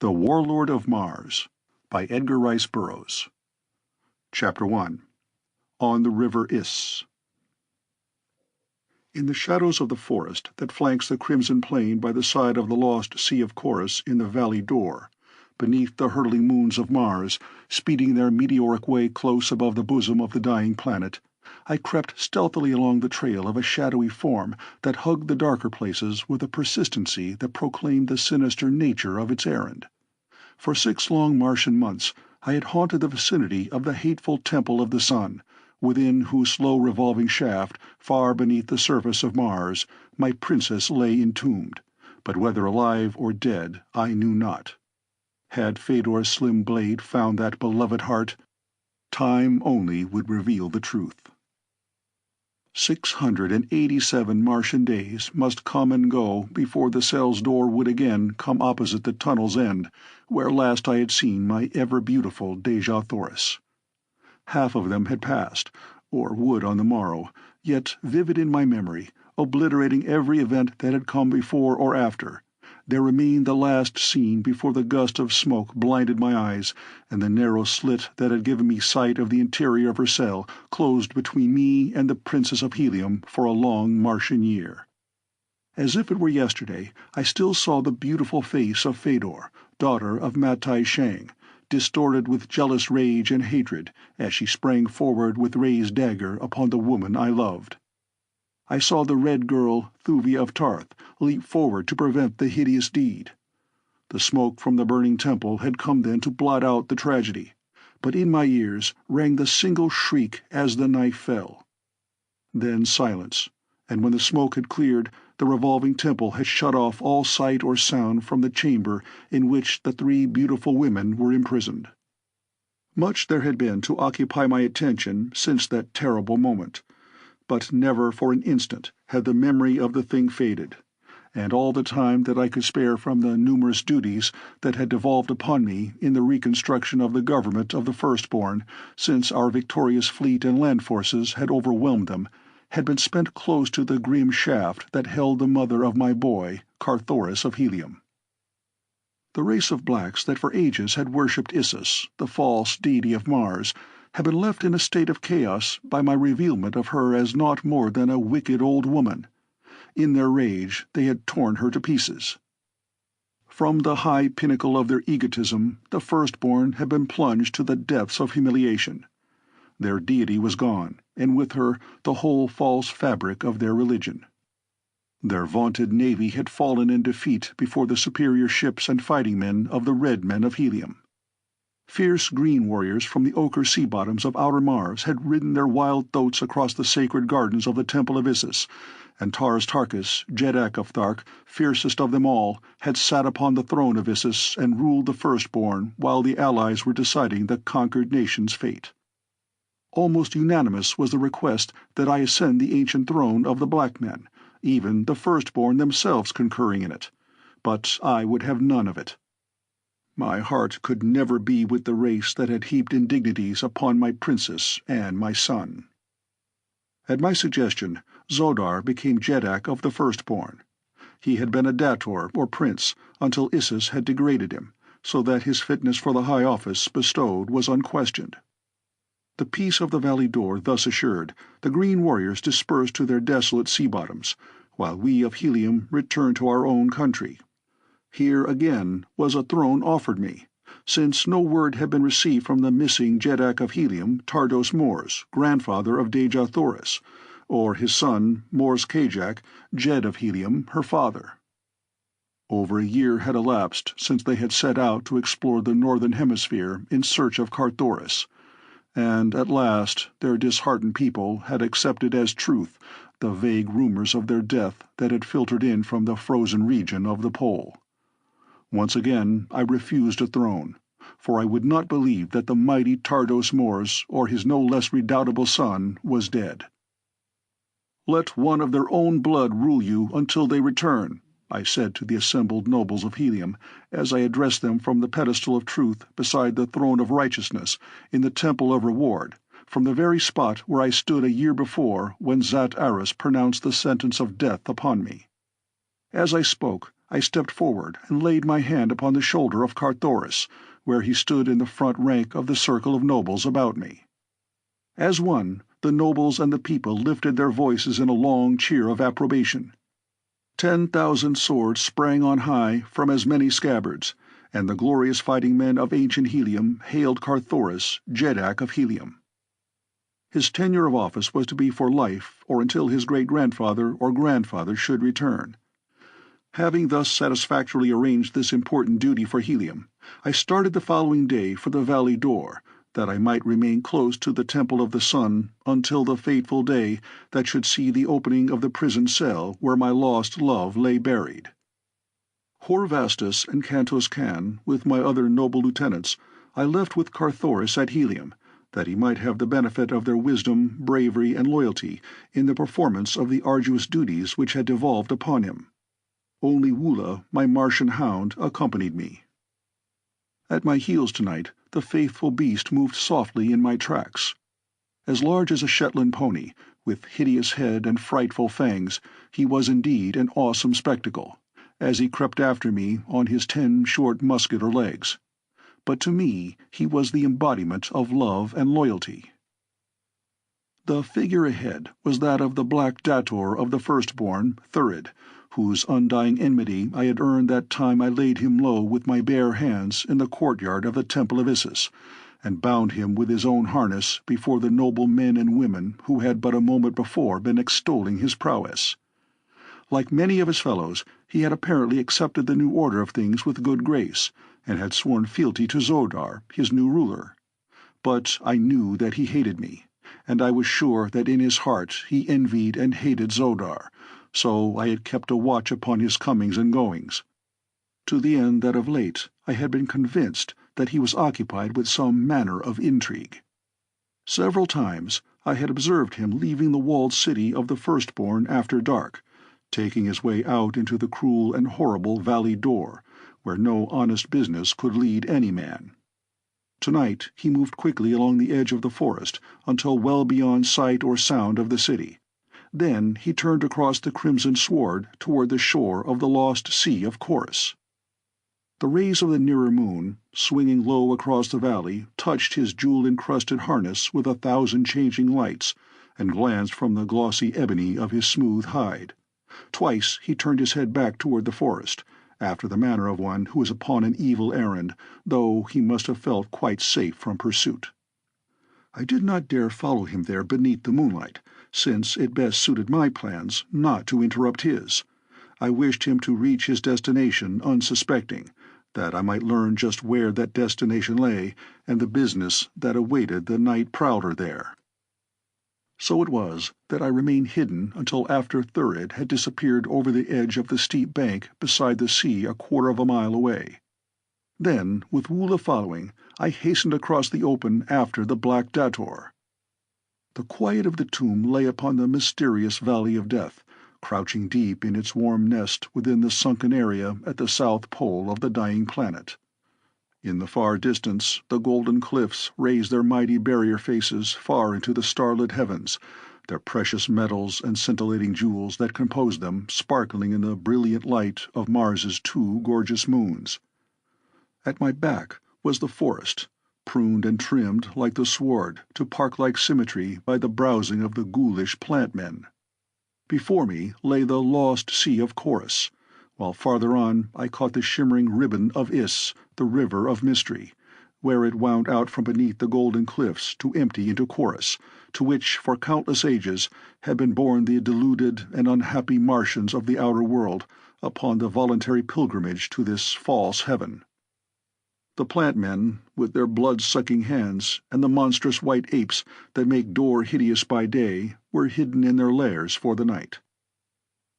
The Warlord of Mars, by Edgar Rice Burroughs. Chapter 1. On the River Iss. In the shadows of the forest that flanks the crimson plain by the side of the lost Sea of Chorus in the Valley Door, beneath the hurtling moons of Mars, speeding their meteoric way close above the bosom of the dying planet, I crept stealthily along the trail of a shadowy form that hugged the darker places with a persistency that proclaimed the sinister nature of its errand. For 6 long Martian months I had haunted the vicinity of the hateful Temple of the Sun, within whose slow revolving shaft, far beneath the surface of Mars, my princess lay entombed, but whether alive or dead I knew not. Had Fedor's slim blade found that beloved heart? Time only would reveal the truth. 687 Martian days must come and go before the cell's door would again come opposite the tunnel's end, where last I had seen my ever-beautiful Dejah Thoris. Half of them had passed, or would on the morrow, yet vivid in my memory, obliterating every event that had come before or after, there remained the last scene before the gust of smoke blinded my eyes, and the narrow slit that had given me sight of the interior of her cell closed between me and the Princess of Helium for a long Martian year. As if it were yesterday, I still saw the beautiful face of Fedor, daughter of Matai Shang, distorted with jealous rage and hatred as she sprang forward with raised dagger upon the woman I loved. I saw the red girl, Thuvia of Tarth, leap forward to prevent the hideous deed. The smoke from the burning temple had come then to blot out the tragedy, but in my ears rang the single shriek as the knife fell. Then silence, and when the smoke had cleared, the revolving temple had shut off all sight or sound from the chamber in which the 3 beautiful women were imprisoned. Much there had been to occupy my attention since that terrible moment, but never for an instant had the memory of the thing faded, and all the time that I could spare from the numerous duties that had devolved upon me in the reconstruction of the government of the First Born, since our victorious fleet and land forces had overwhelmed them, had been spent close to the grim shaft that held the mother of my boy, Carthoris of Helium. The race of blacks that for ages had worshipped Issus, the false deity of Mars, had been left in a state of chaos by my revealment of her as naught more than a wicked old woman. In their rage they had torn her to pieces. From the high pinnacle of their egotism, the firstborn had been plunged to the depths of humiliation. Their deity was gone, and with her the whole false fabric of their religion. Their vaunted navy had fallen in defeat before the superior ships and fighting men of the Red Men of Helium. Fierce green warriors from the ochre sea bottoms of outer Mars had ridden their wild thoats across the sacred gardens of the Temple of Issus, and Taurus Tarkus, Jeddak of Thark, fiercest of them all, had sat upon the throne of Issus and ruled the firstborn while the allies were deciding the conquered nation's fate. Almost unanimous was the request that I ascend the ancient throne of the black men, even the firstborn themselves concurring in it, but I would have none of it. My heart could never be with the race that had heaped indignities upon my princess and my son. At my suggestion, Xodar became Jeddak of the Firstborn. He had been a dator, or prince, until Issus had degraded him, so that his fitness for the high office bestowed was unquestioned. The peace of the Valley Door thus assured, the green warriors dispersed to their desolate sea bottoms, while we of Helium returned to our own country. Here again was a throne offered me, since no word had been received from the missing Jeddak of Helium, Tardos Mors, grandfather of Dejah Thoris, or his son, Mors Kajak, Jed of Helium, her father. Over a year had elapsed since they had set out to explore the northern hemisphere in search of Carthoris, and at last their disheartened people had accepted as truth the vague rumors of their death that had filtered in from the frozen region of the pole. Once again I refused a throne, for I would not believe that the mighty Tardos Mors or his no less redoubtable son was dead. "Let one of their own blood rule you until they return," I said to the assembled nobles of Helium, as I addressed them from the pedestal of truth beside the throne of righteousness in the temple of reward, from the very spot where I stood a year before when Zat Aris pronounced the sentence of death upon me. As I spoke, I stepped forward and laid my hand upon the shoulder of Carthoris, where he stood in the front rank of the circle of nobles about me. As one, the nobles and the people lifted their voices in a long cheer of approbation. 10,000 swords sprang on high from as many scabbards, and the glorious fighting men of ancient Helium hailed Carthoris, Jeddak of Helium. His tenure of office was to be for life or until his great-grandfather or grandfather should return. Having thus satisfactorily arranged this important duty for Helium, I started the following day for the Valley Door, that I might remain close to the Temple of the Sun until the fateful day that should see the opening of the prison cell where my lost love lay buried. Horvastus and Cantos Can, with my other noble lieutenants, I left with Carthoris at Helium, that he might have the benefit of their wisdom, bravery, and loyalty in the performance of the arduous duties which had devolved upon him. Only Woola, my Martian hound, accompanied me. At my heels tonight, the faithful beast moved softly in my tracks. As large as a Shetland pony, with hideous head and frightful fangs, he was indeed an awesome spectacle, as he crept after me on his 10 short muscular legs. But to me he was the embodiment of love and loyalty. The figure ahead was that of the Black Dator of the Firstborn, Thurid, whose undying enmity I had earned that time I laid him low with my bare hands in the courtyard of the Temple of Issus, and bound him with his own harness before the noble men and women who had but a moment before been extolling his prowess. Like many of his fellows, he had apparently accepted the new order of things with good grace, and had sworn fealty to Xodar, his new ruler. But I knew that he hated me, and I was sure that in his heart he envied and hated Xodar, so I had kept a watch upon his comings and goings, to the end that of late I had been convinced that he was occupied with some manner of intrigue. Several times I had observed him leaving the walled city of the Firstborn after dark, taking his way out into the cruel and horrible Valley Door, where no honest business could lead any man. Tonight he moved quickly along the edge of the forest until well beyond sight or sound of the city. Then he turned across the crimson sward toward the shore of the lost sea of Chorus. The rays of the nearer moon, swinging low across the valley, touched his jewel-encrusted harness with 1,000 changing lights, and glanced from the glossy ebony of his smooth hide. Twice he turned his head back toward the forest, after the manner of one who is upon an evil errand, though he must have felt quite safe from pursuit. I did not dare follow him there beneath the moonlight, since it best suited my plans not to interrupt his. I wished him to reach his destination unsuspecting, that I might learn just where that destination lay, and the business that awaited the night prowler there. So it was that I remained hidden until after Thurid had disappeared over the edge of the steep bank beside the sea a quarter of a mile away. Then, with Woola following, I hastened across the open after the Black Dator. The quiet of the tomb lay upon the mysterious Valley of Death, crouching deep in its warm nest within the sunken area at the south pole of the dying planet. In the far distance, the golden cliffs raised their mighty barrier faces far into the starlit heavens, their precious metals and scintillating jewels that composed them sparkling in the brilliant light of Mars's 2 gorgeous moons. At my back was the forest, pruned and trimmed like the sward to park-like symmetry by the browsing of the ghoulish plant-men. Before me lay the lost sea of Chorus, while farther on I caught the shimmering ribbon of Iss, the river of mystery, where it wound out from beneath the golden cliffs to empty into Chorus, to which for countless ages had been borne the deluded and unhappy Martians of the outer world upon the voluntary pilgrimage to this false heaven. The plant-men, with their blood-sucking hands, and the monstrous white apes that make Dor hideous by day, were hidden in their lairs for the night.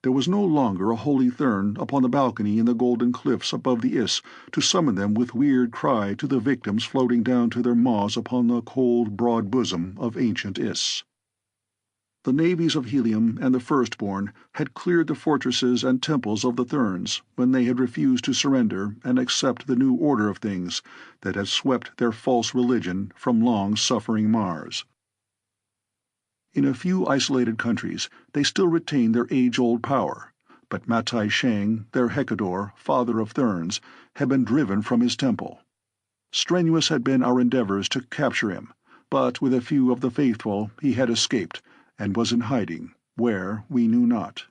There was no longer a holy thern upon the balcony in the golden cliffs above the Iss to summon them with weird cry to the victims floating down to their maws upon the cold, broad bosom of ancient Iss. The navies of Helium and the Firstborn had cleared the fortresses and temples of the therns when they had refused to surrender and accept the new order of things that had swept their false religion from long-suffering Mars. In a few isolated countries they still retained their age-old power, but Matai Shang, their Hecador, father of Therns, had been driven from his temple. Strenuous had been our endeavors to capture him, but with a few of the faithful he had escaped, and was in hiding, where we knew not.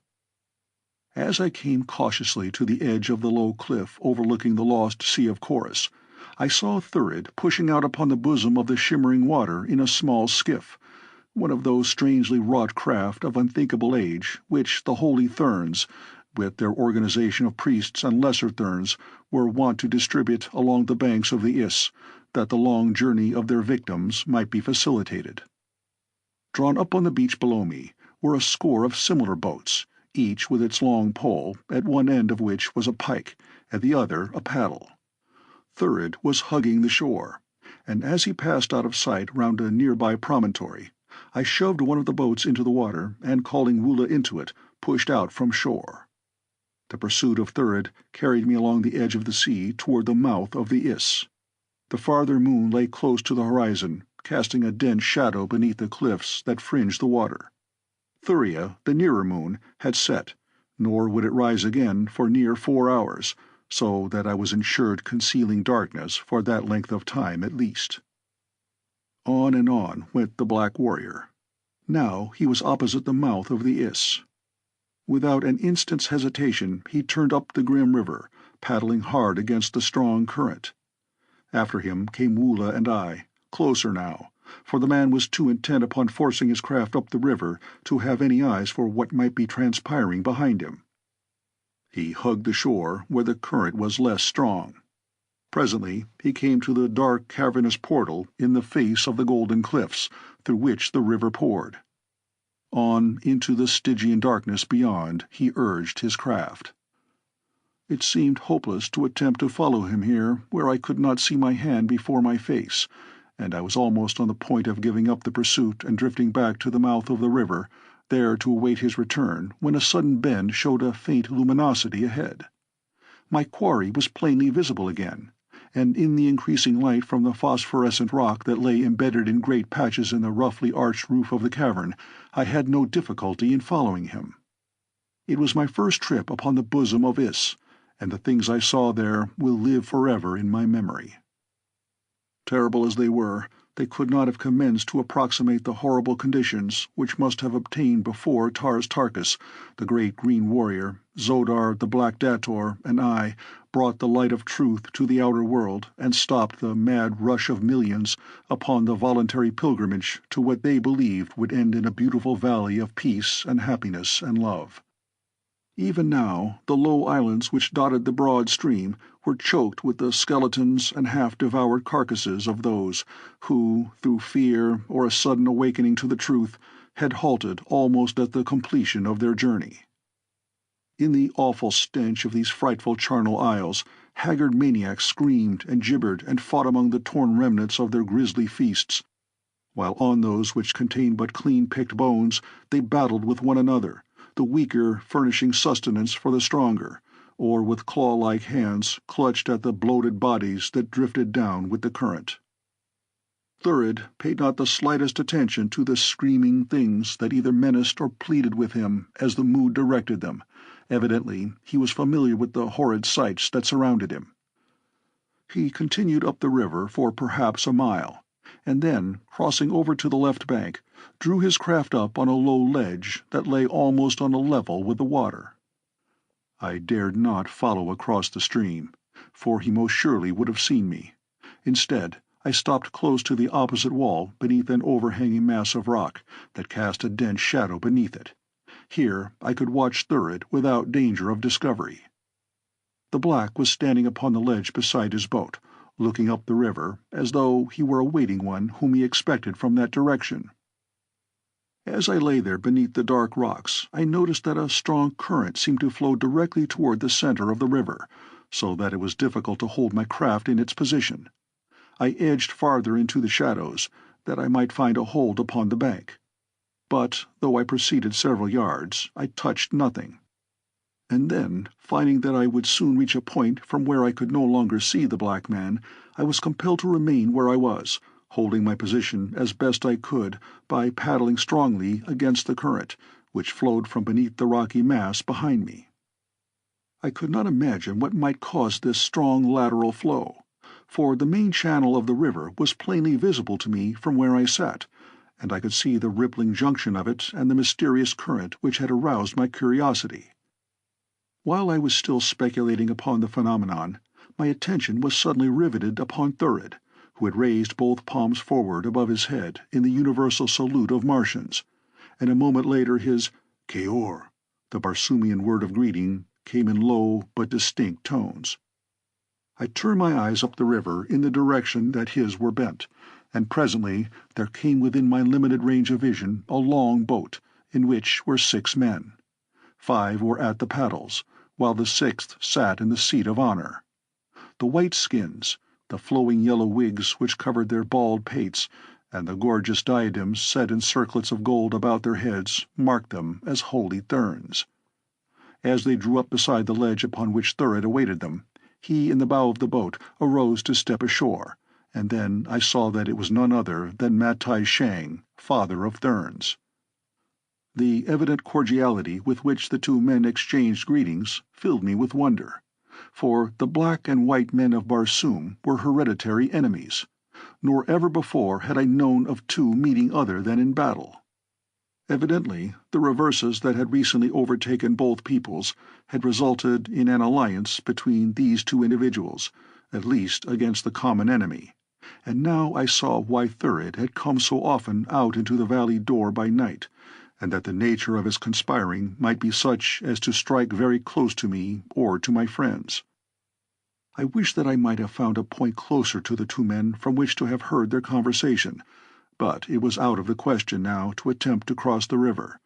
As I came cautiously to the edge of the low cliff overlooking the lost Sea of Chorus, I saw Thurid pushing out upon the bosom of the shimmering water in a small skiff, one of those strangely wrought craft of unthinkable age which the holy therns, with their organization of priests and lesser therns, were wont to distribute along the banks of the Iss, that the long journey of their victims might be facilitated. Drawn up on the beach below me were a score of similar boats, each with its long pole, at one end of which was a pike, at the other a paddle. Thurid was hugging the shore, and as he passed out of sight round a nearby promontory, I shoved one of the boats into the water, and calling Woola into it, pushed out from shore. The pursuit of Thurid carried me along the edge of the sea toward the mouth of the Iss. The farther moon lay close to the horizon, casting a dense shadow beneath the cliffs that fringed the water. Thuria, the nearer moon, had set, nor would it rise again for near 4 hours, so that I was ensured concealing darkness for that length of time at least. On and on went the black warrior. Now he was opposite the mouth of the Iss. Without an instant's hesitation he turned up the grim river, paddling hard against the strong current. After him came Woola and I, closer now, for the man was too intent upon forcing his craft up the river to have any eyes for what might be transpiring behind him. He hugged the shore where the current was less strong. Presently he came to the dark cavernous portal in the face of the golden cliffs, through which the river poured. On into the Stygian darkness beyond he urged his craft. It seemed hopeless to attempt to follow him here, where I could not see my hand before my face, and I was almost on the point of giving up the pursuit and drifting back to the mouth of the river, there to await his return, when a sudden bend showed a faint luminosity ahead. My quarry was plainly visible again, and in the increasing light from the phosphorescent rock that lay embedded in great patches in the roughly arched roof of the cavern, I had no difficulty in following him. It was my first trip upon the bosom of Iss, and the things I saw there will live forever in my memory. Terrible as they were, they could not have commenced to approximate the horrible conditions which must have obtained before Tars Tarkas, the great green warrior, Xodar the Black Dator, and I brought the light of truth to the outer world and stopped the mad rush of millions upon the voluntary pilgrimage to what they believed would end in a beautiful valley of peace and happiness and love. Even now the low islands which dotted the broad stream were choked with the skeletons and half-devoured carcasses of those who, through fear or a sudden awakening to the truth, had halted almost at the completion of their journey. In the awful stench of these frightful charnel isles, haggard maniacs screamed and gibbered and fought among the torn remnants of their grisly feasts, while on those which contained but clean-picked bones they battled with one another, the weaker furnishing sustenance for the stronger, or with claw-like hands clutched at the bloated bodies that drifted down with the current. Thurid paid not the slightest attention to the screaming things that either menaced or pleaded with him as the mood directed them. Evidently he was familiar with the horrid sights that surrounded him. He continued up the river for perhaps a mile, and then, crossing over to the left bank, drew his craft up on a low ledge that lay almost on a level with the water. I dared not follow across the stream, for he most surely would have seen me. Instead, I stopped close to the opposite wall beneath an overhanging mass of rock that cast a dense shadow beneath it. Here I could watch Thurid without danger of discovery. The black was standing upon the ledge beside his boat, looking up the river as though he were awaiting one whom he expected from that direction. As I lay there beneath the dark rocks, I noticed that a strong current seemed to flow directly toward the center of the river, so that it was difficult to hold my craft in its position. I edged farther into the shadows, that I might find a hold upon the bank. But, though I proceeded several yards, I touched nothing. And then, finding that I would soon reach a point from where I could no longer see the black man, I was compelled to remain where I was, holding my position as best I could by paddling strongly against the current, which flowed from beneath the rocky mass behind me. I could not imagine what might cause this strong lateral flow, for the main channel of the river was plainly visible to me from where I sat, and I could see the rippling junction of it and the mysterious current which had aroused my curiosity. While I was still speculating upon the phenomenon, my attention was suddenly riveted upon Thurid, who had raised both palms forward above his head in the universal salute of Martians, and a moment later his "Kaor," the Barsoomian word of greeting, came in low but distinct tones. I turned my eyes up the river in the direction that his were bent, and presently there came within my limited range of vision a long boat, in which were 6 men. 5 were at the paddles, while the 6th sat in the seat of honor. The white skins, the flowing yellow wigs which covered their bald pates, and the gorgeous diadems set in circlets of gold about their heads marked them as holy therns. As they drew up beside the ledge upon which Thurid awaited them, he in the bow of the boat arose to step ashore, and then I saw that it was none other than Matai Shang, father of therns. The evident cordiality with which the 2 men exchanged greetings filled me with wonder, for the black and white men of Barsoom were hereditary enemies, nor ever before had I known of 2 meeting other than in battle. Evidently, the reverses that had recently overtaken both peoples had resulted in an alliance between these 2 individuals, at least against the common enemy, and now I saw why Thurid had come so often out into the valley door by night, and that the nature of his conspiring might be such as to strike very close to me or to my friends. I wish that I might have found a point closer to the 2 men from which to have heard their conversation, but it was out of the question now to attempt to cross the river,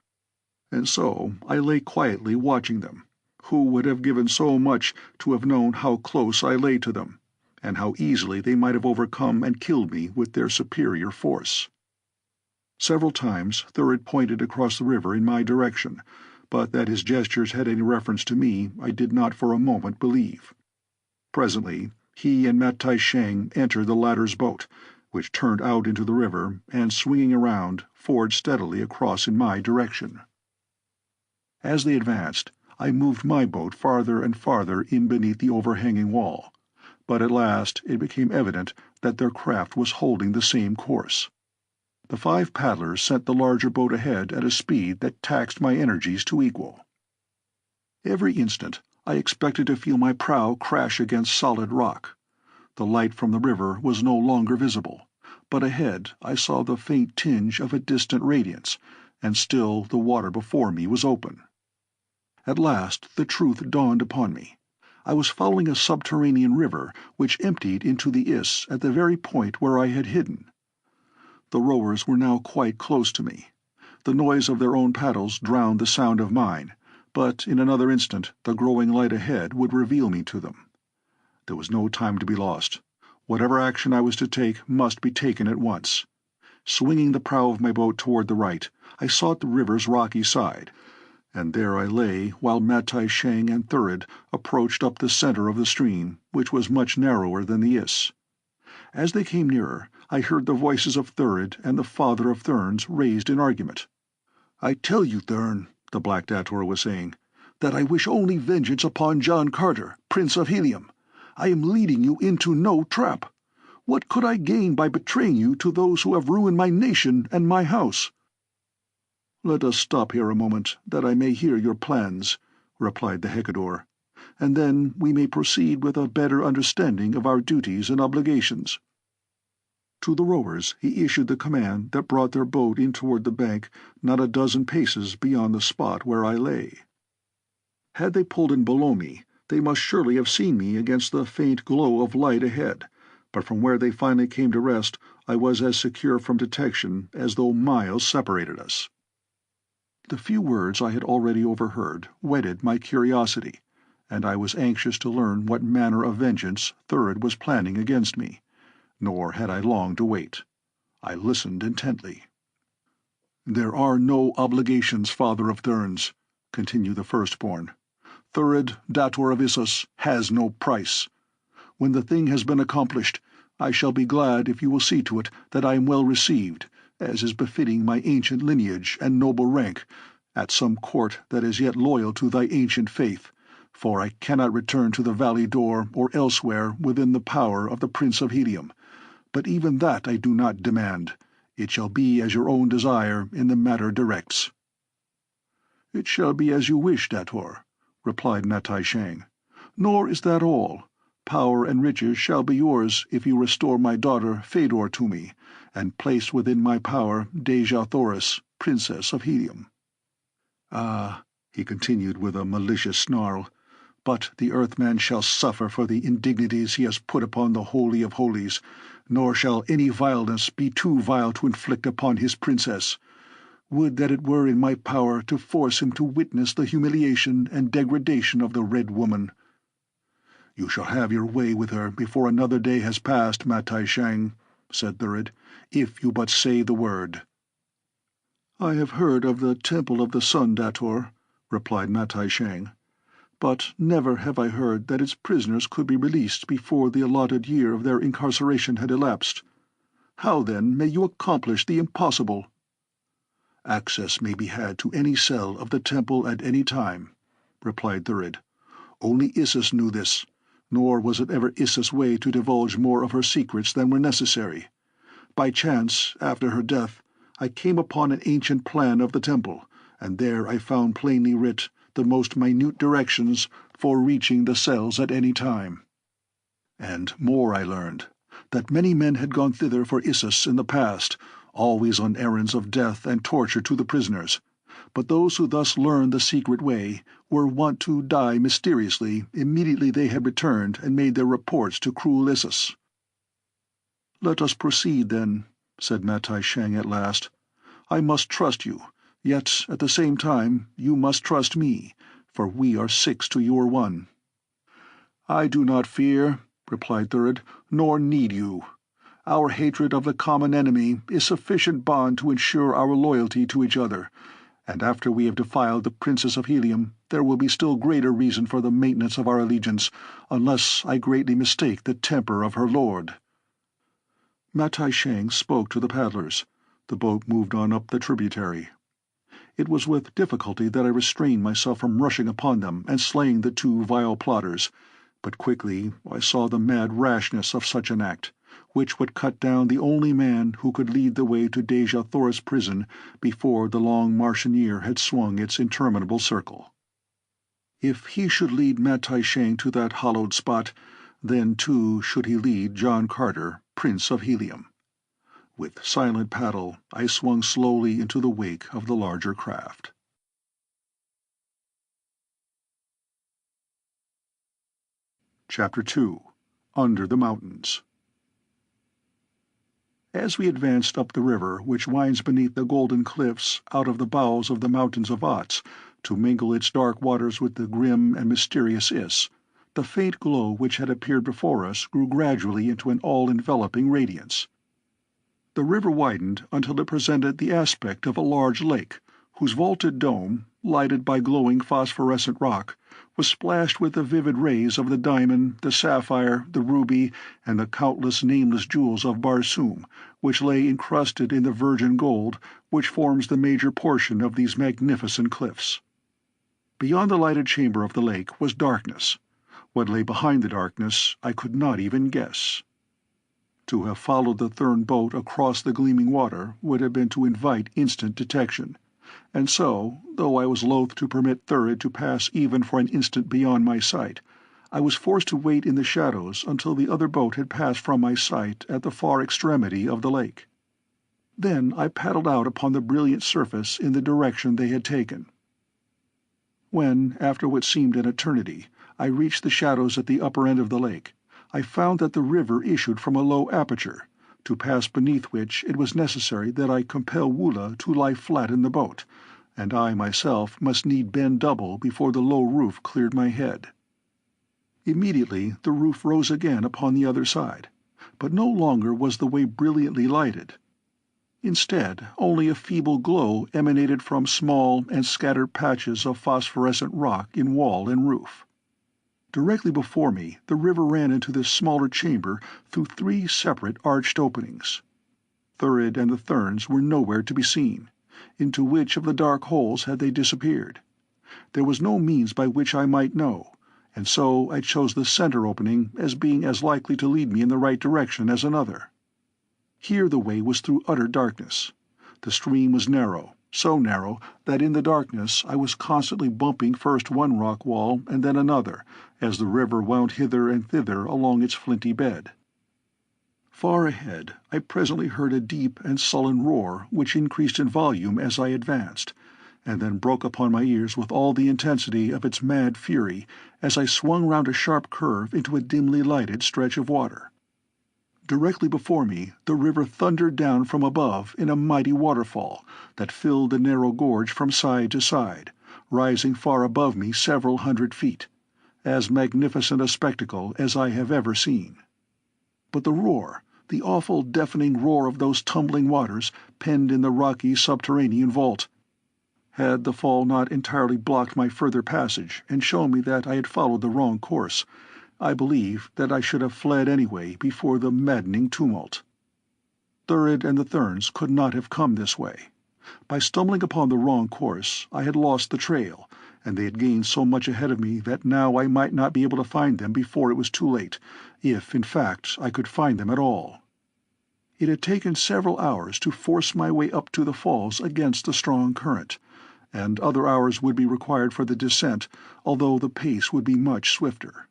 and so I lay quietly watching them, who would have given so much to have known how close I lay to them, and how easily they might have overcome and killed me with their superior force. Several times Thurid pointed across the river in my direction, but that his gestures had any reference to me I did not for a moment believe. Presently he and Matai Shang entered the latter's boat, which turned out into the river, and swinging around, forged steadily across in my direction. As they advanced, I moved my boat farther and farther in beneath the overhanging wall, but at last it became evident that their craft was holding the same course. The 5 paddlers sent the larger boat ahead at a speed that taxed my energies to equal. Every instant I expected to feel my prow crash against solid rock. The light from the river was no longer visible, but ahead I saw the faint tinge of a distant radiance, and still the water before me was open. At last the truth dawned upon me. I was following a subterranean river which emptied into the Iss at the very point where I had hidden. The rowers were now quite close to me. The noise of their own paddles drowned the sound of mine, but in another instant the growing light ahead would reveal me to them. There was no time to be lost. Whatever action I was to take must be taken at once. Swinging the prow of my boat toward the right, I sought the river's rocky side, and there I lay while Matai Shang and Thurid approached up the center of the stream, which was much narrower than the Iss. As they came nearer, I heard the voices of Thurid and the father of therns raised in argument. "I tell you, Thern," the Black Dator was saying, "that I wish only vengeance upon John Carter, Prince of Helium. I am leading you into no trap. What could I gain by betraying you to those who have ruined my nation and my house?" "Let us stop here a moment, that I may hear your plans," replied the Hecador, "and then we may proceed with a better understanding of our duties and obligations." To the rowers he issued the command that brought their boat in toward the bank not a dozen paces beyond the spot where I lay. Had they pulled in below me, they must surely have seen me against the faint glow of light ahead, but from where they finally came to rest I was as secure from detection as though miles separated us. The few words I had already overheard whetted my curiosity, and I was anxious to learn what manner of vengeance Thurid was planning against me, nor had I long to wait. I listened intently. "There are no obligations, Father of Therns," continued the Firstborn. "Thurid, Dator of Issus, has no price. When the thing has been accomplished, I shall be glad if you will see to it that I am well received, as is befitting my ancient lineage and noble rank, at some court that is yet loyal to thy ancient faith, for I cannot return to the valley door or elsewhere within the power of the Prince of Helium. But even that I do not demand. It shall be as your own desire in the matter directs." "It shall be as you wish, Dator," replied Matai Shang. "Nor is that all. Power and riches shall be yours if you restore my daughter Fedor to me, and place within my power Dejah Thoris, Princess of Helium." "Ah," he continued with a malicious snarl, "but the Earthman shall suffer for the indignities he has put upon the Holy of Holies, nor shall any vileness be too vile to inflict upon his princess. Would that it were in my power to force him to witness the humiliation and degradation of the Red Woman." "You shall have your way with her before another day has passed, Matai Shang," said Thurid, "if you but say the word." "I have heard of the Temple of the Sun, Dator," replied Matai Shang, "but never have I heard that its prisoners could be released before the allotted year of their incarceration had elapsed. How, then, may you accomplish the impossible?" "Access may be had to any cell of the temple at any time," replied Thurid. "Only Issus knew this, nor was it ever Issus' way to divulge more of her secrets than were necessary. By chance, after her death, I came upon an ancient plan of the temple, and there I found plainly writ the most minute directions for reaching the cells at any time. And more I learned, that many men had gone thither for Issus in the past, always on errands of death and torture to the prisoners, but those who thus learned the secret way were wont to die mysteriously immediately they had returned and made their reports to cruel Issus." "Let us proceed, then," said Matai Shang at last. "I must trust you, yet at the same time you must trust me, for we are 6 to your 1. "I do not fear," replied Thurid, "nor need you. Our hatred of the common enemy is sufficient bond to ensure our loyalty to each other, and after we have defiled the Princess of Helium, there will be still greater reason for the maintenance of our allegiance, unless I greatly mistake the temper of her lord." Matai Shang spoke to the paddlers. The boat moved on up the tributary. It was with difficulty that I restrained myself from rushing upon them and slaying the 2 vile plotters, but quickly I saw the mad rashness of such an act, which would cut down the only man who could lead the way to Dejah Thoris' prison before the long Martian year had swung its interminable circle. If he should lead Matai Shang to that hallowed spot, then too should he lead John Carter, Prince of Helium. With silent paddle I swung slowly into the wake of the larger craft. Chapter 2. Under the Mountains. As we advanced up the river which winds beneath the golden cliffs out of the bowels of the mountains of Ots, to mingle its dark waters with the grim and mysterious Iss, the faint glow which had appeared before us grew gradually into an all-enveloping radiance. The river widened until it presented the aspect of a large lake, whose vaulted dome, lighted by glowing phosphorescent rock, was splashed with the vivid rays of the diamond, the sapphire, the ruby, and the countless nameless jewels of Barsoom, which lay encrusted in the virgin gold which forms the major portion of these magnificent cliffs. Beyond the lighted chamber of the lake was darkness. What lay behind the darkness I could not even guess. To have followed the Thern boat across the gleaming water would have been to invite instant detection, and so, though I was loath to permit Thurid to pass even for an instant beyond my sight, I was forced to wait in the shadows until the other boat had passed from my sight at the far extremity of the lake. Then I paddled out upon the brilliant surface in the direction they had taken. When, after what seemed an eternity, I reached the shadows at the upper end of the lake, I found that the river issued from a low aperture, to pass beneath which it was necessary that I compel Wula to lie flat in the boat, and I myself must need bend double before the low roof cleared my head. Immediately the roof rose again upon the other side, but no longer was the way brilliantly lighted. Instead, only a feeble glow emanated from small and scattered patches of phosphorescent rock in wall and roof. Directly before me the river ran into this smaller chamber through 3 separate arched openings. Thurid and the therns were nowhere to be seen. Into which of the dark holes had they disappeared? There was no means by which I might know, and so I chose the center opening as being as likely to lead me in the right direction as another. Here the way was through utter darkness. The stream was narrow, so narrow that in the darkness I was constantly bumping first one rock wall and then another, as the river wound hither and thither along its flinty bed. Far ahead I presently heard a deep and sullen roar which increased in volume as I advanced, and then broke upon my ears with all the intensity of its mad fury as I swung round a sharp curve into a dimly lighted stretch of water. Directly before me the river thundered down from above in a mighty waterfall that filled the narrow gorge from side to side, rising far above me several 100 feet, as magnificent a spectacle as I have ever seen. But the roar, the awful deafening roar of those tumbling waters penned in the rocky subterranean vault, had the fall not entirely blocked my further passage and shown me that I had followed the wrong course, I believe that I should have fled anyway before the maddening tumult. Thurid and the therns could not have come this way. By stumbling upon the wrong course, I had lost the trail, and they had gained so much ahead of me that now I might not be able to find them before it was too late, if, in fact, I could find them at all. It had taken several hours to force my way up to the falls against the strong current, and other hours would be required for the descent, although the pace would be much swifter.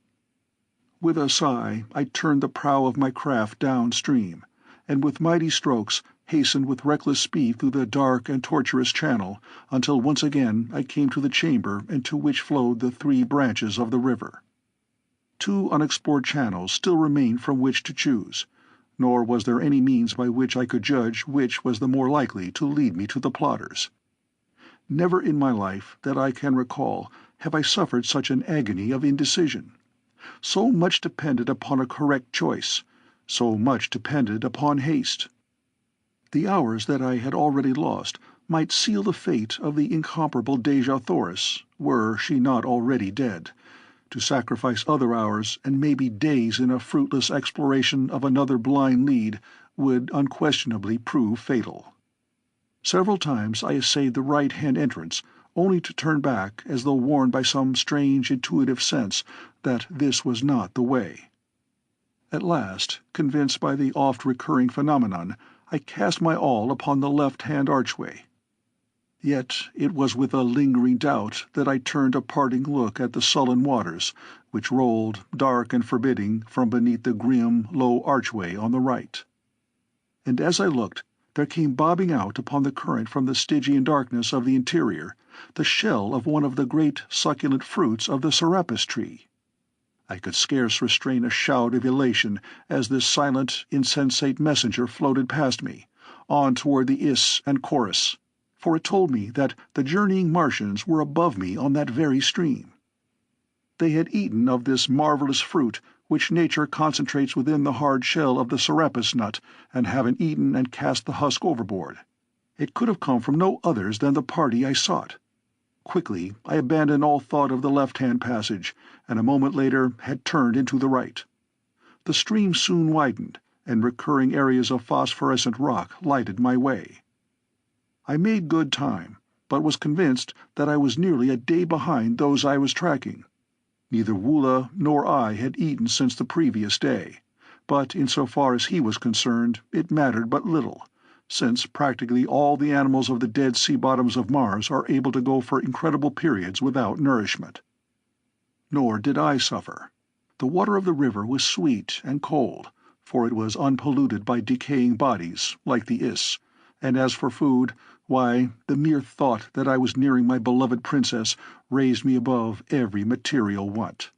With a sigh, I turned the prow of my craft downstream, and with mighty strokes hastened with reckless speed through the dark and tortuous channel until once again I came to the chamber into which flowed the 3 branches of the river. 2 unexplored channels still remained from which to choose, nor was there any means by which I could judge which was the more likely to lead me to the plotters. Never in my life, that I can recall, have I suffered such an agony of indecision. So much depended upon a correct choice, so much depended upon haste. The hours that I had already lost might seal the fate of the incomparable Dejah, were she not already dead. To sacrifice other hours and maybe days in a fruitless exploration of another blind lead would unquestionably prove fatal. Several times I essayed the right-hand entrance, only to turn back as though warned by some strange intuitive sense that this was not the way. At last, convinced by the oft-recurring phenomenon, I cast my all upon the left-hand archway. Yet it was with a lingering doubt that I turned a parting look at the sullen waters, which rolled, dark and forbidding, from beneath the grim, low archway on the right. And as I looked, there came bobbing out upon the current from the Stygian darkness of the interior the shell of one of the great succulent fruits of the serapis tree. I could scarce restrain a shout of elation as this silent, insensate messenger floated past me, on toward the Iss and Chorus, for it told me that the journeying Martians were above me on that very stream. They had eaten of this marvelous fruit which nature concentrates within the hard shell of the serapis nut, and having eaten and cast the husk overboard. It could have come from no others than the party I sought. Quickly I abandoned all thought of the left-hand passage, and a moment later had turned into the right. The stream soon widened, and recurring areas of phosphorescent rock lighted my way. I made good time, but was convinced that I was nearly a day behind those I was tracking. Neither Woola nor I had eaten since the previous day, but insofar as he was concerned, it mattered but little, since practically all the animals of the dead sea bottoms of Mars are able to go for incredible periods without nourishment. Nor did I suffer. The water of the river was sweet and cold, for it was unpolluted by decaying bodies, like the Iss, and as for food, why, the mere thought that I was nearing my beloved princess raised me above every material want.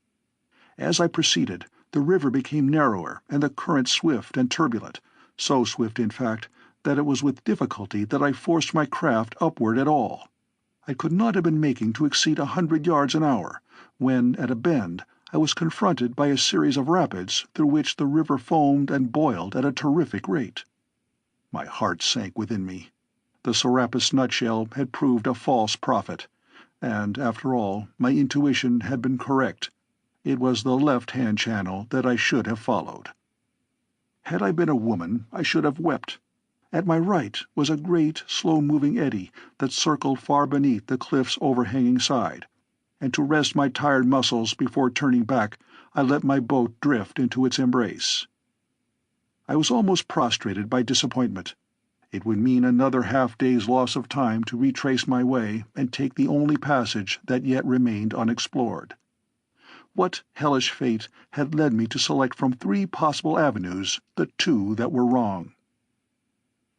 As I proceeded, the river became narrower and the current swift and turbulent, so swift, in fact, that it was with difficulty that I forced my craft upward at all. I could not have been making to exceed 100 yards an hour, when, at a bend, I was confronted by a series of rapids through which the river foamed and boiled at a terrific rate. My heart sank within me. The serapis nutshell had proved a false prophet, and, after all, my intuition had been correct. It was the left-hand channel that I should have followed. Had I been a woman, I should have wept. At my right was a great, slow-moving eddy that circled far beneath the cliff's overhanging side, and to rest my tired muscles before turning back, I let my boat drift into its embrace. I was almost prostrated by disappointment. It would mean another half-day's loss of time to retrace my way and take the only passage that yet remained unexplored. What hellish fate had led me to select from 3 possible avenues the 2 that were wrong?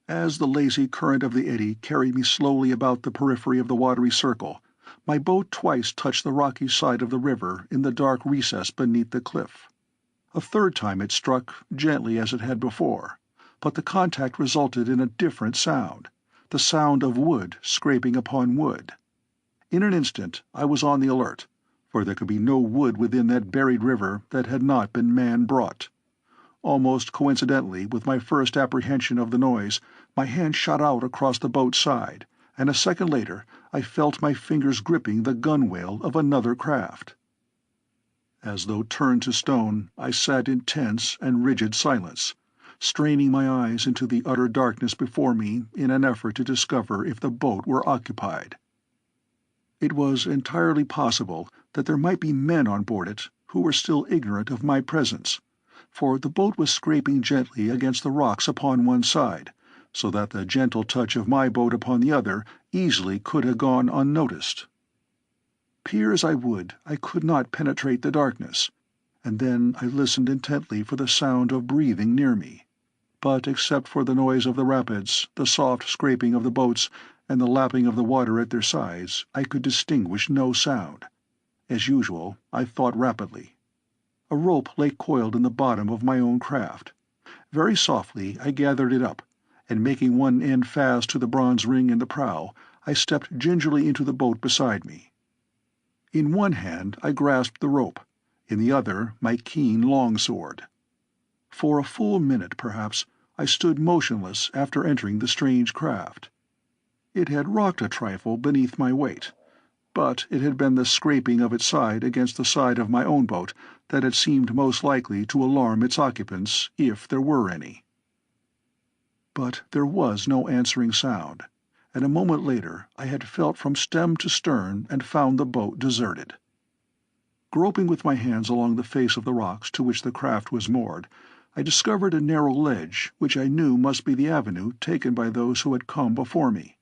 As the lazy current of the eddy carried me slowly about the periphery of the watery circle, my boat twice touched the rocky side of the river in the dark recess beneath the cliff. A third time it struck, gently as it had before, but the contact resulted in a different sound, the sound of wood scraping upon wood. In an instant I was on the alert, for there could be no wood within that buried river that had not been man-brought. Almost coincidentally with my first apprehension of the noise, my hand shot out across the boat's side, and a second later I felt my fingers gripping the gunwale of another craft. As though turned to stone, I sat in tense and rigid silence, straining my eyes into the utter darkness before me in an effort to discover if the boat were occupied. It was entirely possible that there might be men on board it who were still ignorant of my presence, for the boat was scraping gently against the rocks upon one side, so that the gentle touch of my boat upon the other easily could have gone unnoticed. Peer as I would, I could not penetrate the darkness, and then I listened intently for the sound of breathing near me. But except for the noise of the rapids, the soft scraping of the boats, and the lapping of the water at their sides, I could distinguish no sound. As usual, I thought rapidly. A rope lay coiled in the bottom of my own craft. Very softly I gathered it up, and making one end fast to the bronze ring in the prow, I stepped gingerly into the boat beside me. In one hand I grasped the rope, in the other my keen longsword. For a full minute, perhaps, I stood motionless after entering the strange craft. It had rocked a trifle beneath my weight, but it had been the scraping of its side against the side of my own boat that had seemed most likely to alarm its occupants, if there were any. But there was no answering sound, and a moment later I had felt from stem to stern and found the boat deserted. Groping with my hands along the face of the rocks to which the craft was moored, I discovered a narrow ledge which I knew must be the avenue taken by those who had come before me.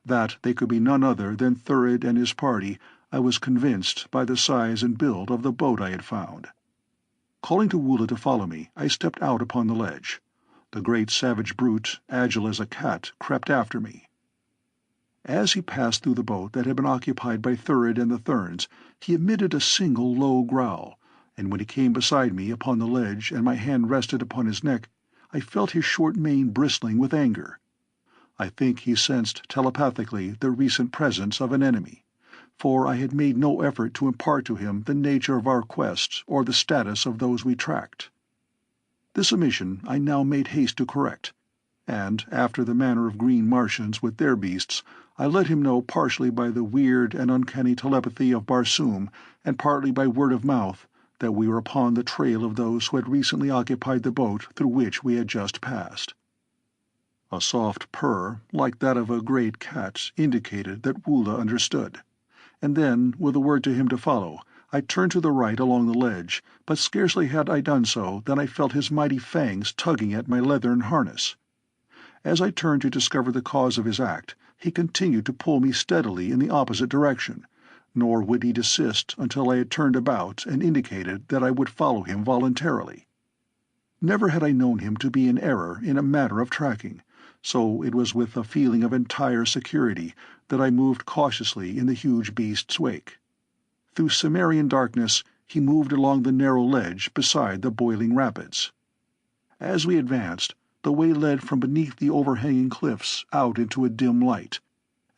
That they could be none other than Thurid and his party I was convinced by the size and build of the boat I had found. Calling to Woola to follow me, I stepped out upon the ledge. The great savage brute, agile as a cat, crept after me. As he passed through the boat that had been occupied by Thurid and the therns, he emitted a single low growl, and when he came beside me upon the ledge and my hand rested upon his neck, I felt his short mane bristling with anger. I think he sensed telepathically the recent presence of an enemy, for I had made no effort to impart to him the nature of our quest or the status of those we tracked. This omission I now made haste to correct, and, after the manner of green Martians with their beasts, I let him know partially by the weird and uncanny telepathy of Barsoom, and partly by word of mouth, that we were upon the trail of those who had recently occupied the boat through which we had just passed. A soft purr, like that of a great cat, indicated that Woola understood, and then, with a word to him to follow, I turned to the right along the ledge, but scarcely had I done so than I felt his mighty fangs tugging at my leathern harness. As I turned to discover the cause of his act, he continued to pull me steadily in the opposite direction, nor would he desist until I had turned about and indicated that I would follow him voluntarily. Never had I known him to be in error in a matter of tracking, so it was with a feeling of entire security that I moved cautiously in the huge beast's wake. Through Cimmerian darkness he moved along the narrow ledge beside the boiling rapids. As we advanced, the way led from beneath the overhanging cliffs out into a dim light,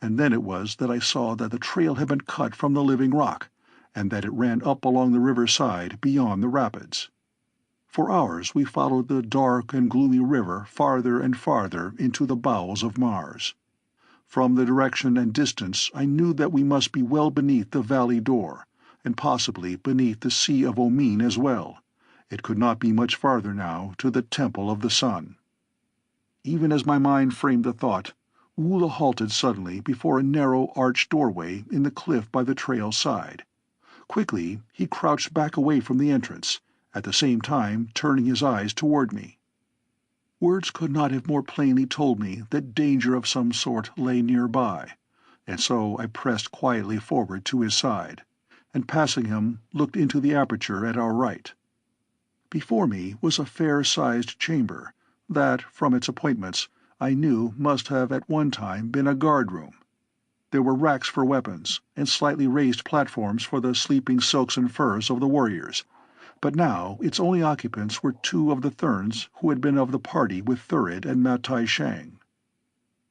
and then it was that I saw that the trail had been cut from the living rock, and that it ran up along the river's side beyond the rapids. For hours we followed the dark and gloomy river farther and farther into the bowels of Mars. From the direction and distance I knew that we must be well beneath the valley door, and possibly beneath the Sea of Omine as well. It could not be much farther now to the Temple of the Sun. Even as my mind framed the thought, Woola halted suddenly before a narrow arched doorway in the cliff by the trail's side. Quickly he crouched back away from the entrance, at the same time turning his eyes toward me. Words could not have more plainly told me that danger of some sort lay nearby, and so I pressed quietly forward to his side, and passing him looked into the aperture at our right. Before me was a fair-sized chamber that, from its appointments, I knew must have at one time been a guard-room. There were racks for weapons, and slightly raised platforms for the sleeping silks and furs of the warriors, but now its only occupants were two of the therns who had been of the party with Thurid and Matai Shang.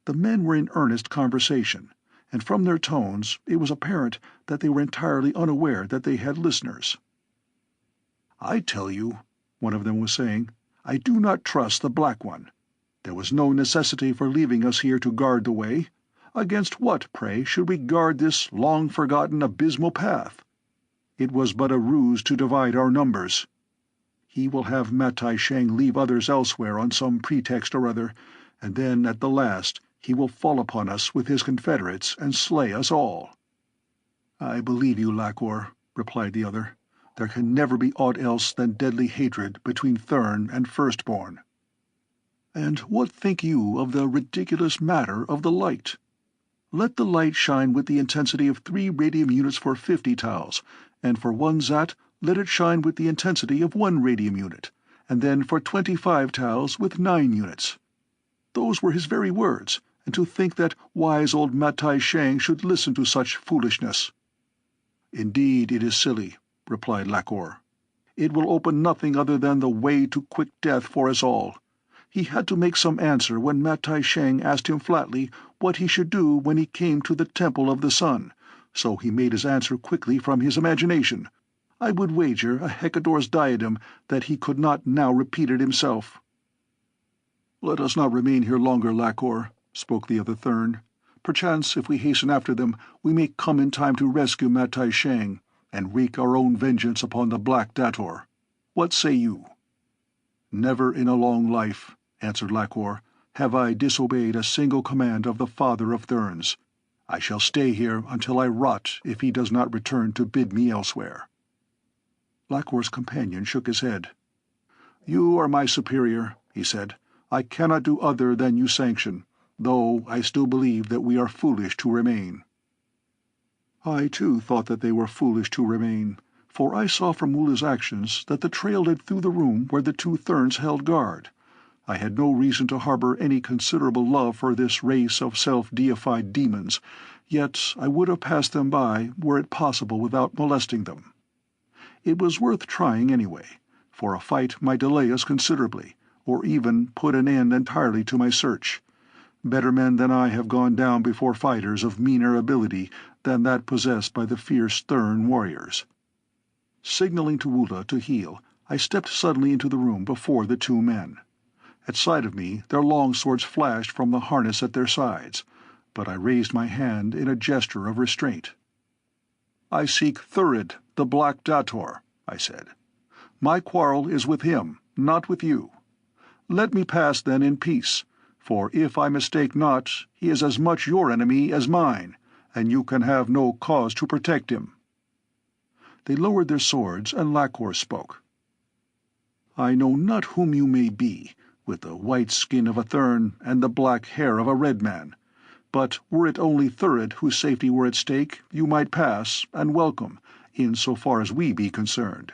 The men were in earnest conversation, and from their tones it was apparent that they were entirely unaware that they had listeners. "I tell you," one of them was saying, "I do not trust the Black One. There was no necessity for leaving us here to guard the way. Against what, pray, should we guard this long-forgotten abysmal path? It was but a ruse to divide our numbers. He will have Matai Shang leave others elsewhere on some pretext or other, and then at the last he will fall upon us with his confederates and slay us all." "I believe you, Lakor," replied the other. "There can never be aught else than deadly hatred between Thern and First Born." "And what think you of the ridiculous matter of the light? Let the light shine with the intensity of 3 radium units for 50 tals, and for 1 zat let it shine with the intensity of 1 radium unit, and then for 25 tals with 9 units. Those were his very words, and to think that wise old Matai Shang should listen to such foolishness." "Indeed it is silly," replied Lakor. "It will open nothing other than the way to quick death for us all. He had to make some answer when Matai Shang asked him flatly what he should do when he came to the Temple of the Sun, so he made his answer quickly from his imagination. I would wager a Hecator's diadem that he could not now repeat it himself." "Let us not remain here longer, Lakor," spoke the other Thern. "Perchance, if we hasten after them, we may come in time to rescue Matai Shang, and wreak our own vengeance upon the Black Dator. What say you?" "Never in a long life," answered Lakor, "have I disobeyed a single command of the Father of Therns. I shall stay here until I rot if he does not return to bid me elsewhere." Lakor's companion shook his head. "You are my superior," he said. "I cannot do other than you sanction, though I still believe that we are foolish to remain." I, too, thought that they were foolish to remain, for I saw from Mula's actions that the trail led through the room where the two therns held guard. I had no reason to harbor any considerable love for this race of self-deified demons, yet I would have passed them by were it possible without molesting them. It was worth trying anyway, for a fight might delay us considerably, or even put an end entirely to my search. Better men than I have gone down before fighters of meaner ability than that possessed by the fierce Thern warriors. Signaling to Wula to heel, I stepped suddenly into the room before the two men. At sight of me, their long swords flashed from the harness at their sides, but I raised my hand in a gesture of restraint. "I seek Thurid, the Black Dator," I said. "My quarrel is with him, not with you. Let me pass, then, in peace, for if I mistake not, he is as much your enemy as mine, and you can have no cause to protect him." They lowered their swords, and Lakor spoke. "I know not whom you may be, with the white skin of a Thern and the black hair of a red man, but were it only Thurid whose safety were at stake, you might pass, and welcome, in so far as we be concerned.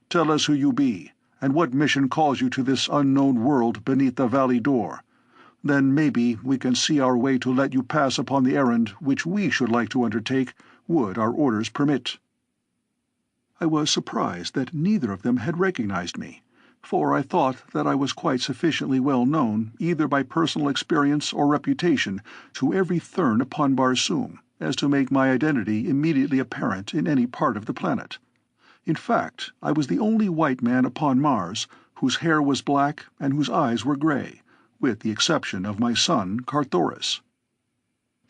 Tell us who you be, and what mission calls you to this unknown world beneath the valley door. Then maybe we can see our way to let you pass upon the errand which we should like to undertake, would our orders permit." I was surprised that neither of them had recognized me, for I thought that I was quite sufficiently well known, either by personal experience or reputation, to every Thern upon Barsoom, as to make my identity immediately apparent in any part of the planet. In fact, I was the only white man upon Mars whose hair was black and whose eyes were gray, with the exception of my son Carthoris.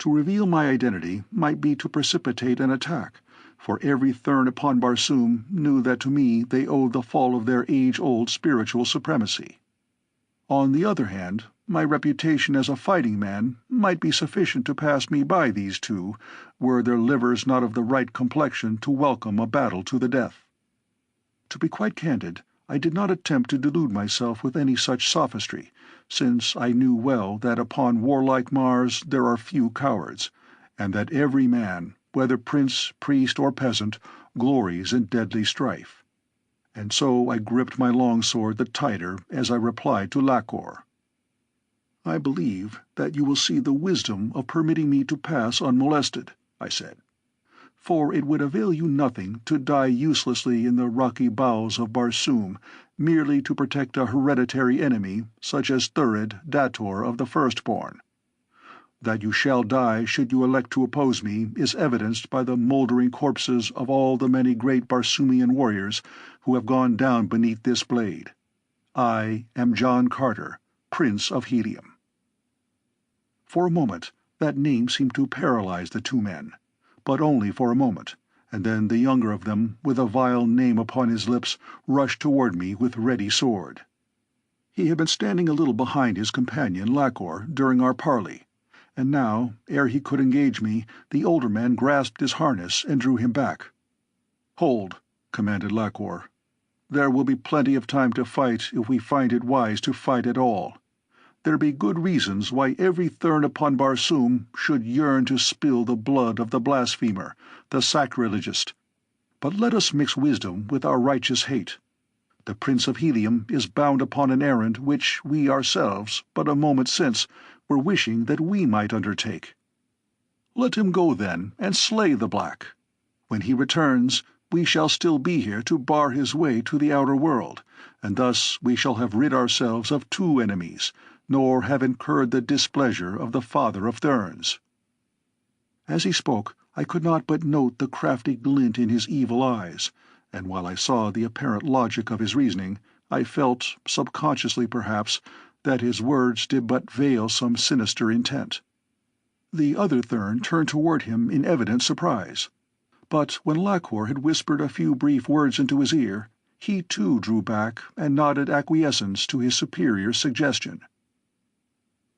To reveal my identity might be to precipitate an attack, for every Thern upon Barsoom knew that to me they owed the fall of their age-old spiritual supremacy. On the other hand, My reputation as a fighting man might be sufficient to pass me by these two, were their livers not of the right complexion to welcome a battle to the death. To be quite candid, I did not attempt to delude myself with any such sophistry, since I knew well that upon warlike Mars there are few cowards, and that every man, whether prince, priest, or peasant, glories in deadly strife. And so I gripped my longsword the tighter as I replied to Lakor. "I believe that you will see the wisdom of permitting me to pass unmolested," I said. "For it would avail you nothing to die uselessly in the rocky bowels of Barsoom, merely to protect a hereditary enemy such as Thurid, Dator of the First Born. That you shall die should you elect to oppose me is evidenced by the mouldering corpses of all the many great Barsoomian warriors who have gone down beneath this blade. I am John Carter, Prince of Helium." For a moment that name seemed to paralyze the two men, but only for a moment, and then the younger of them, with a vile name upon his lips, rushed toward me with ready sword. He had been standing a little behind his companion Lakor during our parley, and now, ere he could engage me, the older man grasped his harness and drew him back. "Hold," commanded Lakor. "There will be plenty of time to fight if we find it wise to fight at all. There be good reasons why every thern upon Barsoom should yearn to spill the blood of the blasphemer, the sacrilegist. But let us mix wisdom with our righteous hate. The Prince of Helium is bound upon an errand which we ourselves, but a moment since, were wishing that we might undertake. Let him go then, and slay the black. When he returns, we shall still be here to bar his way to the outer world, and thus we shall have rid ourselves of two enemies, nor have incurred the displeasure of the Father of Therns." As he spoke, I could not but note the crafty glint in his evil eyes, and while I saw the apparent logic of his reasoning, I felt, subconsciously perhaps, that his words did but veil some sinister intent. The other thern turned toward him in evident surprise, but when Lakor had whispered a few brief words into his ear, he too drew back and nodded acquiescence to his superior's suggestion.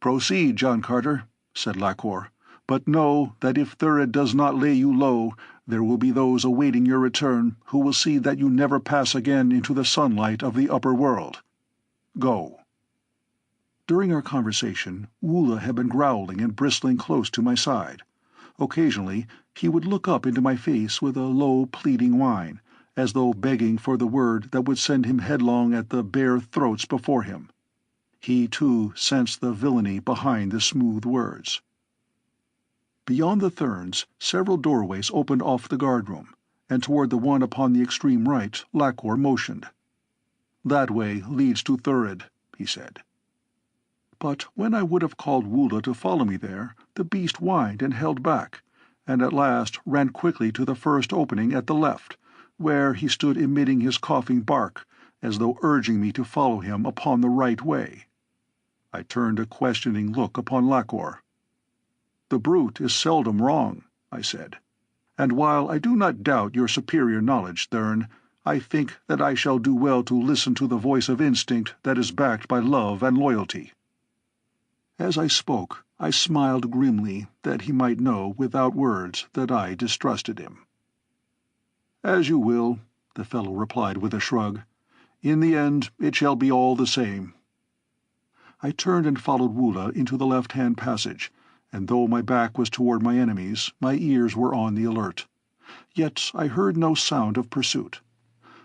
"Proceed, John Carter," said Lakor, "but know that if Thurid does not lay you low, there will be those awaiting your return who will see that you never pass again into the sunlight of the upper world. Go." During our conversation, Woola had been growling and bristling close to my side. Occasionally he would look up into my face with a low, pleading whine, as though begging for the word that would send him headlong at the bare throats before him. He, too, sensed the villainy behind the smooth words. Beyond the therns, several doorways opened off the guardroom, and toward the one upon the extreme right Lakor motioned. "That way leads to Thurid," he said. But when I would have called Woola to follow me there, the beast whined and held back, and at last ran quickly to the first opening at the left, where he stood emitting his coughing bark, as though urging me to follow him upon the right way. I turned a questioning look upon Lakor. "The brute is seldom wrong," I said, "and while I do not doubt your superior knowledge, Thern, I think that I shall do well to listen to the voice of instinct that is backed by love and loyalty." As I spoke, I smiled grimly that he might know without words that I distrusted him. "As you will," the fellow replied with a shrug. "In the end it shall be all the same." I turned and followed Woola into the left-hand passage, and though my back was toward my enemies, my ears were on the alert. Yet I heard no sound of pursuit.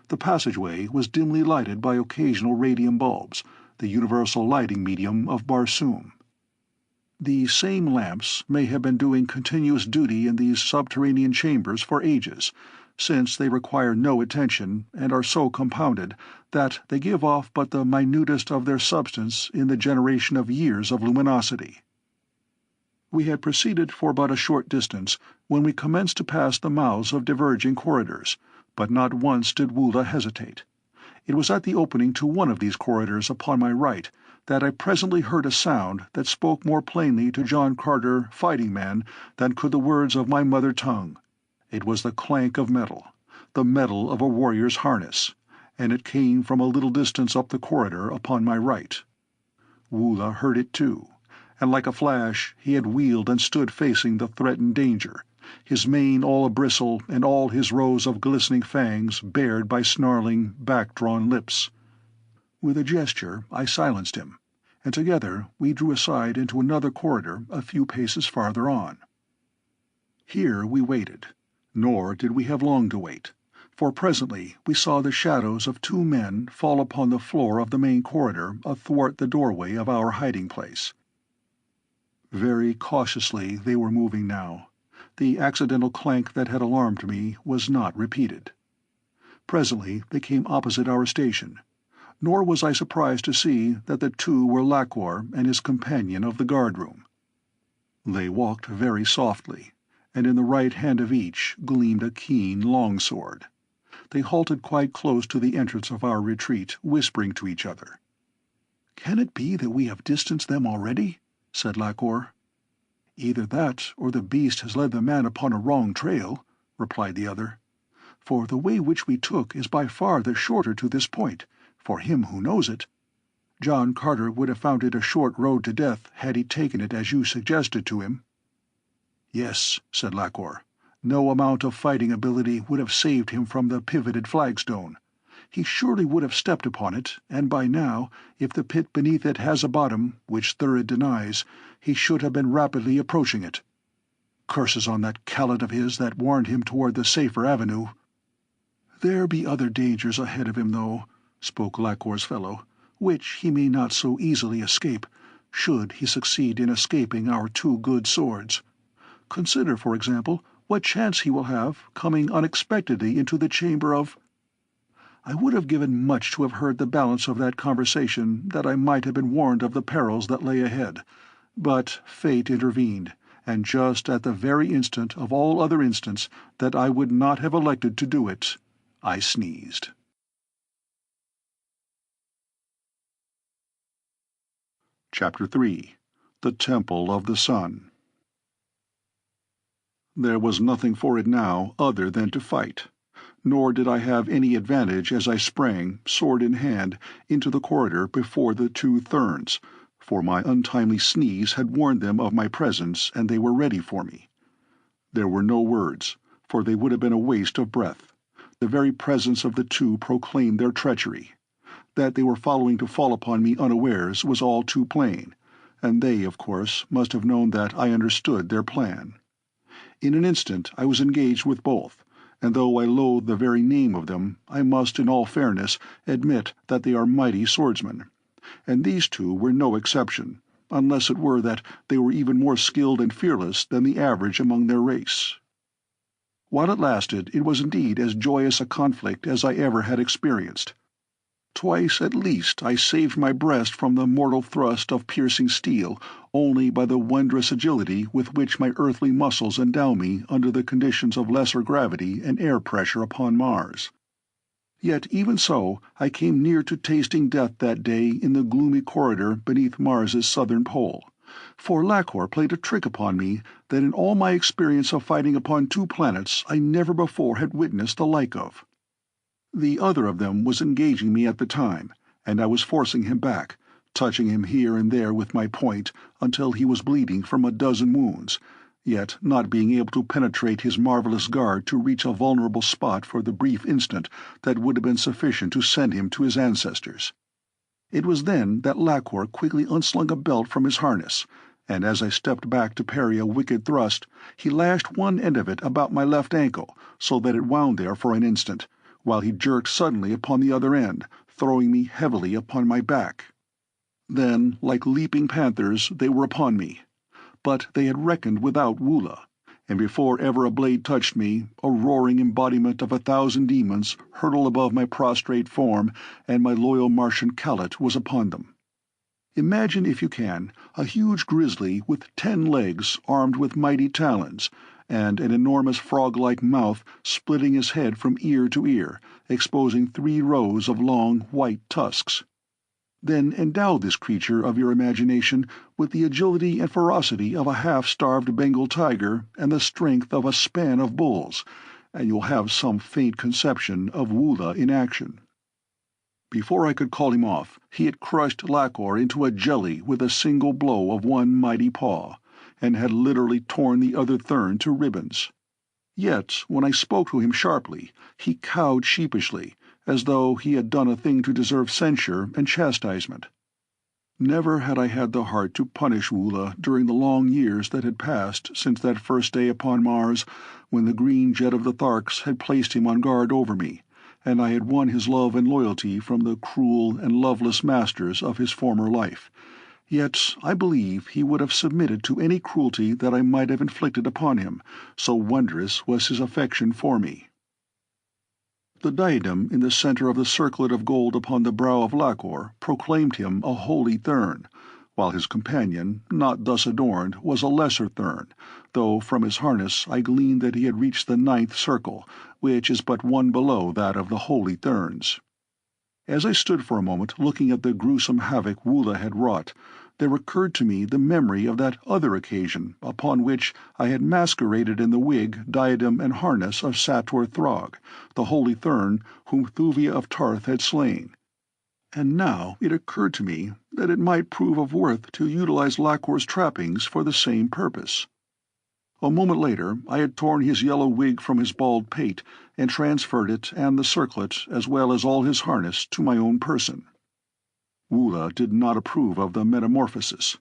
The passageway was dimly lighted by occasional radium bulbs, the universal lighting medium of Barsoom. The same lamps may have been doing continuous duty in these subterranean chambers for ages, since they require no attention and are so compounded that they give off but the minutest of their substance in the generation of years of luminosity. We had proceeded for but a short distance when we commenced to pass the mouths of diverging corridors, but not once did Woola hesitate. It was at the opening to one of these corridors upon my right that I presently heard a sound that spoke more plainly to John Carter, fighting man, than could the words of my mother tongue. It was the clank of metal, the metal of a warrior's harness, and it came from a little distance up the corridor upon my right. Woola heard it too, and like a flash he had wheeled and stood facing the threatened danger, his mane all abristle and all his rows of glistening fangs bared by snarling, back-drawn lips. With a gesture I silenced him, and together we drew aside into another corridor a few paces farther on. Here we waited, nor did we have long to wait, for presently we saw the shadows of two men fall upon the floor of the main corridor athwart the doorway of our hiding-place. Very cautiously they were moving now. The accidental clank that had alarmed me was not repeated. Presently they came opposite our station, nor was I surprised to see that the two were Lakor and his companion of the guard-room. They walked very softly, and in the right hand of each gleamed a keen longsword. They halted quite close to the entrance of our retreat, whispering to each other. "Can it be that we have distanced them already?" said Lakor. "Either that, or the beast has led the man upon a wrong trail," replied the other. "For the way which we took is by far the shorter to this point, for him who knows it. John Carter would have found it a short road to death had he taken it as you suggested to him." "Yes," said Lakor. "No amount of fighting ability would have saved him from the pivoted flagstone. He surely would have stepped upon it, and by now, if the pit beneath it has a bottom, which Thurid denies, he should have been rapidly approaching it. Curses on that callet of his that warned him toward the safer avenue." "There be other dangers ahead of him, though," spoke Lakor's fellow, "which he may not so easily escape, should he succeed in escaping our two good swords. Consider, for example, what chance he will have, coming unexpectedly into the chamber of—" I would have given much to have heard the balance of that conversation, that I might have been warned of the perils that lay ahead, but fate intervened, and just at the very instant of all other instants that I would not have elected to do it, I sneezed. Chapter 3. The Temple of the Sun. There was nothing for it now other than to fight, nor did I have any advantage as I sprang, sword in hand, into the corridor before the two therns, for my untimely sneeze had warned them of my presence and they were ready for me. There were no words, for they would have been a waste of breath. The very presence of the two proclaimed their treachery. That they were following to fall upon me unawares was all too plain, and they, of course, must have known that I understood their plan. In an instant I was engaged with both, and though I loathe the very name of them, I must in all fairness admit that they are mighty swordsmen, and these two were no exception, unless it were that they were even more skilled and fearless than the average among their race. While it lasted, it was indeed as joyous a conflict as I ever had experienced. Twice at least I saved my breast from the mortal thrust of piercing steel only by the wondrous agility with which my earthly muscles endow me under the conditions of lesser gravity and air pressure upon Mars. Yet even so I came near to tasting death that day in the gloomy corridor beneath Mars's southern pole, for Lakor played a trick upon me that in all my experience of fighting upon two planets I never before had witnessed the like of. The other of them was engaging me at the time, and I was forcing him back, touching him here and there with my point until he was bleeding from a dozen wounds, yet not being able to penetrate his marvelous guard to reach a vulnerable spot for the brief instant that would have been sufficient to send him to his ancestors. It was then that Lakor quickly unslung a belt from his harness, and as I stepped back to parry a wicked thrust, he lashed one end of it about my left ankle so that it wound there for an instant, while he jerked suddenly upon the other end, throwing me heavily upon my back. Then, like leaping panthers, they were upon me. But they had reckoned without Woola, and before ever a blade touched me, a roaring embodiment of 1,000 demons hurtled above my prostrate form, and my loyal Martian callet was upon them. Imagine, if you can, a huge grizzly with 10 legs armed with mighty talons, and an enormous frog-like mouth splitting his head from ear to ear, exposing 3 rows of long white tusks. Then endow this creature of your imagination with the agility and ferocity of a half-starved Bengal tiger and the strength of a span of bulls, and you'll have some faint conception of Woola in action. Before I could call him off, he had crushed Lakor into a jelly with a single blow of one mighty paw, and had literally torn the other Thern to ribbons. Yet, when I spoke to him sharply, he cowed sheepishly, as though he had done a thing to deserve censure and chastisement. Never had I had the heart to punish Woola during the long years that had passed since that first day upon Mars, when the green jet of the Tharks had placed him on guard over me, and I had won his love and loyalty from the cruel and loveless masters of his former life. Yet I believe he would have submitted to any cruelty that I might have inflicted upon him, so wondrous was his affection for me. The diadem in the center of the circlet of gold upon the brow of Lakor proclaimed him a holy Thern, while his companion, not thus adorned, was a lesser Thern, though from his harness I gleaned that he had reached the 9th circle, which is but one below that of the holy Therns. As I stood for a moment looking at the gruesome havoc Woola had wrought, there recurred to me the memory of that other occasion upon which I had masqueraded in the wig, diadem, and harness of Sator Throg, the holy Thern whom Thuvia of Tarth had slain. And now it occurred to me that it might prove of worth to utilize Lakor's trappings for the same purpose. A moment later I had torn his yellow wig from his bald pate and transferred it and the circlet, as well as all his harness, to my own person. Woola did not approve of the metamorphosis.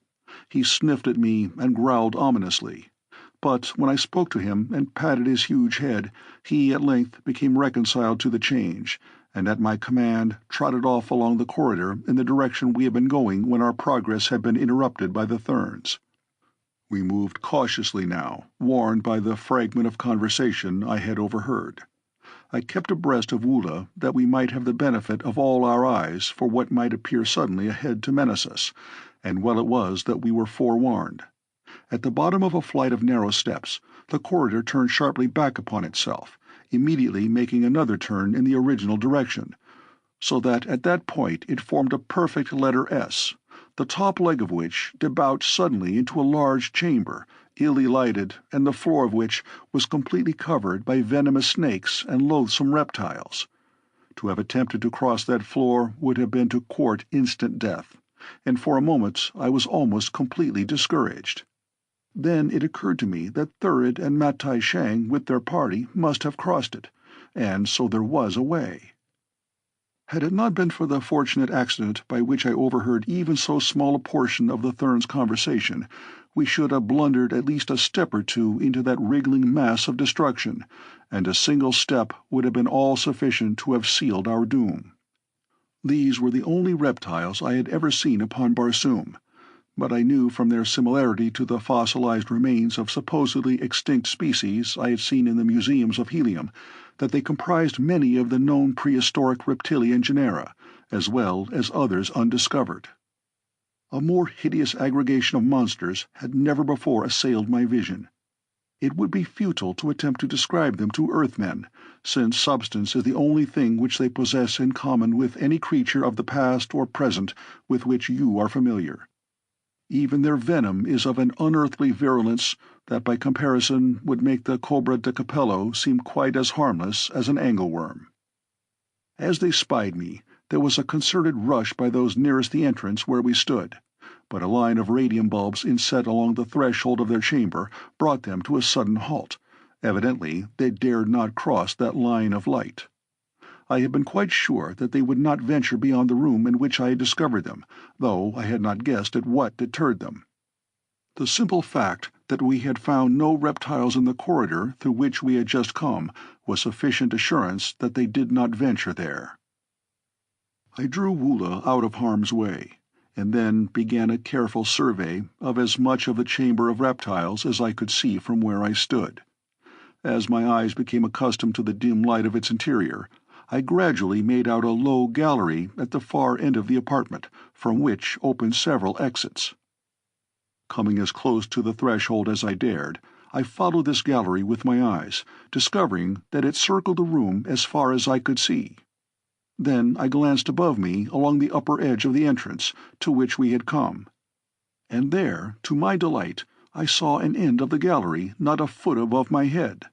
He sniffed at me and growled ominously, but when I spoke to him and patted his huge head, he at length became reconciled to the change, and at my command trotted off along the corridor in the direction we had been going when our progress had been interrupted by the Therns. We moved cautiously now, warned by the fragment of conversation I had overheard. I kept abreast of Woola that we might have the benefit of all our eyes for what might appear suddenly ahead to menace us, and well it was that we were forewarned. At the bottom of a flight of narrow steps, the corridor turned sharply back upon itself, immediately making another turn in the original direction, so that at that point it formed a perfect letter S, the top leg of which debouched suddenly into a large chamber, illy lighted, and the floor of which was completely covered by venomous snakes and loathsome reptiles. To have attempted to cross that floor would have been to court instant death, and for a moment I was almost completely discouraged. Then it occurred to me that Thurid and Matai Shang with their party must have crossed it, and so there was a way. Had it not been for the fortunate accident by which I overheard even so small a portion of the Therns' conversation, we should have blundered at least a step or two into that wriggling mass of destruction, and a single step would have been all sufficient to have sealed our doom. These were the only reptiles I had ever seen upon Barsoom, but I knew from their similarity to the fossilized remains of supposedly extinct species I had seen in the museums of Helium that they comprised many of the known prehistoric reptilian genera, as well as others undiscovered. A more hideous aggregation of monsters had never before assailed my vision. It would be futile to attempt to describe them to Earthmen, since substance is the only thing which they possess in common with any creature of the past or present with which you are familiar. Even their venom is of an unearthly virulence that by comparison would make the cobra de capello seem quite as harmless as an angleworm. As they spied me, there was a concerted rush by those nearest the entrance where we stood, but a line of radium bulbs inset along the threshold of their chamber brought them to a sudden halt. Evidently they dared not cross that line of light. I had been quite sure that they would not venture beyond the room in which I had discovered them, though I had not guessed at what deterred them. The simple fact that we had found no reptiles in the corridor through which we had just come was sufficient assurance that they did not venture there. I drew Woola out of harm's way, and then began a careful survey of as much of the chamber of reptiles as I could see from where I stood. As my eyes became accustomed to the dim light of its interior, I gradually made out a low gallery at the far end of the apartment, from which opened several exits. Coming as close to the threshold as I dared, I followed this gallery with my eyes, discovering that it circled the room as far as I could see. Then I glanced above me along the upper edge of the entrance to which we had come, and there, to my delight, I saw an end of the gallery not a foot above my head.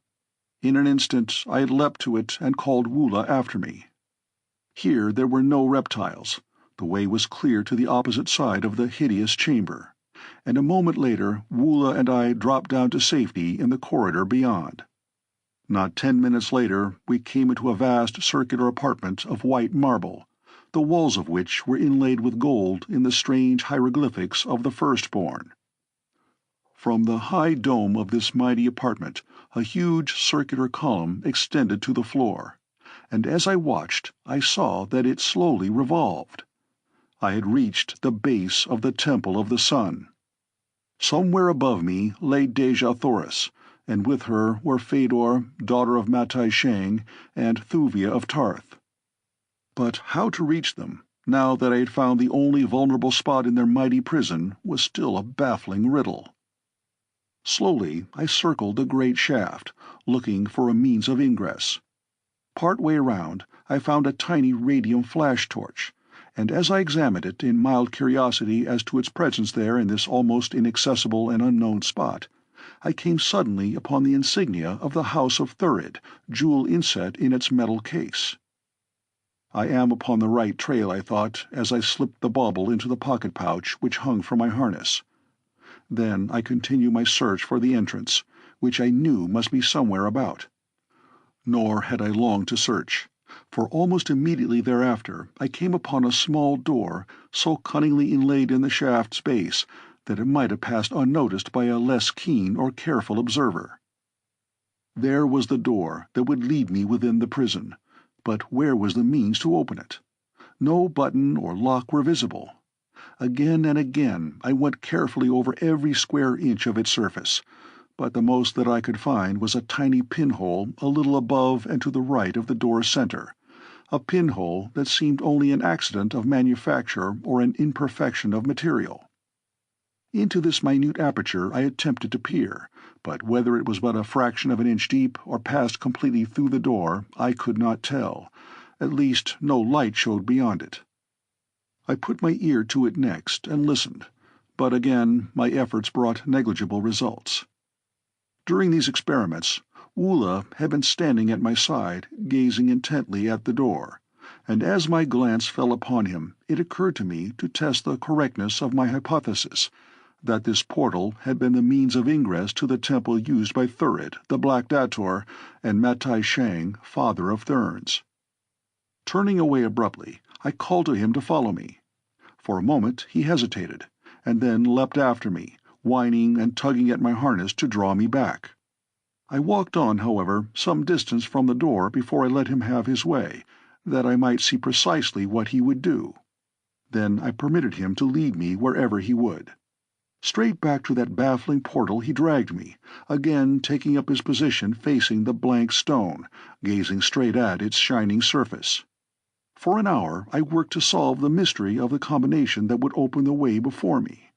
In an instant I had leapt to it and called Woola after me. Here there were no reptiles. The way was clear to the opposite side of the hideous chamber, and a moment later Woola and I dropped down to safety in the corridor beyond. Not 10 minutes later we came into a vast circular apartment of white marble, the walls of which were inlaid with gold in the strange hieroglyphics of the Firstborn. From the high dome of this mighty apartment a huge circular column extended to the floor, and as I watched I saw that it slowly revolved. I had reached the base of the Temple of the Sun. Somewhere above me lay Dejah, and with her were Fedor, daughter of Matai Shang, and Thuvia of Tarth. But how to reach them, now that I had found the only vulnerable spot in their mighty prison, was still a baffling riddle. Slowly I circled the great shaft, looking for a means of ingress. Part way around I found a tiny radium flash torch, and as I examined it in mild curiosity as to its presence there in this almost inaccessible and unknown spot, I came suddenly upon the insignia of the House of Thurid, jewel inset in its metal case. I am upon the right trail, I thought, as I slipped the bauble into the pocket pouch which hung from my harness. Then I continued my search for the entrance, which I knew must be somewhere about. Nor had I long to search, for almost immediately thereafter I came upon a small door so cunningly inlaid in the shaft's base that it might have passed unnoticed by a less keen or careful observer. There was the door that would lead me within the prison, but where was the means to open it? No button or lock were visible. Again and again I went carefully over every square inch of its surface, but the most that I could find was a tiny pinhole a little above and to the right of the door's center, a pinhole that seemed only an accident of manufacture or an imperfection of material. Into this minute aperture I attempted to peer, but whether it was but a fraction of an inch deep or passed completely through the door I could not tell. At least no light showed beyond it. I put my ear to it next and listened, but again my efforts brought negligible results. During these experiments, Woola had been standing at my side, gazing intently at the door, and as my glance fell upon him it occurred to me to test the correctness of my hypothesis, that this portal had been the means of ingress to the temple used by Thurid, the Black Dator, and Matai Shang, father of therns. Turning away abruptly, I called to him to follow me. For a moment he hesitated, and then leapt after me, whining and tugging at my harness to draw me back. I walked on, however, some distance from the door before I let him have his way, that I might see precisely what he would do. Then I permitted him to lead me wherever he would. Straight back to that baffling portal he dragged me, again taking up his position facing the blank stone, gazing straight at its shining surface. For an hour I worked to solve the mystery of the combination that would open the way before me.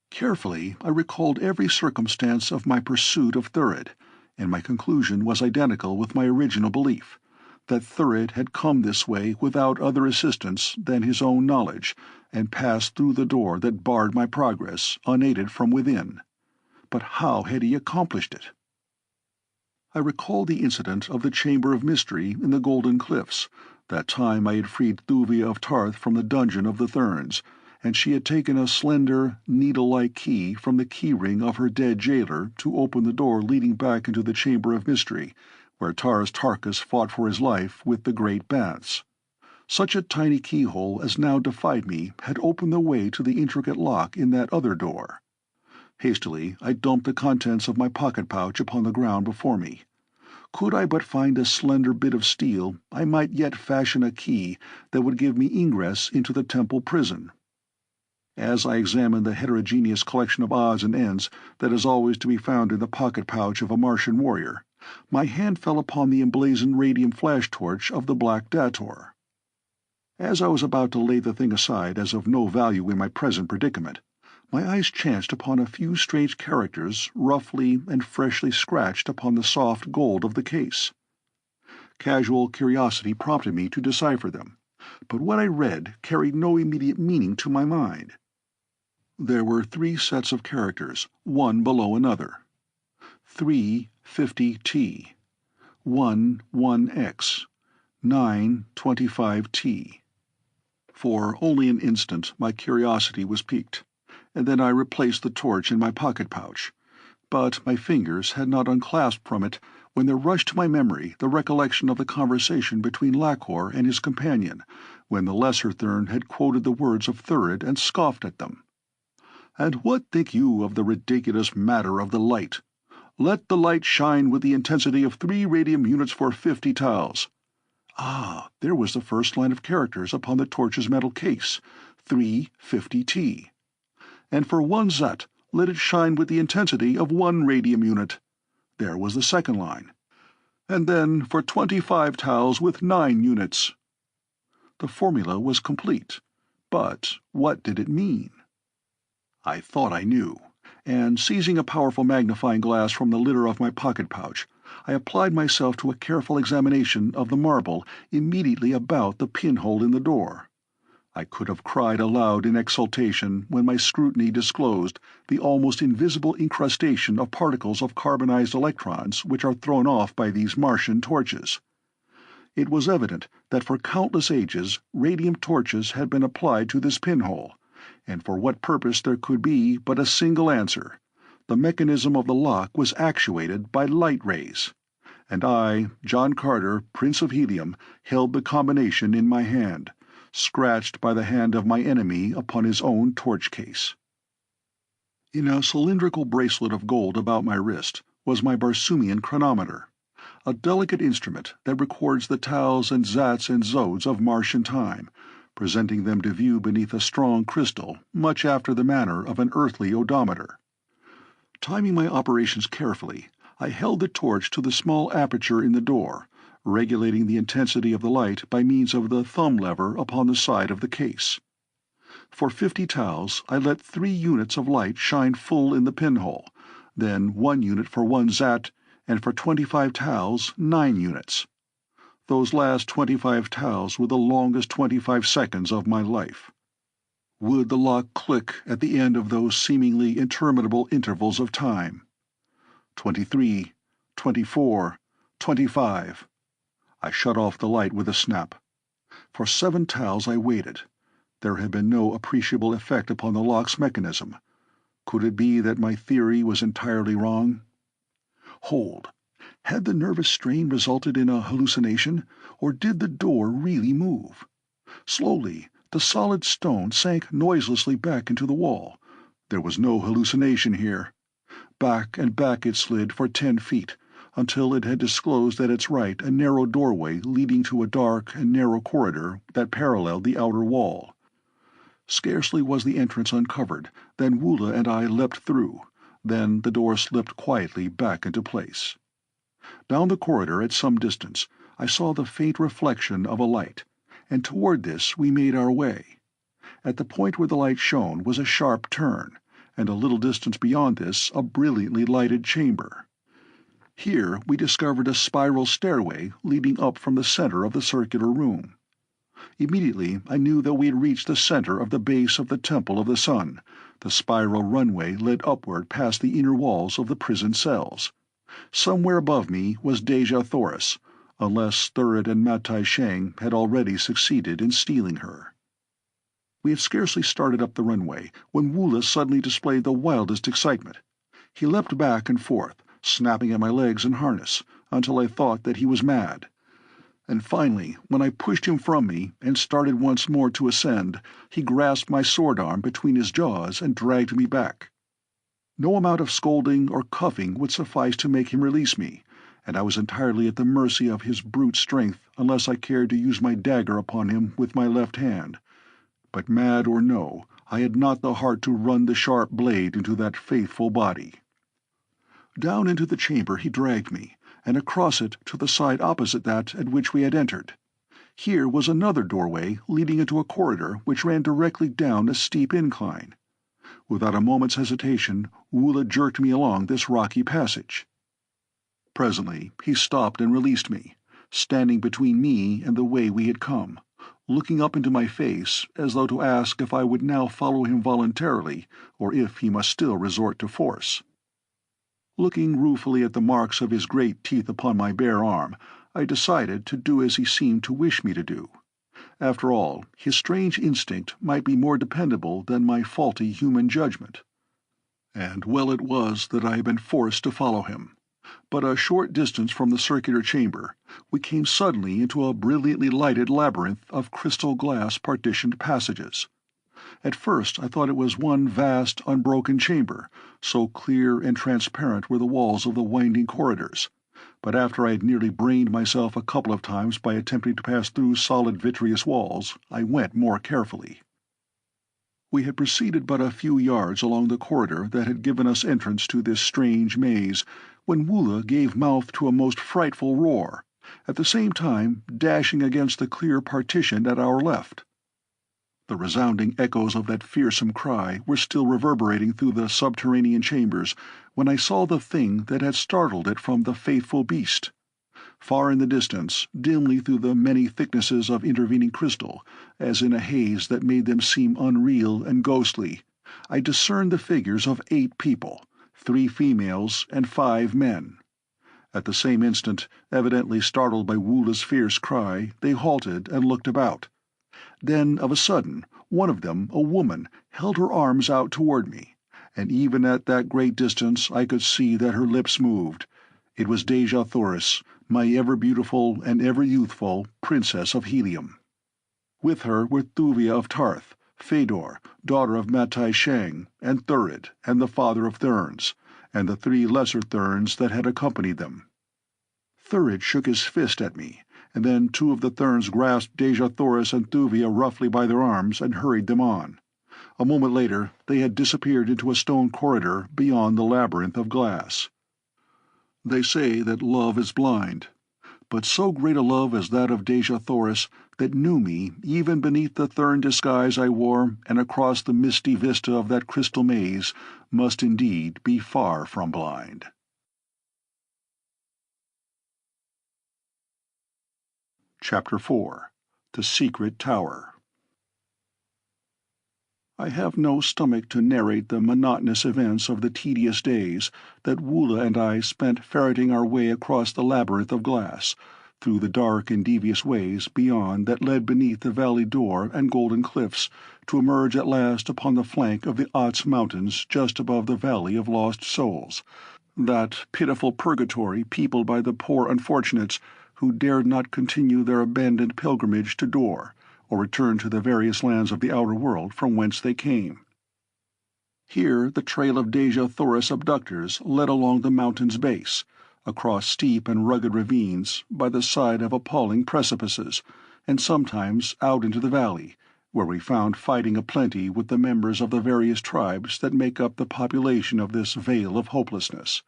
Carefully I recalled every circumstance of my pursuit of Thurid, and my conclusion was identical with my original belief, that Thurid had come this way without other assistance than his own knowledge, and passed through the door that barred my progress, unaided from within. But how had he accomplished it? I recalled the incident of the Chamber of Mystery in the Golden Cliffs, that time I had freed Thuvia of Tarth from the dungeon of the Therns, and she had taken a slender, needle-like key from the key-ring of her dead jailer to open the door leading back into the Chamber of Mystery, where Taras Tarkas fought for his life with the great baths. Such a tiny keyhole as now defied me had opened the way to the intricate lock in that other door. Hastily I dumped the contents of my pocket-pouch upon the ground before me. Could I but find a slender bit of steel, I might yet fashion a key that would give me ingress into the temple prison. As I examined the heterogeneous collection of odds and ends that is always to be found in the pocket-pouch of a Martian warrior, my hand fell upon the emblazoned radium flash-torch of the Black Dator. As I was about to lay the thing aside as of no value in my present predicament, my eyes chanced upon a few strange characters roughly and freshly scratched upon the soft gold of the case. Casual curiosity prompted me to decipher them, but what I read carried no immediate meaning to my mind. There were 3 sets of characters, one below another. 350T, 11X, 9:25 t. For only an instant my curiosity was piqued, and then I replaced the torch in my pocket pouch. But my fingers had not unclasped from it when there rushed to my memory the recollection of the conversation between Lacor and his companion, when the lesser Thern had quoted the words of Thurid and scoffed at them. "And what think you of the ridiculous matter of the light? Let the light shine with the intensity of 3 radium units for 50 tals." Ah, there was the first line of characters upon the torch's metal case, 350T. "And for 1 zat, let it shine with the intensity of 1 radium unit." There was the second line. "And then for 25 tals with 9 units. The formula was complete, but what did it mean? I thought I knew, and seizing a powerful magnifying glass from the litter of my pocket pouch, I applied myself to a careful examination of the marble immediately about the pinhole in the door. I could have cried aloud in exultation when my scrutiny disclosed the almost invisible incrustation of particles of carbonized electrons which are thrown off by these Martian torches. It was evident that for countless ages radium torches had been applied to this pinhole, and for what purpose there could be but a single answer. The mechanism of the lock was actuated by light rays, and I, John Carter, Prince of Helium, held the combination in my hand, scratched by the hand of my enemy upon his own torch case. In a cylindrical bracelet of gold about my wrist was my Barsoomian chronometer, a delicate instrument that records the tals and zats and zodes of Martian time, presenting them to view beneath a strong crystal, much after the manner of an earthly odometer. Timing my operations carefully, I held the torch to the small aperture in the door, regulating the intensity of the light by means of the thumb lever upon the side of the case. For 50 tals, I let 3 units of light shine full in the pinhole, then 1 unit for 1 zat, and for 25 tals, 9 units. Those last 25 tals were the longest 25 seconds of my life. Would the lock click at the end of those seemingly interminable intervals of time? 23, 24, 25. I shut off the light with a snap. For 7 tals I waited. There had been no appreciable effect upon the lock's mechanism. Could it be that my theory was entirely wrong? Hold! Had the nervous strain resulted in a hallucination, or did the door really move? Slowly, the solid stone sank noiselessly back into the wall. There was no hallucination here. Back and back it slid for 10 feet, until it had disclosed at its right a narrow doorway leading to a dark and narrow corridor that paralleled the outer wall. Scarcely was the entrance uncovered than Woola and I leapt through. Then the door slipped quietly back into place. Down the corridor at some distance I saw the faint reflection of a light, and toward this we made our way. At the point where the light shone was a sharp turn, and a little distance beyond this a brilliantly lighted chamber. Here we discovered a spiral stairway leading up from the center of the circular room. Immediately I knew that we had reached the center of the base of the Temple of the Sun. The spiral runway led upward past the inner walls of the prison cells. Somewhere above me was Dejah Thoris, unless Thurid and Matai Shang had already succeeded in stealing her. We had scarcely started up the runway when Woola suddenly displayed the wildest excitement. He leapt back and forth, snapping at my legs and harness, until I thought that he was mad. And finally, when I pushed him from me and started once more to ascend, he grasped my sword arm between his jaws and dragged me back. No amount of scolding or cuffing would suffice to make him release me, and I was entirely at the mercy of his brute strength unless I cared to use my dagger upon him with my left hand. But mad or no, I had not the heart to run the sharp blade into that faithful body. Down into the chamber he dragged me, and across it to the side opposite that at which we had entered. Here was another doorway leading into a corridor which ran directly down a steep incline. Without a moment's hesitation, Woola jerked me along this rocky passage. Presently he stopped and released me, standing between me and the way we had come, looking up into my face as though to ask if I would now follow him voluntarily, or if he must still resort to force. Looking ruefully at the marks of his great teeth upon my bare arm, I decided to do as he seemed to wish me to do. After all, his strange instinct might be more dependable than my faulty human judgment. And well it was that I had been forced to follow him. But a short distance from the circular chamber, we came suddenly into a brilliantly lighted labyrinth of crystal glass partitioned passages. At first I thought it was one vast, unbroken chamber, so clear and transparent were the walls of the winding corridors. But after I had nearly brained myself a couple of times by attempting to pass through solid vitreous walls, I went more carefully. We had proceeded but a few yards along the corridor that had given us entrance to this strange maze, when Woola gave mouth to a most frightful roar, at the same time dashing against the clear partition at our left. The resounding echoes of that fearsome cry were still reverberating through the subterranean chambers when I saw the thing that had startled it from the faithful beast. Far in the distance, dimly through the many thicknesses of intervening crystal, as in a haze that made them seem unreal and ghostly, I discerned the figures of 8 people, 3 females and 5 men. At the same instant, evidently startled by Woola's fierce cry, they halted and looked about. Then, of a sudden, one of them, a woman, held her arms out toward me, and even at that great distance I could see that her lips moved. It was Dejah Thoris, my ever-beautiful and ever-youthful Princess of Helium. With her were Thuvia of Tarth, Fedor, daughter of Matai Shang, and Thurid, and the father of Therns, and the 3 lesser therns that had accompanied them. Thurid shook his fist at me, and then 2 of the therns grasped Dejah Thoris and Thuvia roughly by their arms and hurried them on. A moment later they had disappeared into a stone corridor beyond the labyrinth of glass. They say that love is blind, but so great a love as that of Dejah Thoris, that knew me even beneath the thern disguise I wore and across the misty vista of that crystal maze, must indeed be far from blind. Chapter 4. The Secret Tower. I have no stomach to narrate the monotonous events of the tedious days that Woola and I spent ferreting our way across the labyrinth of glass, through the dark and devious ways beyond that led beneath the valley door and golden cliffs, to emerge at last upon the flank of the Ots Mountains just above the Valley of Lost Souls, that pitiful purgatory peopled by the poor unfortunates who dared not continue their abandoned pilgrimage to Dor, or return to the various lands of the outer world from whence they came. Here the trail of Dejah Thoris abductors led along the mountain's base, across steep and rugged ravines, by the side of appalling precipices, and sometimes out into the valley, where we found fighting aplenty with the members of the various tribes that make up the population of this vale of hopelessness.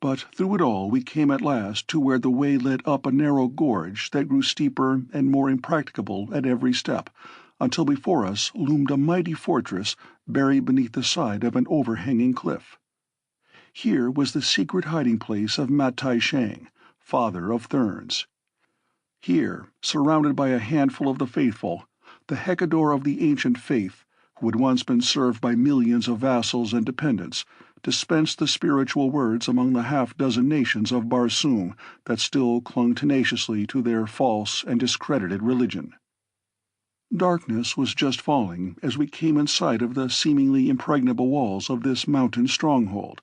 But through it all we came at last to where the way led up a narrow gorge that grew steeper and more impracticable at every step, until before us loomed a mighty fortress buried beneath the side of an overhanging cliff. Here was the secret hiding-place of Matai Shang, father of Therns. Here, surrounded by a handful of the faithful, the Hecador of the ancient faith, who had once been served by millions of vassals and dependents, dispensed the spiritual words among the half-dozen nations of Barsoom that still clung tenaciously to their false and discredited religion. Darkness was just falling as we came in sight of the seemingly impregnable walls of this mountain stronghold,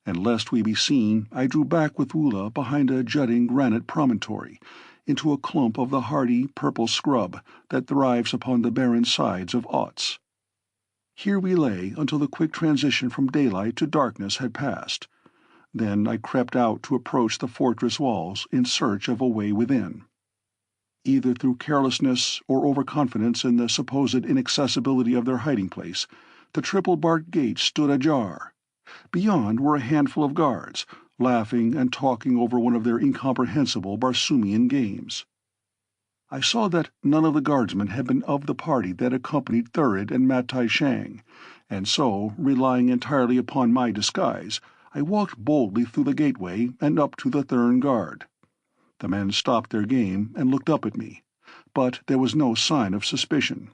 and lest we be seen, I drew back with Woola behind a jutting granite promontory, into a clump of the hardy purple scrub that thrives upon the barren sides of Ots. Here we lay until the quick transition from daylight to darkness had passed. Then I crept out to approach the fortress walls in search of a way within. Either through carelessness or overconfidence in the supposed inaccessibility of their hiding-place, the triple-barked gate stood ajar. Beyond were a handful of guards, laughing and talking over one of their incomprehensible Barsoomian games. I saw that none of the guardsmen had been of the party that accompanied Thurid and Matai Shang, and so, relying entirely upon my disguise, I walked boldly through the gateway and up to the Thern guard. The men stopped their game and looked up at me, but there was no sign of suspicion.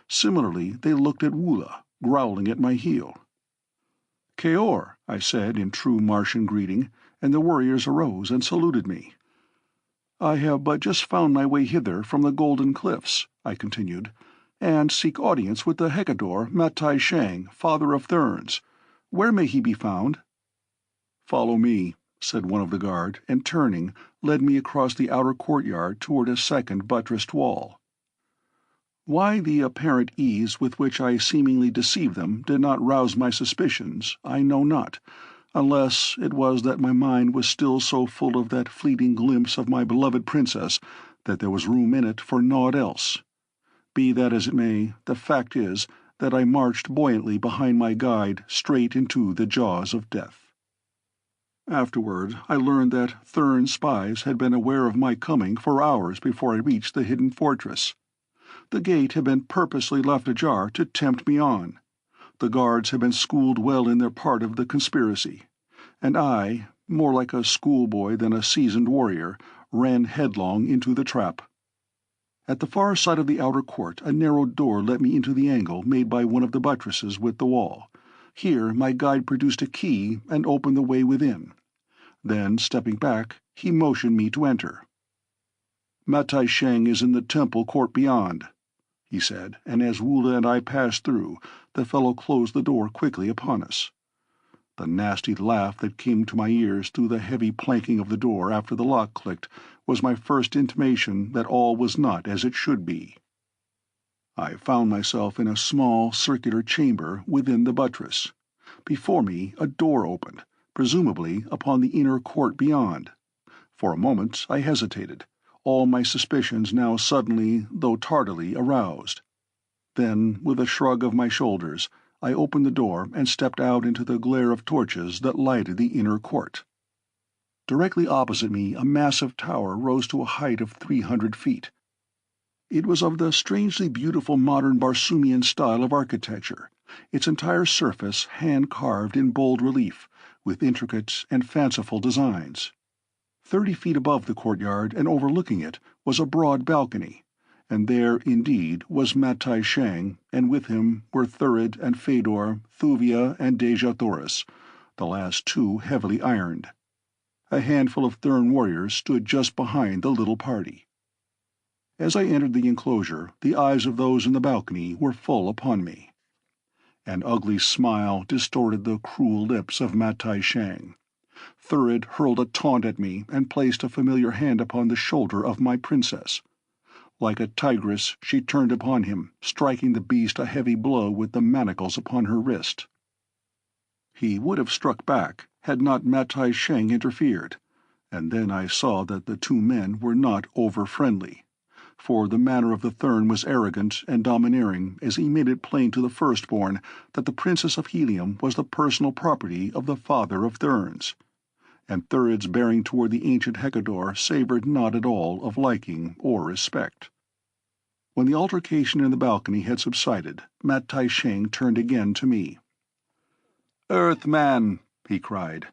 Similarly, they looked at Woola, growling at my heel. "Kaor," I said in true Martian greeting, and the warriors arose and saluted me. "I have but just found my way hither from the Golden Cliffs," I continued, "and seek audience with the Hecador Matai Shang, father of Therns. Where may he be found?" "Follow me," said one of the guard, and turning, led me across the outer courtyard toward a second buttressed wall. Why the apparent ease with which I seemingly deceived them did not rouse my suspicions, I know not, unless it was that my mind was still so full of that fleeting glimpse of my beloved princess that there was room in it for naught else. Be that as it may, the fact is that I marched buoyantly behind my guide straight into the jaws of death. Afterward, I learned that Thern spies had been aware of my coming for hours before I reached the hidden fortress. The gate had been purposely left ajar to tempt me on. The guards had been schooled well in their part of the conspiracy, and I, more like a schoolboy than a seasoned warrior, ran headlong into the trap. At the far side of the outer court a narrow door let me into the angle made by one of the buttresses with the wall. Here my guide produced a key and opened the way within. Then, stepping back, he motioned me to enter. "Matai Shang is in the temple court beyond," he said, and as Wula and I passed through, the fellow closed the door quickly upon us. The nasty laugh that came to my ears through the heavy planking of the door after the lock clicked was my first intimation that all was not as it should be. I found myself in a small circular chamber within the buttress. Before me a door opened, presumably upon the inner court beyond. For a moment I hesitated, all my suspicions now suddenly, though tardily, aroused. Then, with a shrug of my shoulders, I opened the door and stepped out into the glare of torches that lighted the inner court. Directly opposite me a massive tower rose to a height of 300 feet. It was of the strangely beautiful modern Barsoomian style of architecture, its entire surface hand-carved in bold relief, with intricate and fanciful designs. 30 feet above the courtyard and overlooking it was a broad balcony, and there, indeed, was Matai Shang, and with him were Thurid and Fedor, Thuvia and Deja Thoris, the last two heavily ironed. A handful of Thern warriors stood just behind the little party. As I entered the enclosure, the eyes of those in the balcony were full upon me. An ugly smile distorted the cruel lips of Matai Shang. Thurid hurled a taunt at me and placed a familiar hand upon the shoulder of my princess. Like a tigress, she turned upon him, striking the beast a heavy blow with the manacles upon her wrist. He would have struck back had not Matai Shang interfered, and then I saw that the two men were not over-friendly, for the manner of the Thern was arrogant and domineering as he made it plain to the firstborn that the Princess of Helium was the personal property of the father of Therns, and Thurid's bearing toward the ancient Hecador savoured not at all of liking or respect. When the altercation in the balcony had subsided, Matai Shang turned again to me. "Earthman," he cried,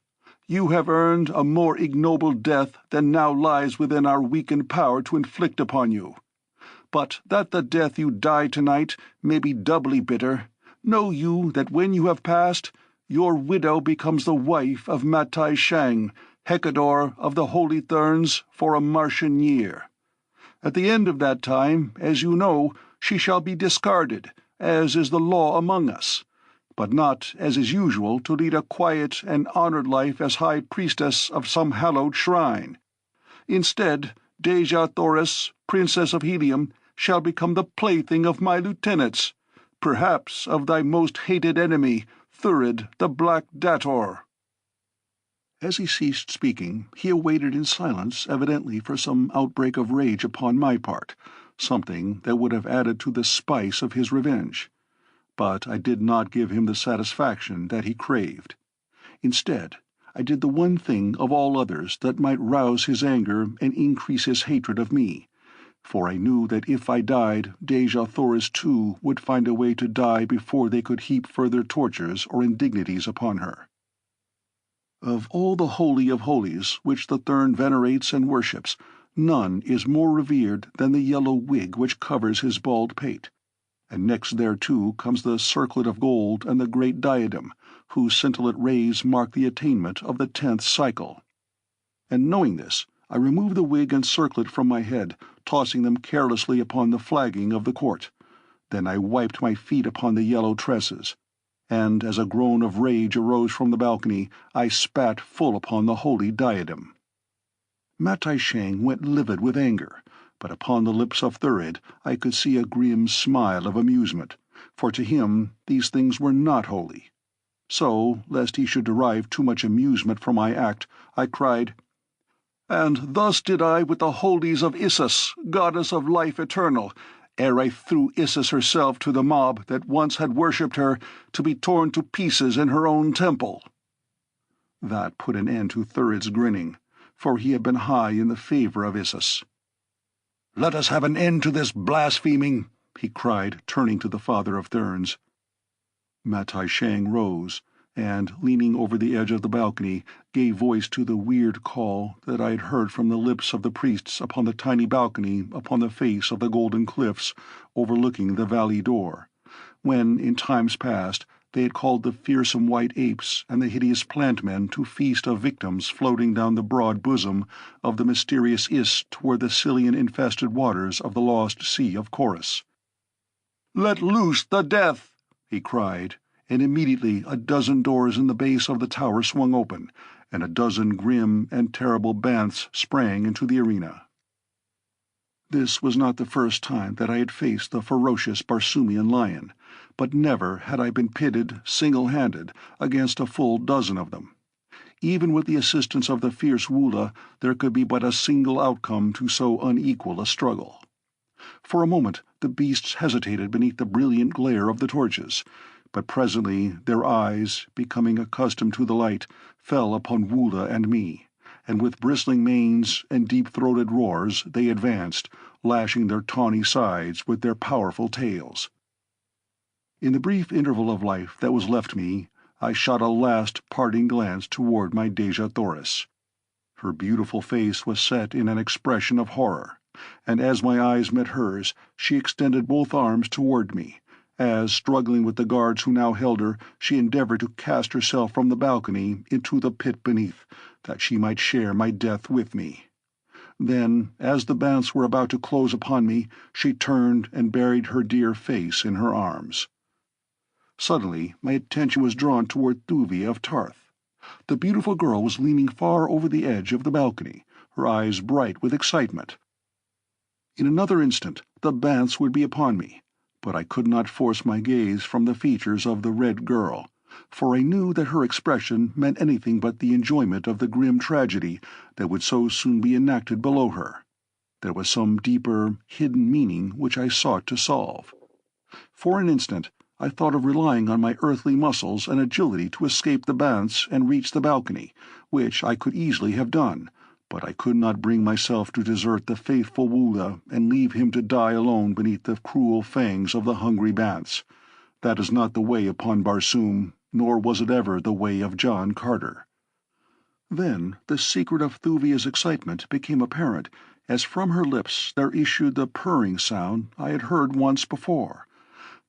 "you have earned a more ignoble death than now lies within our weakened power to inflict upon you. But that the death you die tonight may be doubly bitter, know you that when you have passed, your widow becomes the wife of Matai Shang, Hecador of the Holy Therns, for a Martian year. At the end of that time, as you know, she shall be discarded, as is the law among us, but not, as is usual, to lead a quiet and honored life as high priestess of some hallowed shrine. Instead, Deja Thoris, Princess of Helium, shall become the plaything of my lieutenants, perhaps of thy most hated enemy, Thurid the Black Dator." As he ceased speaking, he awaited in silence, evidently for some outbreak of rage upon my part, something that would have added to the spice of his revenge. But I did not give him the satisfaction that he craved. Instead, I did the one thing of all others that might rouse his anger and increase his hatred of me, for I knew that if I died, Deja Thoris too would find a way to die before they could heap further tortures or indignities upon her. Of all the holy of holies which the Thern venerates and worships, none is more revered than the yellow wig which covers his bald pate, and next thereto comes the circlet of gold and the great diadem, whose scintillant rays mark the attainment of the 10th cycle. And knowing this, I removed the wig and circlet from my head, tossing them carelessly upon the flagging of the court. Then I wiped my feet upon the yellow tresses, and as a groan of rage arose from the balcony, I spat full upon the holy diadem. Matai Shang went livid with anger, but upon the lips of Thurid I could see a grim smile of amusement, for to him these things were not holy. So, lest he should derive too much amusement from my act, I cried, "And thus did I with the holies of Issus, goddess of life eternal, ere I threw Issus herself to the mob that once had worshipped her, to be torn to pieces in her own temple." That put an end to Thurid's grinning, for he had been high in the favour of Issus. "Let us have an end to this blaspheming," he cried, turning to the father of therns. Matai Shang rose, and, leaning over the edge of the balcony, gave voice to the weird call that I had heard from the lips of the priests upon the tiny balcony upon the face of the golden cliffs overlooking the valley door, when, in times past, they had called the fearsome white apes and the hideous plant-men to feast of victims floating down the broad bosom of the mysterious Iss toward the Cillian-infested waters of the lost sea of Chorus. "Let loose the death!" he cried, and immediately a dozen doors in the base of the tower swung open, and a dozen grim and terrible banths sprang into the arena. This was not the first time that I had faced the ferocious Barsoomian lion, but never had I been pitted, single-handed, against a full dozen of them. Even with the assistance of the fierce Woola, there could be but a single outcome to so unequal a struggle. For a moment the beasts hesitated beneath the brilliant glare of the torches, but presently their eyes, becoming accustomed to the light, fell upon Woola and me, and with bristling manes and deep-throated roars they advanced, lashing their tawny sides with their powerful tails. In the brief interval of life that was left me, I shot a last parting glance toward my Dejah Thoris. Her beautiful face was set in an expression of horror, and as my eyes met hers, she extended both arms toward me, as, struggling with the guards who now held her, she endeavored to cast herself from the balcony into the pit beneath, that she might share my death with me. Then, as the banths were about to close upon me, she turned and buried her dear face in her arms. Suddenly my attention was drawn toward Thuvia of Tarth. The beautiful girl was leaning far over the edge of the balcony, her eyes bright with excitement. In another instant the banths would be upon me, but I could not force my gaze from the features of the Red Girl, for I knew that her expression meant anything but the enjoyment of the grim tragedy that would so soon be enacted below her. There was some deeper, hidden meaning which I sought to solve. For an instant I thought of relying on my earthly muscles and agility to escape the banths and reach the balcony, which I could easily have done, but I could not bring myself to desert the faithful Woola and leave him to die alone beneath the cruel fangs of the hungry banths. That is not the way upon Barsoom, nor was it ever the way of John Carter. Then the secret of Thuvia's excitement became apparent, as from her lips there issued the purring sound I had heard once before.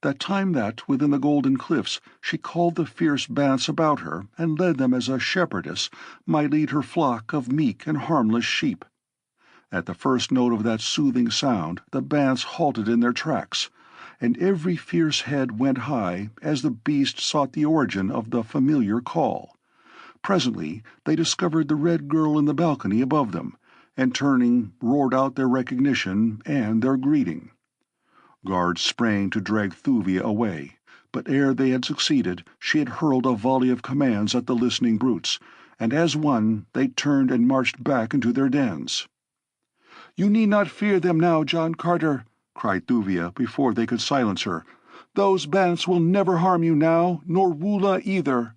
That time that, within the golden cliffs, she called the fierce banths about her and led them as a shepherdess might lead her flock of meek and harmless sheep. At the first note of that soothing sound the banths halted in their tracks, and every fierce head went high as the beast sought the origin of the familiar call. Presently they discovered the Red Girl in the balcony above them, and turning, roared out their recognition and their greeting. Guards sprang to drag Thuvia away, but ere they had succeeded, she had hurled a volley of commands at the listening brutes, and as one they turned and marched back into their dens. "You need not fear them now, John Carter," cried Thuvia before they could silence her. "Those banths will never harm you now, nor Woola either."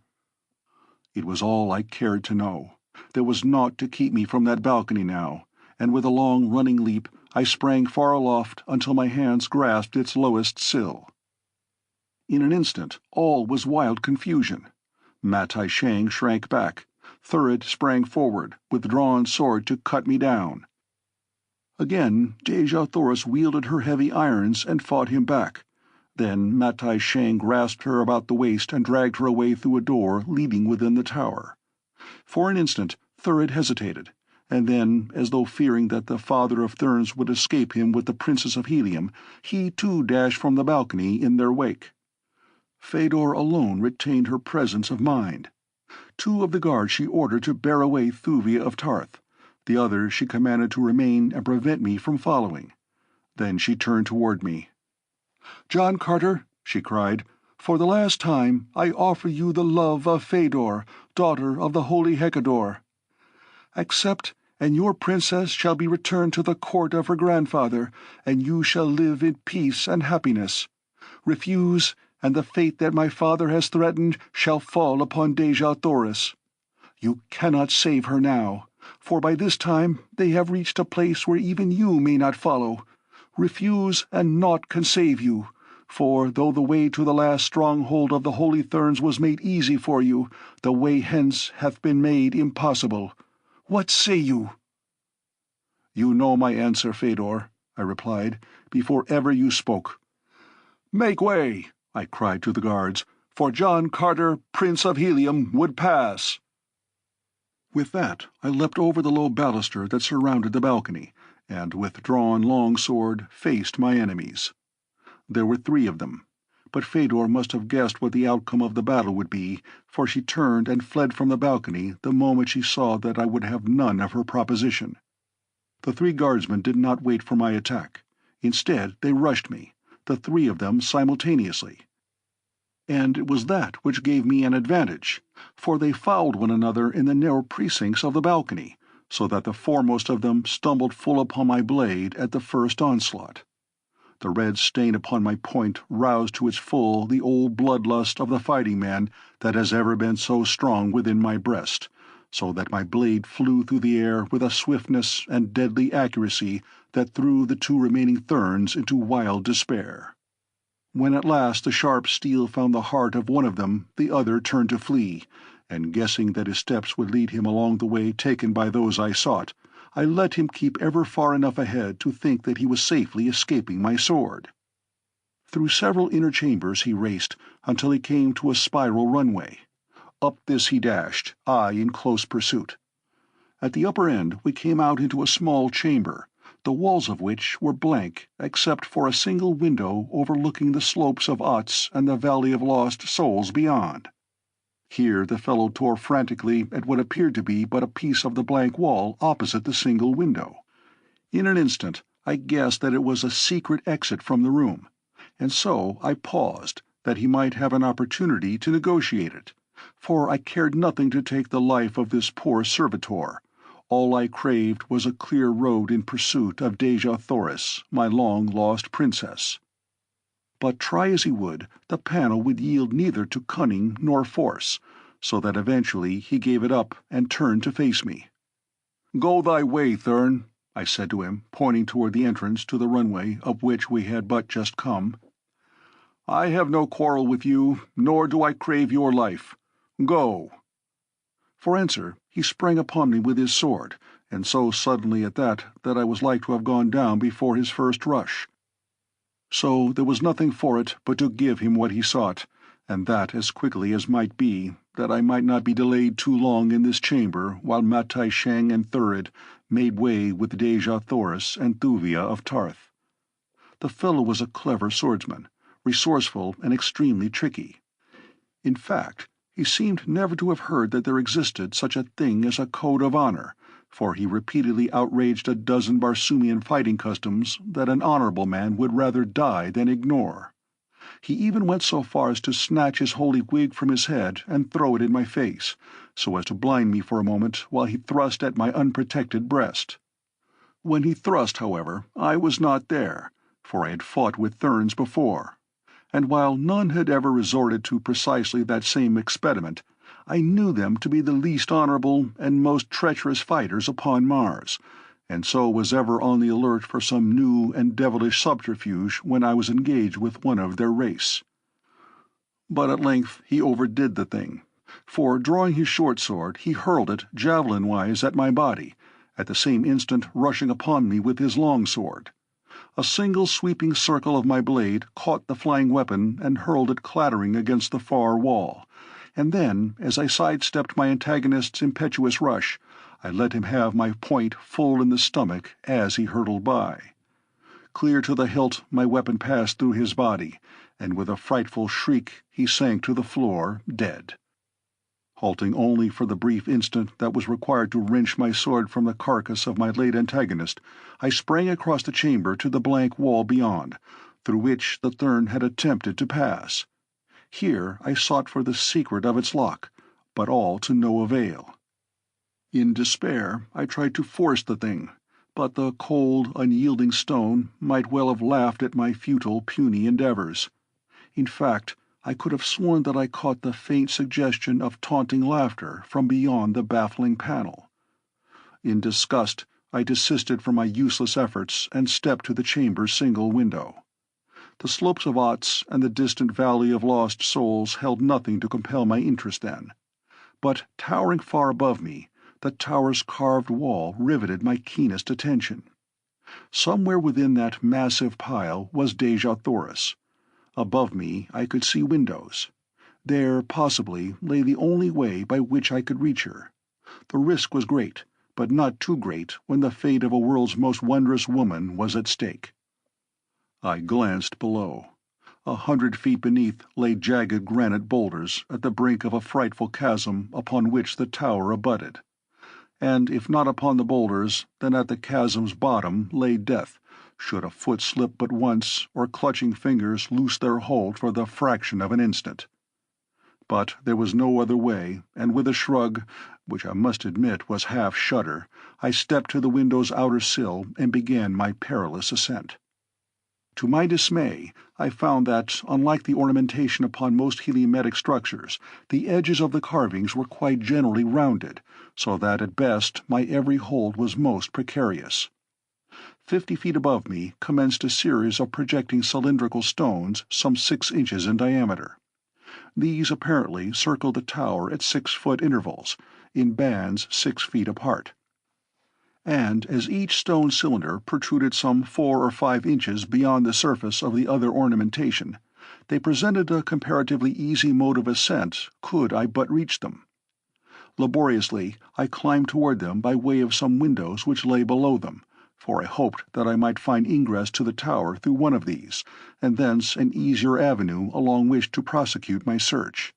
It was all I cared to know. There was naught to keep me from that balcony now, and with a long running leap I sprang far aloft until my hands grasped its lowest sill. In an instant all was wild confusion. Matai Shang shrank back. Thurid sprang forward, with drawn sword to cut me down. Again Dejah Thoris wielded her heavy irons and fought him back. Then Matai Shang grasped her about the waist and dragged her away through a door leading within the tower. For an instant Thurid hesitated, and then, as though fearing that the father of Therns would escape him with the Princess of Helium, he too dashed from the balcony in their wake. Fedor alone retained her presence of mind. 2 of the guards she ordered to bear away Thuvia of Tarth. The others she commanded to remain and prevent me from following. Then she turned toward me. "John Carter," she cried, "for the last time I offer you the love of Fedor, daughter of the holy Hecador. Accept, and your princess shall be returned to the court of her grandfather, and you shall live in peace and happiness. Refuse, and the fate that my father has threatened shall fall upon Dejah Thoris. You cannot save her now, for by this time they have reached a place where even you may not follow. Refuse, and naught can save you, for though the way to the last stronghold of the holy Therns was made easy for you, the way hence hath been made impossible. What say you?" "You know my answer, Fedor," I replied, "before ever you spoke." "Make way," I cried to the guards, "for John Carter, Prince of Helium, would pass." With that I leapt over the low baluster that surrounded the balcony, and with drawn long sword faced my enemies. There were 3 of them, but Fedor must have guessed what the outcome of the battle would be, for she turned and fled from the balcony the moment she saw that I would have none of her proposition. The 3 guardsmen did not wait for my attack. Instead they rushed me, the 3 of them simultaneously. And it was that which gave me an advantage, for they fouled one another in the narrow precincts of the balcony, so that the foremost of them stumbled full upon my blade at the first onslaught. The red stain upon my point roused to its full the old bloodlust of the fighting man that has ever been so strong within my breast, so that my blade flew through the air with a swiftness and deadly accuracy that threw the 2 remaining Therns into wild despair. When at last the sharp steel found the heart of one of them, the other turned to flee, and guessing that his steps would lead him along the way taken by those I sought, I let him keep ever far enough ahead to think that he was safely escaping my sword. Through several inner chambers he raced, until he came to a spiral runway. Up this he dashed, I in close pursuit. At the upper end we came out into a small chamber, the walls of which were blank except for a single window overlooking the slopes of Otz and the Valley of Lost Souls beyond. Here the fellow tore frantically at what appeared to be but a piece of the blank wall opposite the single window. In an instant I guessed that it was a secret exit from the room, and so I paused, that he might have an opportunity to negotiate it, for I cared nothing to take the life of this poor servitor. All I craved was a clear road in pursuit of Dejah Thoris, my long-lost princess. But try as he would, the panel would yield neither to cunning nor force, so that eventually he gave it up and turned to face me. "Go thy way, Thern," I said to him, pointing toward the entrance to the runway up which we had but just come. "I have no quarrel with you, nor do I crave your life. Go." For answer he sprang upon me with his sword, and so suddenly at that I was like to have gone down before his first rush. So there was nothing for it but to give him what he sought, and that as quickly as might be, that I might not be delayed too long in this chamber while Matai Sheng and Thurid made way with Dejah Thoris and Thuvia of Tarth. The fellow was a clever swordsman, resourceful and extremely tricky. In fact, he seemed never to have heard that there existed such a thing as a code of honor, for he repeatedly outraged a dozen Barsoomian fighting customs that an honorable man would rather die than ignore. He even went so far as to snatch his holy wig from his head and throw it in my face, so as to blind me for a moment while he thrust at my unprotected breast. When he thrust, however, I was not there, for I had fought with therns before, and while none had ever resorted to precisely that same expediment, I knew them to be the least honorable and most treacherous fighters upon Mars, and so was ever on the alert for some new and devilish subterfuge when I was engaged with one of their race. But at length he overdid the thing, for drawing his short sword he hurled it javelin-wise at my body, at the same instant rushing upon me with his long sword. A single sweeping circle of my blade caught the flying weapon and hurled it clattering against the far wall, and then, as I sidestepped my antagonist's impetuous rush, I let him have my point full in the stomach as he hurtled by. Clear to the hilt my weapon passed through his body, and with a frightful shriek he sank to the floor, dead. Halting only for the brief instant that was required to wrench my sword from the carcass of my late antagonist, I sprang across the chamber to the blank wall beyond, through which the thern had attempted to pass. Here I sought for the secret of its lock, but all to no avail. In despair I tried to force the thing, but the cold, unyielding stone might well have laughed at my futile, puny endeavors. In fact, I could have sworn that I caught the faint suggestion of taunting laughter from beyond the baffling panel. In disgust, I desisted from my useless efforts and stepped to the chamber's single window. The slopes of Otz and the distant valley of lost souls held nothing to compel my interest then. But towering far above me, the tower's carved wall riveted my keenest attention. Somewhere within that massive pile was Dejah. Above me I could see windows. There, possibly, lay the only way by which I could reach her. The risk was great, but not too great when the fate of a world's most wondrous woman was at stake. I glanced below. 100 feet beneath lay jagged granite boulders at the brink of a frightful chasm upon which the tower abutted. And if not upon the boulders, then at the chasm's bottom lay death, should a foot slip but once, or clutching fingers loose their hold for the fraction of an instant. But there was no other way, and with a shrug, which I must admit was half shudder, I stepped to the window's outer sill and began my perilous ascent. To my dismay, I found that, unlike the ornamentation upon most heliometric structures, the edges of the carvings were quite generally rounded, so that at best my every hold was most precarious. 50 feet above me commenced a series of projecting cylindrical stones some 6 inches in diameter. These apparently circled the tower at 6-foot intervals, in bands 6 feet apart. And as each stone cylinder protruded some 4 or 5 inches beyond the surface of the other ornamentation, they presented a comparatively easy mode of ascent could I but reach them. Laboriously I climbed toward them by way of some windows which lay below them, for I hoped that I might find ingress to the tower through one of these, and thence an easier avenue along which to prosecute my search.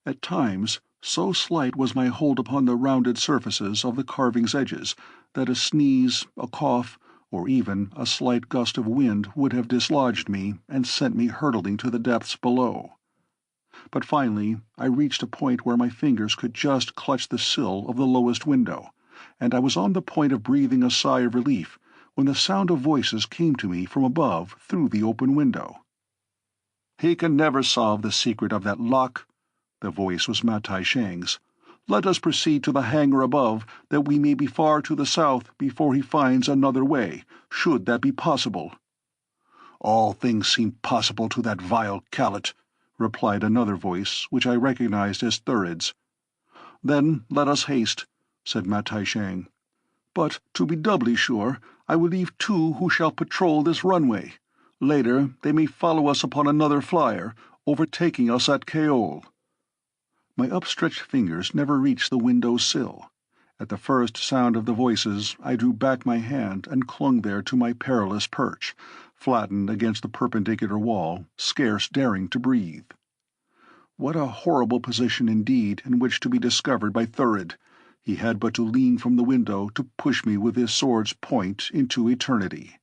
At times, so slight was my hold upon the rounded surfaces of the carving's edges that a sneeze, a cough, or even a slight gust of wind would have dislodged me and sent me hurtling to the depths below. But finally I reached a point where my fingers could just clutch the sill of the lowest window, and I was on the point of breathing a sigh of relief when the sound of voices came to me from above through the open window. "He can never solve the secret of that lock." The voice was Matai Shang's. "Let us proceed to the hangar above, that we may be far to the south before he finds another way, should that be possible." "All things seem possible to that vile callet," replied another voice, which I recognized as Thurid's. "Then let us haste," said Matai Shang. "But, to be doubly sure, I will leave 2 who shall patrol this runway. Later they may follow us upon another flyer, overtaking us at Kaol." My upstretched fingers never reached the window's sill. At the first sound of the voices I drew back my hand and clung there to my perilous perch, flattened against the perpendicular wall, scarce daring to breathe. What a horrible position indeed in which to be discovered by Thurid! He had but to lean from the window to push me with his sword's point into eternity.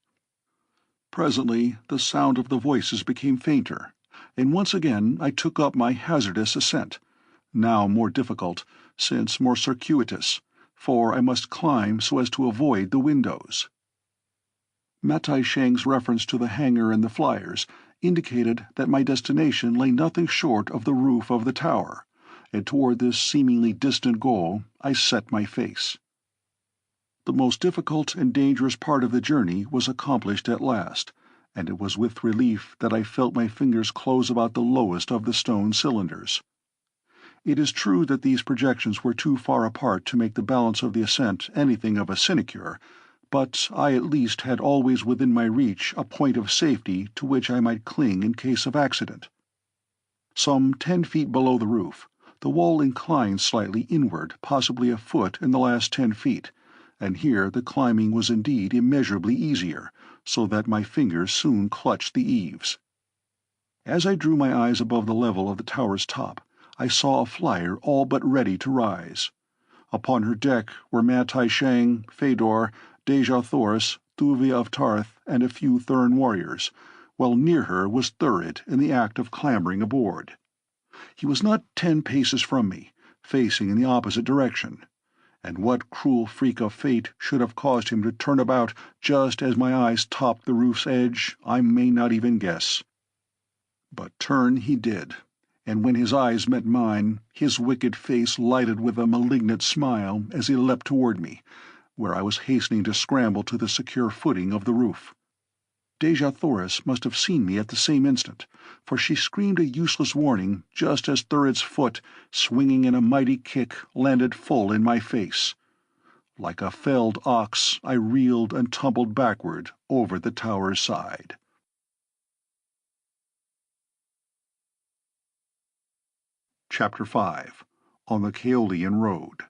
Presently the sound of the voices became fainter, and once again I took up my hazardous ascent, now more difficult, since more circuitous, for I must climb so as to avoid the windows. Matai Shang's reference to the hangar and the flyers indicated that my destination lay nothing short of the roof of the tower, and toward this seemingly distant goal I set my face. The most difficult and dangerous part of the journey was accomplished at last, and it was with relief that I felt my fingers close about the lowest of the stone cylinders. It is true that these projections were too far apart to make the balance of the ascent anything of a sinecure, but I at least had always within my reach a point of safety to which I might cling in case of accident. Some 10 feet below the roof, The wall inclined slightly inward, possibly a foot in the last 10 feet, and here the climbing was indeed immeasurably easier, so that my fingers soon clutched the eaves. As I drew my eyes above the level of the tower's top, I saw a flyer all but ready to rise. Upon her deck were Matai Shang, Fedor, Dejah Thoris, Thuvia of Tarth, and a few Thern warriors, while near her was Thurid in the act of clambering aboard. He was not 10 paces from me, facing in the opposite direction, and what cruel freak of fate should have caused him to turn about just as my eyes topped the roof's edge, I may not even guess. But turn he did, and when his eyes met mine, his wicked face lighted with a malignant smile as he leapt toward me, where I was hastening to scramble to the secure footing of the roof. Dejah Thoris must have seen me at the same instant, for she screamed a useless warning just as Thurid's foot, swinging in a mighty kick, landed full in my face. Like a felled ox, I reeled and tumbled backward over the tower's side. Chapter 5. On the Kaolian Road.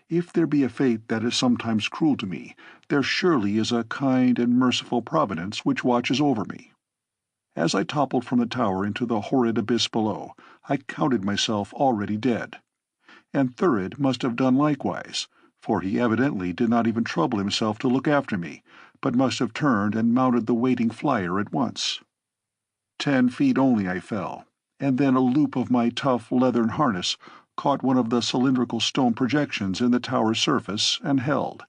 If there be a fate that is sometimes cruel to me, there surely is a kind and merciful providence which watches over me. As I toppled from the tower into the horrid abyss below, I counted myself already dead. And Thurid must have done likewise, for he evidently did not even trouble himself to look after me, but must have turned and mounted the waiting flyer at once. 10 feet only I fell, and then a loop of my tough leathern harness caught one of the cylindrical stone projections in the tower's surface and held.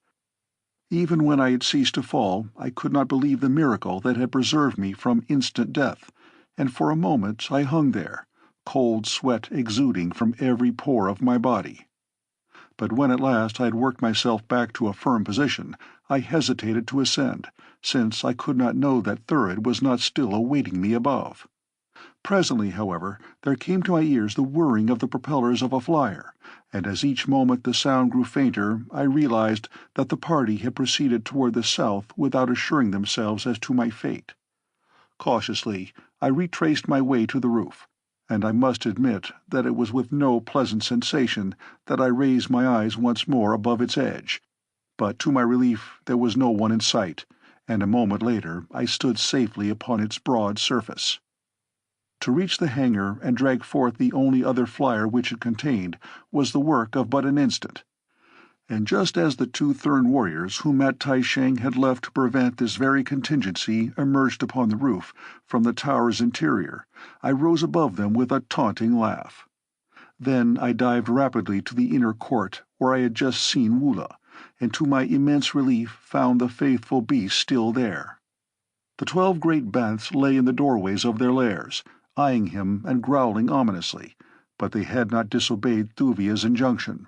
Even when I had ceased to fall, I could not believe the miracle that had preserved me from instant death, and for a moment I hung there, cold sweat exuding from every pore of my body. But when at last I had worked myself back to a firm position, I hesitated to ascend, since I could not know that Thurid was not still awaiting me above. Presently, however, there came to my ears the whirring of the propellers of a flyer, and as each moment the sound grew fainter, I realized that the party had proceeded toward the south without assuring themselves as to my fate. Cautiously, I retraced my way to the roof, and I must admit that it was with no pleasant sensation that I raised my eyes once more above its edge, but to my relief there was no one in sight, and a moment later I stood safely upon its broad surface. To reach the hangar and drag forth the only other flyer which it contained was the work of but an instant, and just as the 2 Thern warriors whom Matai Shang had left to prevent this very contingency emerged upon the roof from the tower's interior, I rose above them with a taunting laugh. Then I dived rapidly to the inner court where I had just seen Woola, and to my immense relief found the faithful beast still there. The 12 great bats lay in the doorways of their lairs, eyeing him and growling ominously, but they had not disobeyed Thuvia's injunction,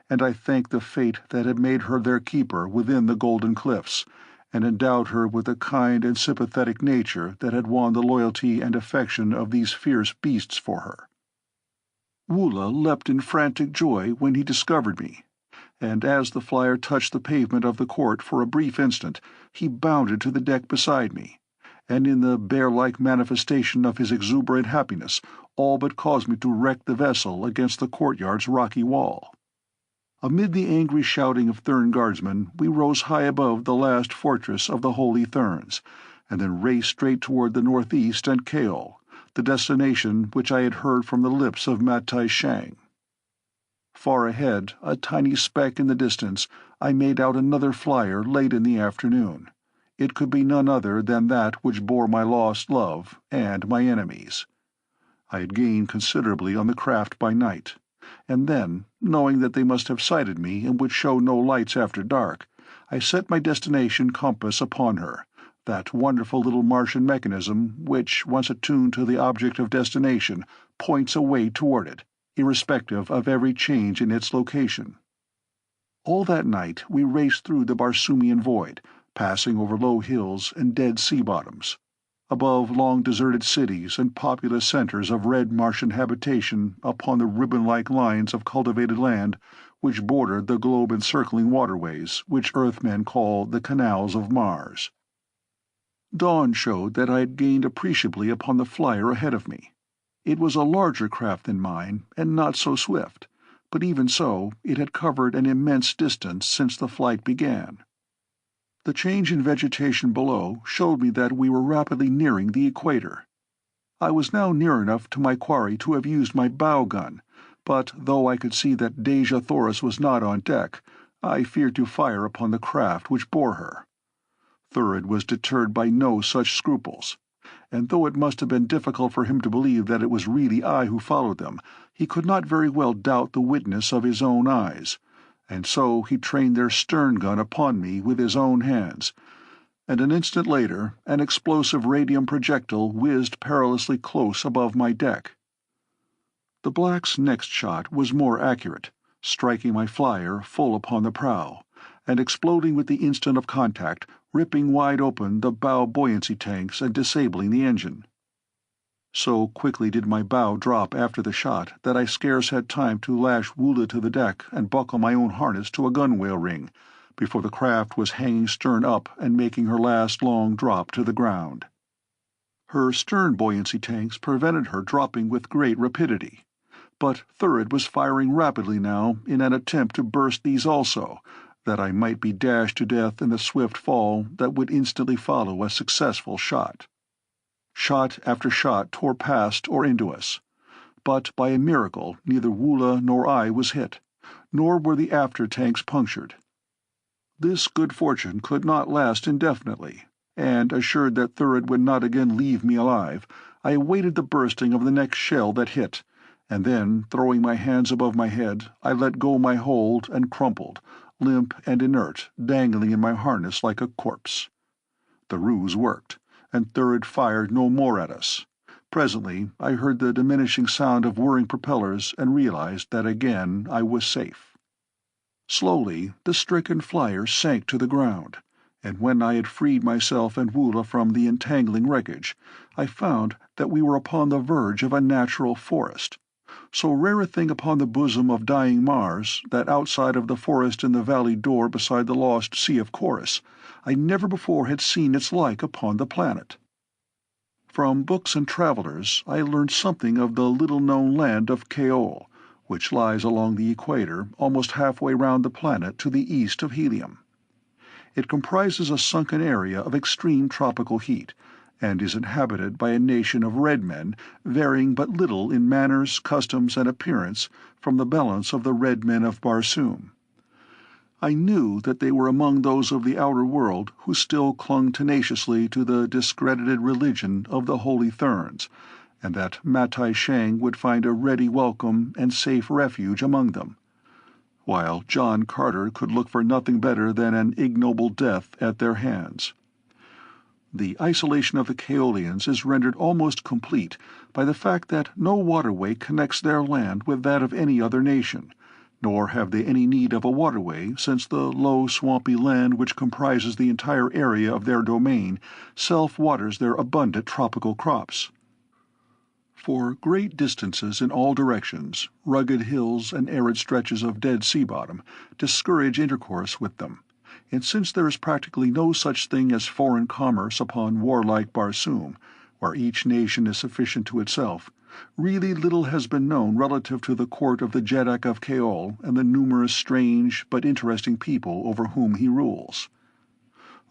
and I thanked the fate that had made her their keeper within the Golden Cliffs, and endowed her with the kind and sympathetic nature that had won the loyalty and affection of these fierce beasts for her. Woola leapt in frantic joy when he discovered me, and as the flyer touched the pavement of the court for a brief instant, he bounded to the deck beside me, and in the bear-like manifestation of his exuberant happiness all but caused me to wreck the vessel against the courtyard's rocky wall. Amid the angry shouting of Thern guardsmen we rose high above the last fortress of the holy therns, and then raced straight toward the northeast and Kaol, the destination which I had heard from the lips of Matai Shang. Far ahead, a tiny speck in the distance, I made out another flyer late in the afternoon. It could be none other than that which bore my lost love and my enemies. I had gained considerably on the craft by night, and then, knowing that they must have sighted me and would show no lights after dark, I set my destination compass upon her, that wonderful little Martian mechanism which, once attuned to the object of destination, points a way toward it, irrespective of every change in its location. All that night we raced through the Barsoomian void, passing over low hills and dead sea bottoms, above long deserted cities and populous centers of red Martian habitation upon the ribbon-like lines of cultivated land which bordered the globe-encircling waterways which Earthmen call the canals of Mars. Dawn showed that I had gained appreciably upon the flyer ahead of me. It was a larger craft than mine, and not so swift, but even so it had covered an immense distance since the flight began. The change in vegetation below showed me that we were rapidly nearing the equator. I was now near enough to my quarry to have used my bow gun, but though I could see that Dejah Thoris was not on deck, I feared to fire upon the craft which bore her. Thurid was deterred by no such scruples, and though it must have been difficult for him to believe that it was really I who followed them, he could not very well doubt the witness of his own eyes, and so he trained their stern gun upon me with his own hands, and an instant later an explosive radium projectile whizzed perilously close above my deck. The black's next shot was more accurate, striking my flyer full upon the prow, and exploding with the instant of contact, ripping wide open the bow buoyancy tanks and disabling the engine. So quickly did my bow drop after the shot that I scarce had time to lash Woola to the deck and buckle my own harness to a gunwale ring, before the craft was hanging stern up and making her last long drop to the ground. Her stern buoyancy tanks prevented her dropping with great rapidity, but Thurid was firing rapidly now in an attempt to burst these also, that I might be dashed to death in the swift fall that would instantly follow a successful shot. Shot after shot tore past or into us, but by a miracle neither Woola nor I was hit, nor were the after tanks punctured. This good fortune could not last indefinitely, and, assured that Thurid would not again leave me alive, I awaited the bursting of the next shell that hit, and then, throwing my hands above my head, I let go my hold and crumpled, limp and inert, dangling in my harness like a corpse. The ruse worked, and Thurid fired no more at us. Presently I heard the diminishing sound of whirring propellers and realized that again I was safe. Slowly the stricken flyer sank to the ground, and when I had freed myself and Woola from the entangling wreckage, I found that we were upon the verge of a natural forest, so rare a thing upon the bosom of dying Mars that outside of the forest in the valley door beside the lost Sea of Chorus, I never before had seen its like upon the planet. From books and travelers I learned something of the little-known land of Kaol, which lies along the equator almost halfway round the planet to the east of Helium. It comprises a sunken area of extreme tropical heat, and is inhabited by a nation of red men varying but little in manners, customs, and appearance from the balance of the red men of Barsoom. I knew that they were among those of the outer world who still clung tenaciously to the discredited religion of the holy therns, and that Matai Shang would find a ready welcome and safe refuge among them, while John Carter could look for nothing better than an ignoble death at their hands. The isolation of the Kaolians is rendered almost complete by the fact that no waterway connects their land with that of any other nation, nor have they any need of a waterway, since the low swampy land which comprises the entire area of their domain self-waters their abundant tropical crops. For great distances in all directions, rugged hills and arid stretches of dead sea bottom discourage intercourse with them, and since there is practically no such thing as foreign commerce upon warlike Barsoom, where each nation is sufficient to itself, really little has been known relative to the court of the Jeddak of Kaol and the numerous strange but interesting people over whom he rules.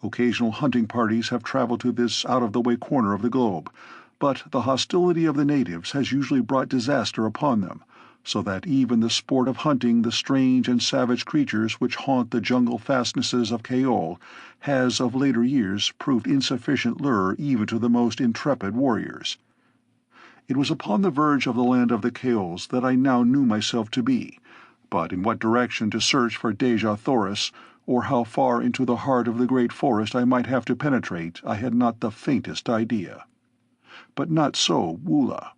Occasional hunting parties have traveled to this out-of-the-way corner of the globe, but the hostility of the natives has usually brought disaster upon them, so that even the sport of hunting the strange and savage creatures which haunt the jungle fastnesses of Kaol has of later years proved insufficient lure even to the most intrepid warriors. It was upon the verge of the land of the Kaols that I now knew myself to be, but in what direction to search for Dejah Thoris, or how far into the heart of the great forest I might have to penetrate, I had not the faintest idea. But not so Woola.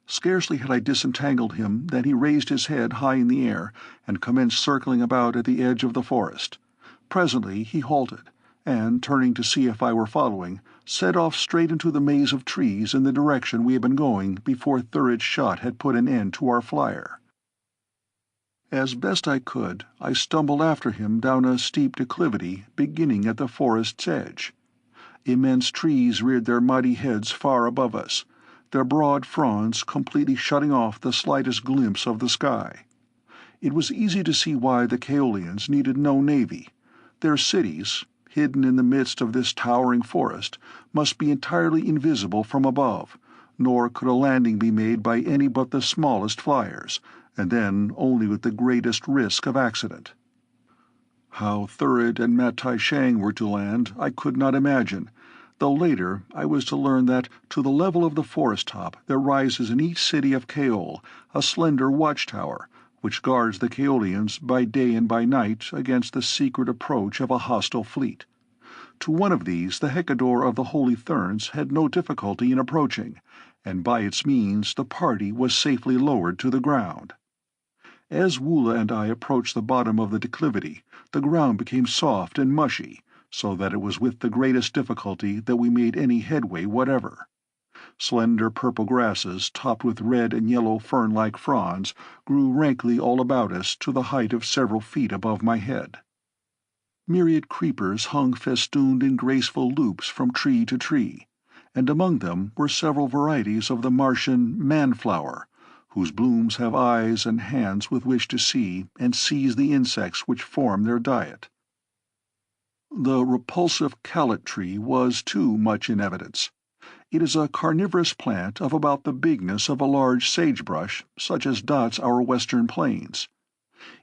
Scarcely had I disentangled him than he raised his head high in the air and commenced circling about at the edge of the forest. Presently he halted, and, turning to see if I were following, set off straight into the maze of trees in the direction we had been going before Thurid's shot had put an end to our flyer. As best I could, I stumbled after him down a steep declivity beginning at the forest's edge. Immense trees reared their mighty heads far above us, their broad fronds completely shutting off the slightest glimpse of the sky. It was easy to see why the Kaolians needed no navy. Their cities, hidden in the midst of this towering forest, must be entirely invisible from above, nor could a landing be made by any but the smallest flyers, and then only with the greatest risk of accident. How Thurid and Matai Shang were to land I could not imagine, though later I was to learn that to the level of the forest top there rises in each city of Kaol a slender watchtower, which guards the Kaolians by day and by night against the secret approach of a hostile fleet. To one of these the Hecador of the Holy Therns had no difficulty in approaching, and by its means the party was safely lowered to the ground. As Woola and I approached the bottom of the declivity, the ground became soft and mushy, so that it was with the greatest difficulty that we made any headway whatever. Slender purple grasses, topped with red and yellow fern-like fronds, grew rankly all about us to the height of several feet above my head. Myriad creepers hung festooned in graceful loops from tree to tree, and among them were several varieties of the Martian man-flower, whose blooms have eyes and hands with which to see and seize the insects which form their diet. The repulsive callet tree was too much in evidence. It is a carnivorous plant of about the bigness of a large sagebrush, such as dots our western plains.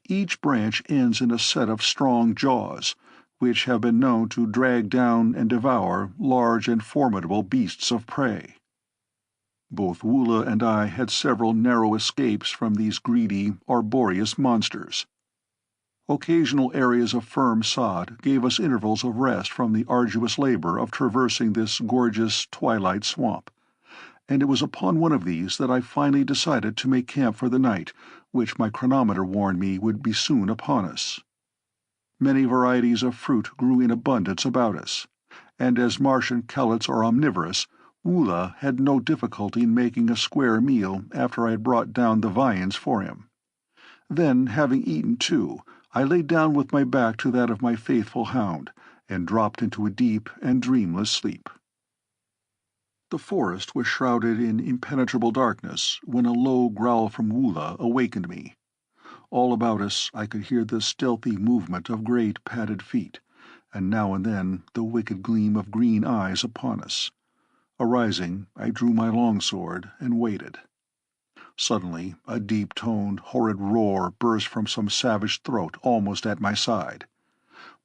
Each branch ends in a set of strong jaws, which have been known to drag down and devour large and formidable beasts of prey. Both Woola and I had several narrow escapes from these greedy, arboreous monsters. Occasional areas of firm sod gave us intervals of rest from the arduous labor of traversing this gorgeous twilight swamp, and it was upon one of these that I finally decided to make camp for the night, which my chronometer warned me would be soon upon us. Many varieties of fruit grew in abundance about us, and as Martian callets are omnivorous, Woola had no difficulty in making a square meal after I had brought down the viands for him. Then, having eaten too, I lay down with my back to that of my faithful hound, and dropped into a deep and dreamless sleep. The forest was shrouded in impenetrable darkness when a low growl from Woola awakened me. All about us I could hear the stealthy movement of great padded feet, and now and then the wicked gleam of green eyes upon us. Arising, I drew my longsword and waited. Suddenly a deep-toned, horrid roar burst from some savage throat almost at my side.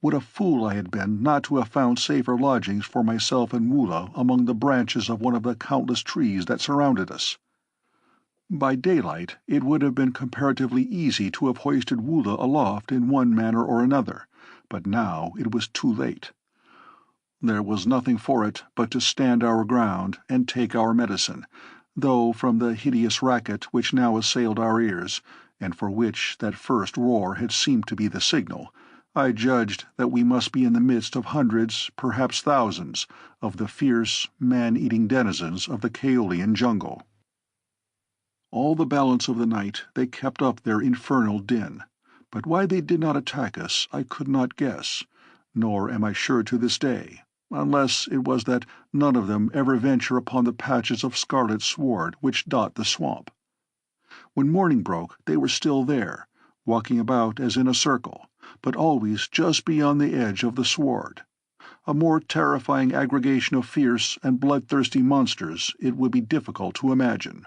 What a fool I had been not to have found safer lodgings for myself and Woola among the branches of one of the countless trees that surrounded us. By daylight it would have been comparatively easy to have hoisted Woola aloft in one manner or another, but now it was too late. There was nothing for it but to stand our ground and take our medicine, though from the hideous racket which now assailed our ears, and for which that first roar had seemed to be the signal, I judged that we must be in the midst of hundreds, perhaps thousands, of the fierce, man-eating denizens of the Kaolian jungle. All the balance of the night they kept up their infernal din, but why they did not attack us I could not guess, nor am I sure to this day, unless it was that none of them ever venture upon the patches of scarlet sward which dot the swamp. When morning broke they were still there, walking about as in a circle, but always just beyond the edge of the sward. A more terrifying aggregation of fierce and bloodthirsty monsters it would be difficult to imagine.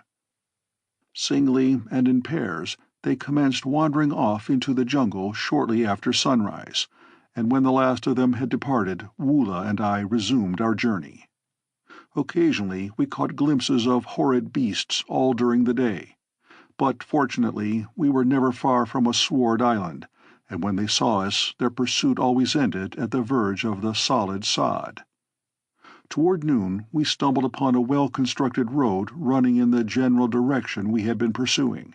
Singly and in pairs they commenced wandering off into the jungle shortly after sunrise, and when the last of them had departed, Woola and I resumed our journey. Occasionally we caught glimpses of horrid beasts all during the day, but fortunately we were never far from a sward island, and when they saw us their pursuit always ended at the verge of the solid sod. Toward noon we stumbled upon a well-constructed road running in the general direction we had been pursuing.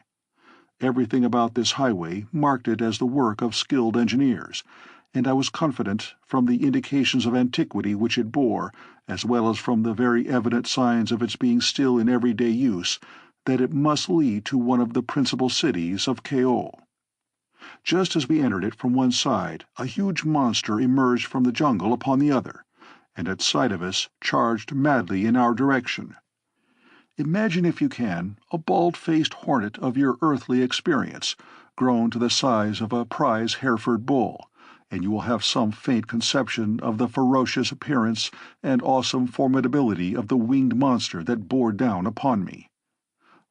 Everything about this highway marked it as the work of skilled engineers, and I was confident, from the indications of antiquity which it bore, as well as from the very evident signs of its being still in everyday use, that it must lead to one of the principal cities of Kaol. Just as we entered it from one side, a huge monster emerged from the jungle upon the other, and at sight of us charged madly in our direction. Imagine, if you can, a bald-faced hornet of your earthly experience, grown to the size of a prize Hereford bull, and you will have some faint conception of the ferocious appearance and awesome formidability of the winged monster that bore down upon me.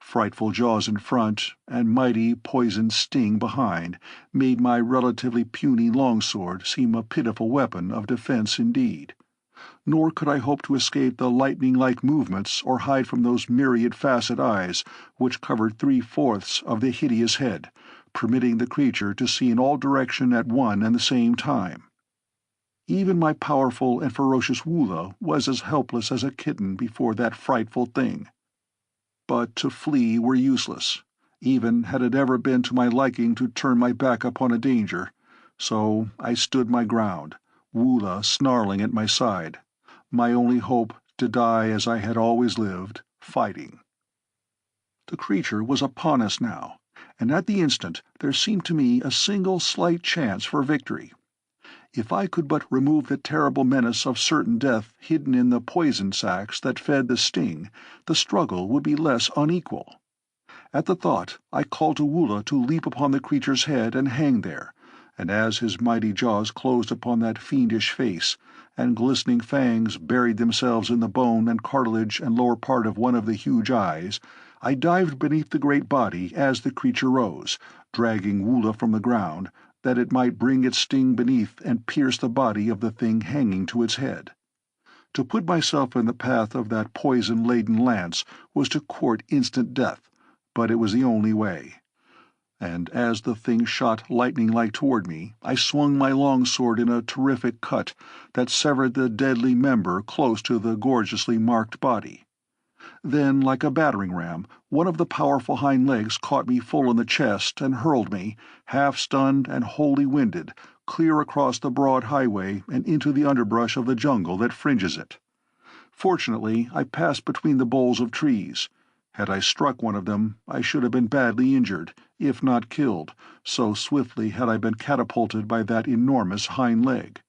Frightful jaws in front, and mighty poisoned sting behind, made my relatively puny longsword seem a pitiful weapon of defense indeed. Nor could I hope to escape the lightning-like movements or hide from those myriad-facet eyes which covered 3/4 of the hideous head, permitting the creature to see in all directions at one and the same time. Even my powerful and ferocious Woola was as helpless as a kitten before that frightful thing. But to flee were useless, even had it ever been to my liking to turn my back upon a danger, so I stood my ground, Woola snarling at my side, my only hope to die as I had always lived, fighting. The creature was upon us now, and at the instant there seemed to me a single slight chance for victory. If I could but remove the terrible menace of certain death hidden in the poison sacs that fed the sting, the struggle would be less unequal. At the thought, I called to Woola to leap upon the creature's head and hang there, and as his mighty jaws closed upon that fiendish face, and glistening fangs buried themselves in the bone and cartilage and lower part of one of the huge eyes, I dived beneath the great body as the creature rose, dragging Woola from the ground, that it might bring its sting beneath and pierce the body of the thing hanging to its head. To put myself in the path of that poison-laden lance was to court instant death, but it was the only way. And as the thing shot lightning-like toward me, I swung my longsword in a terrific cut that severed the deadly member close to the gorgeously marked body. Then, like a battering ram, one of the powerful hind legs caught me full in the chest and hurled me, half-stunned and wholly winded, clear across the broad highway and into the underbrush of the jungle that fringes it. Fortunately, I passed between the boles of trees. Had I struck one of them, I should have been badly injured, if not killed, so swiftly had I been catapulted by that enormous hind leg.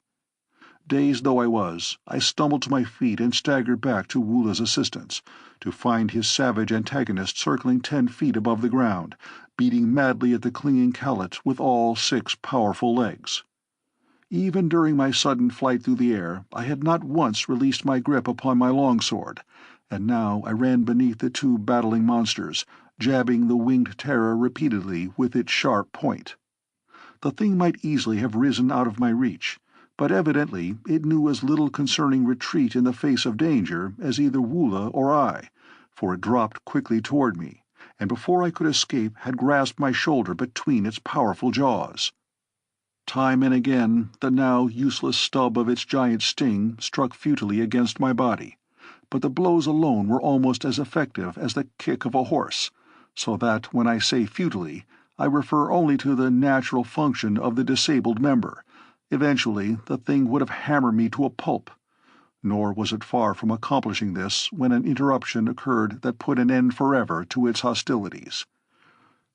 Dazed though I was, I stumbled to my feet and staggered back to Woola's assistance, to find his savage antagonist circling 10 feet above the ground, beating madly at the clinging Kalet with all 6 powerful legs. Even during my sudden flight through the air, I had not once released my grip upon my longsword, and now I ran beneath the 2 battling monsters, jabbing the winged terror repeatedly with its sharp point. The thing might easily have risen out of my reach, but evidently it knew as little concerning retreat in the face of danger as either Woola or I, for it dropped quickly toward me, and before I could escape had grasped my shoulder between its powerful jaws. Time and again the now useless stub of its giant sting struck futilely against my body, but the blows alone were almost as effective as the kick of a horse, so that when I say futilely, I refer only to the natural function of the disabled member. Eventually the thing would have hammered me to a pulp. Nor was it far from accomplishing this when an interruption occurred that put an end forever to its hostilities.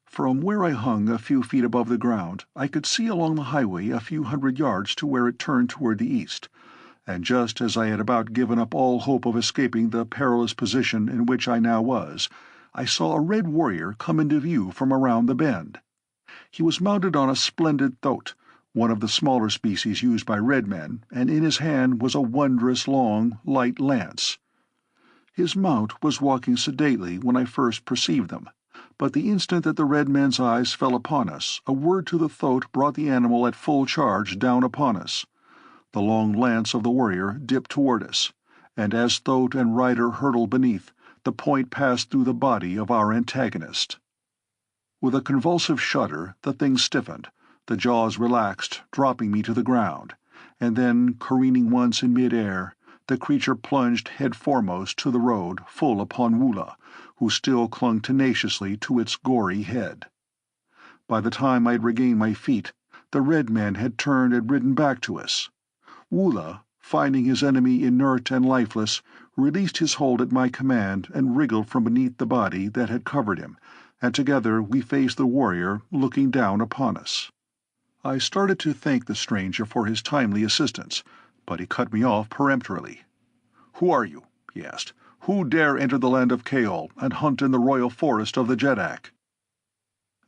From where I hung a few feet above the ground, I could see along the highway a few hundred yards to where it turned toward the east, and just as I had about given up all hope of escaping the perilous position in which I now was, I saw a red warrior come into view from around the bend. He was mounted on a splendid thoat, one of the smaller species used by red men, and in his hand was a wondrous long, light lance. His mount was walking sedately when I first perceived them, but the instant that the red men's eyes fell upon us, a word to the thoat brought the animal at full charge down upon us. The long lance of the warrior dipped toward us, and as thoat and rider hurtled beneath, the point passed through the body of our antagonist. With a convulsive shudder, the thing stiffened, the jaws relaxed, dropping me to the ground, and then, careening once in mid-air, the creature plunged head foremost to the road, full upon Woola, who still clung tenaciously to its gory head. By the time I had regained my feet, the red man had turned and ridden back to us. Woola, finding his enemy inert and lifeless, released his hold at my command and wriggled from beneath the body that had covered him, and together we faced the warrior looking down upon us. I started to thank the stranger for his timely assistance, but he cut me off peremptorily. "Who are you?" he asked. Who dare enter the land of Kaol and hunt in the royal forest of the Jeddak?"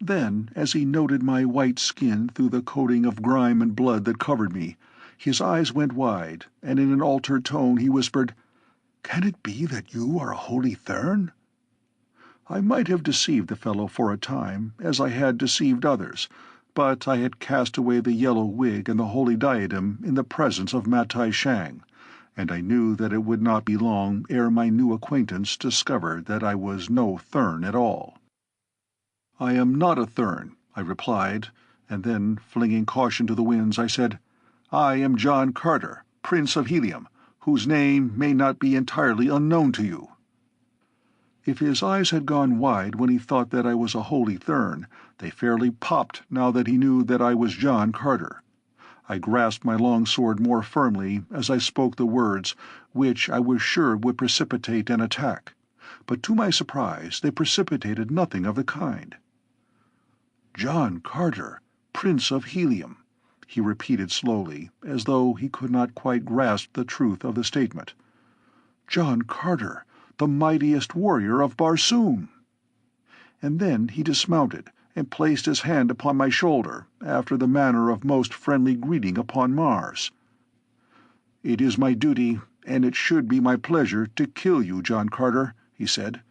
Then, as he noted my white skin through the coating of grime and blood that covered me, his eyes went wide, and in an altered tone he whispered, "Can it be that you are a holy thern?" I might have deceived the fellow for a time, as I had deceived others, but I had cast away the yellow wig and the holy diadem in the presence of Matai Shang, and I knew that it would not be long ere my new acquaintance discovered that I was no thern at all. "I am not a thern," I replied, and then, flinging caution to the winds, I said, "I am John Carter, Prince of Helium, whose name may not be entirely unknown to you." If his eyes had gone wide when he thought that I was a holy thern, they fairly popped now that he knew that I was John Carter. I grasped my long sword more firmly as I spoke the words, which I was sure would precipitate an attack, but to my surprise they precipitated nothing of the kind. "John Carter, Prince of Helium," he repeated slowly, as though he could not quite grasp the truth of the statement. "John Carter, the mightiest warrior of Barsoom." And then he dismounted and placed his hand upon my shoulder, after the manner of most friendly greeting upon Mars. "It is my duty, and it should be my pleasure, to kill you, John Carter," he said,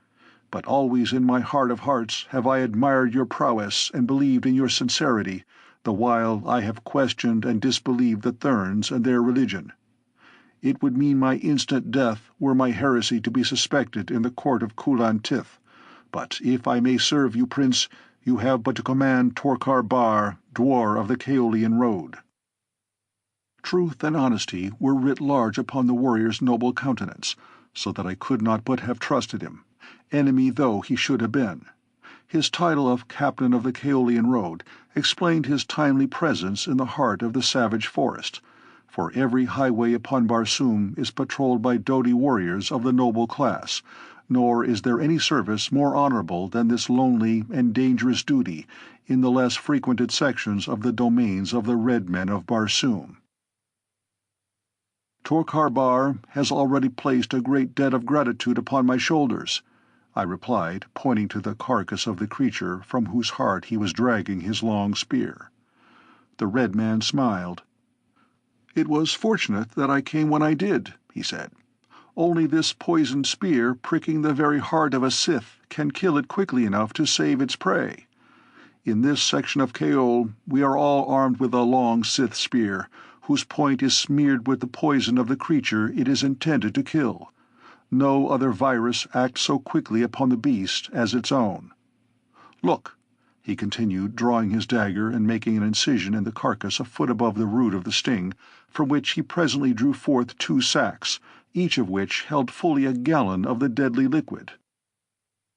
"but always in my heart of hearts have I admired your prowess and believed in your sincerity, the while I have questioned and disbelieved the therns and their religion. It would mean my instant death were my heresy to be suspected in the court of Kulan Tith, but if I may serve you, Prince, you have but to command Torkar Bar, Dwar of the Kaolian road." Truth and honesty were writ large upon the warrior's noble countenance, so that I could not but have trusted him, enemy though he should have been. His title of Captain of the Kaolian road explained his timely presence in the heart of the savage forest, for every highway upon Barsoom is patrolled by doughty warriors of the noble class, nor is there any service more honorable than this lonely and dangerous duty in the less frequented sections of the domains of the Red Men of Barsoom. "Torkar Bar has already placed a great debt of gratitude upon my shoulders," I replied, pointing to the carcass of the creature from whose heart he was dragging his long spear. The Red Man smiled. "It was fortunate that I came when I did," he said. "Only this poisoned spear pricking the very heart of a Sith can kill it quickly enough to save its prey. In this section of Kaol we are all armed with a long Sith spear, whose point is smeared with the poison of the creature it is intended to kill. No other virus acts so quickly upon the beast as its own. Look," he continued, drawing his dagger and making an incision in the carcass a foot above the root of the sting, from which he presently drew forth 2 sacks, each of which held fully a gallon of the deadly liquid.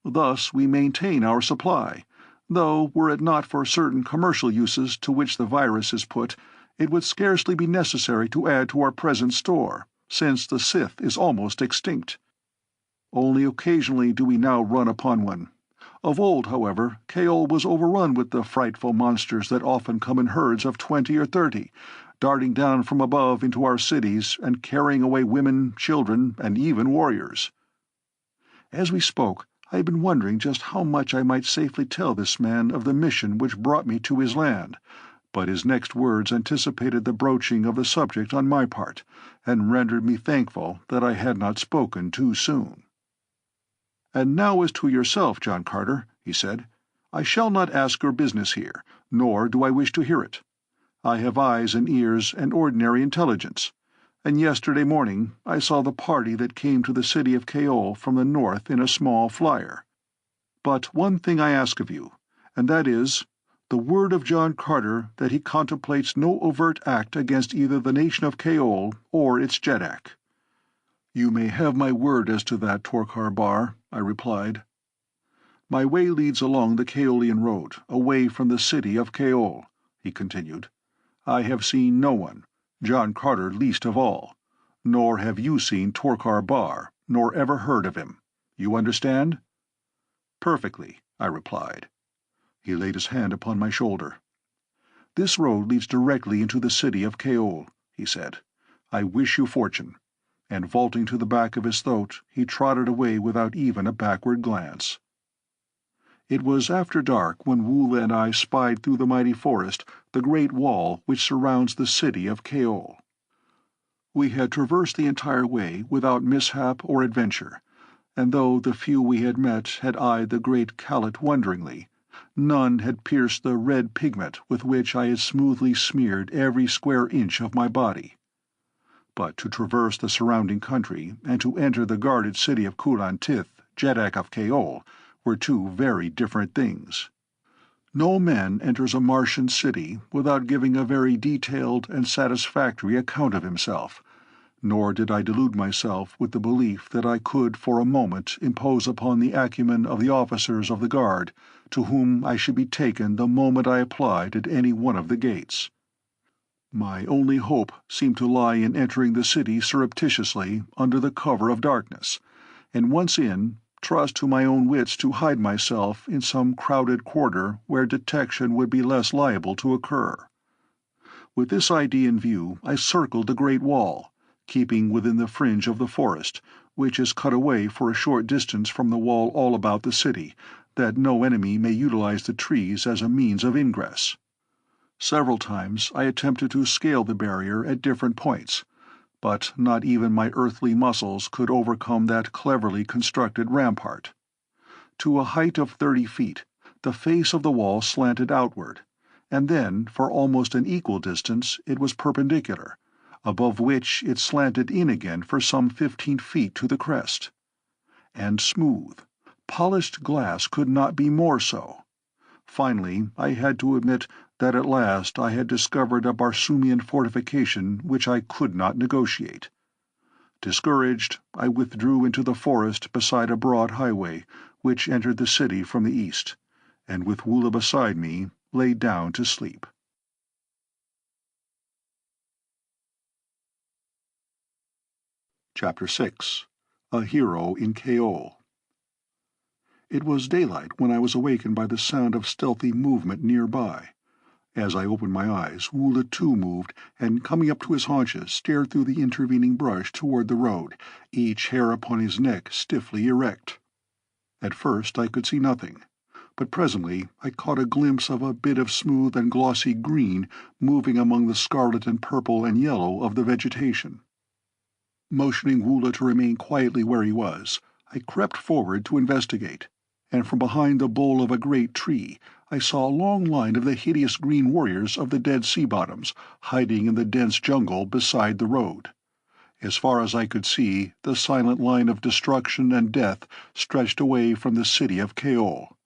"Thus we maintain our supply, though were it not for certain commercial uses to which the virus is put, it would scarcely be necessary to add to our present store, since the Sith is almost extinct. Only occasionally do we now run upon one. Of old, however, Kaol was overrun with the frightful monsters that often come in herds of 20 or 30, darting down from above into our cities and carrying away women, children, and even warriors." As we spoke, I had been wondering just how much I might safely tell this man of the mission which brought me to his land, but his next words anticipated the broaching of the subject on my part, and rendered me thankful that I had not spoken too soon. "And now as to yourself, John Carter," he said. "I shall not ask your business here, nor do I wish to hear it. I have eyes and ears and ordinary intelligence, and yesterday morning I saw the party that came to the city of Kaol from the north in a small flyer. But one thing I ask of you, and that is, the word of John Carter that he contemplates no overt act against either the nation of Kaol or its Jeddak." "You may have my word as to that, Torkar Bar," I replied. "My way leads along the Kaolian road, away from the city of Kaol," he continued. "I have seen no one, John Carter least of all, nor have you seen Torkar Bar, nor ever heard of him. You understand?" "Perfectly," I replied. He laid his hand upon my shoulder. "This road leads directly into the city of Kaol," he said. "I wish you fortune. and vaulting to the back of his throat, he trotted away without even a backward glance. It was after dark when Woola and I spied through the mighty forest the great wall which surrounds the city of Kaol. We had traversed the entire way without mishap or adventure, and though the few we had met had eyed the great callet wonderingly, none had pierced the red pigment with which I had smoothly smeared every square inch of my body. But to traverse the surrounding country and to enter the guarded city of Kulan Tith, Jeddak of Kaol, were two very different things. No man enters a Martian city without giving a very detailed and satisfactory account of himself, nor did I delude myself with the belief that I could for a moment impose upon the acumen of the officers of the guard, to whom I should be taken the moment I applied at any one of the gates. My only hope seemed to lie in entering the city surreptitiously under the cover of darkness, and once in, trust to my own wits to hide myself in some crowded quarter where detection would be less liable to occur. With this idea in view, I circled the great wall, keeping within the fringe of the forest, which is cut away for a short distance from the wall all about the city, that no enemy may utilize the trees as a means of ingress. Several times I attempted to scale the barrier at different points, but not even my earthly muscles could overcome that cleverly constructed rampart. To a height of 30 feet, the face of the wall slanted outward, and then, for almost an equal distance, it was perpendicular, above which it slanted in again for some 15 feet to the crest. And smooth, polished glass could not be more so. Finally, I had to admit that at last I had discovered a Barsoomian fortification which I could not negotiate. Discouraged, I withdrew into the forest beside a broad highway which entered the city from the east, and with Woola beside me, lay down to sleep. Chapter 6. A Hero in Kaol. It was daylight when I was awakened by the sound of stealthy movement nearby. As I opened my eyes, Woola too moved, and coming up to his haunches, stared through the intervening brush toward the road, each hair upon his neck stiffly erect. At first I could see nothing, but presently I caught a glimpse of a bit of smooth and glossy green moving among the scarlet and purple and yellow of the vegetation. Motioning Woola to remain quietly where he was, I crept forward to investigate, and from behind the bole of a great tree I saw a long line of the hideous green warriors of the dead sea bottoms hiding in the dense jungle beside the road. As far as I could see, the silent line of destruction and death stretched away from the city of Kaol.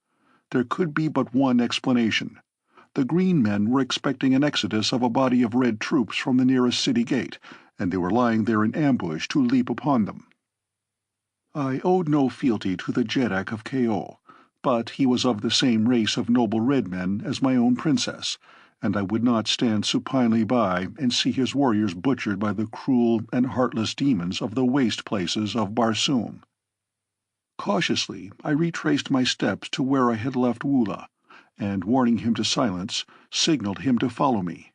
There could be but one explanation. The green men were expecting an exodus of a body of red troops from the nearest city gate, and they were lying there in ambush to leap upon them. I owed no fealty to the Jeddak of Kaol, but he was of the same race of noble red men as my own princess, and I would not stand supinely by and see his warriors butchered by the cruel and heartless demons of the waste places of Barsoom. Cautiously I retraced my steps to where I had left Woola, and, warning him to silence, signaled him to follow me.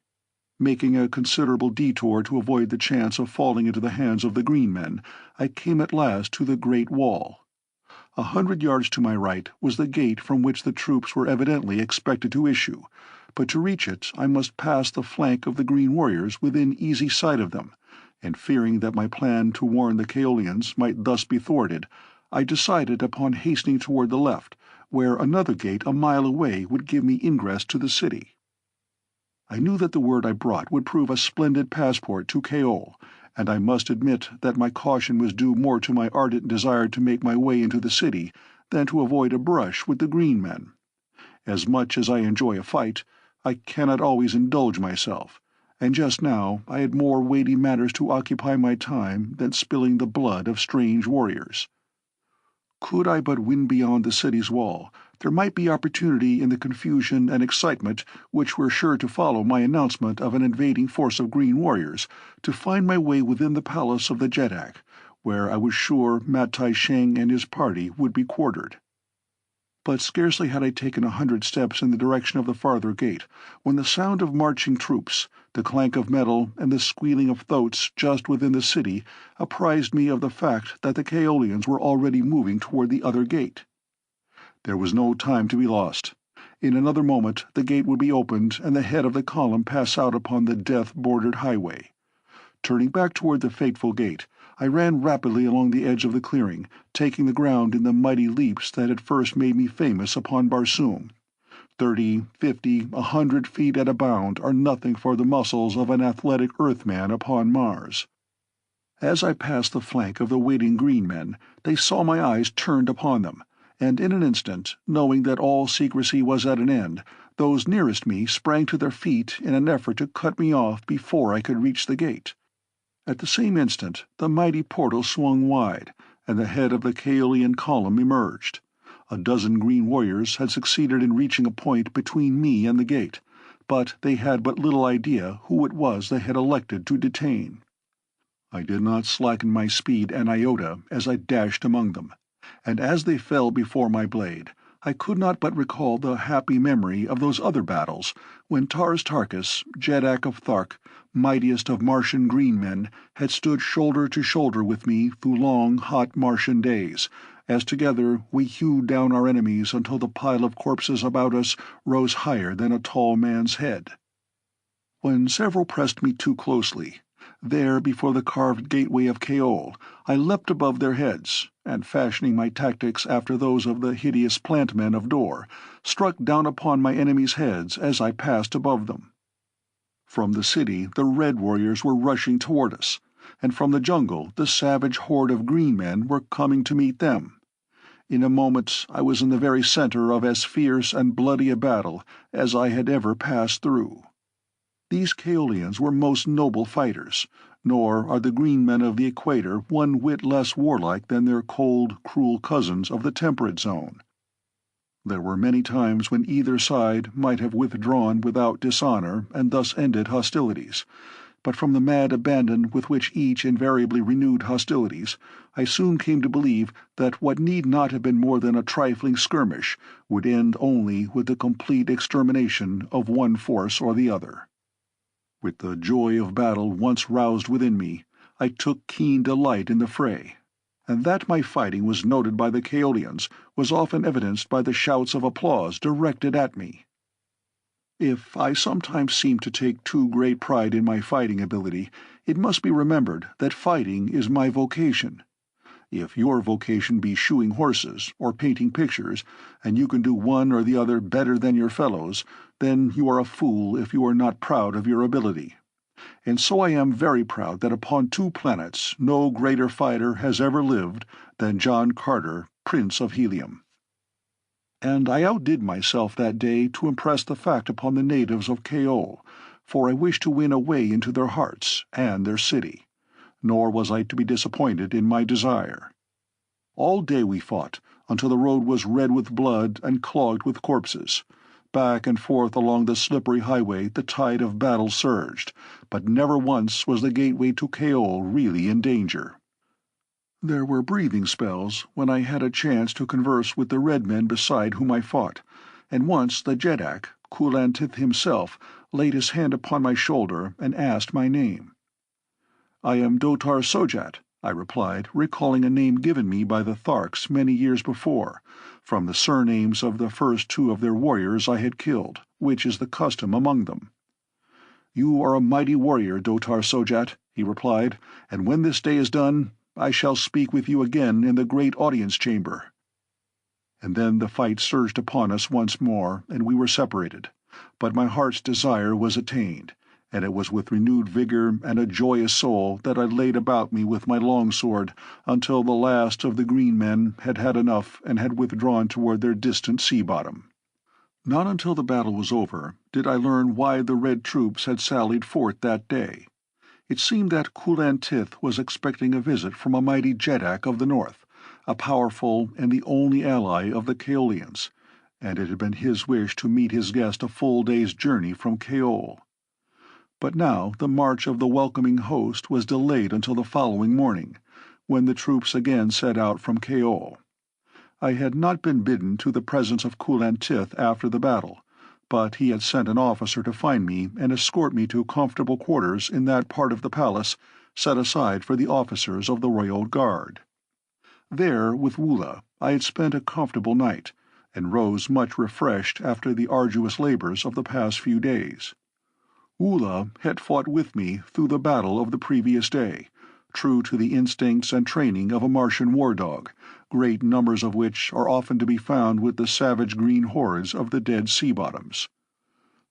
Making a considerable detour to avoid the chance of falling into the hands of the green men, I came at last to the great wall. 100 yards to my right was the gate from which the troops were evidently expected to issue, but to reach it I must pass the flank of the green warriors within easy sight of them, and fearing that my plan to warn the Kaolians might thus be thwarted, I decided upon hastening toward the left, where another gate a mile away would give me ingress to the city. I knew that the word I brought would prove a splendid passport to Kaol, and I must admit that my caution was due more to my ardent desire to make my way into the city than to avoid a brush with the green men. As much as I enjoy a fight, I cannot always indulge myself, and just now I had more weighty matters to occupy my time than spilling the blood of strange warriors. Could I but win beyond the city's wall, there might be opportunity in the confusion and excitement which were sure to follow my announcement of an invading force of green warriors, to find my way within the palace of the Jeddak, where I was sure Matai Sheng and his party would be quartered. but scarcely had I taken 100 steps in the direction of the farther gate, when the sound of marching troops, the clank of metal, and the squealing of thoats just within the city apprised me of the fact that the Kaolians were already moving toward the other gate. There was no time to be lost. In another moment the gate would be opened and the head of the column pass out upon the death-bordered highway. Turning back toward the fateful gate, I ran rapidly along the edge of the clearing, taking the ground in the mighty leaps that had first made me famous upon Barsoom. 30, 50, 100 feet at a bound are nothing for the muscles of an athletic Earthman upon Mars. As I passed the flank of the waiting green men, they saw my eyes turned upon them, and in an instant, knowing that all secrecy was at an end, those nearest me sprang to their feet in an effort to cut me off before I could reach the gate. At the same instant the mighty portal swung wide, and the head of the Kaolian column emerged. A dozen green warriors had succeeded in reaching a point between me and the gate, but they had but little idea who it was they had elected to detain. I did not slacken my speed an iota as I dashed among them, and as they fell before my blade, I could not but recall the happy memory of those other battles, when Tars Tarkas, Jeddak of Thark, mightiest of Martian green men, had stood shoulder to shoulder with me through long, hot Martian days, as together we hewed down our enemies until the pile of corpses about us rose higher than a tall man's head. When several pressed me too closely, there before the carved gateway of Kaol, I leapt above their heads, and fashioning my tactics after those of the hideous plant-men of Dor, struck down upon my enemies' heads as I passed above them. From the city the red warriors were rushing toward us, and from the jungle the savage horde of green men were coming to meet them. In a moment I was in the very center of as fierce and bloody a battle as I had ever passed through. These Kaolians were most noble fighters, nor are the green men of the equator one whit less warlike than their cold, cruel cousins of the temperate zone. There were many times when either side might have withdrawn without dishonor and thus ended hostilities, but from the mad abandon with which each invariably renewed hostilities, I soon came to believe that what need not have been more than a trifling skirmish would end only with the complete extermination of one force or the other. With the joy of battle once roused within me, I took keen delight in the fray, and that my fighting was noted by the Kaolians was often evidenced by the shouts of applause directed at me. If I sometimes seem to take too great pride in my fighting ability, it must be remembered that fighting is my vocation. If your vocation be shoeing horses or painting pictures, and you can do one or the other better than your fellows, then you are a fool if you are not proud of your ability. And so I am very proud that upon 2 planets no greater fighter has ever lived than John Carter, Prince of Helium. And I outdid myself that day to impress the fact upon the natives of Kaol, for I wished to win a way into their hearts and their city. Nor was I to be disappointed in my desire. All day we fought, until the road was red with blood and clogged with corpses. Back and forth along the slippery highway the tide of battle surged, but never once was the gateway to Kaol really in danger. There were breathing spells when I had a chance to converse with the red men beside whom I fought, and once the Jeddak, Kulantith himself, laid his hand upon my shoulder and asked my name. "I am Dotar Sojat," I replied, recalling a name given me by the Tharks many years before, from the surnames of the first 2 of their warriors I had killed, which is the custom among them. "You are a mighty warrior, Dotar Sojat," he replied, "and when this day is done, I shall speak with you again in the great audience chamber." And then the fight surged upon us once more, and we were separated, but my heart's desire was attained, and it was with renewed vigor and a joyous soul that I laid about me with my longsword until the last of the green men had had enough and had withdrawn toward their distant sea-bottom. Not until the battle was over did I learn why the red troops had sallied forth that day. It seemed that Kulantith was expecting a visit from a mighty Jeddak of the north, a powerful and the only ally of the Kaolians, and it had been his wish to meet his guest a full day's journey from Kaol. But now the march of the welcoming host was delayed until the following morning, when the troops again set out from Kaol. I had not been bidden to the presence of Kulantith after the battle, but he had sent an officer to find me and escort me to comfortable quarters in that part of the palace set aside for the officers of the royal guard. There, with Woola, I had spent a comfortable night, and rose much refreshed after the arduous labors of the past few days. Woola had fought with me through the battle of the previous day, true to the instincts and training of a Martian war dog, great numbers of which are often to be found with the savage green hordes of the dead sea bottoms.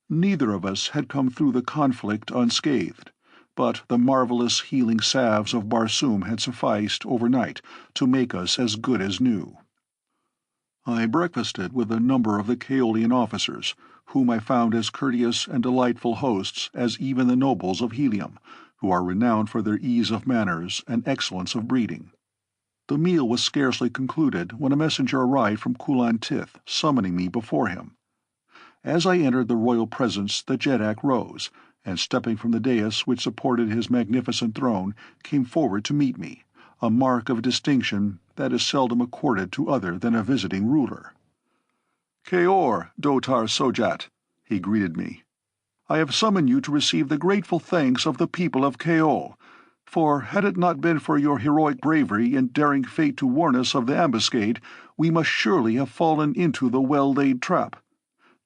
Neither of us had come through the conflict unscathed, but the marvelous healing salves of Barsoom had sufficed overnight to make us as good as new. I breakfasted with a number of the Kaolian officers, whom I found as courteous and delightful hosts as even the nobles of Helium, who are renowned for their ease of manners and excellence of breeding. The meal was scarcely concluded when a messenger arrived from Kulantith, summoning me before him. As I entered the royal presence, the Jeddak rose, and stepping from the dais which supported his magnificent throne, came forward to meet me, a mark of distinction that is seldom accorded to other than a visiting ruler. "Kaor, Dotar Sojat," he greeted me. "I have summoned you to receive the grateful thanks of the people of Kaol, for had it not been for your heroic bravery in daring fate to warn us of the ambuscade, we must surely have fallen into the well-laid trap.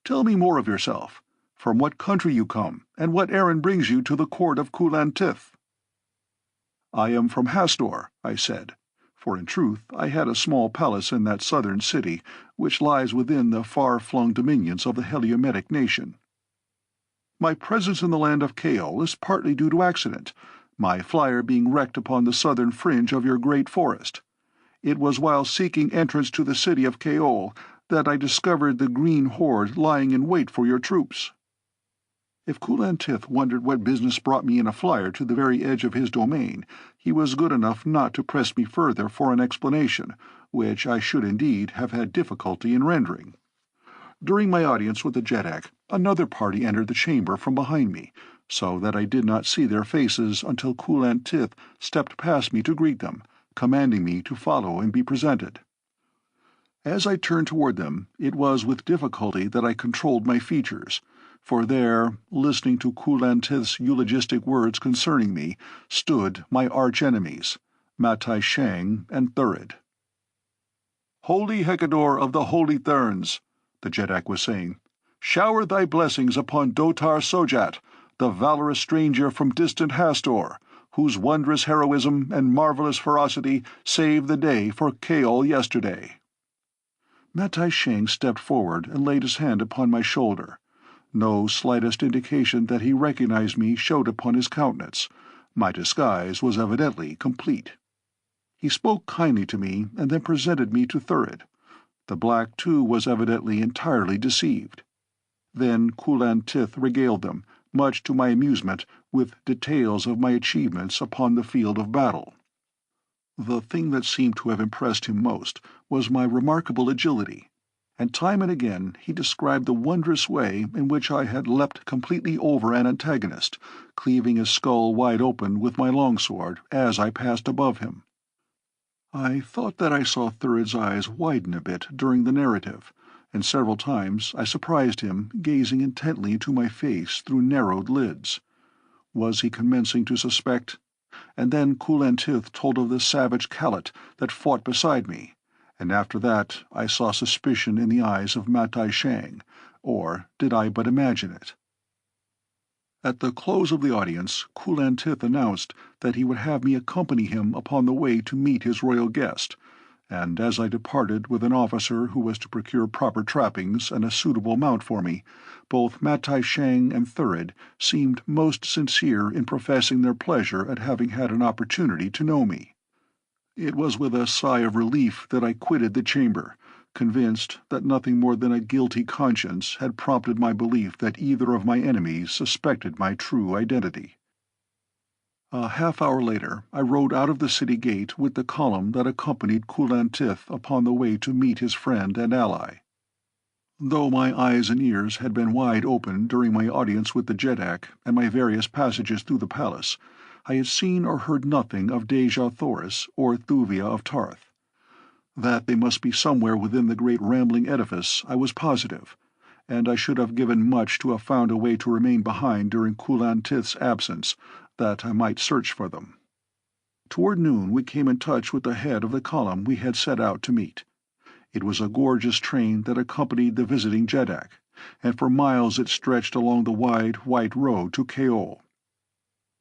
Tell me more of yourself, from what country you come, and what errand brings you to the court of Kulantith." "I am from Hastor," I said, for in truth I had a small palace in that southern city, which lies within the far-flung dominions of the Heliometic nation. "My presence in the land of Kaol is partly due to accident, my flyer being wrecked upon the southern fringe of your great forest. It was while seeking entrance to the city of Kaol that I discovered the green horde lying in wait for your troops." If Kulantith wondered what business brought me in a flyer to the very edge of his domain, he was good enough not to press me further for an explanation, which I should indeed have had difficulty in rendering. During my audience with the Jeddak, another party entered the chamber from behind me, so that I did not see their faces until Kulantith stepped past me to greet them, commanding me to follow and be presented. As I turned toward them, it was with difficulty that I controlled my features, for there, listening to Kulantith's eulogistic words concerning me, stood my arch-enemies, Matai Shang and Thurid. "Holy Hecador of the holy therns," the Jeddak was saying, "shower thy blessings upon Dotar Sojat, the valorous stranger from distant Hastor, whose wondrous heroism and marvelous ferocity saved the day for Kaol yesterday." Matai Shang stepped forward and laid his hand upon my shoulder. No slightest indication that he recognized me showed upon his countenance. My disguise was evidently complete. He spoke kindly to me and then presented me to Thurid. The black, too, was evidently entirely deceived. Then Kulantith regaled them, much to my amusement, with details of my achievements upon the field of battle. The thing that seemed to have impressed him most was my remarkable agility, and time and again he described the wondrous way in which I had leapt completely over an antagonist, cleaving his skull wide open with my longsword as I passed above him. I thought that I saw Thurid's eyes widen a bit during the narrative, and several times I surprised him gazing intently into my face through narrowed lids. Was he commencing to suspect? And then Kulantith told of the savage Kalat that fought beside me, and after that I saw suspicion in the eyes of Matai Shang, or did I but imagine it? At the close of the audience, Kulantith announced that he would have me accompany him upon the way to meet his royal guest, and as I departed with an officer who was to procure proper trappings and a suitable mount for me, both Matai Shang and Thurid seemed most sincere in professing their pleasure at having had an opportunity to know me. It was with a sigh of relief that I quitted the chamber, convinced that nothing more than a guilty conscience had prompted my belief that either of my enemies suspected my true identity. A half-hour later, I rode out of the city gate with the column that accompanied Kulantith upon the way to meet his friend and ally. Though my eyes and ears had been wide open during my audience with the Jeddak and my various passages through the palace, I had seen or heard nothing of Dejah Thoris or Thuvia of Tarth. That they must be somewhere within the great rambling edifice I was positive, and I should have given much to have found a way to remain behind during Kulantith's absence, that I might search for them. Toward noon we came in touch with the head of the column we had set out to meet. It was a gorgeous train that accompanied the visiting Jeddak, and for miles it stretched along the wide, white road to Kaol.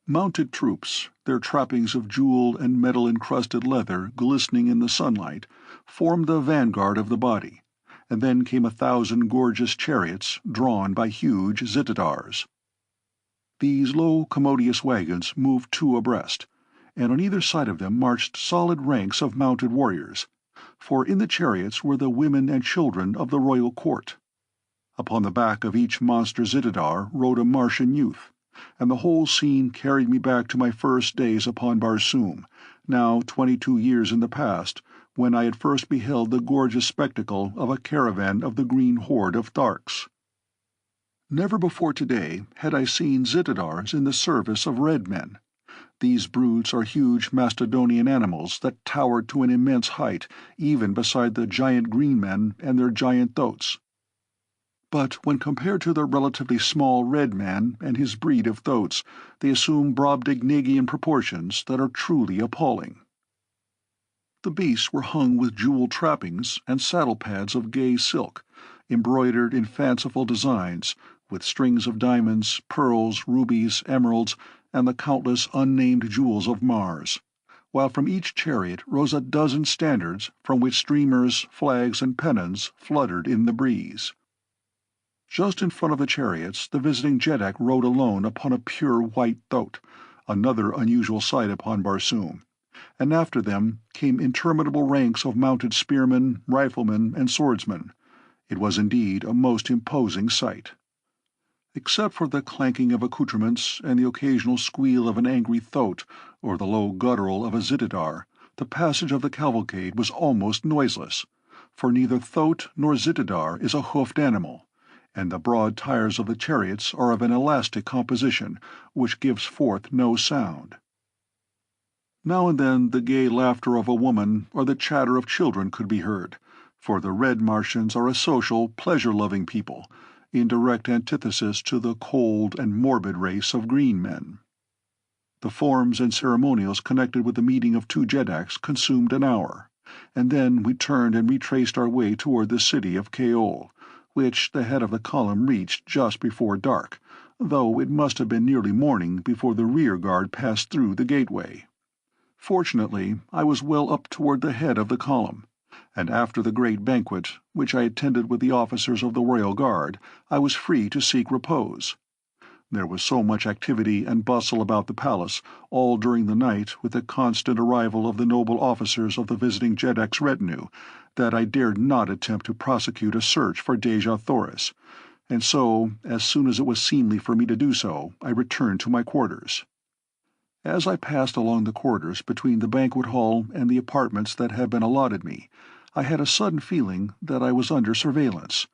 Mounted troops, their trappings of jewel and metal-encrusted leather glistening in the sunlight, formed the vanguard of the body, and then came 1,000 gorgeous chariots drawn by huge Xodars. These low, commodious wagons moved two abreast, and on either side of them marched solid ranks of mounted warriors, for in the chariots were the women and children of the royal court. Upon the back of each monster Xodar rode a Martian youth, and the whole scene carried me back to my first days upon Barsoom, now 22 years in the past, when I had first beheld the gorgeous spectacle of a caravan of the green horde of Tharks. Never before today had I seen Xodars in the service of red men. These brutes are huge Macedonian animals that towered to an immense height, even beside the giant green men and their giant thoats. But when compared to the relatively small red man and his breed of thoats, they assume Brobdingnagian proportions that are truly appalling. The beasts were hung with jeweled trappings and saddle pads of gay silk, embroidered in fanciful designs, with strings of diamonds, pearls, rubies, emeralds, and the countless unnamed jewels of Mars, while from each chariot rose a dozen standards from which streamers, flags, and pennons fluttered in the breeze. Just in front of the chariots the visiting Jeddak rode alone upon a pure white thoat, another unusual sight upon Barsoom, and after them came interminable ranks of mounted spearmen, riflemen, and swordsmen. It was indeed a most imposing sight. Except for the clanking of accoutrements and the occasional squeal of an angry thoat or the low guttural of a Xodar, the passage of the cavalcade was almost noiseless, for neither thoat nor Xodar is a hoofed animal, and the broad tires of the chariots are of an elastic composition, which gives forth no sound. Now and then the gay laughter of a woman or the chatter of children could be heard, for the red Martians are a social, pleasure-loving people, in direct antithesis to the cold and morbid race of green men. The forms and ceremonials connected with the meeting of two Jeddaks consumed an hour, and then we turned and retraced our way toward the city of Kaol, which the head of the column reached just before dark, though it must have been nearly morning before the rear guard passed through the gateway. Fortunately, I was well up toward the head of the column, and after the great banquet, which I attended with the officers of the royal guard, I was free to seek repose. There was so much activity and bustle about the palace, all during the night with the constant arrival of the noble officers of the visiting Jeddak's retinue, that I dared not attempt to prosecute a search for Dejah, and so, as soon as it was seemly for me to do so, I returned to my quarters. As I passed along the corridors between the banquet hall and the apartments that had been allotted me, I had a sudden feeling that I was under surveillance,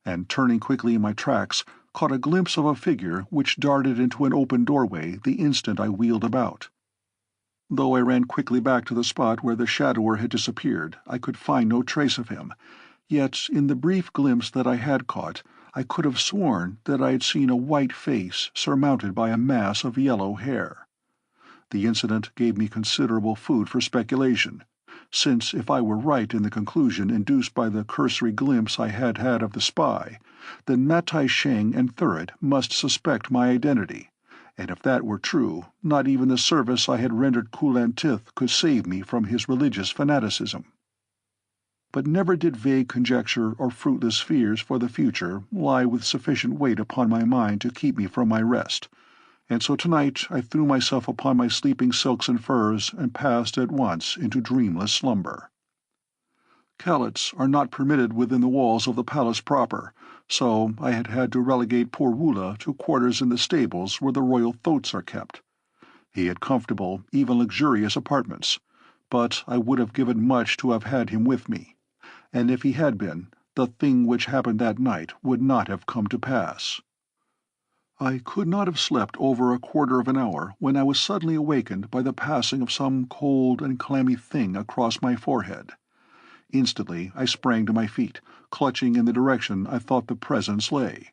and turning quickly in my tracks, caught a glimpse of a figure which darted into an open doorway the instant I wheeled about. Though I ran quickly back to the spot where the shadower had disappeared, I could find no trace of him, yet in the brief glimpse that I had caught, I could have sworn that I had seen a white face surmounted by a mass of yellow hair. The incident gave me considerable food for speculation, since if I were right in the conclusion induced by the cursory glimpse I had had of the spy, then Matai Sheng and Thurid must suspect my identity, and if that were true, not even the service I had rendered Kulantith could save me from his religious fanaticism. But never did vague conjecture or fruitless fears for the future lie with sufficient weight upon my mind to keep me from my rest, and so tonight I threw myself upon my sleeping silks and furs and passed at once into dreamless slumber. Calots are not permitted within the walls of the palace proper, so I had had to relegate poor Wula to quarters in the stables where the royal thoats are kept. He had comfortable, even luxurious apartments, but I would have given much to have had him with me, and if he had been, the thing which happened that night would not have come to pass. I could not have slept over a quarter of an hour when I was suddenly awakened by the passing of some cold and clammy thing across my forehead. Instantly I sprang to my feet, clutching in the direction I thought the presence lay.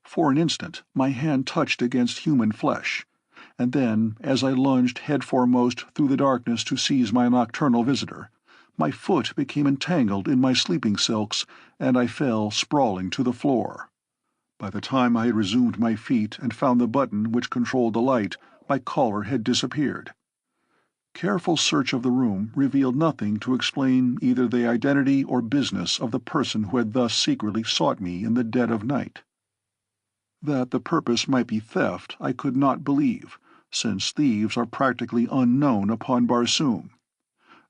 For an instant my hand touched against human flesh, and then, as I lunged headforemost through the darkness to seize my nocturnal visitor, my foot became entangled in my sleeping silks, and I fell sprawling to the floor. By the time I had resumed my feet and found the button which controlled the light, my caller had disappeared. Careful search of the room revealed nothing to explain either the identity or business of the person who had thus secretly sought me in the dead of night. That the purpose might be theft I could not believe, since thieves are practically unknown upon Barsoom.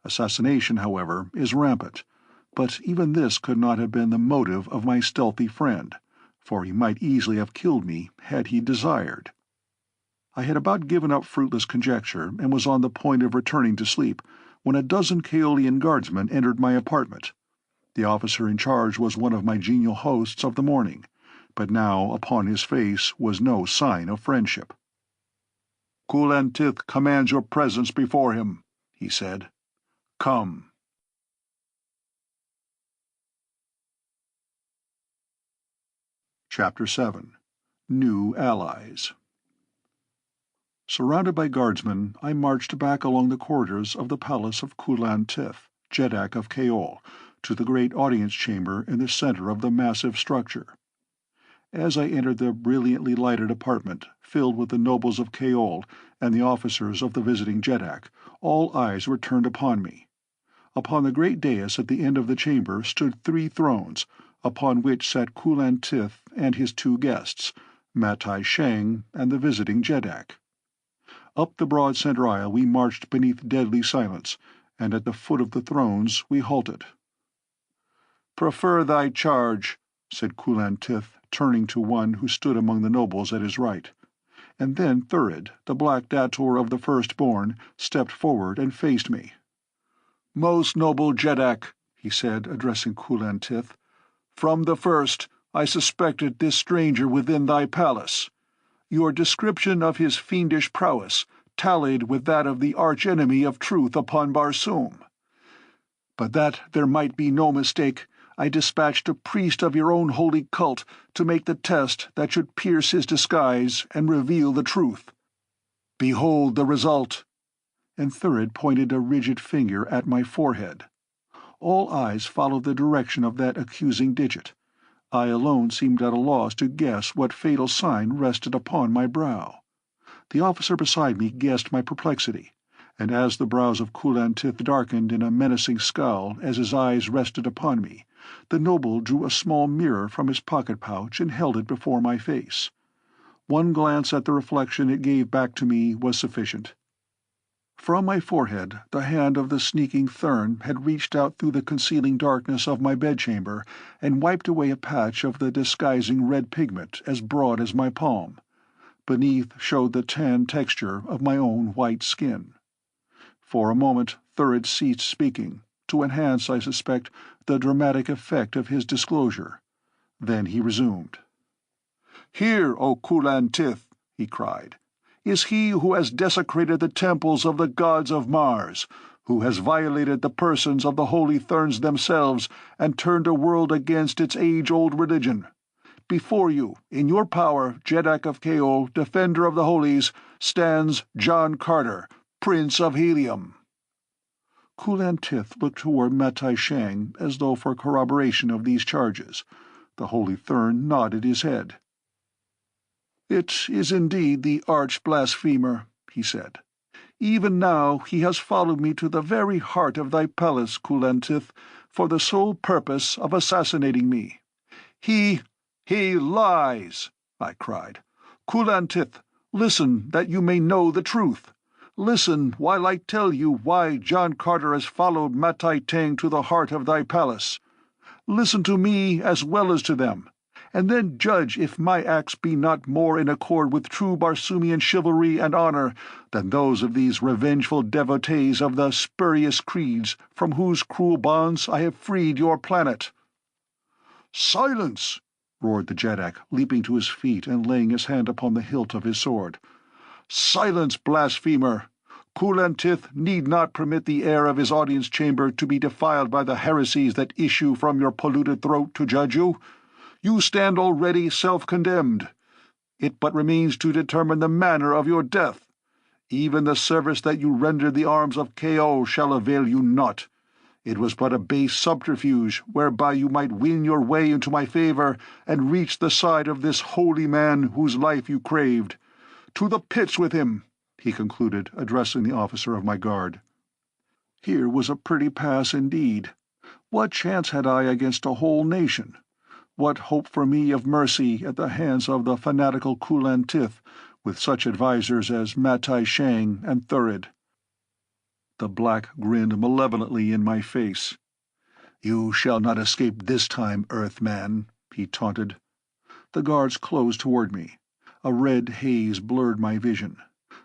Assassination, however, is rampant, but even this could not have been the motive of my stealthy friend, for he might easily have killed me had he desired. I had about given up fruitless conjecture and was on the point of returning to sleep when a dozen Kaolian guardsmen entered my apartment. The officer in charge was one of my genial hosts of the morning, but now upon his face was no sign of friendship. "Kulantith commands your presence before him," he said. "Come." Chapter 7. New Allies. Surrounded by guardsmen, I marched back along the corridors of the palace of Kulantith, Jeddak of Kaol, to the great audience chamber in the center of the massive structure. As I entered the brilliantly lighted apartment, filled with the nobles of Kaol and the officers of the visiting Jeddak, all eyes were turned upon me. Upon the great dais at the end of the chamber stood 3 thrones, upon which sat Kulantith and his 2 guests, Matai Shang and the visiting Jeddak. Up the broad center aisle we marched beneath deadly silence, and at the foot of the thrones we halted. "Prefer thy charge," said Kulantith, turning to one who stood among the nobles at his right. And then Thurid, the Black Dator of the First Born, stepped forward and faced me. "Most noble Jeddak," he said, addressing Kulantith, "from the first I suspected this stranger within thy palace. Your description of his fiendish prowess tallied with that of the arch-enemy of truth upon Barsoom. But that there might be no mistake, I dispatched a priest of your own holy cult to make the test that should pierce his disguise and reveal the truth. Behold the result." And Thurid pointed a rigid finger at my forehead. All eyes followed the direction of that accusing digit. I alone seemed at a loss to guess what fatal sign rested upon my brow. The officer beside me guessed my perplexity, and as the brows of Kulantith darkened in a menacing scowl as his eyes rested upon me, the noble drew a small mirror from his pocket-pouch and held it before my face. One glance at the reflection it gave back to me was sufficient. From my forehead the hand of the sneaking Thern had reached out through the concealing darkness of my bedchamber and wiped away a patch of the disguising red pigment as broad as my palm. Beneath showed the tan texture of my own white skin. For a moment Thurid ceased speaking, to enhance, I suspect, the dramatic effect of his disclosure. Then he resumed. "Here, O Kulantith," he cried, "is he who has desecrated the temples of the gods of Mars, who has violated the persons of the holy therns themselves and turned a world against its age-old religion. Before you, in your power, Jeddak of Kaol, defender of the holies, stands John Carter, Prince of Helium." Kulantith looked toward Matai Shang as though for corroboration of these charges. The holy Thern nodded his head. "It is indeed the arch-blasphemer," he said. "Even now he has followed me to the very heart of thy palace, Kulantith, for the sole purpose of assassinating me. He lies!" I cried. "Kulantith, listen that you may know the truth. Listen while I tell you why John Carter has followed Matai Tang to the heart of thy palace. Listen to me as well as to them, and then judge if my acts be not more in accord with true Barsoomian chivalry and honor than those of these revengeful devotees of the spurious creeds from whose cruel bonds I have freed your planet." "Silence!" roared the Jeddak, leaping to his feet and laying his hand upon the hilt of his sword. "Silence, blasphemer! Kulantith need not permit the air of his audience chamber to be defiled by the heresies that issue from your polluted throat to judge you. You stand already self-condemned. It but remains to determine the manner of your death. Even the service that you rendered the arms of Kaol shall avail you not. It was but a base subterfuge whereby you might win your way into my favour and reach the side of this holy man whose life you craved. To the pits with him!" he concluded, addressing the officer of my guard. Here was a pretty pass indeed. What chance had I against a whole nation? What hope for me of mercy at the hands of the fanatical Kulantith, with such advisers as Matai Shang and Thurid? The black grinned malevolently in my face. "You shall not escape this time, Earthman," he taunted. The guards closed toward me. A red haze blurred my vision.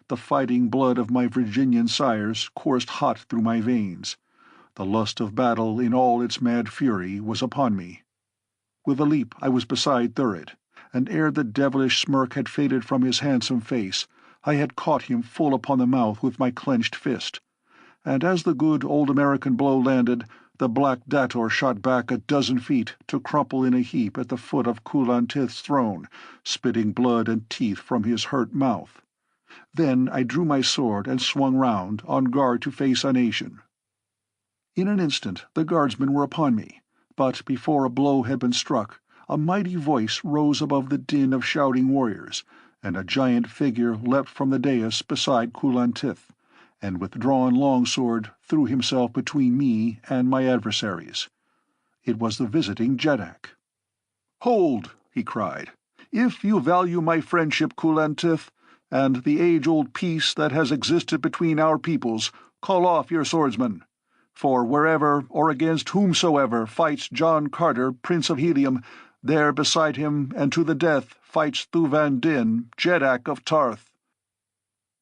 The fighting blood of my Virginian sires coursed hot through my veins. The lust of battle in all its mad fury was upon me. With a leap I was beside Thurid, and ere the devilish smirk had faded from his handsome face, I had caught him full upon the mouth with my clenched fist. And as the good old American blow landed, the black dator shot back a dozen feet to crumple in a heap at the foot of Kulantith's throne, spitting blood and teeth from his hurt mouth. Then I drew my sword and swung round, on guard to face a nation. In an instant the guardsmen were upon me, but before a blow had been struck, a mighty voice rose above the din of shouting warriors, and a giant figure leapt from the dais beside Kulantith, and with drawn longsword threw himself between me and my adversaries. It was the visiting Jeddak. "Hold!" he cried. "If you value my friendship, Kulantith, and the age-old peace that has existed between our peoples, call off your swordsmen. For wherever or against whomsoever fights John Carter, Prince of Helium, there beside him and to the death fights Thuvan Din, Jeddak of Tarth."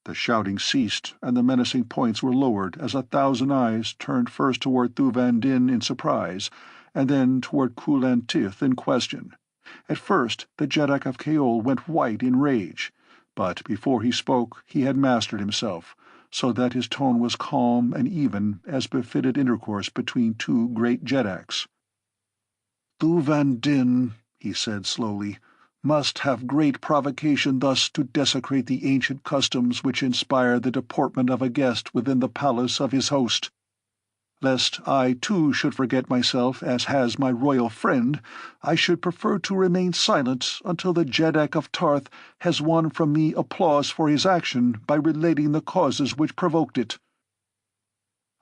The shouting ceased, and the menacing points were lowered as 1,000 eyes turned first toward Thuvan Din in surprise, and then toward Kulantith in question. At first the Jeddak of Kaol went white in rage, but before he spoke he had mastered himself, so that his tone was calm and even as befitted intercourse between two great Jeddaks. "Thuvan Din," he said slowly, "must have great provocation thus to desecrate the ancient customs which inspire the deportment of a guest within the palace of his host. Lest I too should forget myself as has my royal friend, I should prefer to remain silent until the Jeddak of Tarth has won from me applause for his action by relating the causes which provoked it."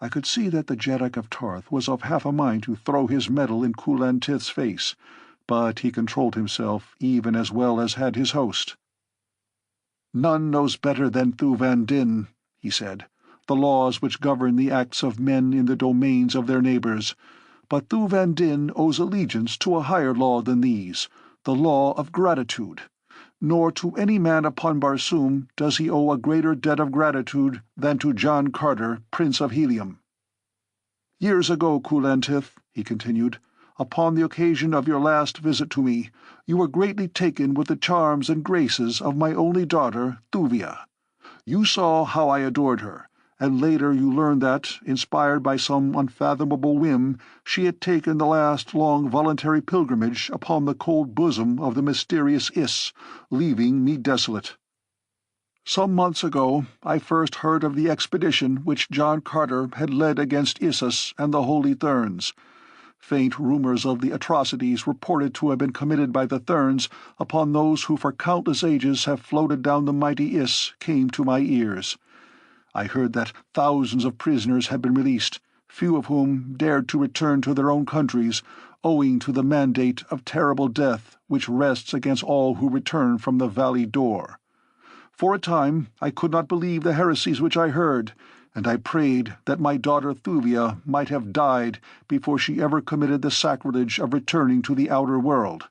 I could see that the Jeddak of Tarth was of half a mind to throw his medal in Kulantith's face, but he controlled himself even as well as had his host. "None knows better than Thuvan Din," he said, "the laws which govern the acts of men in the domains of their neighbours, but Thuvan Din owes allegiance to a higher law than these, the law of gratitude. Nor to any man upon Barsoom does he owe a greater debt of gratitude than to John Carter, Prince of Helium. Years ago, Kulantith," he continued, "upon the occasion of your last visit to me, you were greatly taken with the charms and graces of my only daughter, Thuvia. You saw how I adored her, and later you learned that, inspired by some unfathomable whim, she had taken the last long voluntary pilgrimage upon the cold bosom of the mysterious Iss, leaving me desolate. Some months ago I first heard of the expedition which John Carter had led against Issus and the holy therns. Faint rumours of the atrocities reported to have been committed by the therns upon those who for countless ages have floated down the mighty Iss came to my ears. I heard that thousands of prisoners had been released, few of whom dared to return to their own countries, owing to the mandate of terrible death which rests against all who return from the valley door. For a time I could not believe the heresies which I heard, and I prayed that my daughter Thuvia might have died before she ever committed the sacrilege of returning to the outer world.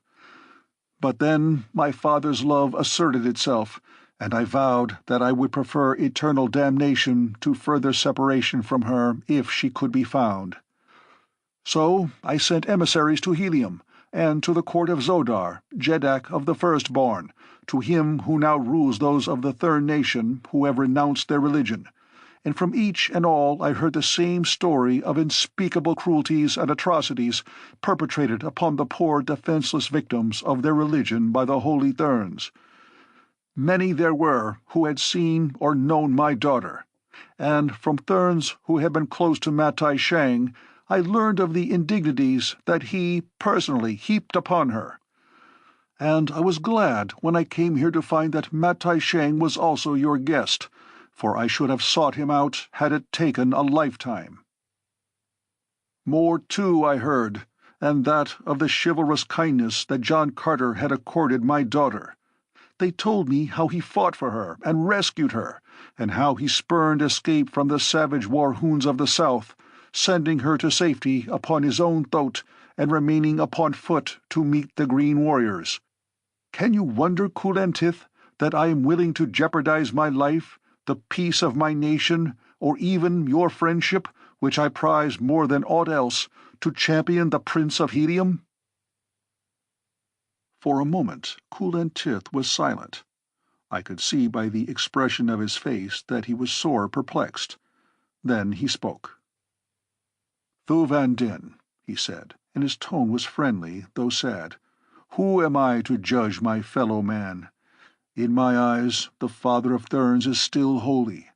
But then my father's love asserted itself, and I vowed that I would prefer eternal damnation to further separation from her if she could be found. So I sent emissaries to Helium, and to the court of Xodar, Jeddak of the First Born, to him who now rules those of the Thern nation who have renounced their religion, and from each and all I heard the same story of unspeakable cruelties and atrocities perpetrated upon the poor defenseless victims of their religion by the holy therns. Many there were who had seen or known my daughter, and from therns who had been close to Matai Shang I learned of the indignities that he personally heaped upon her. And I was glad when I came here to find that Matai Shang was also your guest, for I should have sought him out had it taken a lifetime. More, too, I heard, and that of the chivalrous kindness that John Carter had accorded my daughter. They told me how he fought for her and rescued her, and how he spurned escape from the savage war-hoons of the South, sending her to safety upon his own throat and remaining upon foot to meet the green warriors. Can you wonder, Kulantith, that I am willing to jeopardize my life, the peace of my nation, or even your friendship, which I prize more than aught else, to champion the Prince of Helium?" For a moment Kulantith was silent. I could see by the expression of his face that he was sore perplexed. Then he spoke. "Thu Van Din," he said, and his tone was friendly, though sad, "who am I to judge my fellow man? In my eyes the Father of Therns is still holy,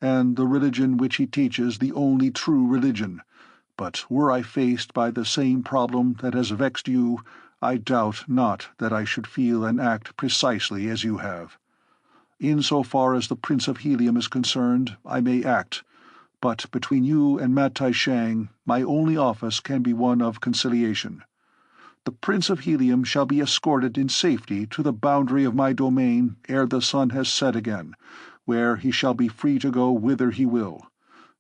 and the religion which he teaches the only true religion. But were I faced by the same problem that has vexed you, I doubt not that I should feel and act precisely as you have. In so far as the Prince of Helium is concerned, I may act, but between you and Matai Shang, my only office can be one of conciliation. The Prince of Helium shall be escorted in safety to the boundary of my domain ere the sun has set again, where he shall be free to go whither he will.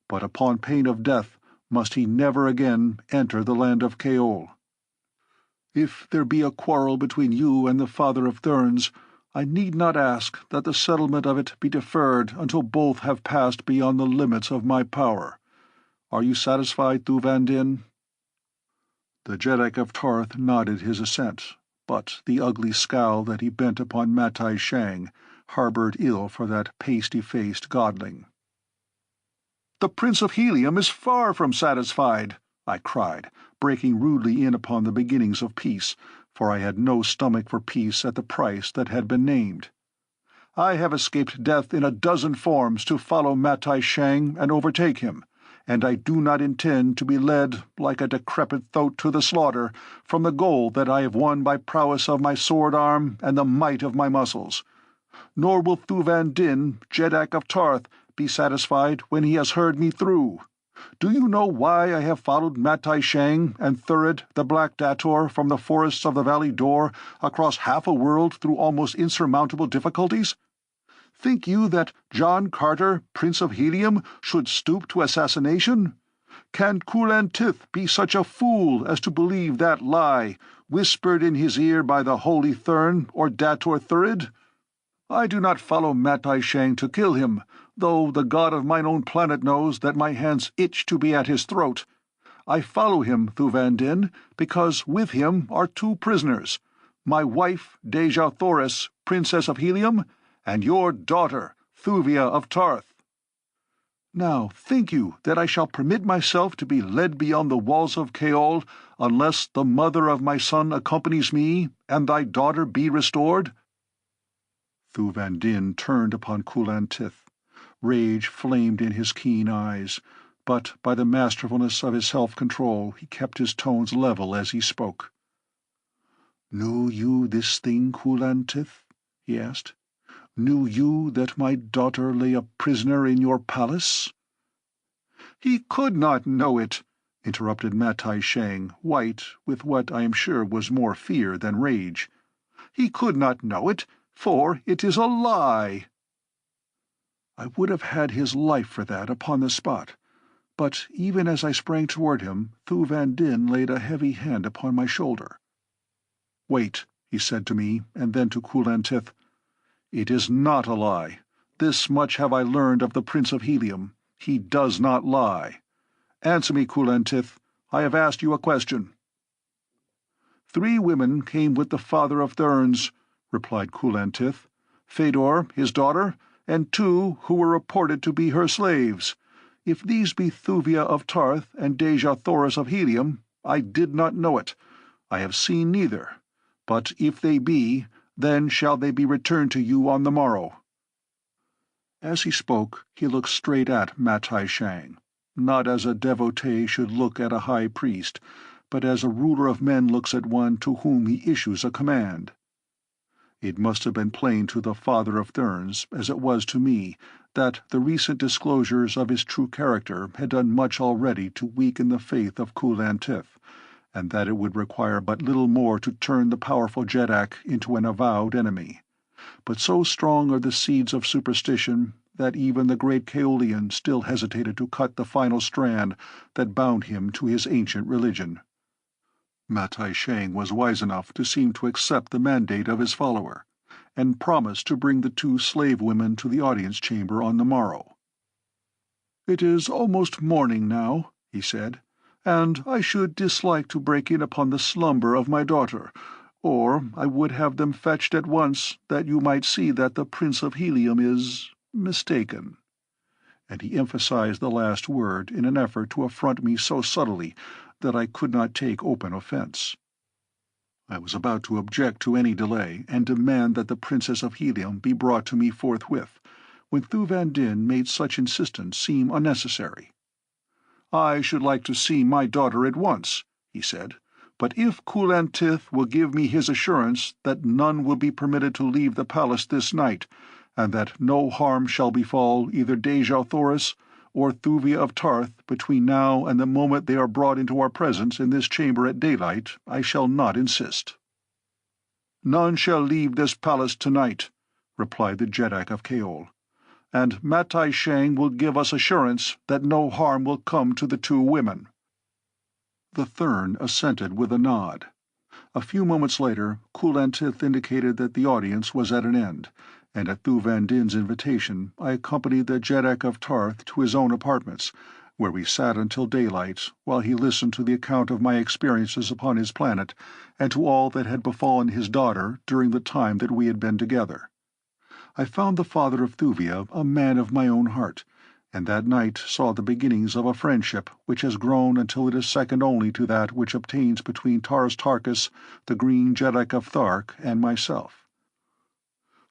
But upon pain of death must he never again enter the land of Kaol. If there be a quarrel between you and the Father of Therns, I need not ask that the settlement of it be deferred until both have passed beyond the limits of my power. Are you satisfied, Thu Van Din?" The Jeddak of Tarth nodded his assent, but the ugly scowl that he bent upon Matai Shang harbored ill for that pasty-faced godling. "The Prince of Helium is far from satisfied," I cried, breaking rudely in upon the beginnings of peace, for I had no stomach for peace at the price that had been named. "I have escaped death in a dozen forms to follow Matai Shang and overtake him, and I do not intend to be led, like a decrepit thoat to the slaughter, from the goal that I have won by prowess of my sword arm and the might of my muscles. Nor will Thu Van Din, Jeddak of Tarth, be satisfied when he has heard me through. Do you know why I have followed Matai Shang and Thurid the Black Dator from the forests of the Valley Dor across half a world through almost insurmountable difficulties? Think you that John Carter, Prince of Helium, should stoop to assassination? Can Kulantith be such a fool as to believe that lie, whispered in his ear by the holy Thern or Dator Thurid? I do not follow Matai Shang to kill him, though the god of mine own planet knows that my hands itch to be at his throat. I follow him, Thu Van Din, because with him are two prisoners, my wife, Dejah Thoris, Princess of Helium, and your daughter, Thuvia of Tarth. Now think you that I shall permit myself to be led beyond the walls of Kaol unless the mother of my son accompanies me and thy daughter be restored?" Thu Van Din turned upon Kulantith. Rage flamed in his keen eyes, but by the masterfulness of his self-control he kept his tones level as he spoke. "Knew you this thing, Kulantith?" he asked. "Knew you that my daughter lay a prisoner in your palace?" "He could not know it," interrupted Matai Shang, white with what I am sure was more fear than rage. "He could not know it, for it is a lie." I would have had his life for that upon the spot, but even as I sprang toward him, Thu Van Din laid a heavy hand upon my shoulder. "Wait," he said to me, and then to Kulantith, "It is not a lie. This much have I learned of the Prince of Helium. He does not lie. Answer me, Kulantith. I have asked you a question." "3 women came with the Father of Therns," replied Kulantith. "Fedor, his daughter, and 2 who were reported to be her slaves. If these be Thuvia of Tarth and Deja Thoris of Helium, I did not know it. I have seen neither. But if they be, then shall they be returned to you on the morrow." As he spoke, he looked straight at Matai Shang, not as a devotee should look at a high priest, but as a ruler of men looks at one to whom he issues a command. It must have been plain to the father of therns, as it was to me, that the recent disclosures of his true character had done much already to weaken the faith of Kulantith, and that it would require but little more to turn the powerful Jeddak into an avowed enemy. But so strong are the seeds of superstition that even the great Kaolian still hesitated to cut the final strand that bound him to his ancient religion. Matai Shang was wise enough to seem to accept the mandate of his follower, and promised to bring the 2 slave women to the audience chamber on the morrow. "It is almost morning now," he said, "and I should dislike to break in upon the slumber of my daughter, or I would have them fetched at once, that you might see that the Prince of Helium is mistaken." And he emphasized the last word in an effort to affront me so subtly that I could not take open offense. I was about to object to any delay and demand that the Princess of Helium be brought to me forthwith, when Thuvan Din made such insistence seem unnecessary. "I should like to see my daughter at once," he said, "but if Kulantith will give me his assurance that none will be permitted to leave the palace this night, and that no harm shall befall either Deja Thoris or Thuvia of Tarth between now and the moment they are brought into our presence in this chamber at daylight, I shall not insist." "None shall leave this palace tonight," replied the Jeddak of Kaol, "and Matai Shang will give us assurance that no harm will come to the 2 women." The Thern assented with a nod. A few moments later, Kulantith indicated that the audience was at an end, and at Thuvan Din's invitation I accompanied the Jeddak of Tarth to his own apartments, where we sat until daylight while he listened to the account of my experiences upon his planet and to all that had befallen his daughter during the time that we had been together. I found the father of Thuvia a man of my own heart, and that night saw the beginnings of a friendship which has grown until it is second only to that which obtains between Taras Tarkas, the Green Jeddak of Thark, and myself.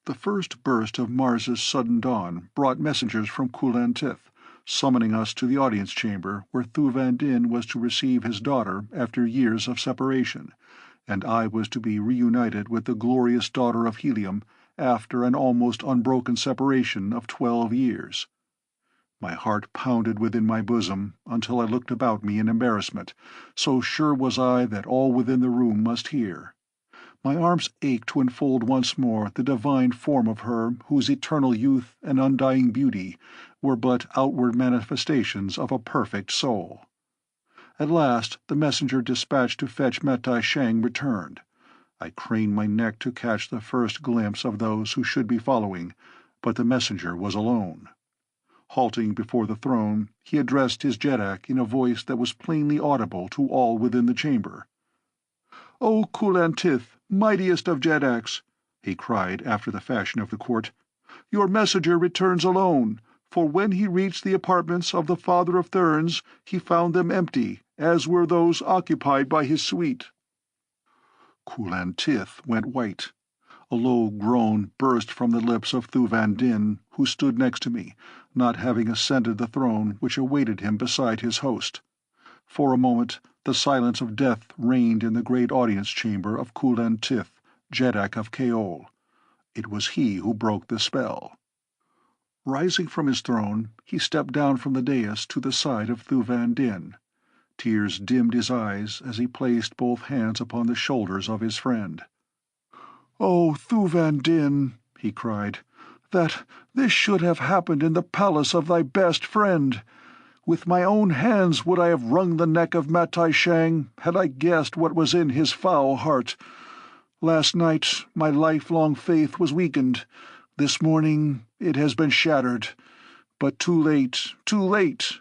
The first burst of Mars's sudden dawn brought messengers from Kulantith, summoning us to the audience chamber where Thuvan Din was to receive his daughter after years of separation, and I was to be reunited with the glorious daughter of Helium after an almost unbroken separation of 12 years. My heart pounded within my bosom until I looked about me in embarrassment, so sure was I that all within the room must hear. My arms ached to enfold once more the divine form of her whose eternal youth and undying beauty were but outward manifestations of a perfect soul. At last the messenger dispatched to fetch Matai Shang returned. I craned my neck to catch the first glimpse of those who should be following, but the messenger was alone. Halting before the throne, he addressed his Jeddak in a voice that was plainly audible to all within the chamber. "O Kulantith, mightiest of Jeddaks," he cried after the fashion of the court, "your messenger returns alone, for when he reached the apartments of the father of therns, he found them empty, as were those occupied by his suite." Kulantith went white. A low groan burst from the lips of Thuvan Din, who stood next to me, not having ascended the throne which awaited him beside his host. For a moment the silence of death reigned in the great audience chamber of Kulantith, Jeddak of Kaol. It was he who broke the spell. Rising from his throne, he stepped down from the dais to the side of Thuvan Din. Tears dimmed his eyes as he placed both hands upon the shoulders of his friend. "Oh, Thuvan Din," he cried, "that this should have happened in the palace of thy best friend! With my own hands would I have wrung the neck of Matai Shang, had I guessed what was in his foul heart. Last night my lifelong faith was weakened. This morning it has been shattered. But too late, too late!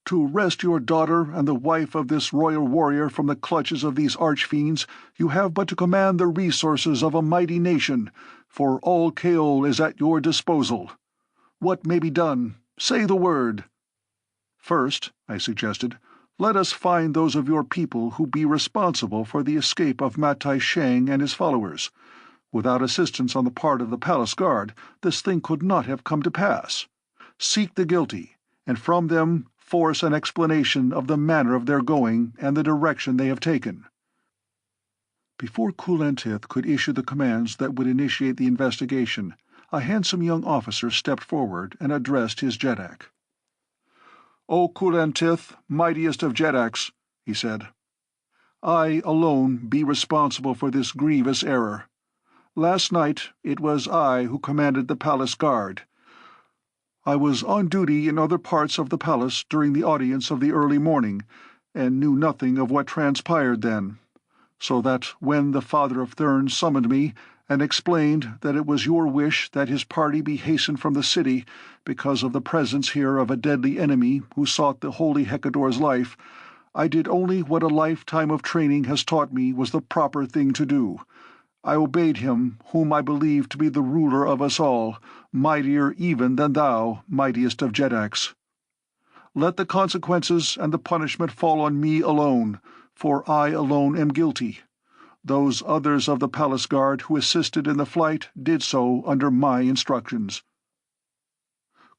To wrest your daughter and the wife of this royal warrior from the clutches of these archfiends, you have but to command the resources of a mighty nation, for all Kaol is at your disposal. What may be done? Say the word." "First," I suggested, "let us find those of your people who be responsible for the escape of Matai Shang and his followers. Without assistance on the part of the palace guard, this thing could not have come to pass. Seek the guilty, and from them force an explanation of the manner of their going and the direction they have taken." Before Kulantith could issue the commands that would initiate the investigation, a handsome young officer stepped forward and addressed his Jeddak. "O Kulantith, mightiest of Jeddaks," he said, "I alone be responsible for this grievous error. Last night it was I who commanded the palace guard. I was on duty in other parts of the palace during the audience of the early morning, and knew nothing of what transpired then, so that when the father of therns summoned me and explained that it was your wish that his party be hastened from the city because of the presence here of a deadly enemy who sought the holy Hecador's life, I did only what a lifetime of training has taught me was the proper thing to do. I obeyed him whom I believe to be the ruler of us all, mightier even than thou, mightiest of Jeddaks. Let the consequences and the punishment fall on me alone, for I alone am guilty. Those others of the palace guard who assisted in the flight did so under my instructions."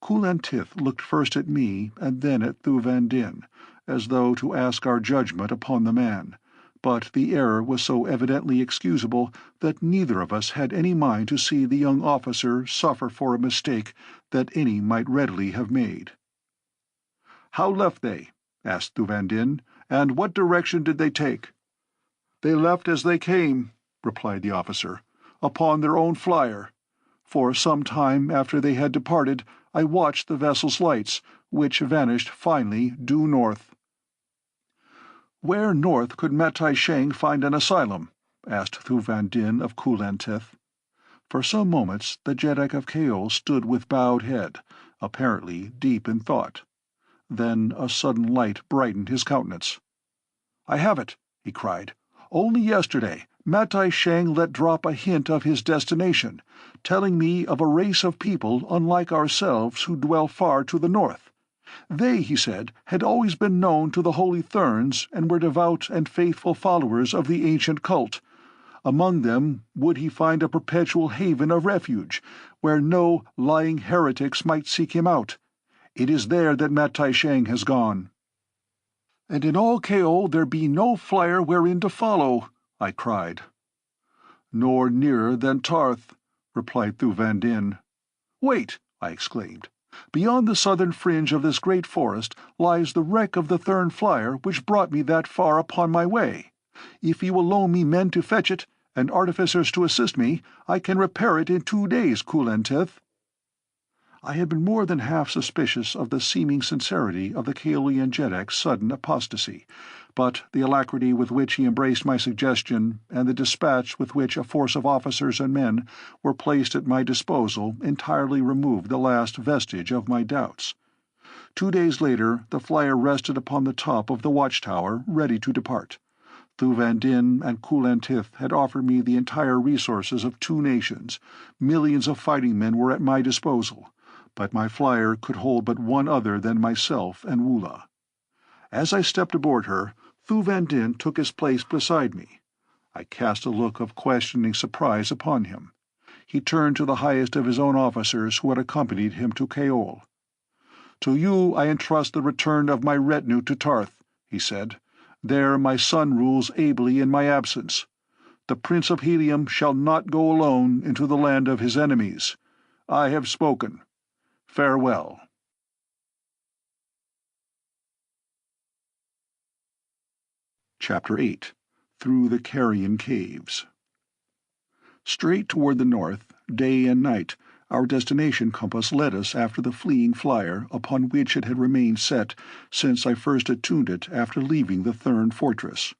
Kulantith looked first at me and then at Thu Van Din, as though to ask our judgment upon the man, but the error was so evidently excusable that neither of us had any mind to see the young officer suffer for a mistake that any might readily have made. "How left they?" asked Thu Van Din, "and what direction did they take?" "They left as they came," replied the officer, "upon their own flyer. For some time after they had departed, I watched the vessel's lights, which vanished finally due north." "Where north could Matai Shang find an asylum?" asked Thu Van Din of Kulantith. For some moments the Jeddak of Kaol stood with bowed head, apparently deep in thought. Then a sudden light brightened his countenance. "I have it!" he cried. "Only yesterday Matai Shang let drop a hint of his destination, telling me of a race of people unlike ourselves who dwell far to the north. They, he said, had always been known to the holy therns and were devout and faithful followers of the ancient cult. Among them would he find a perpetual haven of refuge, where no lying heretics might seek him out. It is there that Matai Shang has gone." "And in all Kaol there be no flyer wherein to follow," I cried. "Nor nearer than Tarth," replied Thu Van Din. "Wait!" I exclaimed. "Beyond the southern fringe of this great forest lies the wreck of the Thern flyer which brought me that far upon my way. If you will loan me men to fetch it, and artificers to assist me, I can repair it in 2 days, Kulantith." I had been more than half suspicious of the seeming sincerity of the Kaolian Jeddak's sudden apostasy, but the alacrity with which he embraced my suggestion, and the dispatch with which a force of officers and men were placed at my disposal, entirely removed the last vestige of my doubts. 2 days later the flyer rested upon the top of the watchtower, ready to depart. Thu Van Din and Kulantith had offered me the entire resources of 2 nations. Millions of fighting men were at my disposal, but my flyer could hold but one other than myself and Woola. As I stepped aboard her, Thu Van Din took his place beside me. I cast a look of questioning surprise upon him. He turned to the highest of his own officers who had accompanied him to Kaol. "To you I entrust the return of my retinue to Tarth," he said. "There my son rules ably in my absence. The Prince of Helium shall not go alone into the land of his enemies. I have spoken. Farewell." Chapter 8. Through the Carrion Caves. Straight toward the north, day and night, our destination compass led us after the fleeing flyer upon which it had remained set since I first attuned it after leaving the Thern fortress.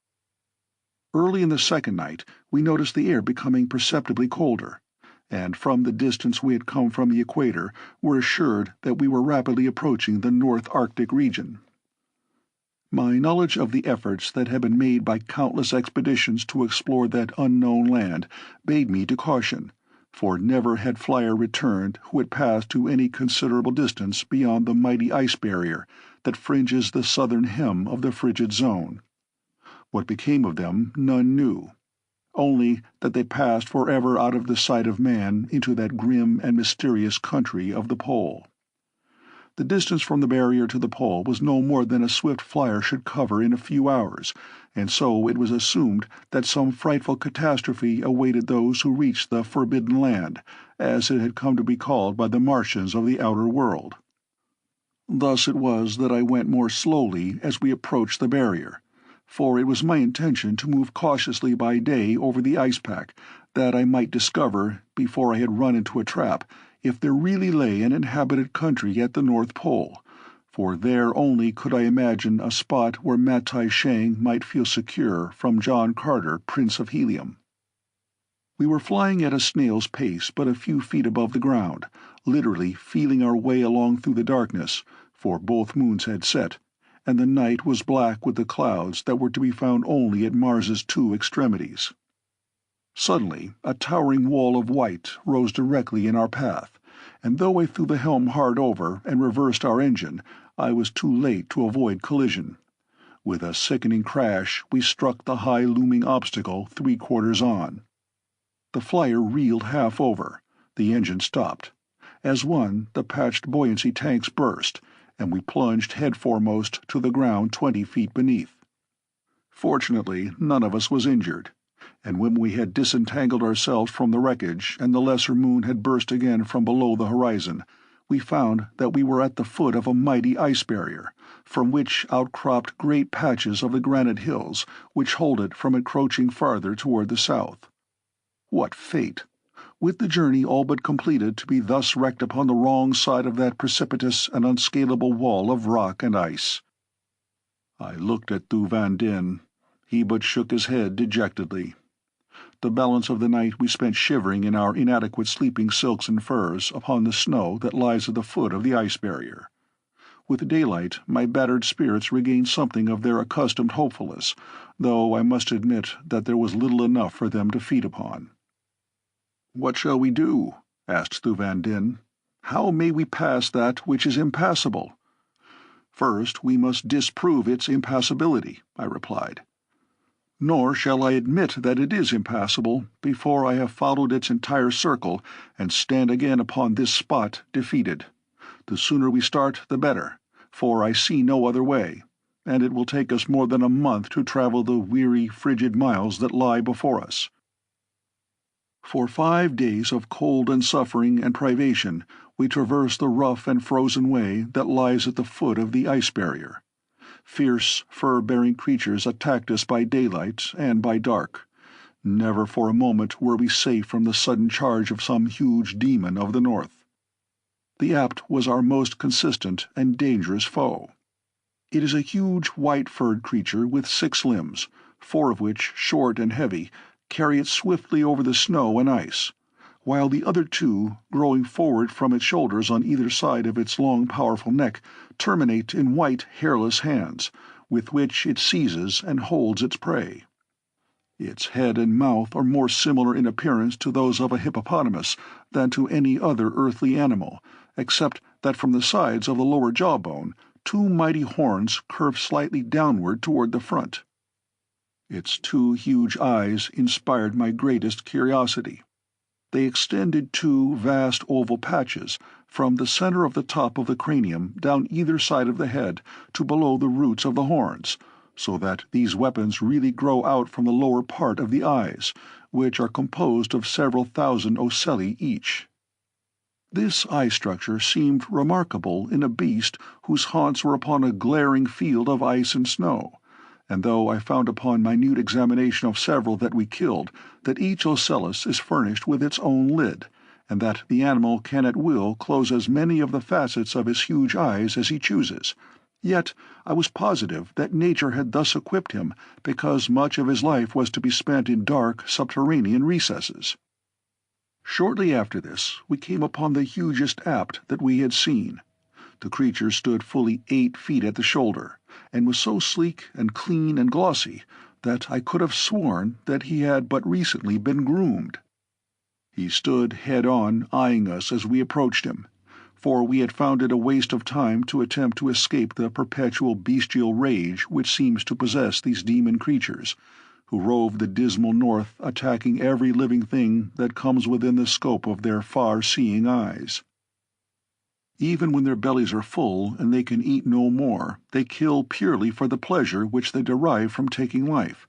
Early in the second night we noticed the air becoming perceptibly colder, and from the distance we had come from the equator were assured that we were rapidly approaching the North Arctic region. My knowledge of the efforts that had been made by countless expeditions to explore that unknown land bade me to caution, for never had flyer returned who had passed to any considerable distance beyond the mighty ice barrier that fringes the southern hem of the frigid zone. What became of them none knew, only that they passed forever out of the sight of man into that grim and mysterious country of the pole. The distance from the barrier to the pole was no more than a swift flyer should cover in a few hours, and so it was assumed that some frightful catastrophe awaited those who reached the Forbidden Land, as it had come to be called by the Martians of the outer world. Thus it was that I went more slowly as we approached the barrier, for it was my intention to move cautiously by day over the ice pack, that I might discover, before I had run into a trap, if there really lay an inhabited country at the North Pole, for there only could I imagine a spot where Matai Shang might feel secure from John Carter, Prince of Helium. We were flying at a snail's pace but a few feet above the ground, literally feeling our way along through the darkness, for both moons had set, and the night was black with the clouds that were to be found only at Mars's two extremities. Suddenly a towering wall of white rose directly in our path, and though I threw the helm hard over and reversed our engine, I was too late to avoid collision. With a sickening crash we struck the high-looming obstacle 3/4 on. The flyer reeled half over, the engine stopped. As one, the patched buoyancy tanks burst, and we plunged head-foremost to the ground 20 feet beneath. Fortunately, none of us was injured, and when we had disentangled ourselves from the wreckage and the lesser moon had burst again from below the horizon, we found that we were at the foot of a mighty ice barrier, from which outcropped great patches of the granite hills which hold it from encroaching farther toward the south. What fate! With the journey all but completed, to be thus wrecked upon the wrong side of that precipitous and unscalable wall of rock and ice. I looked at Thu Van Dinh. He but shook his head dejectedly. The balance of the night we spent shivering in our inadequate sleeping silks and furs upon the snow that lies at the foot of the ice barrier. With daylight my battered spirits regained something of their accustomed hopefulness, though I must admit that there was little enough for them to feed upon. "What shall we do?" asked Thu Van Dinh. "How may we pass that which is impassable?" "First we must disprove its impassability," I replied. "Nor shall I admit that it is impassable before I have followed its entire circle and stand again upon this spot defeated. The sooner we start the better, for I see no other way, and it will take us more than a month to travel the weary, frigid miles that lie before us." For 5 days of cold and suffering and privation we traversed the rough and frozen way that lies at the foot of the ice barrier. Fierce, fur-bearing creatures attacked us by daylight and by dark. Never for a moment were we safe from the sudden charge of some huge demon of the north. The Apt was our most consistent and dangerous foe. It is a huge white-furred creature with 6 limbs, 4 of which, short and heavy, carry it swiftly over the snow and ice, while the other 2, growing forward from its shoulders on either side of its long powerful neck, terminate in white hairless hands, with which it seizes and holds its prey. Its head and mouth are more similar in appearance to those of a hippopotamus than to any other earthly animal, except that from the sides of the lower jawbone 2 mighty horns curve slightly downward toward the front. Its 2 huge eyes inspired my greatest curiosity. They extended 2 vast oval patches from the center of the top of the cranium down either side of the head to below the roots of the horns, so that these weapons really grow out from the lower part of the eyes, which are composed of several thousand ocelli each. This eye structure seemed remarkable in a beast whose haunts were upon a glaring field of ice and snow, and though I found upon minute examination of several that we killed that each ocellus is furnished with its own lid, and that the animal can at will close as many of the facets of his huge eyes as he chooses, yet I was positive that nature had thus equipped him because much of his life was to be spent in dark subterranean recesses. Shortly after this we came upon the hugest Apt that we had seen. The creature stood fully 8 feet at the shoulder, and was so sleek and clean and glossy that I could have sworn that he had but recently been groomed. He stood head-on, eyeing us as we approached him, for we had found it a waste of time to attempt to escape the perpetual bestial rage which seems to possess these demon creatures, who rove the dismal north, attacking every living thing that comes within the scope of their far-seeing eyes. Even when their bellies are full and they can eat no more, they kill purely for the pleasure which they derive from taking life.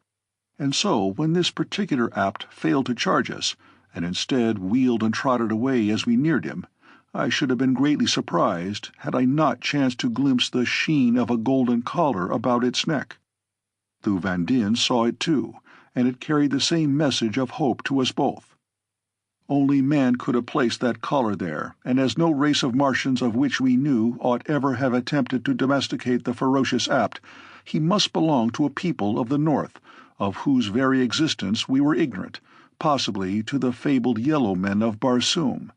And so, when this particular apt failed to charge us, and instead wheeled and trotted away as we neared him, I should have been greatly surprised had I not chanced to glimpse the sheen of a golden collar about its neck. Thu Van Dien saw it too, and it carried the same message of hope to us both. Only man could have placed that collar there, and as no race of Martians of which we knew ought ever have attempted to domesticate the ferocious apt, he must belong to a people of the north, of whose very existence we were ignorant, possibly to the fabled yellow men of Barsoom,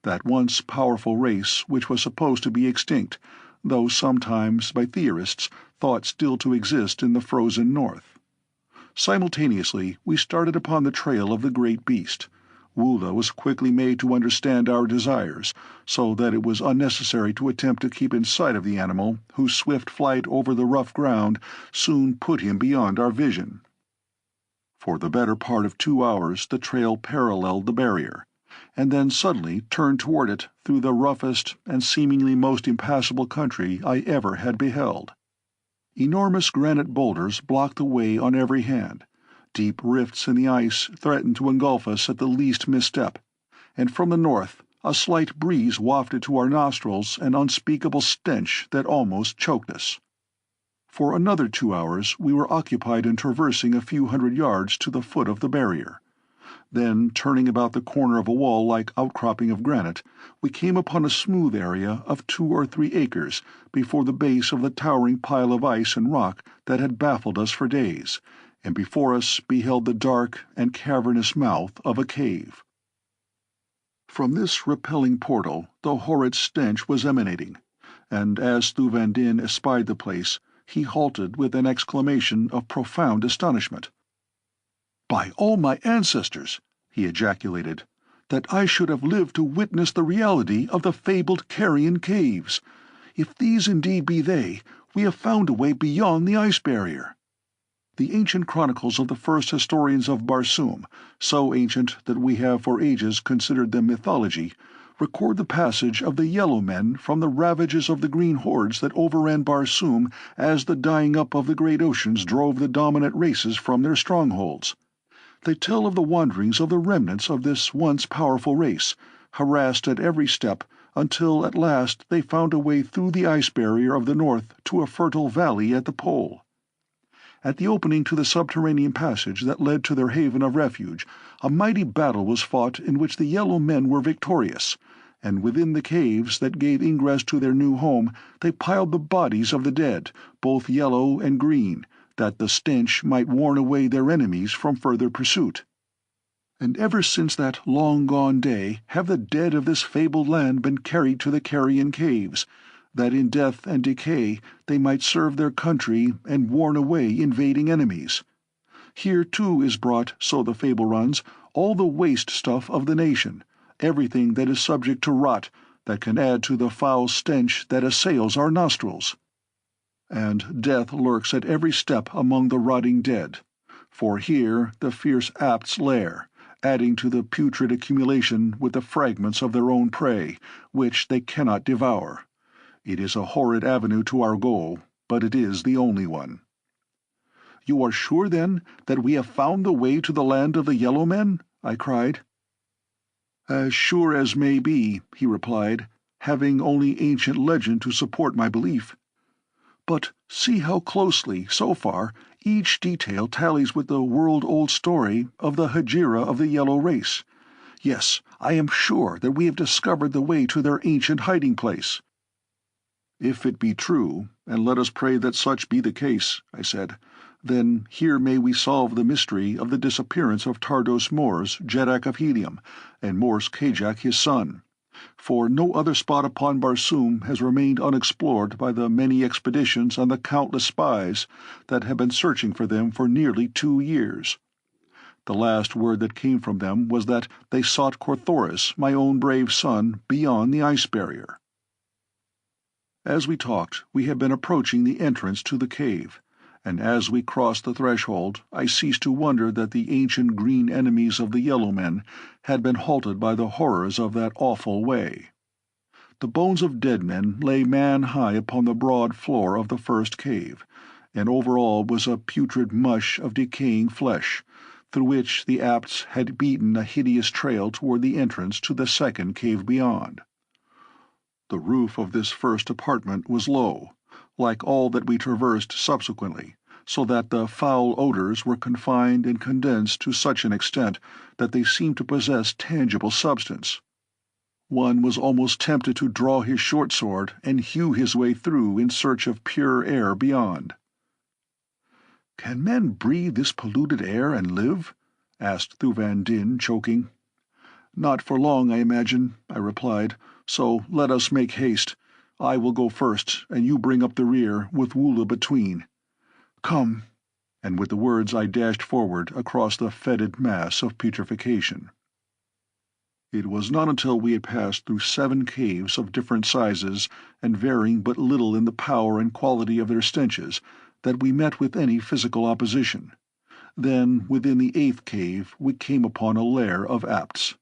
that once powerful race which was supposed to be extinct, though sometimes by theorists thought still to exist in the frozen north. Simultaneously we started upon the trail of the great beast. Woola was quickly made to understand our desires, so that it was unnecessary to attempt to keep in sight of the animal, whose swift flight over the rough ground soon put him beyond our vision. For the better part of 2 hours the trail paralleled the barrier, and then suddenly turned toward it through the roughest and seemingly most impassable country I ever had beheld. Enormous granite boulders blocked the way on every hand. Deep rifts in the ice threatened to engulf us at the least misstep, and from the north a slight breeze wafted to our nostrils an unspeakable stench that almost choked us. For another 2 hours we were occupied in traversing a few hundred yards to the foot of the barrier. Then, turning about the corner of a wall-like outcropping of granite, we came upon a smooth area of 2 or 3 acres before the base of the towering pile of ice and rock that had baffled us for days, and before us beheld the dark and cavernous mouth of a cave. From this repelling portal the horrid stench was emanating, and as Thu Van Dien espied the place, he halted with an exclamation of profound astonishment. "By all my ancestors," he ejaculated, "that I should have lived to witness the reality of the fabled Carrion caves! If these indeed be they, we have found a way beyond the ice barrier." The ancient chronicles of the first historians of Barsoom, so ancient that we have for ages considered them mythology, record the passage of the yellow men from the ravages of the green hordes that overran Barsoom as the dyeing up of the great oceans drove the dominant races from their strongholds. They tell of the wanderings of the remnants of this once powerful race, harassed at every step until at last they found a way through the ice barrier of the north to a fertile valley at the pole. At the opening to the subterranean passage that led to their haven of refuge, a mighty battle was fought in which the yellow men were victorious, and within the caves that gave ingress to their new home they piled the bodies of the dead, both yellow and green, that the stench might warn away their enemies from further pursuit. And ever since that long-gone day have the dead of this fabled land been carried to the Carrion caves, that in death and decay they might serve their country and warn away invading enemies. Here too is brought, so the fable runs, all the waste stuff of the nation, everything that is subject to rot, that can add to the foul stench that assails our nostrils. And death lurks at every step among the rotting dead, for here the fierce apts lair, adding to the putrid accumulation with the fragments of their own prey, which they cannot devour. It is a horrid avenue to our goal, but it is the only one. "You are sure, then, that we have found the way to the land of the yellow men?" I cried. "As sure as may be," he replied, "having only ancient legend to support my belief. But see how closely, so far, each detail tallies with the world-old story of the Hejira of the yellow race. Yes, I am sure that we have discovered the way to their ancient hiding-place." "If it be true, and let us pray that such be the case," I said, "then here may we solve the mystery of the disappearance of Tardos Mors, Jeddak of Helium, and Mors Kajak his son, for no other spot upon Barsoom has remained unexplored by the many expeditions and the countless spies that have been searching for them for nearly 2 years. The last word that came from them was that they sought Carthoris, my own brave son, beyond the ice barrier. As we talked, we had been approaching the entrance to the cave, and as we crossed the threshold, I ceased to wonder that the ancient green enemies of the yellow men had been halted by the horrors of that awful way. The bones of dead men lay man-high upon the broad floor of the first cave, and over all was a putrid mush of decaying flesh, through which the apts had beaten a hideous trail toward the entrance to the second cave beyond. The roof of this first apartment was low, like all that we traversed subsequently, so that the foul odors were confined and condensed to such an extent that they seemed to possess tangible substance. One was almost tempted to draw his short sword and hew his way through in search of pure air beyond. "Can men breathe this polluted air and live?" asked Thuvan Din, choking. "Not for long, I imagine," I replied, "so let us make haste. I will go first, and you bring up the rear, with Woola between. Come." And with the words I dashed forward across the fetid mass of putrefaction. It was not until we had passed through 7 caves of different sizes and varying but little in the power and quality of their stenches that we met with any physical opposition. Then, within the 8th cave, we came upon a lair of apts.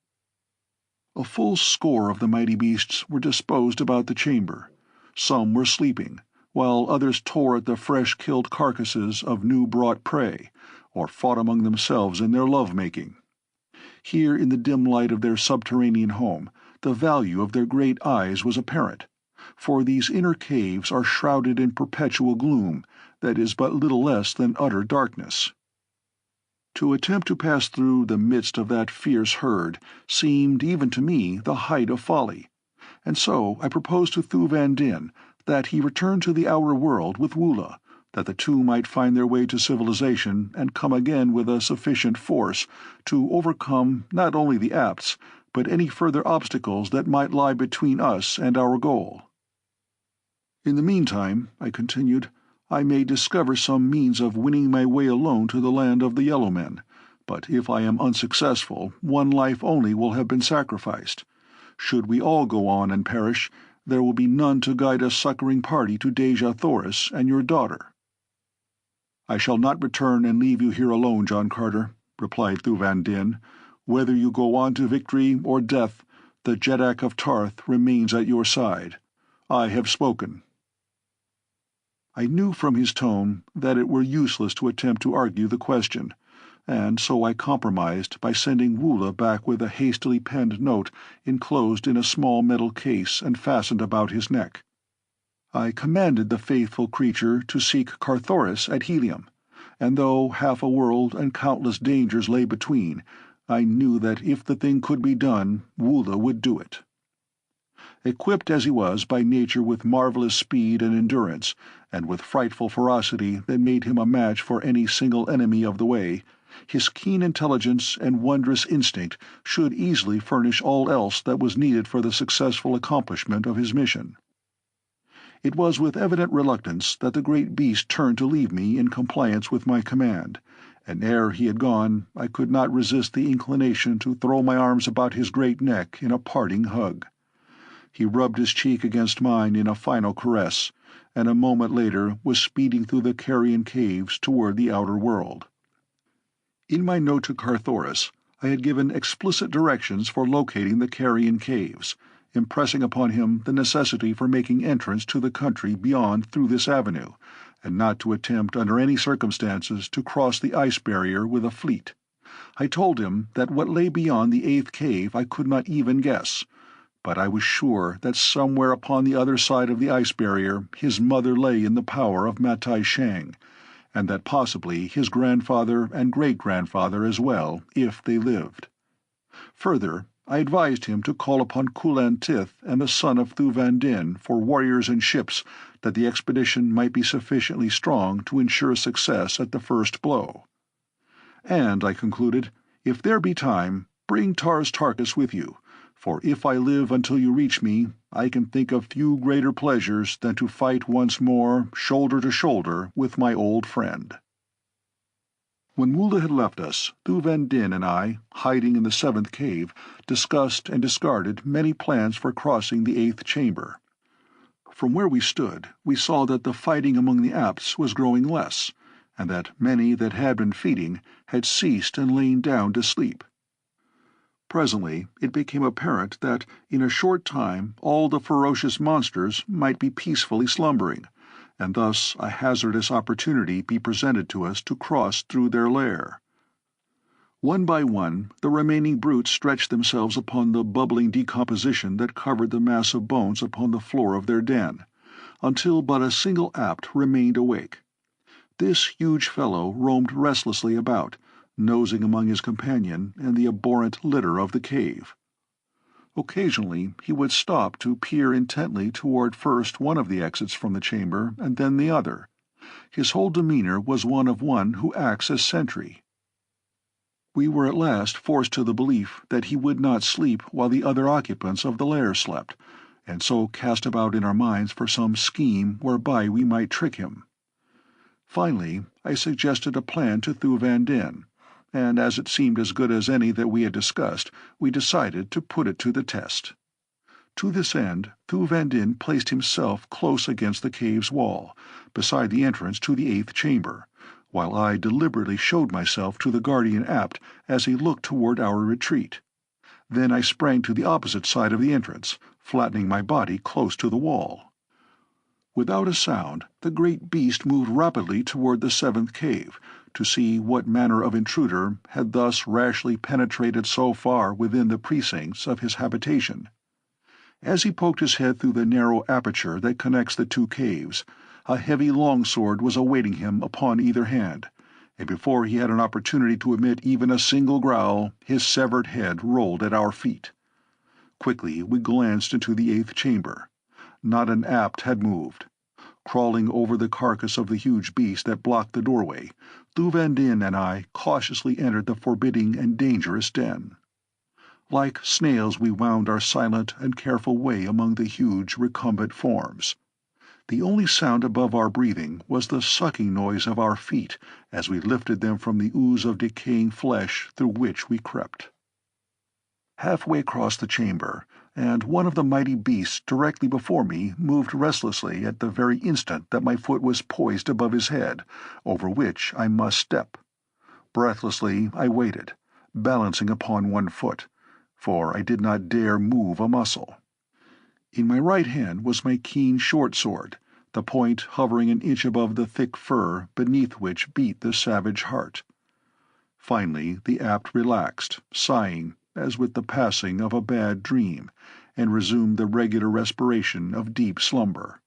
A full score of the mighty beasts were disposed about the chamber. Some were sleeping, while others tore at the fresh-killed carcasses of new-brought prey, or fought among themselves in their love-making. Here, in the dim light of their subterranean home, the value of their great eyes was apparent, for these inner caves are shrouded in perpetual gloom that is but little less than utter darkness. To attempt to pass through the midst of that fierce herd seemed, even to me, the height of folly, and so I proposed to Thuvan Din that he return to the outer world with Woola, that the two might find their way to civilization and come again with a sufficient force to overcome not only the apts, but any further obstacles that might lie between us and our goal. In the meantime, I continued, I may discover some means of winning my way alone to the land of the yellow men, but if I am unsuccessful, one life only will have been sacrificed. Should we all go on and perish, there will be none to guide a succoring party to Dejah Thoris and your daughter." "I shall not return and leave you here alone, John Carter," replied Thuvan Din. "Whether you go on to victory or death, the Jeddak of Tarth remains at your side. I have spoken." I knew from his tone that it were useless to attempt to argue the question, and so I compromised by sending Woola back with a hastily penned note enclosed in a small metal case and fastened about his neck. I commanded the faithful creature to seek Carthoris at Helium, and though half a world and countless dangers lay between, I knew that if the thing could be done, Woola would do it. Equipped as he was by nature with marvelous speed and endurance, and with frightful ferocity that made him a match for any single enemy of the way, his keen intelligence and wondrous instinct should easily furnish all else that was needed for the successful accomplishment of his mission. It was with evident reluctance that the great beast turned to leave me in compliance with my command, and ere he had gone I could not resist the inclination to throw my arms about his great neck in a parting hug. He rubbed his cheek against mine in a final caress, and a moment later was speeding through the Carrion caves toward the outer world. In my note to Carthoris, I had given explicit directions for locating the Carrion caves, impressing upon him the necessity for making entrance to the country beyond through this avenue, and not to attempt under any circumstances to cross the ice barrier with a fleet. I told him that what lay beyond the 8th cave I could not even guess, but I was sure that somewhere upon the other side of the ice barrier his mother lay in the power of Matai Shang, and that possibly his grandfather and great-grandfather as well, if they lived. Further, I advised him to call upon Kulan Tith and the son of Thuvan Din for warriors and ships, that the expedition might be sufficiently strong to ensure success at the first blow. "And," I concluded, "if there be time, bring Tars Tarkas with you, for if I live until you reach me, I can think of few greater pleasures than to fight once more, shoulder to shoulder, with my old friend." When Mula had left us, Thu Van Din and I, hiding in the seventh cave, discussed and discarded many plans for crossing the eighth chamber. From where we stood, we saw that the fighting among the Apts was growing less, and that many that had been feeding had ceased and lain down to sleep. Presently it became apparent that in a short time all the ferocious monsters might be peacefully slumbering, and thus a hazardous opportunity be presented to us to cross through their lair. One by one, the remaining brutes stretched themselves upon the bubbling decomposition that covered the mass of bones upon the floor of their den, until but a single Apt remained awake. This huge fellow roamed restlessly about, nosing among his companion and the abhorrent litter of the cave. Occasionally he would stop to peer intently toward first one of the exits from the chamber and then the other. His whole demeanor was one of one who acts as sentry. We were at last forced to the belief that he would not sleep while the other occupants of the lair slept, and so cast about in our minds for some scheme whereby we might trick him. Finally I suggested a plan to Thu Van Din, and as it seemed as good as any that we had discussed, we decided to put it to the test. To this end, Thu Van Din placed himself close against the cave's wall, beside the entrance to the eighth chamber, while I deliberately showed myself to the guardian Apt as he looked toward our retreat. Then I sprang to the opposite side of the entrance, flattening my body close to the wall. Without a sound, the great beast moved rapidly toward the seventh cave, to see what manner of intruder had thus rashly penetrated so far within the precincts of his habitation. As he poked his head through the narrow aperture that connects the two caves, a heavy longsword was awaiting him upon either hand, and before he had an opportunity to emit even a single growl, his severed head rolled at our feet. Quickly we glanced into the eighth chamber. Not an Apt had moved. Crawling over the carcass of the huge beast that blocked the doorway, Thu Van Din and I cautiously entered the forbidding and dangerous den. Like snails we wound our silent and careful way among the huge recumbent forms. The only sound above our breathing was the sucking noise of our feet as we lifted them from the ooze of decaying flesh through which we crept. Halfway across the chamber, and one of the mighty beasts directly before me moved restlessly at the very instant that my foot was poised above his head, over which I must step. Breathlessly I waited, balancing upon one foot, for I did not dare move a muscle. In my right hand was my keen short sword, the point hovering an inch above the thick fur beneath which beat the savage heart. Finally the Apt relaxed, sighing as with the passing of a bad dream, and resumed the regular respiration of deep slumber.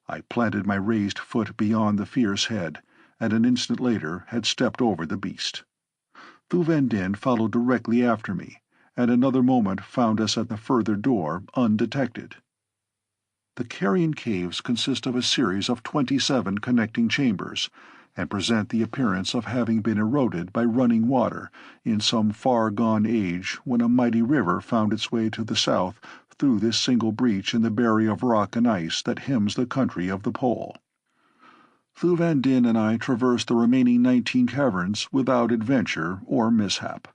I planted my raised foot beyond the fierce head, and an instant later had stepped over the beast. Thu Van Din followed directly after me, and another moment found us at the further door undetected. The Carrion caves consist of a series of 27 connecting chambers, and present the appearance of having been eroded by running water in some far-gone age when a mighty river found its way to the south through this single breach in the barrier of rock and ice that hems the country of the pole. Thu Van Din and I traversed the remaining 19 caverns without adventure or mishap.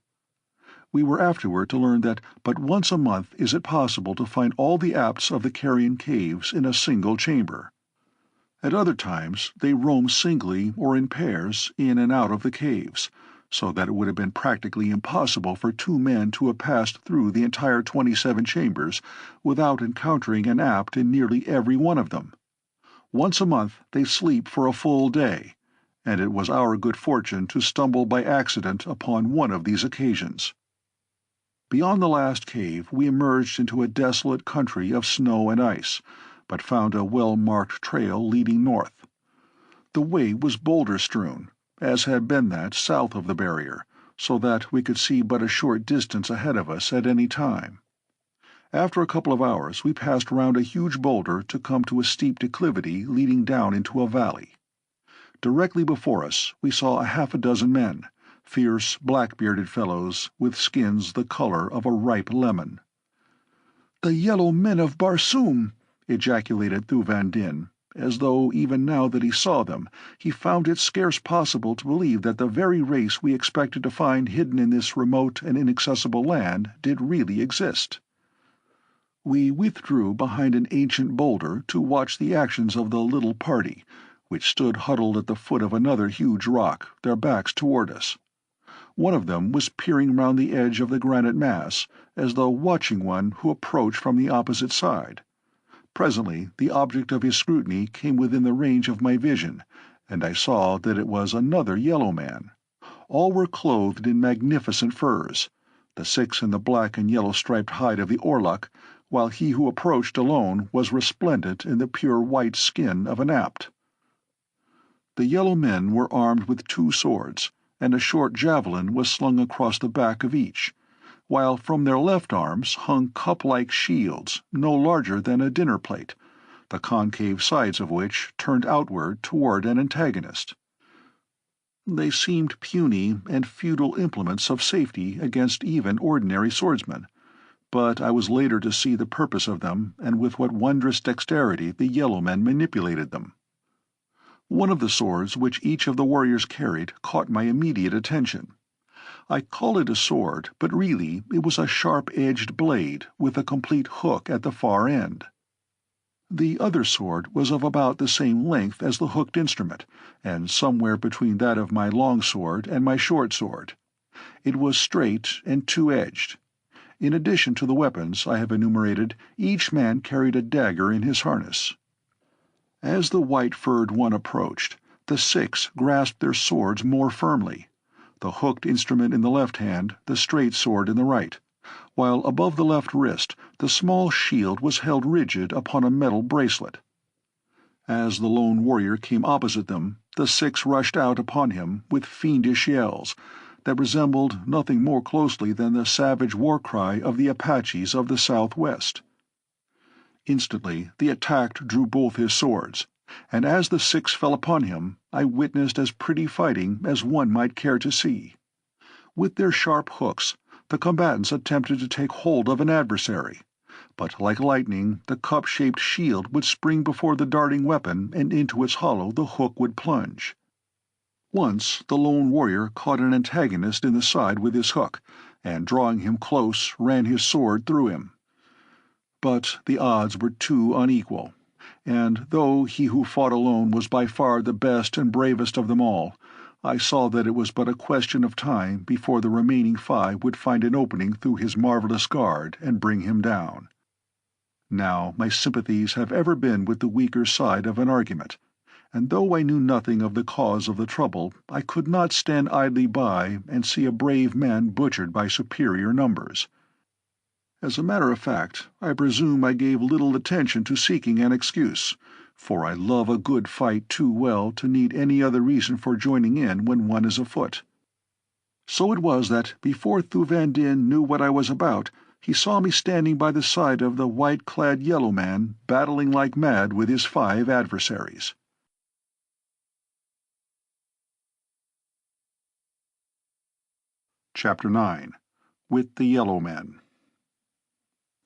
We were afterward to learn that but once a month is it possible to find all the Apts of the Carrion caves in a single chamber. At other times they roam singly or in pairs in and out of the caves, so that it would have been practically impossible for two men to have passed through the entire 27 chambers without encountering an Apt in nearly every one of them. Once a month they sleep for a full day, and it was our good fortune to stumble by accident upon one of these occasions. Beyond the last cave we emerged into a desolate country of snow and ice, but found a well-marked trail leading north. The way was boulder-strewn, as had been that south of the barrier, so that we could see but a short distance ahead of us at any time. After a couple of hours we passed round a huge boulder to come to a steep declivity leading down into a valley. Directly before us we saw a half a dozen men, fierce black-bearded fellows with skins the color of a ripe lemon. "The yellow men of Barsoom!" ejaculated Thu Van Din, as though even now that he saw them, he found it scarce possible to believe that the very race we expected to find hidden in this remote and inaccessible land did really exist. We withdrew behind an ancient boulder to watch the actions of the little party, which stood huddled at the foot of another huge rock, their backs toward us. One of them was peering round the edge of the granite mass, as though watching one who approached from the opposite side. Presently the object of his scrutiny came within the range of my vision, and I saw that it was another yellow man. All were clothed in magnificent furs, the six in the black and yellow striped hide of the Orluk, while he who approached alone was resplendent in the pure white skin of an Apt. The yellow men were armed with 2 swords, and a short javelin was slung across the back of each, while from their left arms hung cup-like shields no larger than a dinner plate, the concave sides of which turned outward toward an antagonist. They seemed puny and futile implements of safety against even ordinary swordsmen, but I was later to see the purpose of them, and with what wondrous dexterity the yellow men manipulated them. One of the swords which each of the warriors carried caught my immediate attention. I call it a sword, but really it was a sharp-edged blade with a complete hook at the far end. The other sword was of about the same length as the hooked instrument, and somewhere between that of my long sword and my short sword. It was straight and two-edged. In addition to the weapons I have enumerated, each man carried a dagger in his harness. As the white-furred one approached, the 6 grasped their swords more firmly, the hooked instrument in the left hand, the straight sword in the right, while above the left wrist the small shield was held rigid upon a metal bracelet. As the lone warrior came opposite them, the 6 rushed out upon him with fiendish yells that resembled nothing more closely than the savage war-cry of the Apaches of the Southwest. Instantly the attacked drew both his swords, and as the 6 fell upon him, I witnessed as pretty fighting as one might care to see. With their sharp hooks, the combatants attempted to take hold of an adversary, but like lightning the cup-shaped shield would spring before the darting weapon, and into its hollow the hook would plunge. Once the lone warrior caught an antagonist in the side with his hook, and drawing him close ran his sword through him. But the odds were too unequal, and though he who fought alone was by far the best and bravest of them all, I saw that it was but a question of time before the remaining 5 would find an opening through his marvelous guard and bring him down. Now my sympathies have ever been with the weaker side of an argument, and though I knew nothing of the cause of the trouble, I could not stand idly by and see a brave man butchered by superior numbers. As a matter of fact, I presume I gave little attention to seeking an excuse, for I love a good fight too well to need any other reason for joining in when one is afoot. So it was that before Thuvandin knew what I was about, he saw me standing by the side of the white-clad yellow man, battling like mad with his 5 adversaries. Chapter 9. With the Yellow Men.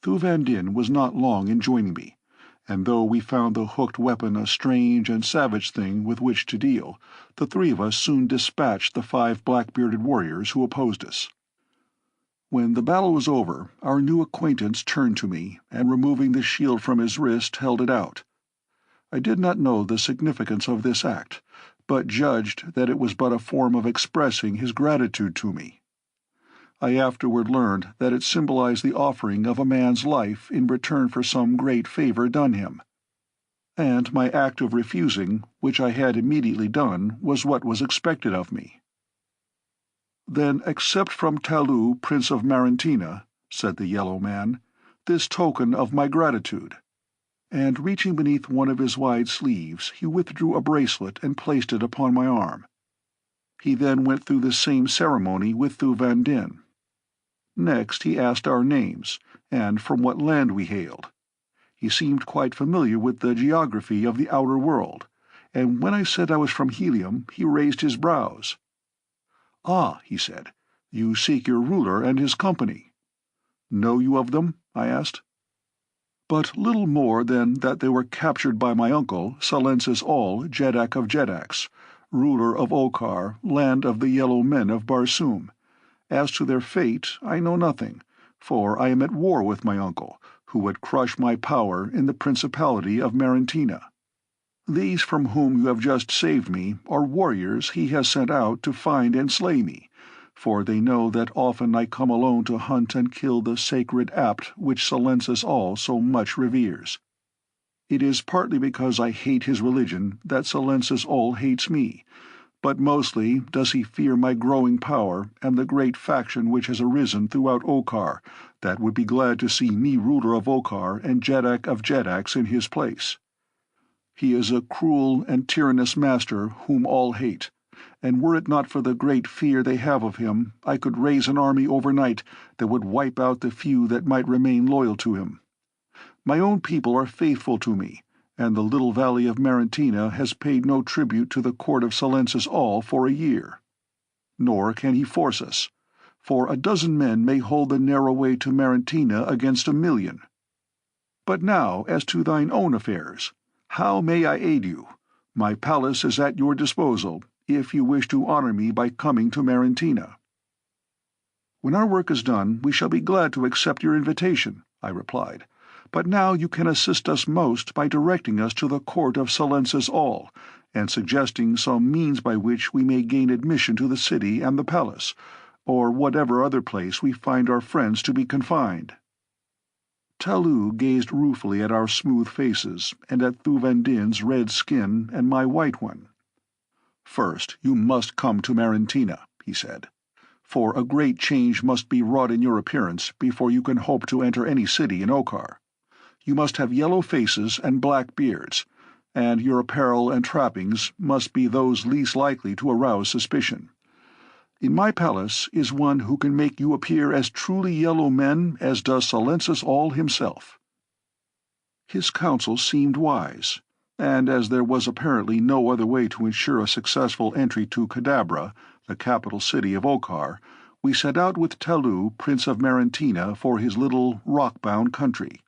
Thuvandin was not long in joining me, and though we found the hooked weapon a strange and savage thing with which to deal, the 3 of us soon dispatched the 5 black-bearded warriors who opposed us. When the battle was over, our new acquaintance turned to me, and removing the shield from his wrist, held it out. I did not know the significance of this act, but judged that it was but a form of expressing his gratitude to me. I afterward learned that it symbolized the offering of a man's life in return for some great favor done him, and my act of refusing, which I had immediately done, was what was expected of me. "Then accept from Talou, Prince of Marantina," said the yellow man, "this token of my gratitude." And reaching beneath one of his wide sleeves, he withdrew a bracelet and placed it upon my arm. He then went through the same ceremony with Thuvandin. Next he asked our names, and from what land we hailed. He seemed quite familiar with the geography of the outer world, and when I said I was from Helium, he raised his brows. "Ah," he said, "you seek your ruler and his company." "Know you of them?" I asked. but little more than that they were captured by my uncle, Silensis All, Jeddak of Jeddaks, ruler of Okar, land of the yellow men of Barsoom. As to their fate, I know nothing, for I am at war with my uncle, who would crush my power in the principality of Marentina. These from whom you have just saved me are warriors he has sent out to find and slay me, for they know that often I come alone to hunt and kill the sacred apt which Silensis All so much reveres. It is partly because I hate his religion that Silensis All hates me, but mostly does he fear my growing power and the great faction which has arisen throughout Okar that would be glad to see me ruler of Okar and Jeddak of Jeddaks in his place. He is a cruel and tyrannous master whom all hate, and were it not for the great fear they have of him, I could raise an army overnight that would wipe out the few that might remain loyal to him. My own people are faithful to me, and the little valley of Marentina has paid no tribute to the court of Silensis All for a year. Nor can he force us, for a dozen men may hold the narrow way to Marentina against 1,000,000. But now as to thine own affairs. How may I aid you? My palace is at your disposal, if you wish to honor me by coming to Marentina." "When our work is done, we shall be glad to accept your invitation," I replied. "But now you can assist us most by directing us to the court of Silensis All, and suggesting some means by which we may gain admission to the city and the palace, or whatever other place we find our friends to be confined." Talou gazed ruefully at our smooth faces, and at Thuvendin's red skin and my white one. "First, you must come to Marentina," he said, "for a great change must be wrought in your appearance before you can hope to enter any city in Okar. You must have yellow faces and black beards, and your apparel and trappings must be those least likely to arouse suspicion. In my palace is one who can make you appear as truly yellow men as does Silensis All himself." His counsel seemed wise, and as there was apparently no other way to ensure a successful entry to Cadabra, the capital city of Okar, we set out with Talou, Prince of Marentina, for his little rock-bound country.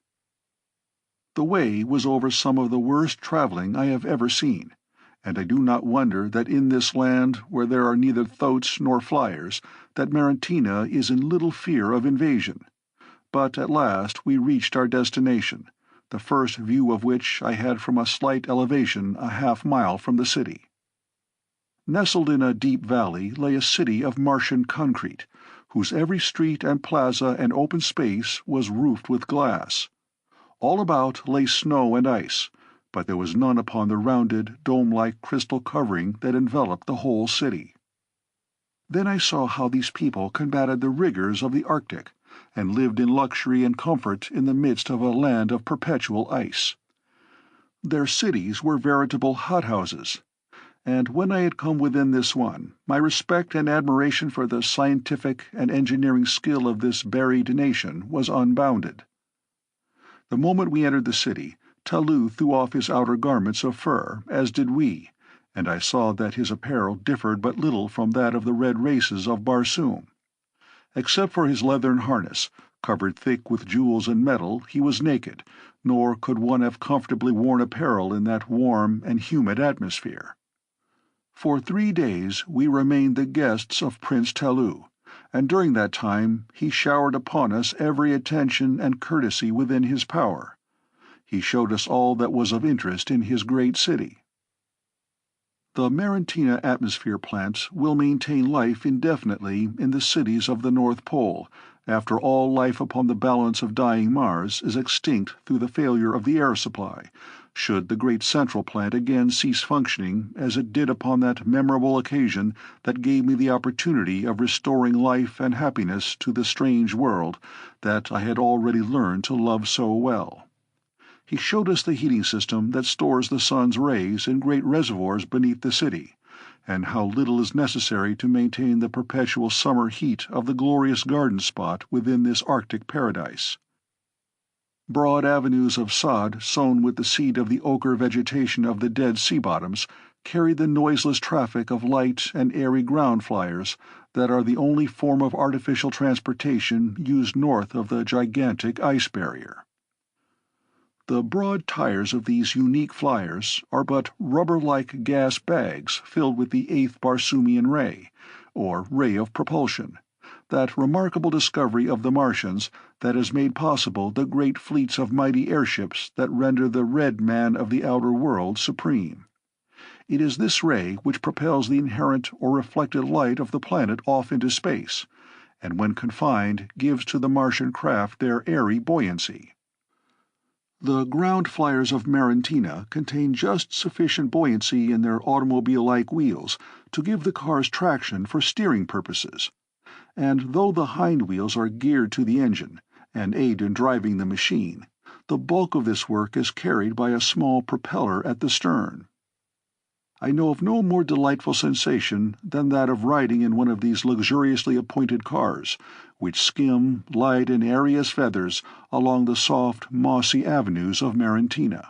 The way was over some of the worst traveling I have ever seen, and I do not wonder that in this land, where there are neither thoats nor flyers, that Marentina is in little fear of invasion. But at last we reached our destination, the first view of which I had from a slight elevation a half-mile from the city. Nestled in a deep valley lay a city of Martian concrete, whose every street and plaza and open space was roofed with glass. All about lay snow and ice, but there was none upon the rounded, dome-like crystal covering that enveloped the whole city. Then I saw how these people combated the rigors of the Arctic, and lived in luxury and comfort in the midst of a land of perpetual ice. Their cities were veritable hothouses, and when I had come within this one, my respect and admiration for the scientific and engineering skill of this buried nation was unbounded. The moment we entered the city, Talou threw off his outer garments of fur, as did we, and I saw that his apparel differed but little from that of the red races of Barsoom. Except for his leathern harness, covered thick with jewels and metal, he was naked, nor could one have comfortably worn apparel in that warm and humid atmosphere. For 3 days we remained the guests of Prince Talou, and during that time he showered upon us every attention and courtesy within his power. He showed us all that was of interest in his great city. The Marentina atmosphere plant will maintain life indefinitely in the cities of the North Pole, after all life upon the balance of dying Mars is extinct through the failure of the air supply, should the great central plant again cease functioning as it did upon that memorable occasion that gave me the opportunity of restoring life and happiness to the strange world that I had already learned to love so well. He showed us the heating system that stores the sun's rays in great reservoirs beneath the city, and how little is necessary to maintain the perpetual summer heat of the glorious garden spot within this Arctic paradise. Broad avenues of sod sown with the seed of the ochre vegetation of the dead sea bottoms carried the noiseless traffic of light and airy ground flyers that are the only form of artificial transportation used north of the gigantic ice barrier. The broad tires of these unique flyers are but rubber-like gas bags filled with the 8th Barsoomian ray, or ray of propulsion, that remarkable discovery of the Martians that has made possible the great fleets of mighty airships that render the red man of the outer world supreme. It is this ray which propels the inherent or reflected light of the planet off into space, and when confined gives to the Martian craft their airy buoyancy. The ground flyers of Marantina contain just sufficient buoyancy in their automobile-like wheels to give the cars traction for steering purposes, and though the hind wheels are geared to the engine and aid in driving the machine, the bulk of this work is carried by a small propeller at the stern. I know of no more delightful sensation than that of riding in one of these luxuriously appointed cars, which skim, light and airy as feathers, along the soft, mossy avenues of Marantina.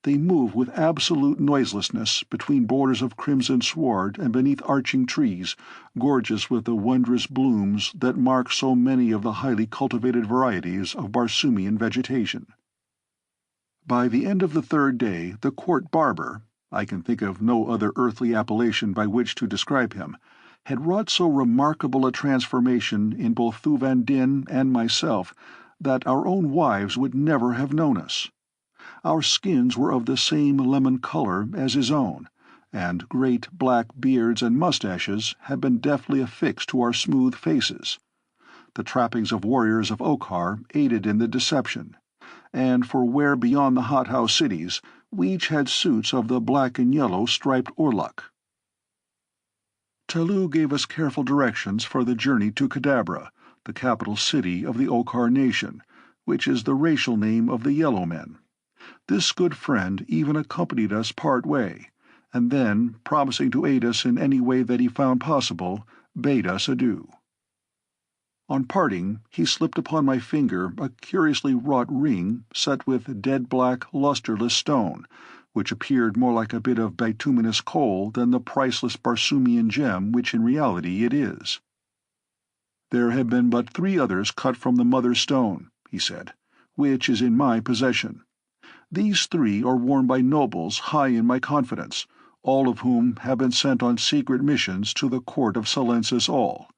They move with absolute noiselessness between borders of crimson sward and beneath arching trees, gorgeous with the wondrous blooms that mark so many of the highly cultivated varieties of Barsoomian vegetation. By the end of the 3rd day, the court barber, I can think of no other earthly appellation by which to describe him, had wrought so remarkable a transformation in both Thu Van Dinh and myself that our own wives would never have known us. Our skins were of the same lemon color as his own, and great black beards and mustaches had been deftly affixed to our smooth faces. The trappings of warriors of Okhar aided in the deception, and for where beyond the hothouse cities we each had suits of the black and yellow striped orluk. Talou gave us careful directions for the journey to Kadabra, the capital city of the Okhar nation, which is the racial name of the Yellow Men. This good friend even accompanied us part way, and then, promising to aid us in any way that he found possible, bade us adieu. On parting, he slipped upon my finger a curiously wrought ring set with dead black, lustreless stone, which appeared more like a bit of bituminous coal than the priceless Barsoomian gem which in reality it is. "There have been but 3 others cut from the mother stone," he said, "which is in my possession. These 3 are worn by nobles high in my confidence, all of whom have been sent on secret missions to the court of Silensis All.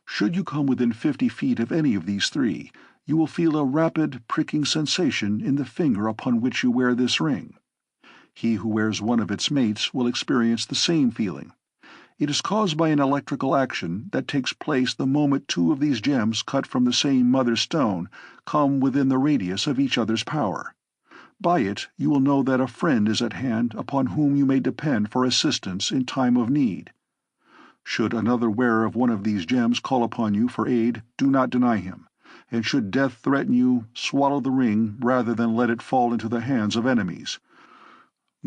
Should you come within 50 feet of any of these 3, you will feel a rapid, pricking sensation in the finger upon which you wear this ring. He who wears one of its mates will experience the same feeling. It is caused by an electrical action that takes place the moment 2 of these gems cut from the same mother stone come within the radius of each other's power. By it you will know that a friend is at hand upon whom you may depend for assistance in time of need. Should another wearer of one of these gems call upon you for aid, do not deny him, and should death threaten you, swallow the ring rather than let it fall into the hands of enemies.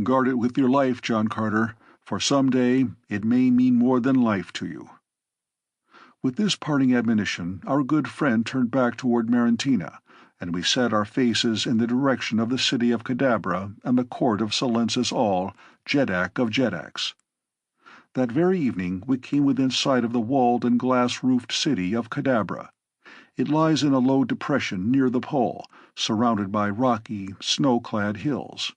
Guard it with your life, John Carter, for some day it may mean more than life to you." With this parting admonition, our good friend turned back toward Marantina, and we set our faces in the direction of the city of Kadabra and the court of Silensis All, Jeddak of Jeddaks. That very evening we came within sight of the walled and glass-roofed city of Kadabra. It lies in a low depression near the pole, surrounded by rocky, snow-clad hills.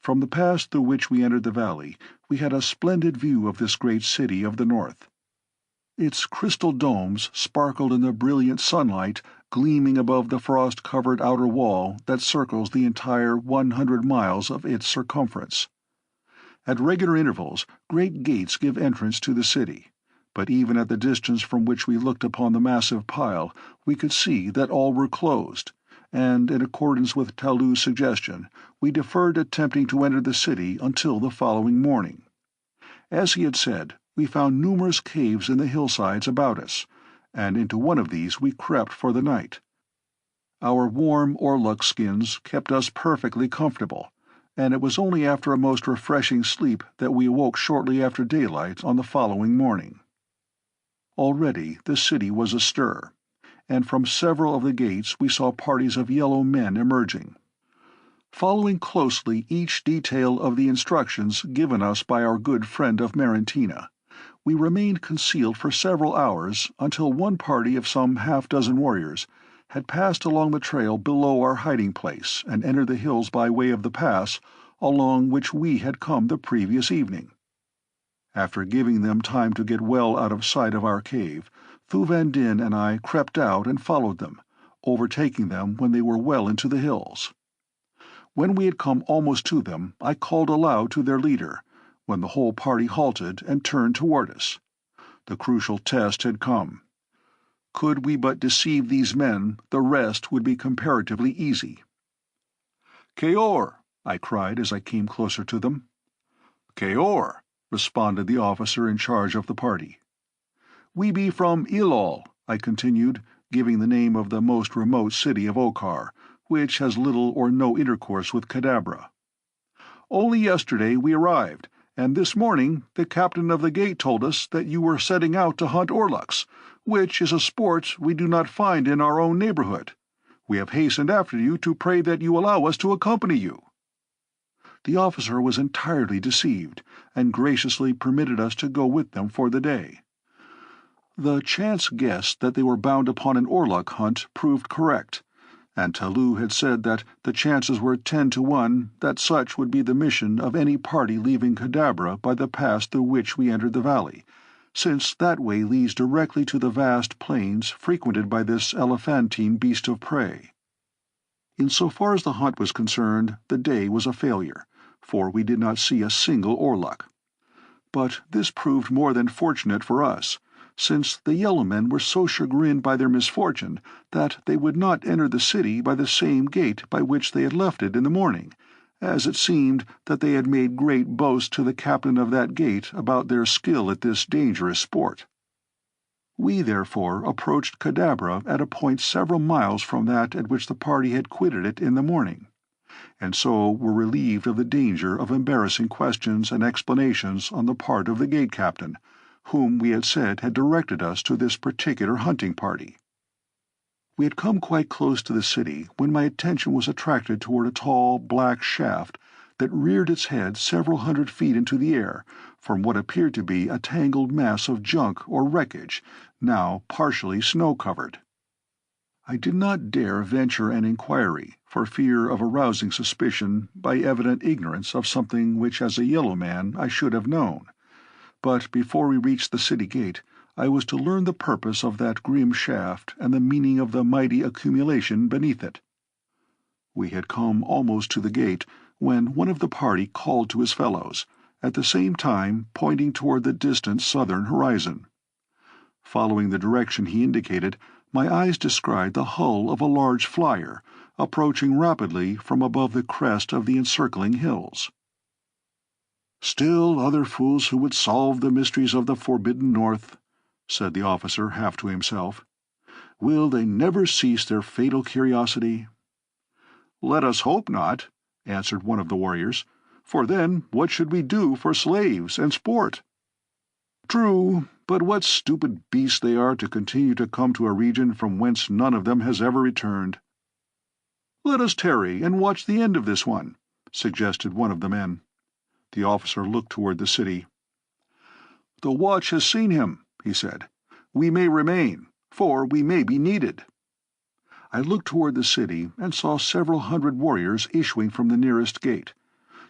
From the pass through which we entered the valley, we had a splendid view of this great city of the north. Its crystal domes sparkled in the brilliant sunlight gleaming above the frost-covered outer wall that circles the entire 100 miles of its circumference. At regular intervals, great gates give entrance to the city, but even at the distance from which we looked upon the massive pile, we could see that all were closed, and, in accordance with Talou's suggestion, we deferred attempting to enter the city until the following morning. As he had said, we found numerous caves in the hillsides about us, and into one of these we crept for the night. Our warm orluk skins kept us perfectly comfortable, and it was only after a most refreshing sleep that we awoke shortly after daylight on the following morning. Already the city was astir, and from several of the gates we saw parties of yellow men emerging. Following closely each detail of the instructions given us by our good friend of Marantina, we remained concealed for several hours until one party of some half-dozen warriors, had passed along the trail below our hiding place and entered the hills by way of the pass along which we had come the previous evening. After giving them time to get well out of sight of our cave, Thu Van Dinh and I crept out and followed them, overtaking them when they were well into the hills. When we had come almost to them, I called aloud to their leader, when the whole party halted and turned toward us. The crucial test had come. Could we but deceive these men, the rest would be comparatively easy. "Kaor!" I cried as I came closer to them. "Kaor!" responded the officer in charge of the party. "We be from Ilol," I continued, giving the name of the most remote city of Okar, which has little or no intercourse with Kadabra. "Only yesterday we arrived, and this morning the captain of the gate told us that you were setting out to hunt orluks, which is a sport we do not find in our own neighborhood. We have hastened after you to pray that you allow us to accompany you." The officer was entirely deceived, and graciously permitted us to go with them for the day. The chance guess that they were bound upon an orluk hunt proved correct, and Talou had said that the chances were 10 to 1 that such would be the mission of any party leaving Kadabra by the pass through which we entered the valley, since that way leads directly to the vast plains frequented by this elephantine beast of prey. In so far as the hunt was concerned, the day was a failure, for we did not see a single orluk. But this proved more than fortunate for us, since the yellow men were so chagrined by their misfortune that they would not enter the city by the same gate by which they had left it in the morning, as it seemed that they had made great boast to the captain of that gate about their skill at this dangerous sport. We therefore approached Kadabra at a point several miles from that at which the party had quitted it in the morning, and so were relieved of the danger of embarrassing questions and explanations on the part of the gate captain, whom we had said had directed us to this particular hunting party. We had come quite close to the city when my attention was attracted toward a tall, black shaft that reared its head several hundred feet into the air from what appeared to be a tangled mass of junk or wreckage, now partially snow-covered. I did not dare venture an inquiry, for fear of arousing suspicion by evident ignorance of something which as a yellow man I should have known. But before we reached the city gate, I was to learn the purpose of that grim shaft and the meaning of the mighty accumulation beneath it. We had come almost to the gate when one of the party called to his fellows, at the same time pointing toward the distant southern horizon. Following the direction he indicated, my eyes descried the hull of a large flyer, approaching rapidly from above the crest of the encircling hills. "Still other fools who would solve the mysteries of the forbidden north," said the officer half to himself. "Will they never cease their fatal curiosity?" "Let us hope not," answered one of the warriors, "for then what should we do for slaves and sport?" "True, but what stupid beasts they are to continue to come to a region from whence none of them has ever returned." "Let us tarry and watch the end of this one," suggested one of the men. The officer looked toward the city. "The watch has seen him," he said. "We may remain, for we may be needed." I looked toward the city and saw several hundred warriors issuing from the nearest gate.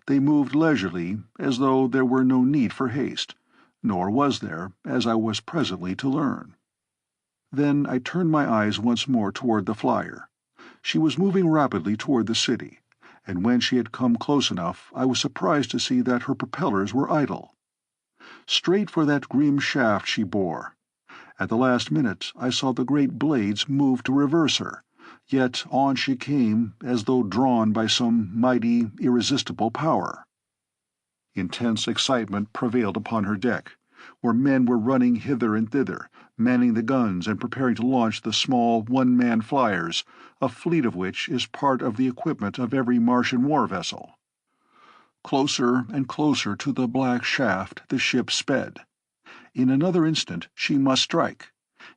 They moved leisurely, as though there were no need for haste, nor was there, as I was presently to learn. Then I turned my eyes once more toward the flyer. She was moving rapidly toward the city, and when she had come close enough I was surprised to see that her propellers were idle. Straight for that grim shaft she bore. At the last minute I saw the great blades move to reverse her, yet on she came as though drawn by some mighty, irresistible power. Intense excitement prevailed upon her deck, where men were running hither and thither, manning the guns and preparing to launch the small one-man flyers, a fleet of which is part of the equipment of every Martian war vessel. Closer and closer to the black shaft the ship sped. In another instant she must strike,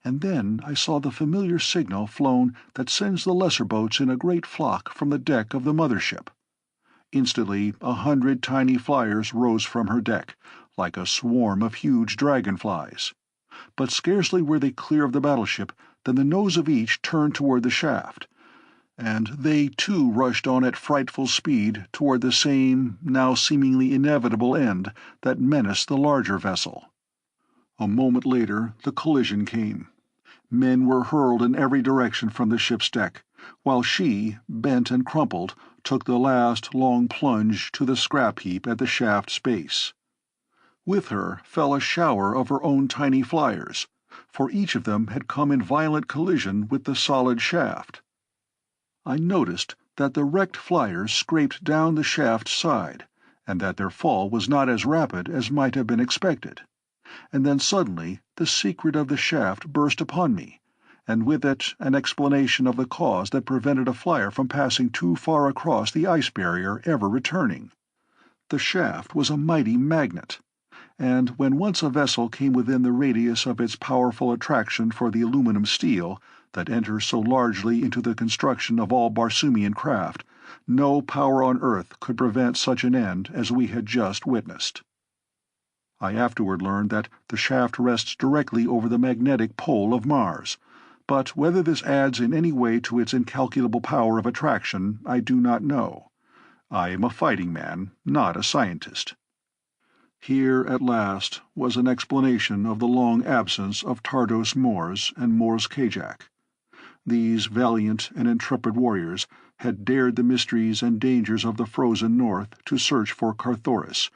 and then I saw the familiar signal flown that sends the lesser boats in a great flock from the deck of the mother ship. Instantly 100 tiny flyers rose from her deck, like a swarm of huge dragonflies. But scarcely were they clear of the battleship then the nose of each turned toward the shaft, and they too rushed on at frightful speed toward the same, now seemingly inevitable end that menaced the larger vessel. A moment later the collision came. Men were hurled in every direction from the ship's deck, while she, bent and crumpled, took the last long plunge to the scrap heap at the shaft's base. With her fell a shower of her own tiny flyers, for each of them had come in violent collision with the solid shaft. I noticed that the wrecked flyers scraped down the shaft's side, and that their fall was not as rapid as might have been expected. And then suddenly the secret of the shaft burst upon me, and with it an explanation of the cause that prevented a flyer from passing too far across the ice barrier ever returning. The shaft was a mighty magnet, and when once a vessel came within the radius of its powerful attraction for the aluminum steel that enters so largely into the construction of all Barsoomian craft, no power on earth could prevent such an end as we had just witnessed. I afterward learned that the shaft rests directly over the magnetic pole of Mars, but whether this adds in any way to its incalculable power of attraction, I do not know. I am a fighting man, not a scientist. Here, at last, was an explanation of the long absence of Tardos Mors and Mors Kajak. These valiant and intrepid warriors had dared the mysteries and dangers of the frozen north to search for Carthoris,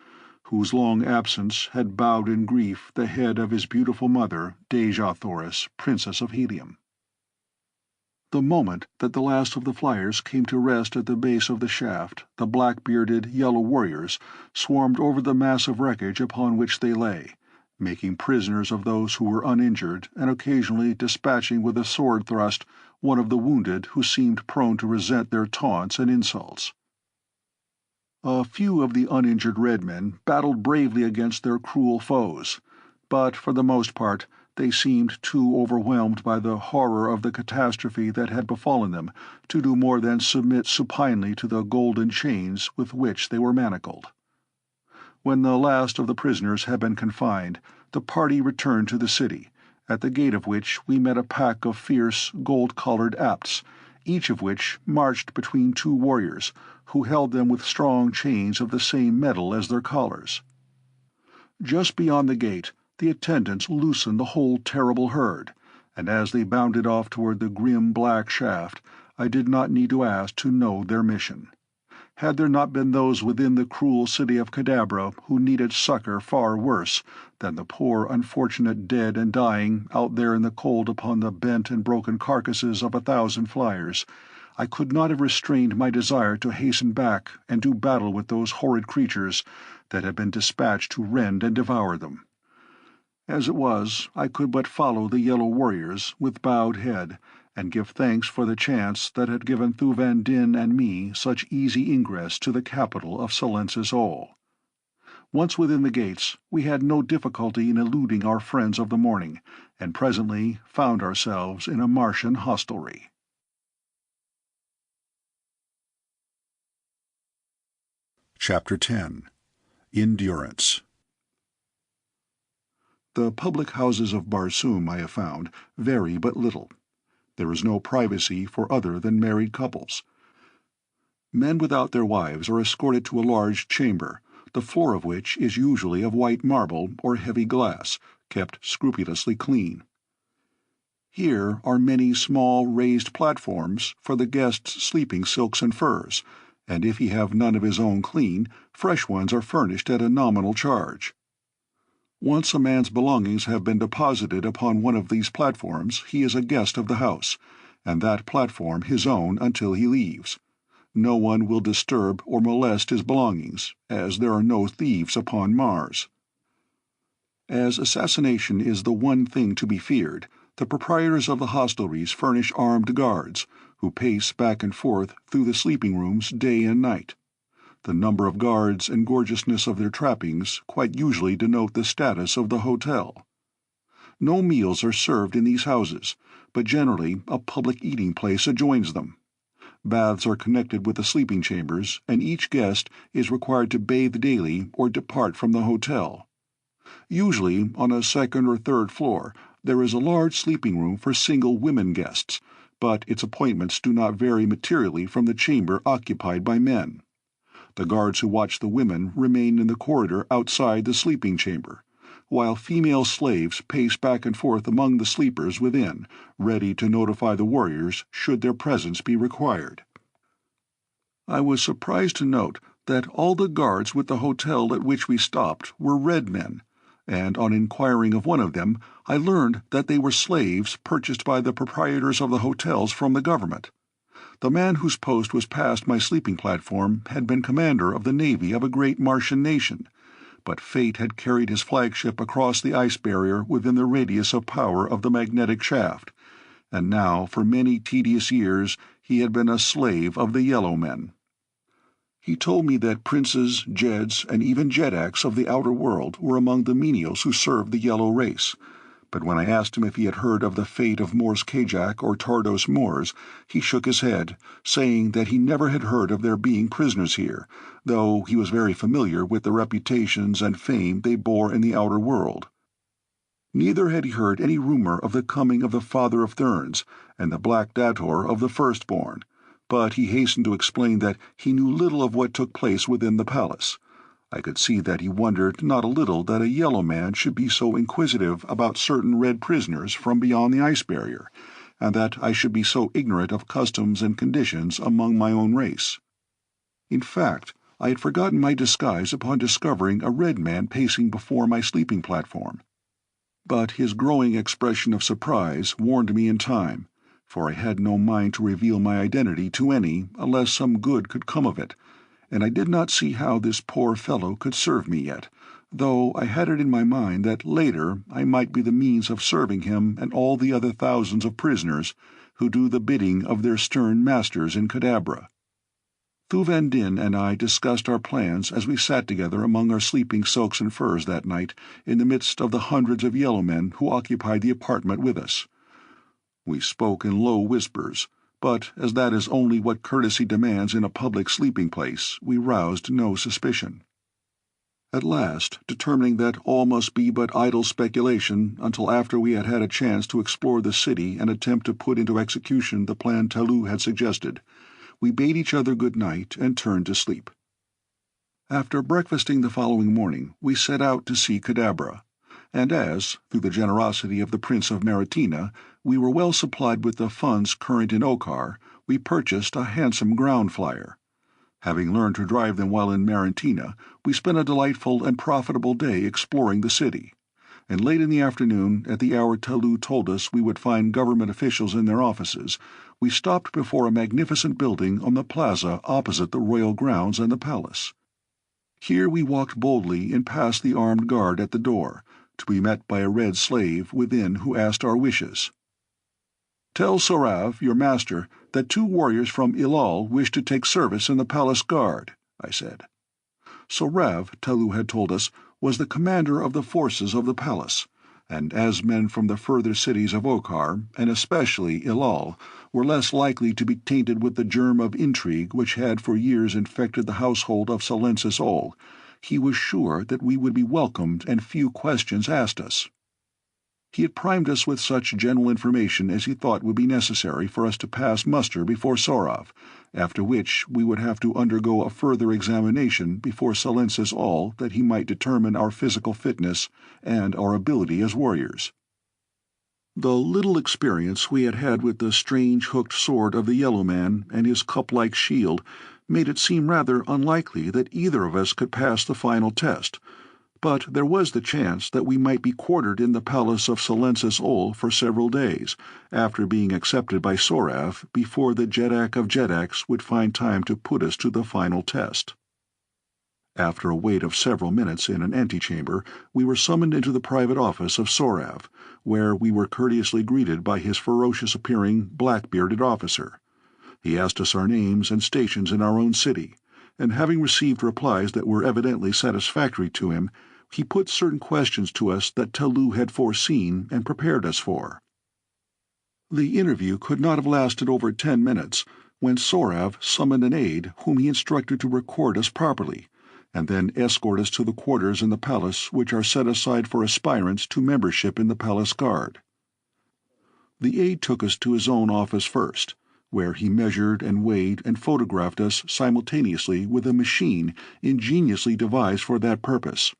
whose long absence had bowed in grief the head of his beautiful mother, Dejah Thoris, Princess of Helium. The moment that the last of the flyers came to rest at the base of the shaft, the black-bearded, yellow warriors swarmed over the mass of wreckage upon which they lay, making prisoners of those who were uninjured and occasionally dispatching with a sword thrust one of the wounded who seemed prone to resent their taunts and insults. A few of the uninjured red men battled bravely against their cruel foes, but for the most part they seemed too overwhelmed by the horror of the catastrophe that had befallen them to do more than submit supinely to the golden chains with which they were manacled. When the last of the prisoners had been confined, the party returned to the city, at the gate of which we met a pack of fierce, gold-collared Apts, each of which marched between two warriors, who held them with strong chains of the same metal as their collars. Just beyond the gate, the attendants loosened the whole terrible herd, and as they bounded off toward the grim black shaft, I did not need to ask to know their mission. Had there not been those within the cruel city of Cadabra who needed succor far worse than the poor unfortunate dead and dying out there in the cold upon the bent and broken carcasses of 1,000 flyers, I could not have restrained my desire to hasten back and do battle with those horrid creatures that had been dispatched to rend and devour them. As it was, I could but follow the yellow warriors with bowed head, and give thanks for the chance that had given Thuvan Din and me such easy ingress to the capital of Silensis Ol. Once within the gates, we had no difficulty in eluding our friends of the morning, and presently found ourselves in a Martian hostelry. Chapter 10. In Durance. The public houses of Barsoom, I have found, vary but little. There is no privacy for other than married couples. Men without their wives are escorted to a large chamber, the floor of which is usually of white marble or heavy glass, kept scrupulously clean. Here are many small raised platforms for the guest's sleeping silks and furs, and if he have none of his own clean, fresh ones are furnished at a nominal charge. Once a man's belongings have been deposited upon one of these platforms, he is a guest of the house, and that platform his own until he leaves. No one will disturb or molest his belongings, as there are no thieves upon Mars. As assassination is the one thing to be feared, the proprietors of the hostelries furnish armed guards, who pace back and forth through the sleeping rooms day and night. The number of guards and gorgeousness of their trappings quite usually denote the status of the hotel. No meals are served in these houses, but generally a public eating place adjoins them. Baths are connected with the sleeping chambers, and each guest is required to bathe daily or depart from the hotel. Usually, on a second or third floor, There is a large sleeping room for single women guests, but its appointments do not vary materially from the chamber occupied by men. The guards who watch the women remain in the corridor outside the sleeping chamber, while female slaves pace back and forth among the sleepers within, ready to notify the warriors should their presence be required. I was surprised to note that all the guards with the hotel at which we stopped were red men, and on inquiring of one of them, I learned that they were slaves purchased by the proprietors of the hotels from the government. The man whose post was past my sleeping platform had been commander of the navy of a great Martian nation, but fate had carried his flagship across the ice barrier within the radius of power of the magnetic shaft, and now for many tedious years he had been a slave of the Yellow Men. He told me that princes, Jeds, and even Jeddaks of the outer world were among the menials who served the Yellow race, but when I asked him if he had heard of the fate of Mors Kajak or Tardos Mors, he shook his head, saying that he never had heard of their being prisoners here, though he was very familiar with the reputations and fame they bore in the outer world. Neither had he heard any rumor of the coming of the father of therns and the Black Dator of the First Born, but he hastened to explain that he knew little of what took place within the palace. I could see that he wondered not a little that a yellow man should be so inquisitive about certain red prisoners from beyond the ice barrier, and that I should be so ignorant of customs and conditions among my own race. In fact, I had forgotten my disguise upon discovering a red man pacing before my sleeping platform. But his growing expression of surprise warned me in time, for I had no mind to reveal my identity to any unless some good could come of it, and I did not see how this poor fellow could serve me yet, though I had it in my mind that later I might be the means of serving him and all the other thousands of prisoners who do the bidding of their stern masters in Cadabra. Thuvan Din and I discussed our plans as we sat together among our sleeping silks and furs that night in the midst of the hundreds of yellow men who occupied the apartment with us. We spoke in low whispers, but as that is only what courtesy demands in a public sleeping place, we roused no suspicion. At last, determining that all must be but idle speculation until after we had had a chance to explore the city and attempt to put into execution the plan Talou had suggested, we bade each other good night and turned to sleep. After breakfasting the following morning, we set out to see Cadabra, and as, through the generosity of the Prince of Maritina, we were well supplied with the funds current in Okar, we purchased a handsome ground flyer. Having learned to drive them while in Maritina, we spent a delightful and profitable day exploring the city, and late in the afternoon, at the hour Talou told us we would find government officials in their offices, we stopped before a magnificent building on the plaza opposite the royal grounds and the palace. Here we walked boldly in past the armed guard at the door, to be met by a red slave within who asked our wishes. "Tell Sorav, your master, that 2 warriors from Ilal wish to take service in the palace guard," I said. Sorav, Talou had told us, was the commander of the forces of the palace, and as men from the further cities of Okar, and especially Ilal, were less likely to be tainted with the germ of intrigue which had for years infected the household of Silensis Ol, he was sure that we would be welcomed and few questions asked us. He had primed us with such general information as he thought would be necessary for us to pass muster before Sorav, after which we would have to undergo a further examination before Silensis Ol that he might determine our physical fitness and our ability as warriors. The little experience we had had with the strange hooked sword of the Yellow Man and his cup-like shield made it seem rather unlikely that either of us could pass the final test, but there was the chance that we might be quartered in the palace of Silensis Ol for several days, after being accepted by Sorav, before the Jeddak of Jeddaks would find time to put us to the final test. After a wait of several minutes in an antechamber, we were summoned into the private office of Sorav, where we were courteously greeted by his ferocious-appearing, black-bearded officer. He asked us our names and stations in our own city, and having received replies that were evidently satisfactory to him, he put certain questions to us that Talou had foreseen and prepared us for. The interview could not have lasted over 10 minutes, when Sorav summoned an aide whom he instructed to record us properly, and then escort us to the quarters in the palace which are set aside for aspirants to membership in the palace guard. The aide took us to his own office first, where he measured and weighed and photographed us simultaneously with a machine ingeniously devised for that purpose,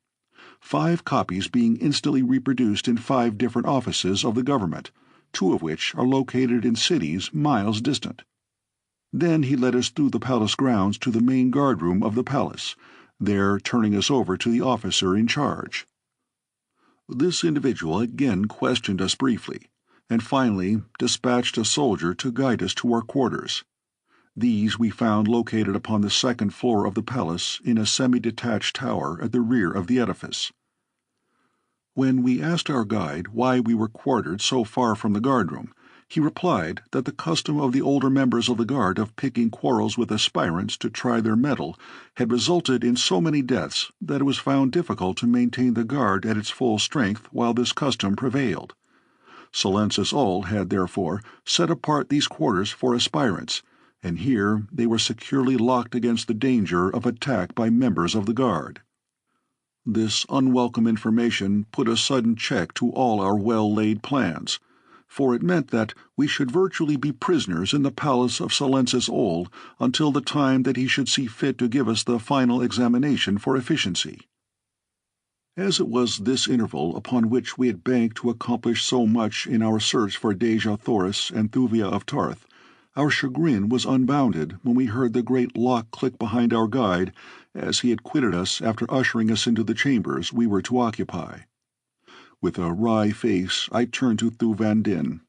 5 copies being instantly reproduced in 5 different offices of the government, 2 of which are located in cities miles distant. Then he led us through the palace grounds to the main guardroom of the palace, there turning us over to the officer in charge. This individual again questioned us briefly, and finally dispatched a soldier to guide us to our quarters. These we found located upon the 2nd floor of the palace in a semi-detached tower at the rear of the edifice. When we asked our guide why we were quartered so far from the guardroom, he replied that the custom of the older members of the guard of picking quarrels with aspirants to try their mettle had resulted in so many deaths that it was found difficult to maintain the guard at its full strength while this custom prevailed. Silencis Ul had therefore set apart these quarters for aspirants, and here they were securely locked against the danger of attack by members of the guard. This unwelcome information put a sudden check to all our well-laid plans, for it meant that we should virtually be prisoners in the palace of Silencis Ul until the time that he should see fit to give us the final examination for efficiency. As it was this interval upon which we had banked to accomplish so much in our search for Dejah Thoris and Thuvia of Tarth, our chagrin was unbounded when we heard the great lock click behind our guide as he had quitted us after ushering us into the chambers we were to occupy. With a wry face, I turned to Thu Van Din.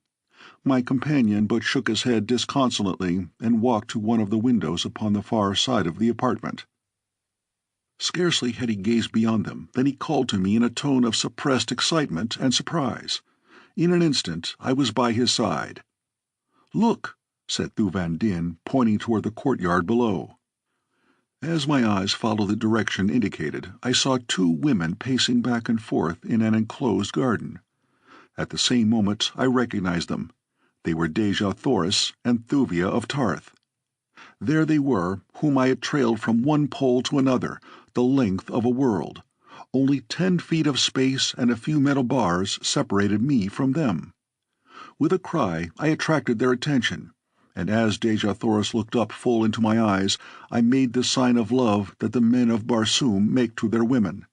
My companion but shook his head disconsolately and walked to one of the windows upon the far side of the apartment. Scarcely had he gazed beyond them than he called to me in a tone of suppressed excitement and surprise. In an instant I was by his side. "Look," said Thu Van Din, pointing toward the courtyard below. As my eyes followed the direction indicated, I saw 2 women pacing back and forth in an enclosed garden. At the same moment I recognized them. They were Dejah Thoris and Thuvia of Tarth. There they were, whom I had trailed from one pole to another, the length of a world. Only 10 feet of space and a few metal bars separated me from them. With a cry I attracted their attention, and as Dejah Thoris looked up full into my eyes, I made the sign of love that the men of Barsoom make to their women.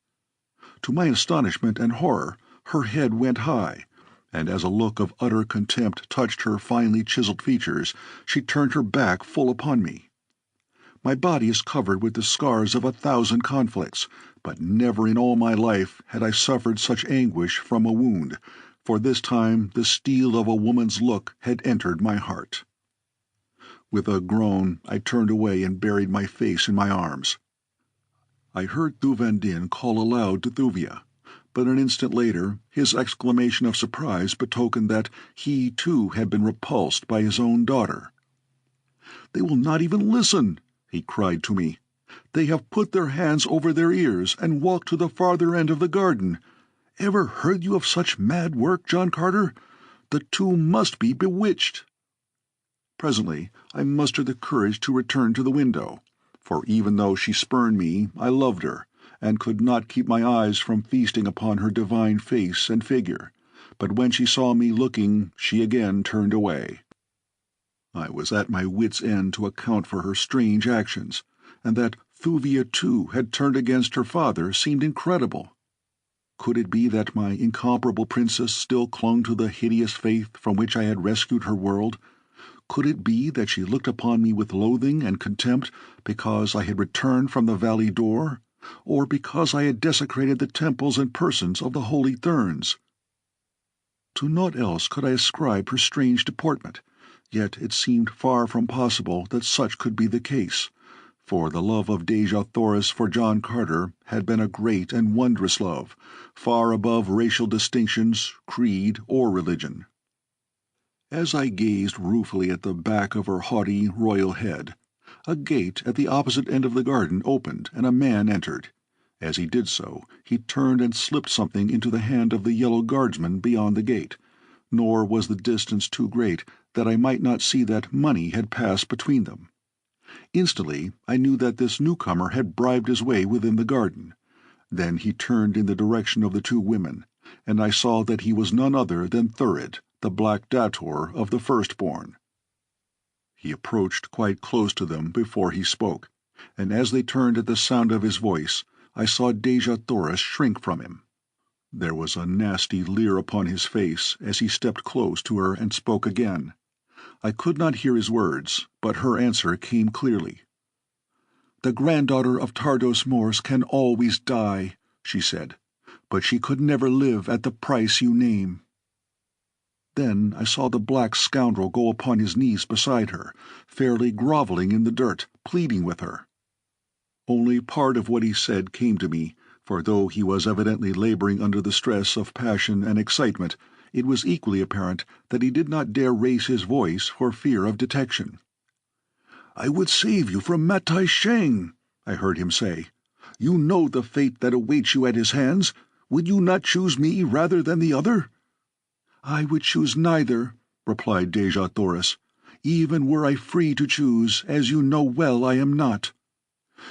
To my astonishment and horror, her head went high, and as a look of utter contempt touched her finely chiseled features, she turned her back full upon me. My body is covered with the scars of 1,000 conflicts, but never in all my life had I suffered such anguish from a wound, for this time the steel of a woman's look had entered my heart. With a groan, I turned away and buried my face in my arms. I heard Thu Van Din call aloud to Thuvia, but an instant later his exclamation of surprise betokened that he too had been repulsed by his own daughter. "They will not even listen," he cried to me. "They have put their hands over their ears and walked to the farther end of the garden. Ever heard you of such mad work, John Carter? The 2 must be bewitched." Presently I mustered the courage to return to the window, for even though she spurned me, I loved her, and could not keep my eyes from feasting upon her divine face and figure, but when she saw me looking, she again turned away. I was at my wits' end to account for her strange actions, and that Thuvia too had turned against her father seemed incredible. Could it be that my incomparable princess still clung to the hideous faith from which I had rescued her world? Could it be that she looked upon me with loathing and contempt because I had returned from the Valley Door, or because I had desecrated the temples and persons of the holy therns? To naught else could I ascribe her strange deportment, yet it seemed far from possible that such could be the case, for the love of Dejah Thoris for John Carter had been a great and wondrous love, far above racial distinctions, creed, or religion. As I gazed ruefully at the back of her haughty, royal head, a gate at the opposite end of the garden opened and a man entered. As he did so, he turned and slipped something into the hand of the yellow guardsman beyond the gate, nor was the distance too great that I might not see that money had passed between them. Instantly I knew that this newcomer had bribed his way within the garden. Then he turned in the direction of the 2 women, and I saw that he was none other than Thurid, the Black Dator of the First Born. He approached quite close to them before he spoke, and as they turned at the sound of his voice, I saw Dejah Thoris shrink from him. There was a nasty leer upon his face as he stepped close to her and spoke again. I could not hear his words, but her answer came clearly. "The granddaughter of Tardos Mors can always die," she said, "but she could never live at the price you name." Then I saw the black scoundrel go upon his knees beside her, fairly groveling in the dirt, pleading with her. Only part of what he said came to me, for though he was evidently laboring under the stress of passion and excitement, it was equally apparent that he did not dare raise his voice for fear of detection. "I would save you from Matai Sheng," I heard him say. "You know the fate that awaits you at his hands. Would you not choose me rather than the other?" "I would choose neither," replied Dejah Thoris, "even were I free to choose, as you know well I am not."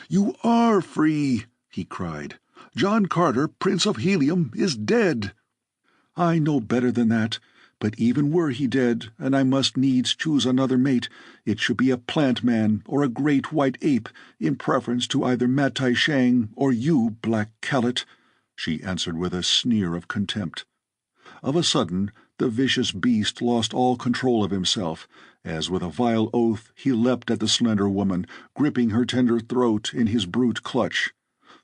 "You are free," he cried. "John Carter, Prince of Helium, is dead." "I know better than that, but even were he dead, and I must needs choose another mate, it should be a plant man or a great white ape, in preference to either Matai Shang or you, black callet," she answered with a sneer of contempt. Of a sudden, the vicious beast lost all control of himself, as with a vile oath he leapt at the slender woman, gripping her tender throat in his brute clutch.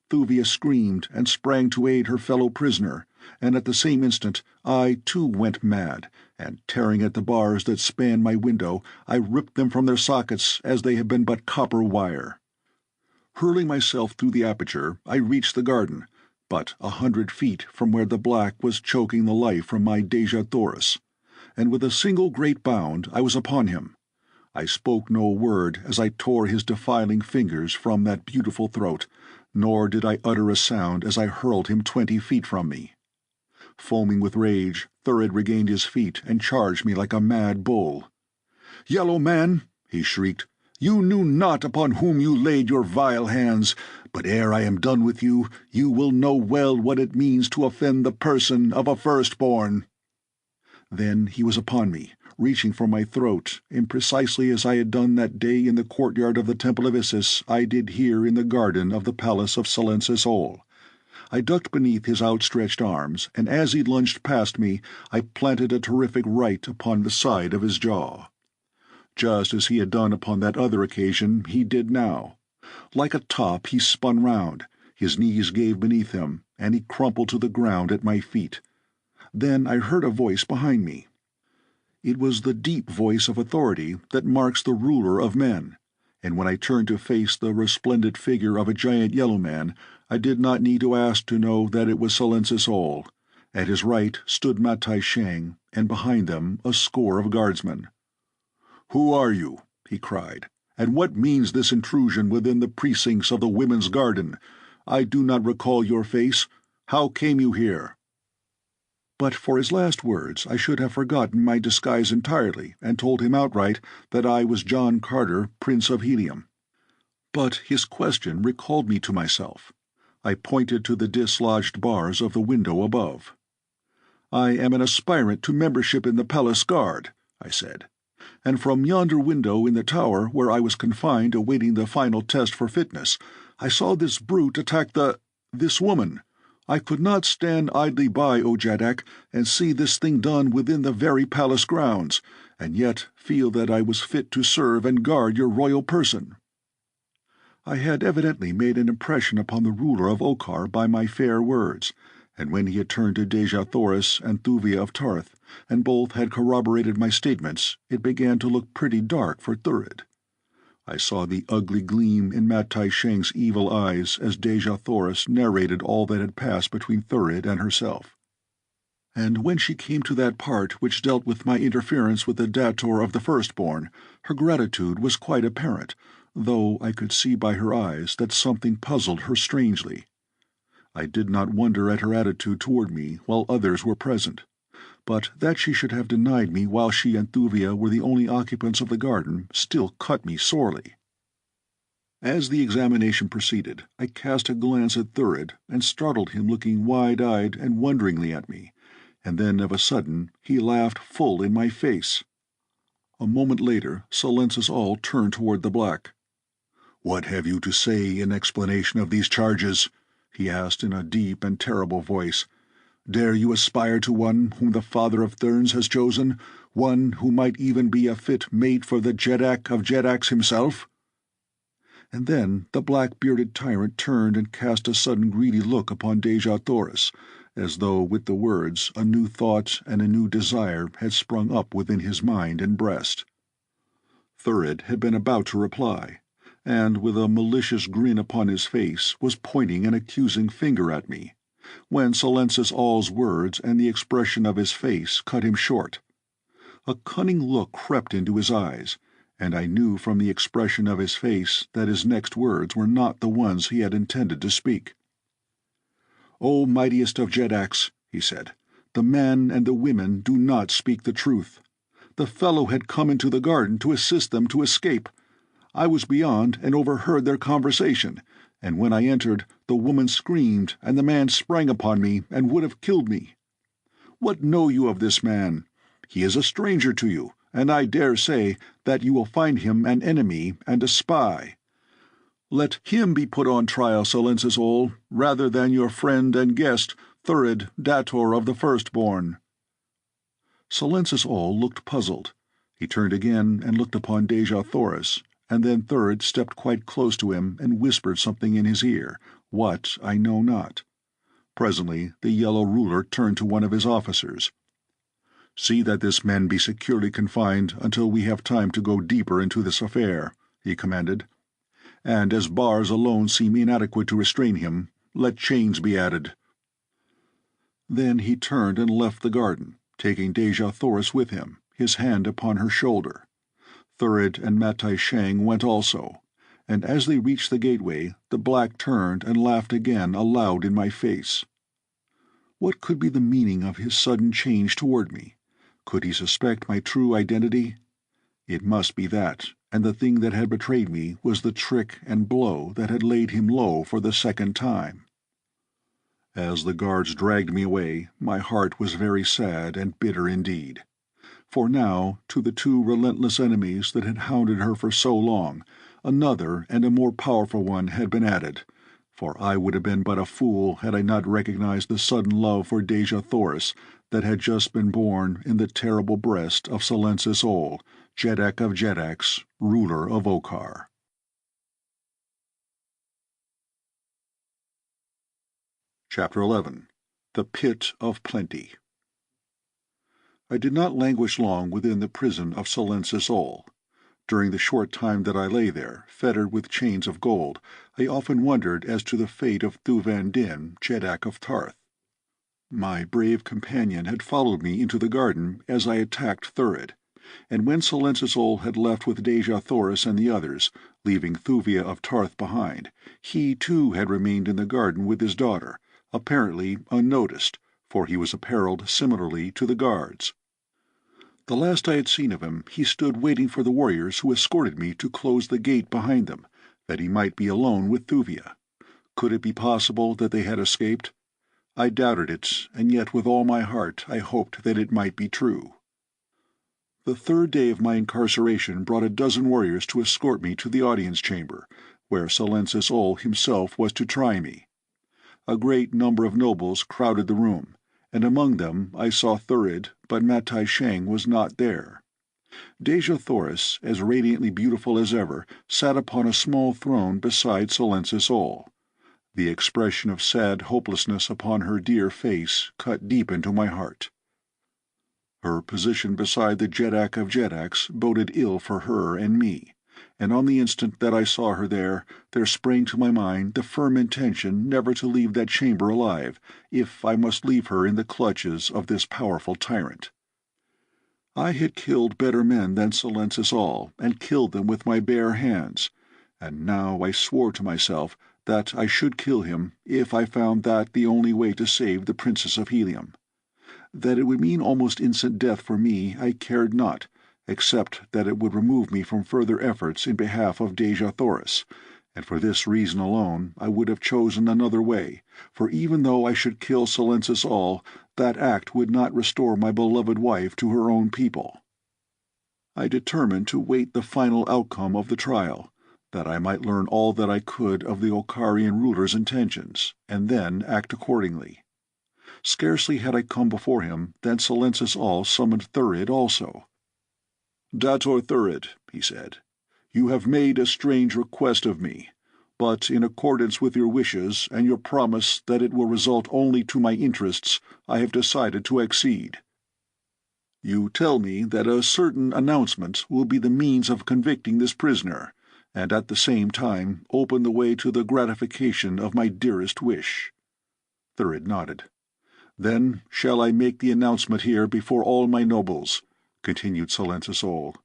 Thuvia screamed and sprang to aid her fellow prisoner, and at the same instant I too went mad, and tearing at the bars that spanned my window, I ripped them from their sockets as they had been but copper wire. Hurling myself through the aperture, I reached the garden, but 100 feet from where the black was choking the life from my Dejah Thoris, and with a single great bound I was upon him. I spoke no word as I tore his defiling fingers from that beautiful throat, nor did I utter a sound as I hurled him 20 feet from me. Foaming with rage, Thurid regained his feet and charged me like a mad bull. "Yellow man," he shrieked, "you knew not upon whom you laid your vile hands, but ere I am done with you, you will know well what it means to offend the person of a firstborn." Then he was upon me, reaching for my throat, and precisely as I had done that day in the courtyard of the Temple of Issus, I did here in the garden of the palace of Silensis Ol. I ducked beneath his outstretched arms, and as he lunged past me, I planted a terrific right upon the side of his jaw. Just as he had done upon that other occasion, he did now. Like a top he spun round, his knees gave beneath him, and he crumpled to the ground at my feet. Then I heard a voice behind me. It was the deep voice of authority that marks the ruler of men, and when I turned to face the resplendent figure of a giant yellow man, I did not need to ask to know that it was Silensis Ol. At his right stood Matai Shang, and behind them a score of guardsmen. "Who are you?" he cried, "and what means this intrusion within the precincts of the women's garden? I do not recall your face. How came you here?" But for his last words I should have forgotten my disguise entirely and told him outright that I was John Carter, Prince of Helium. But his question recalled me to myself. I pointed to the dislodged bars of the window above. "I am an aspirant to membership in the Palace Guard," I said, "and from yonder window in the tower where I was confined awaiting the final test for fitness, I saw this brute attack this woman. I could not stand idly by, O Jeddak, and see this thing done within the very palace grounds, and yet feel that I was fit to serve and guard your royal person." I had evidently made an impression upon the ruler of Okkar by my fair words, and when he had turned to Dejah Thoris and Thuvia of Tarth, and both had corroborated my statements, it began to look pretty dark for Thurid. I saw the ugly gleam in Matai Shang's evil eyes as Dejah Thoris narrated all that had passed between Thurid and herself. And when she came to that part which dealt with my interference with the Dator of the Firstborn, her gratitude was quite apparent, though I could see by her eyes that something puzzled her strangely. I did not wonder at her attitude toward me while others were present, but that she should have denied me while she and Thuvia were the only occupants of the garden still cut me sorely. As the examination proceeded, I cast a glance at Thurid and startled him looking wide-eyed and wonderingly at me, and then of a sudden he laughed full in my face. A moment later, Silences All turned toward the black. "What have you to say in explanation of these charges?" he asked in a deep and terrible voice. "Dare you aspire to one whom the Father of Therns has chosen, one who might even be a fit mate for the Jeddak of Jeddaks himself?" And then the black-bearded tyrant turned and cast a sudden greedy look upon Dejah Thoris, as though with the words a new thought and a new desire had sprung up within his mind and breast. Thurid had been about to reply, and with a malicious grin upon his face was pointing an accusing finger at me, when Silences All's words and the expression of his face cut him short. A cunning look crept into his eyes, and I knew from the expression of his face that his next words were not the ones he had intended to speak. "O mightiest of Jeddaks," he said, "the men and the women do not speak the truth. The fellow had come into the garden to assist them to escape. I was beyond and overheard their conversation, and when I entered, the woman screamed and the man sprang upon me and would have killed me. What know you of this man? He is a stranger to you, and I dare say that you will find him an enemy and a spy. Let him be put on trial, Silences All, rather than your friend and guest, Thurid, Dator of the First Born." Silences All looked puzzled. He turned again and looked upon Dejah Thoris, and then Thurid stepped quite close to him and whispered something in his ear, what I know not. Presently the yellow ruler turned to one of his officers. "See that this man be securely confined until we have time to go deeper into this affair," he commanded. "And as bars alone seem inadequate to restrain him, let chains be added." Then he turned and left the garden, taking Dejah Thoris with him, his hand upon her shoulder. Thurid and Matai Shang went also, and as they reached the gateway, the black turned and laughed again aloud in my face. What could be the meaning of his sudden change toward me? Could he suspect my true identity? It must be that, and the thing that had betrayed me was the trick and blow that had laid him low for the second time. As the guards dragged me away, my heart was very sad and bitter indeed. For now, to the two relentless enemies that had hounded her for so long, another and a more powerful one had been added, for I would have been but a fool had I not recognized the sudden love for Dejah Thoris that had just been born in the terrible breast of Silences All, Jeddak of Jeddaks, ruler of Okar. Chapter 11. The Pit of Plenty. I did not languish long within the prison of Silences All. During the short time that I lay there, fettered with chains of gold, I often wondered as to the fate of Thuvan Din, Jeddak of Tarth. My brave companion had followed me into the garden as I attacked Thurid, and when Silences All had left with Dejah Thoris and the others, leaving Thuvia of Tarth behind, he too had remained in the garden with his daughter, apparently unnoticed, for he was apparelled similarly to the guards. The last I had seen of him, he stood waiting for the warriors who escorted me to close the gate behind them, that he might be alone with Thuvia. Could it be possible that they had escaped? I doubted it, and yet with all my heart I hoped that it might be true. The third day of my incarceration brought a dozen warriors to escort me to the audience chamber, where Silences All himself was to try me. A great number of nobles crowded the room, and among them I saw Thurid, but Matai Shang was not there. Dejah Thoris, as radiantly beautiful as ever, sat upon a small throne beside Silences All. The expression of sad hopelessness upon her dear face cut deep into my heart. Her position beside the Jeddak of Jeddaks boded ill for her and me, and on the instant that I saw her there sprang to my mind the firm intention never to leave that chamber alive, if I must leave her in the clutches of this powerful tyrant. I had killed better men than Silences All, and killed them with my bare hands, and now I swore to myself that I should kill him if I found that the only way to save the Princess of Helium. That it would mean almost instant death for me I cared not, except that it would remove me from further efforts in behalf of Dejah Thoris, and for this reason alone I would have chosen another way, for even though I should kill Silences All, that act would not restore my beloved wife to her own people. I determined to wait the final outcome of the trial, that I might learn all that I could of the Okarian ruler's intentions, and then act accordingly. Scarcely had I come before him than Silencis All summoned Thurid also. "Dator Thurid," he said, "you have made a strange request of me, but in accordance with your wishes and your promise that it will result only to my interests, I have decided to accede. You tell me that a certain announcement will be the means of convicting this prisoner, and at the same time open the way to the gratification of my dearest wish." Thurid nodded. "Then shall I make the announcement here before all my nobles," continued Silencis All.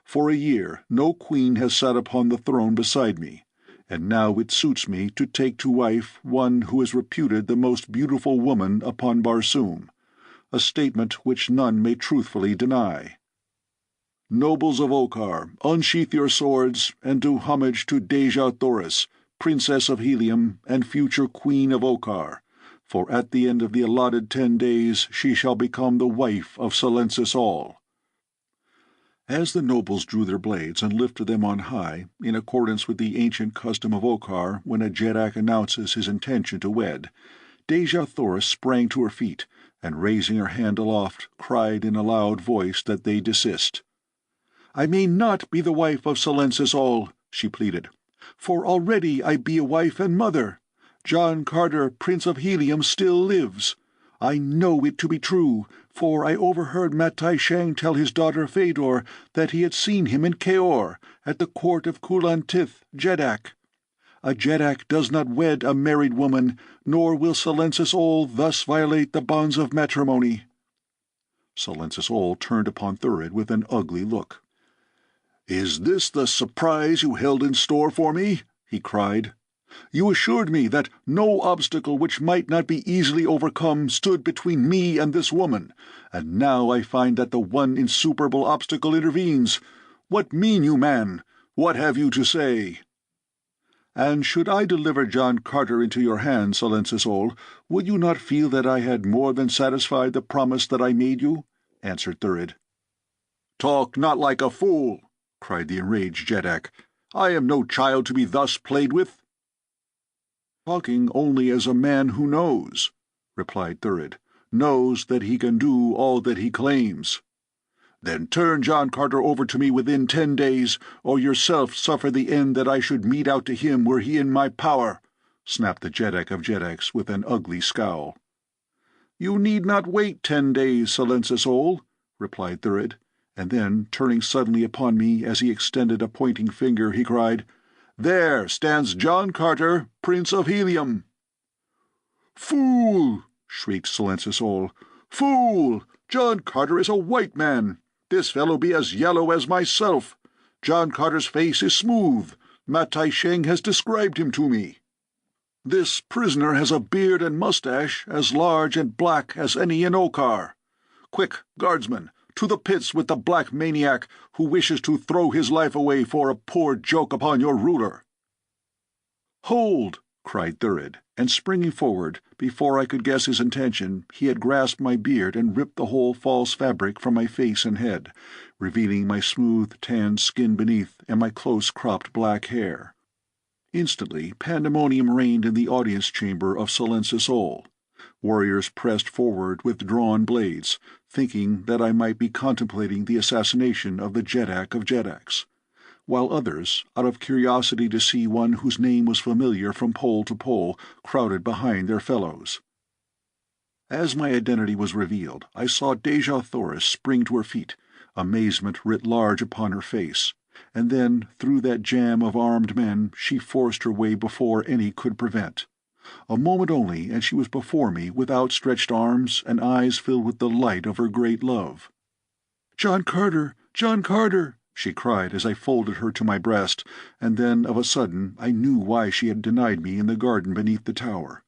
"For a year no queen has sat upon the throne beside me, and now it suits me to take to wife one who is reputed the most beautiful woman upon Barsoom, a statement which none may truthfully deny. Nobles of Okar, unsheath your swords and do homage to Dejah Thoris, Princess of Helium and future Queen of Okar, for at the end of the allotted 10 days she shall become the wife of Silencis All." As the nobles drew their blades and lifted them on high, in accordance with the ancient custom of Okar when a Jeddak announces his intention to wed, Dejah Thoris sprang to her feet, and raising her hand aloft, cried in a loud voice that they desist. "I may not be the wife of Silencis All," she pleaded, "for already I be a wife and mother. John Carter, Prince of Helium, still lives. I know it to be true, for I overheard Matai Shang tell his daughter Fedor that he had seen him in Kaol, at the court of Kulan Tith, Jeddak. A Jeddak does not wed a married woman, nor will Silencis All thus violate the bonds of matrimony." Silencis All turned upon Thurid with an ugly look. "Is this the surprise you held in store for me?" he cried. "You assured me that no obstacle which might not be easily overcome stood between me and this woman, and now I find that the one insuperable obstacle intervenes. What mean you, man? What have you to say?" "And should I deliver John Carter into your hands, Silencis All, would you not feel that I had more than satisfied the promise that I made you?" answered Thurid. "Talk not like a fool," cried the enraged Jeddak. "I am no child to be thus played with." "Talking only as a man who knows," replied Thurid, "knows that he can do all that he claims." "Then turn John Carter over to me within 10 days, or yourself suffer the end that I should mete out to him were he in my power," snapped the Jeddak of Jeddaks with an ugly scowl. "You need not wait 10 days, Silencis All," replied Thurid, and then, turning suddenly upon me as he extended a pointing finger, he cried, "There stands John Carter, Prince of Helium." "Fool!" shrieked Silencis All. "Fool! John Carter is a white man. This fellow be as yellow as myself. John Carter's face is smooth. Matai Sheng has described him to me. This prisoner has a beard and mustache as large and black as any in Okar. Quick, guardsmen, to the pits with the black maniac who wishes to throw his life away for a poor joke upon your ruler." "Hold!" cried Thurid, and springing forward, before I could guess his intention, he had grasped my beard and ripped the whole false fabric from my face and head, revealing my smooth, tanned skin beneath and my close-cropped black hair. Instantly pandemonium reigned in the audience chamber of Silencis All. Warriors pressed forward with drawn blades, thinking that I might be contemplating the assassination of the Jeddak of Jeddaks, while others, out of curiosity to see one whose name was familiar from pole to pole, crowded behind their fellows. As my identity was revealed, I saw Dejah Thoris spring to her feet, amazement writ large upon her face, and then, through that jam of armed men, she forced her way before any could prevent. A moment only, and she was before me with outstretched arms and eyes filled with the light of her great love. "John Carter! John Carter!" she cried as I folded her to my breast, and then of a sudden I knew why she had denied me in the garden beneath the tower.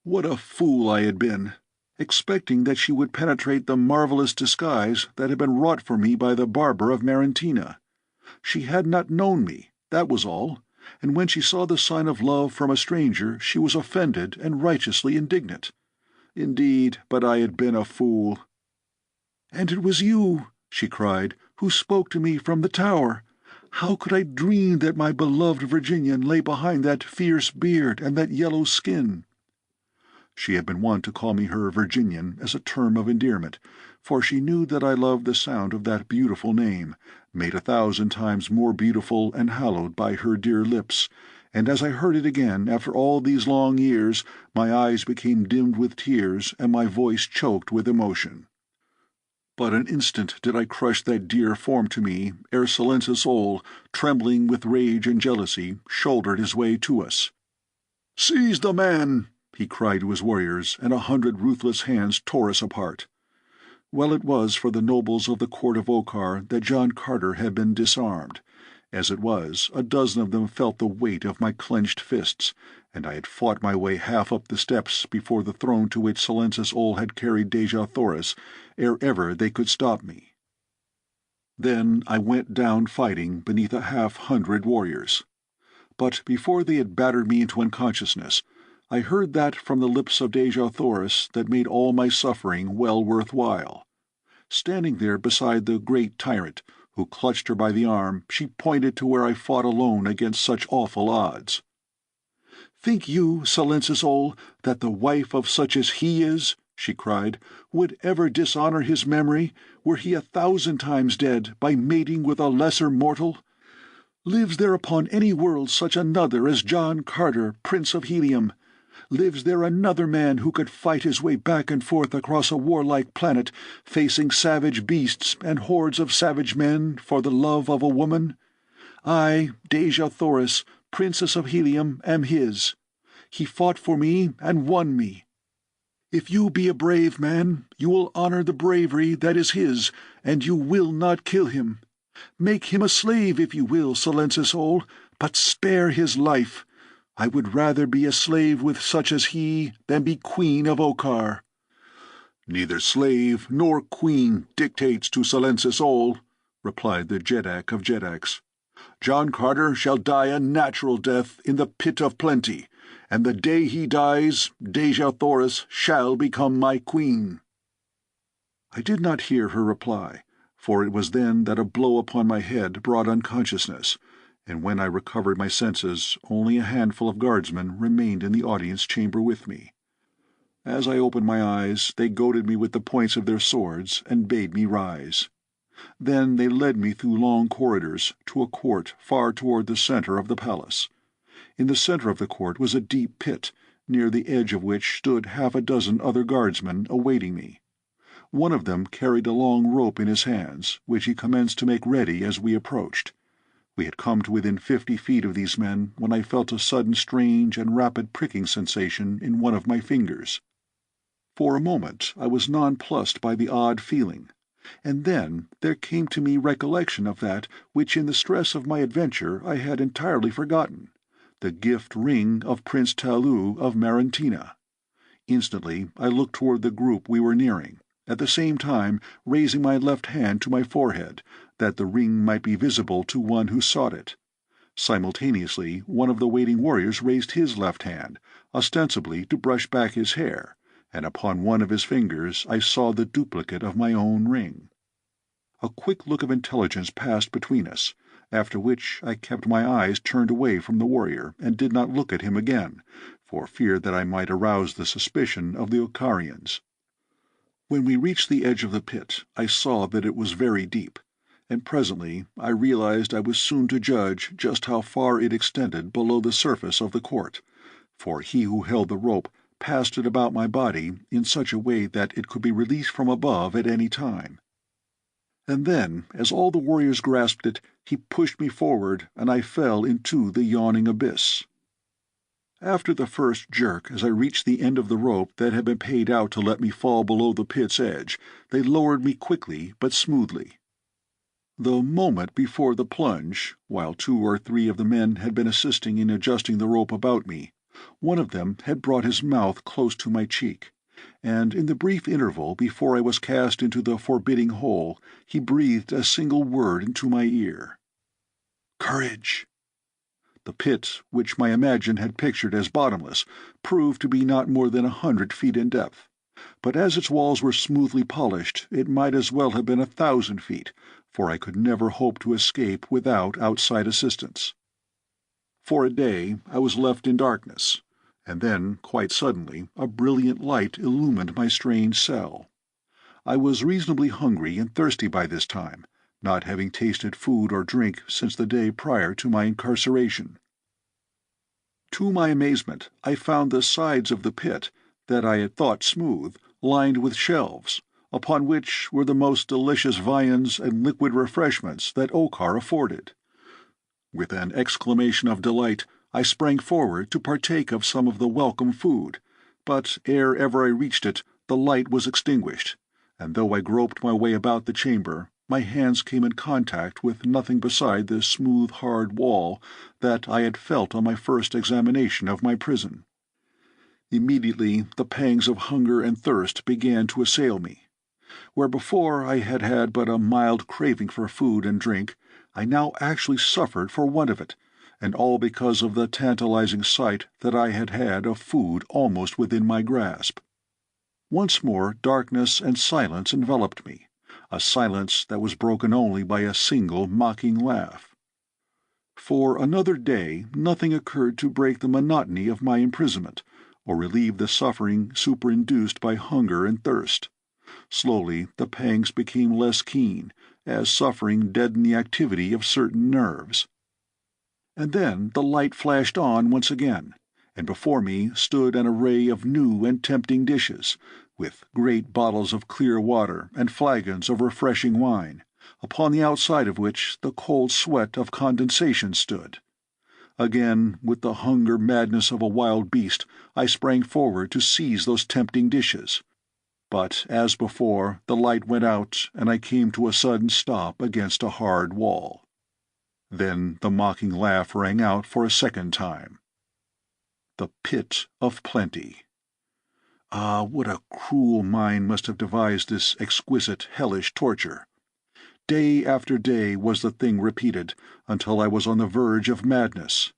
What a fool I had been, expecting that she would penetrate the marvelous disguise that had been wrought for me by the barber of Marentina. She had not known me, that was all, and when she saw the sign of love from a stranger she was offended and righteously indignant. Indeed, but I had been a fool. "And it was you," she cried, "who spoke to me from the tower. How could I dream that my beloved Virginian lay behind that fierce beard and that yellow skin?" She had been wont to call me her Virginian as a term of endearment, for she knew that I loved the sound of that beautiful name, made 1,000 times more beautiful and hallowed by her dear lips, and as I heard it again after all these long years, my eyes became dimmed with tears and my voice choked with emotion. But an instant did I crush that dear form to me, ere Silence's soul, trembling with rage and jealousy, shouldered his way to us. "Seize the man!" he cried to his warriors, and 100 ruthless hands tore us apart. Well it was for the nobles of the court of Okkar that John Carter had been disarmed. As it was, 12 of them felt the weight of my clenched fists, and I had fought my way half up the steps before the throne to which Silence's Ol had carried Dejah Thoris, ere ever they could stop me. Then I went down fighting beneath 100 warriors. But before they had battered me into unconsciousness, I heard that from the lips of Dejah Thoris that made all my suffering well worth while. Standing there beside the great tyrant, who clutched her by the arm, she pointed to where I fought alone against such awful odds. "Think you, Silence's Ol, that the wife of such as he is," she cried, "would ever dishonor his memory, were he 1,000 times dead, by mating with a lesser mortal? Lives there upon any world such another as John Carter, Prince of Helium? Lives there another man who could fight his way back and forth across a warlike planet, facing savage beasts and hordes of savage men for the love of a woman? I, Dejah Thoris, Princess of Helium, am his. He fought for me and won me. If you be a brave man, you will honor the bravery that is his, and you will not kill him. Make him a slave if you will, Silence's Ol, but spare his life. I would rather be a slave with such as he than be queen of Okkar." "Neither slave nor queen dictates to Silence's Ol," replied the Jeddak of Jeddaks. "John Carter shall die a natural death in the pit of plenty, and the day he dies, Dejah Thoris shall become my queen." I did not hear her reply, for it was then that a blow upon my head brought unconsciousness, and when I recovered my senses only a handful of guardsmen remained in the audience chamber with me. As I opened my eyes they goaded me with the points of their swords and bade me rise. Then they led me through long corridors to a court far toward the center of the palace. In the center of the court was a deep pit, near the edge of which stood 6 other guardsmen awaiting me. One of them carried a long rope in his hands, which he commenced to make ready as we approached. We had come to within 50 feet of these men when I felt a sudden strange and rapid pricking sensation in one of my fingers. For a moment I was nonplussed by the odd feeling, and then there came to me recollection of that which in the stress of my adventure I had entirely forgotten, the gift ring of Prince Talou of Marantina. Instantly I looked toward the group we were nearing, at the same time raising my left hand to my forehead, that the ring might be visible to one who sought it. Simultaneously one of the waiting warriors raised his left hand, ostensibly to brush back his hair, and upon one of his fingers I saw the duplicate of my own ring. A quick look of intelligence passed between us, after which I kept my eyes turned away from the warrior and did not look at him again, for fear that I might arouse the suspicion of the Okkarians. When we reached the edge of the pit, I saw that it was very deep, and presently I realized I was soon to judge just how far it extended below the surface of the court, for he who held the rope passed it about my body in such a way that it could be released from above at any time. And then, as all the warriors grasped it, he pushed me forward, and I fell into the yawning abyss. After the first jerk, as I reached the end of the rope that had been paid out to let me fall below the pit's edge, they lowered me quickly but smoothly. The moment before the plunge, while 2 or 3 of the men had been assisting in adjusting the rope about me, one of them had brought his mouth close to my cheek, and in the brief interval before I was cast into the forbidding hole, he breathed a single word into my ear. "Courage!" The pit, which my imagination had pictured as bottomless, proved to be not more than 100 feet in depth. But as its walls were smoothly polished, it might as well have been 1,000 feet, for I could never hope to escape without outside assistance. For a day I was left in darkness, and then, quite suddenly, a brilliant light illumined my strange cell. I was reasonably hungry and thirsty by this time, not having tasted food or drink since the day prior to my incarceration. To my amazement, I found the sides of the pit, that I had thought smooth, lined with shelves, upon which were the most delicious viands and liquid refreshments that Okkar afforded. With an exclamation of delight, I sprang forward to partake of some of the welcome food, but ere ever I reached it, the light was extinguished, and though I groped my way about the chamber, my hands came in contact with nothing beside the smooth, hard wall that I had felt on my first examination of my prison. Immediately the pangs of hunger and thirst began to assail me. Where before I had had but a mild craving for food and drink, I now actually suffered for want of it, and all because of the tantalizing sight that I had had of food almost within my grasp. Once more darkness and silence enveloped me, a silence that was broken only by a single mocking laugh. For another day nothing occurred to break the monotony of my imprisonment, or relieve the suffering superinduced by hunger and thirst. Slowly the pangs became less keen, as suffering deadened the activity of certain nerves. And then the light flashed on once again, and before me stood an array of new and tempting dishes, with great bottles of clear water and flagons of refreshing wine, upon the outside of which the cold sweat of condensation stood. Again, with the hunger madness of a wild beast, I sprang forward to seize those tempting dishes. But, as before, the light went out, and I came to a sudden stop against a hard wall. Then the mocking laugh rang out for a second time. The pit of plenty. Ah, what a cruel mind must have devised this exquisite, hellish torture! Day after day was the thing repeated, until I was on the verge of madness.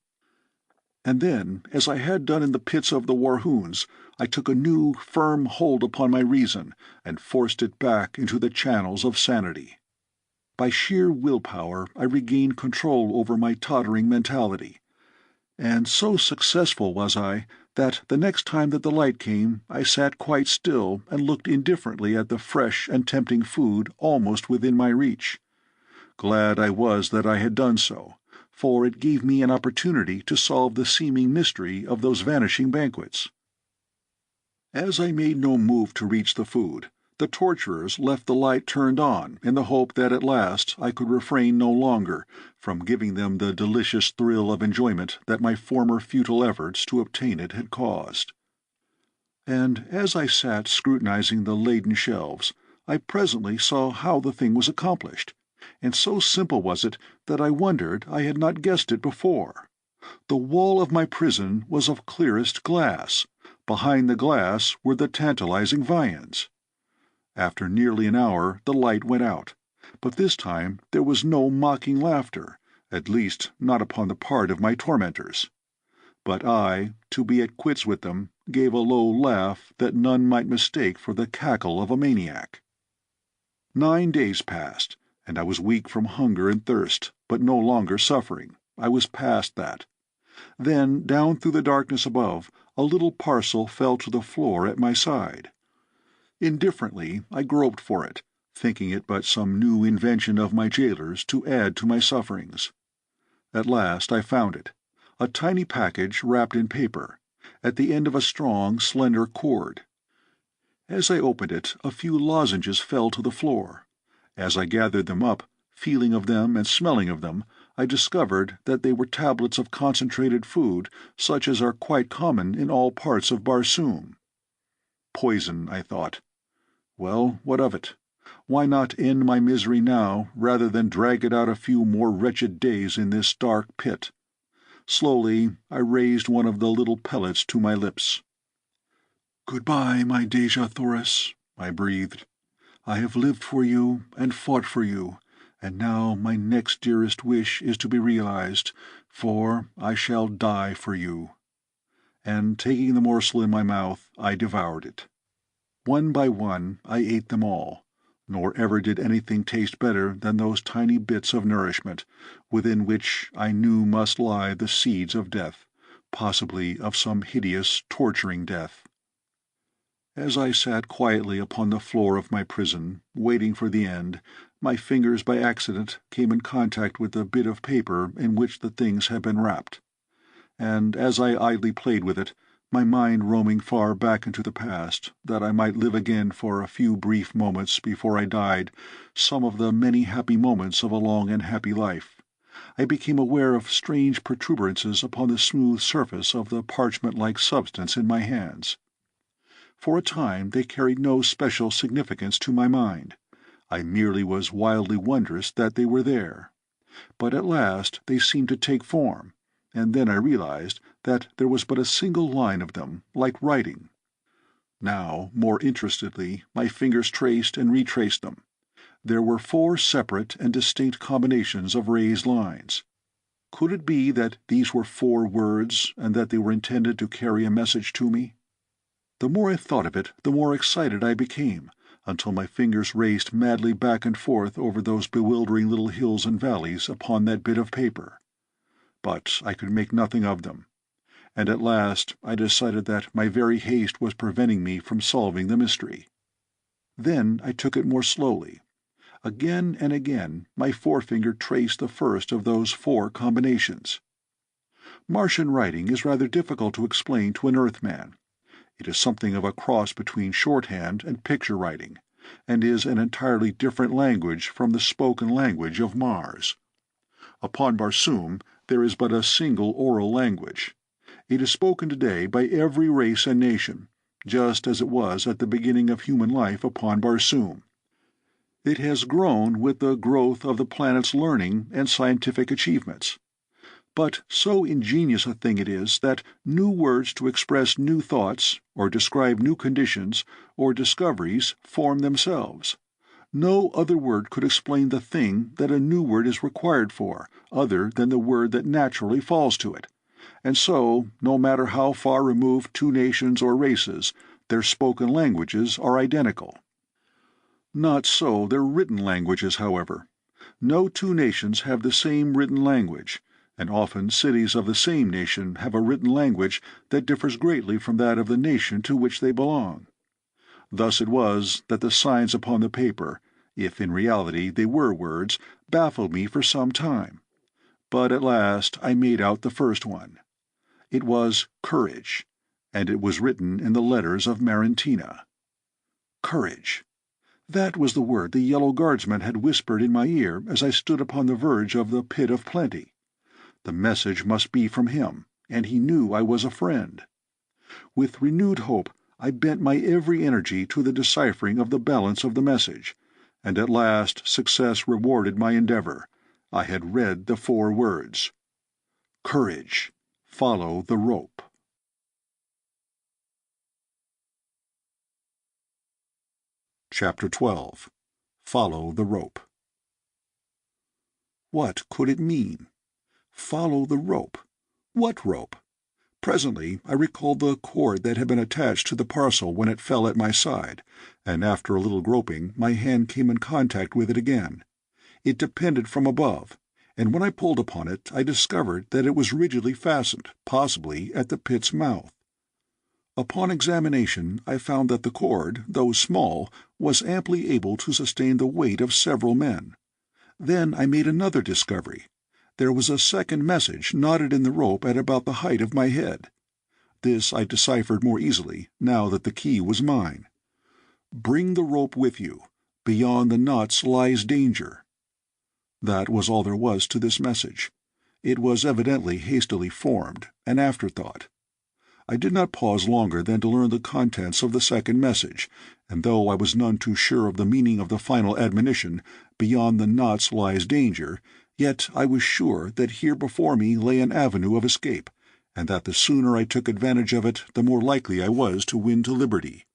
And then, as I had done in the pits of the Warhoons, I took a new, firm hold upon my reason, and forced it back into the channels of sanity. By sheer willpower I regained control over my tottering mentality, and so successful was I that the next time that the light came I sat quite still and looked indifferently at the fresh and tempting food almost within my reach. Glad I was that I had done so, for it gave me an opportunity to solve the seeming mystery of those vanishing banquets. As I made no move to reach the food, the torturers left the light turned on in the hope that at last I could refrain no longer from giving them the delicious thrill of enjoyment that my former futile efforts to obtain it had caused. And as I sat scrutinizing the laden shelves, I presently saw how the thing was accomplished, and so simple was it that I wondered I had not guessed it before. The wall of my prison was of clearest glass. Behind the glass were the tantalizing viands. After nearly an hour the light went out, but this time there was no mocking laughter, at least not upon the part of my tormentors. But I, to be at quits with them, gave a low laugh that none might mistake for the cackle of a maniac. 9 days passed, and I was weak from hunger and thirst, but no longer suffering. I was past that. Then, down through the darkness above, a little parcel fell to the floor at my side. Indifferently I groped for it, thinking it but some new invention of my jailers to add to my sufferings. At last I found it, a tiny package wrapped in paper, at the end of a strong, slender cord. As I opened it, a few lozenges fell to the floor. As I gathered them up, feeling of them and smelling of them, I discovered that they were tablets of concentrated food, such as are quite common in all parts of Barsoom. Poison, I thought. Well, what of it? Why not end my misery now, rather than drag it out a few more wretched days in this dark pit? Slowly I raised one of the little pellets to my lips. "Goodbye, my Dejah Thoris," I breathed. "I have lived for you and fought for you, and now my next dearest wish is to be realized, for I shall die for you." And taking the morsel in my mouth, I devoured it. One by one I ate them all, nor ever did anything taste better than those tiny bits of nourishment, within which I knew must lie the seeds of death, possibly of some hideous, torturing death. As I sat quietly upon the floor of my prison, waiting for the end, my fingers by accident came in contact with the bit of paper in which the things had been wrapped, and as I idly played with it, my mind roaming far back into the past, that I might live again for a few brief moments before I died some of the many happy moments of a long and happy life, I became aware of strange protuberances upon the smooth surface of the parchment-like substance in my hands. For a time they carried no special significance to my mind. I merely was wildly wondrous that they were there. But at last they seemed to take form, and then I realized that there was but a single line of them, like writing. Now, more interestedly, my fingers traced and retraced them. There were 4 separate and distinct combinations of raised lines. Could it be that these were 4 words, and that they were intended to carry a message to me? The more I thought of it, the more excited I became, until my fingers raced madly back and forth over those bewildering little hills and valleys upon that bit of paper. But I could make nothing of them, and at last I decided that my very haste was preventing me from solving the mystery. Then I took it more slowly. Again and again my forefinger traced the first of those 4 combinations. Martian writing is rather difficult to explain to an Earthman. It is something of a cross between shorthand and picture writing, and is an entirely different language from the spoken language of Mars. Upon Barsoom there is but a single oral language. It is spoken today by every race and nation, just as it was at the beginning of human life upon Barsoom. It has grown with the growth of the planet's learning and scientific achievements. But so ingenious a thing it is that new words to express new thoughts, or describe new conditions, or discoveries, form themselves. No other word could explain the thing that a new word is required for, other than the word that naturally falls to it. And so, no matter how far removed 2 nations or races, their spoken languages are identical. Not so their written languages, however. No 2 nations have the same written language, and often cities of the same nation have a written language that differs greatly from that of the nation to which they belong. Thus it was that the signs upon the paper, if in reality they were words, baffled me for some time. But at last I made out the first one. It was courage, and it was written in the letters of Marantina. Courage. That was the word the yellow guardsman had whispered in my ear as I stood upon the verge of the pit of plenty. The message must be from him, and he knew I was a friend. With renewed hope, I bent my every energy to the deciphering of the balance of the message, and at last success rewarded my endeavor. I had read the 4 words. Courage. Follow the rope. Chapter 12. Follow the rope. What could it mean? Follow the rope. What rope? Presently I recalled the cord that had been attached to the parcel when it fell at my side, and after a little groping my hand came in contact with it again. It depended from above, and when I pulled upon it I discovered that it was rigidly fastened, possibly at the pit's mouth. Upon examination I found that the cord, though small, was amply able to sustain the weight of several men. Then I made another discovery. There was a second message knotted in the rope at about the height of my head. This I deciphered more easily, now that the key was mine. Bring the rope with you. Beyond the knots lies danger. That was all there was to this message. It was evidently hastily formed, an afterthought. I did not pause longer than to learn the contents of the second message, and though I was none too sure of the meaning of the final admonition, beyond the knots lies danger, yet I was sure that here before me lay an avenue of escape, and that the sooner I took advantage of it, the more likely I was to win to liberty.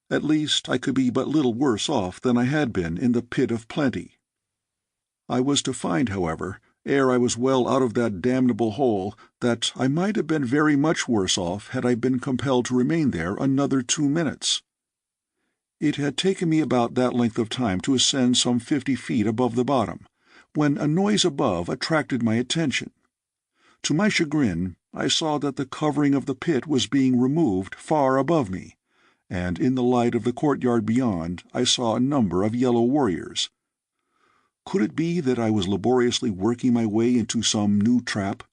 At least I could be but little worse off than I had been in the pit of plenty. I was to find, however, ere I was well out of that damnable hole, that I might have been very much worse off had I been compelled to remain there another 2 minutes. It had taken me about that length of time to ascend some 50 feet above the bottom, when a noise above attracted my attention. To my chagrin, I saw that the covering of the pit was being removed far above me, and in the light of the courtyard beyond I saw a number of yellow warriors. Could it be that I was laboriously working my way into some new trap?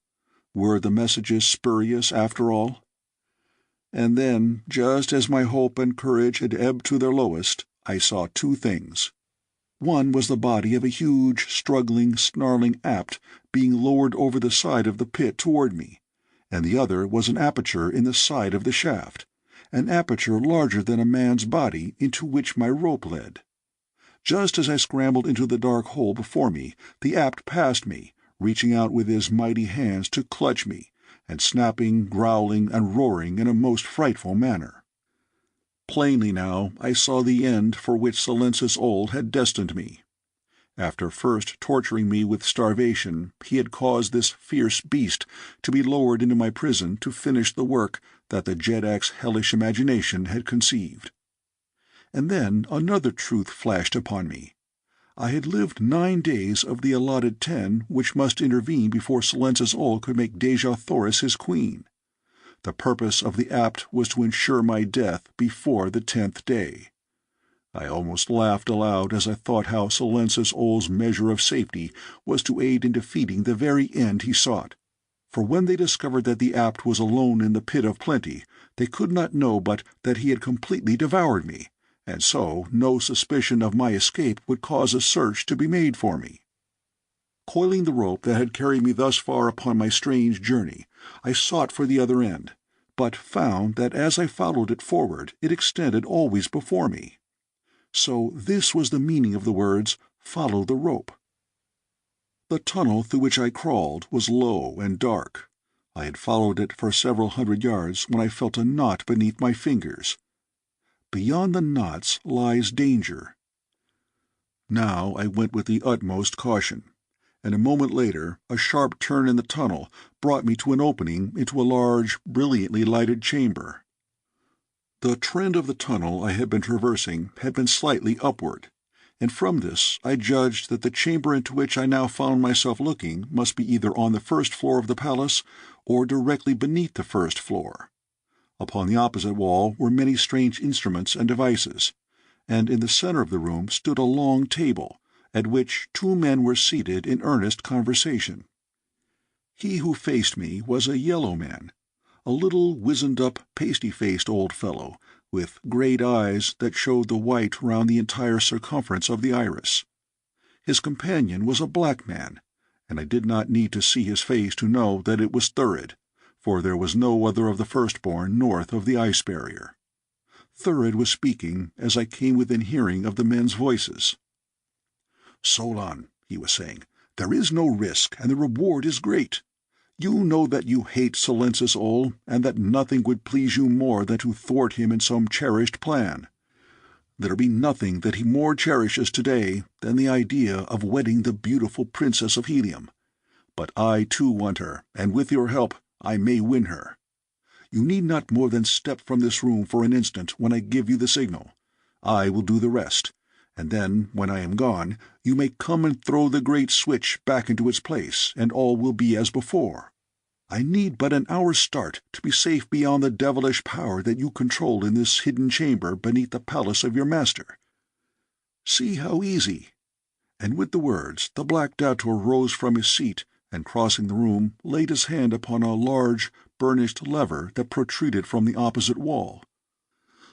Were the messages spurious after all? And then, just as my hope and courage had ebbed to their lowest, I saw two things. One was the body of a huge, struggling, snarling apt being lowered over the side of the pit toward me, and the other was an aperture in the side of the shaft, an aperture larger than a man's body into which my rope led. Just as I scrambled into the dark hole before me, the apt passed me, reaching out with his mighty hands to clutch me, and snapping, growling, and roaring in a most frightful manner. Plainly now I saw the end for which Silencis Ol had destined me. After first torturing me with starvation, he had caused this fierce beast to be lowered into my prison to finish the work that the Jeddak's hellish imagination had conceived. And then another truth flashed upon me. I had lived 9 days of the allotted 10 which must intervene before Silencis Ol could make Dejah Thoris his queen. The purpose of the apt was to ensure my death before the 10th day. I almost laughed aloud as I thought how Silencis Ol's measure of safety was to aid in defeating the very end he sought. For when they discovered that the apt was alone in the pit of plenty, they could not know but that he had completely devoured me, and so no suspicion of my escape would cause a search to be made for me. Coiling the rope that had carried me thus far upon my strange journey, I sought for the other end, but found that as I followed it forward it extended always before me. So this was the meaning of the words, "Follow the rope." The tunnel through which I crawled was low and dark. I had followed it for several hundred yards when I felt a knot beneath my fingers. Beyond the knots lies danger. Now I went with the utmost caution, and a moment later a sharp turn in the tunnel brought me to an opening into a large, brilliantly lighted chamber. The trend of the tunnel I had been traversing had been slightly upward, and from this I judged that the chamber into which I now found myself looking must be either on the first floor of the palace or directly beneath the first floor. Upon the opposite wall were many strange instruments and devices, and in the center of the room stood a long table, at which 2 men were seated in earnest conversation. He who faced me was a yellow man, a little wizened-up, pasty-faced old fellow, with great eyes that showed the white round the entire circumference of the iris. His companion was a black man, and I did not need to see his face to know that it was Thurid, for there was no other of the firstborn north of the ice barrier. Thurid was speaking as I came within hearing of the men's voices. "Solon," he was saying, "there is no risk, and the reward is great. You know that you hate Silencis Ol, and that nothing would please you more than to thwart him in some cherished plan. There be nothing that he more cherishes today than the idea of wedding the beautiful princess of Helium. But I too want her, and with your help I may win her. You need not more than step from this room for an instant when I give you the signal. I will do the rest, and then, when I am gone, you may come and throw the great switch back into its place, and all will be as before. I need but an hour's start to be safe beyond the devilish power that you control in this hidden chamber beneath the palace of your master. See how easy." And with the words, the Black Dator rose from his seat, and crossing the room, laid his hand upon a large, burnished lever that protruded from the opposite wall.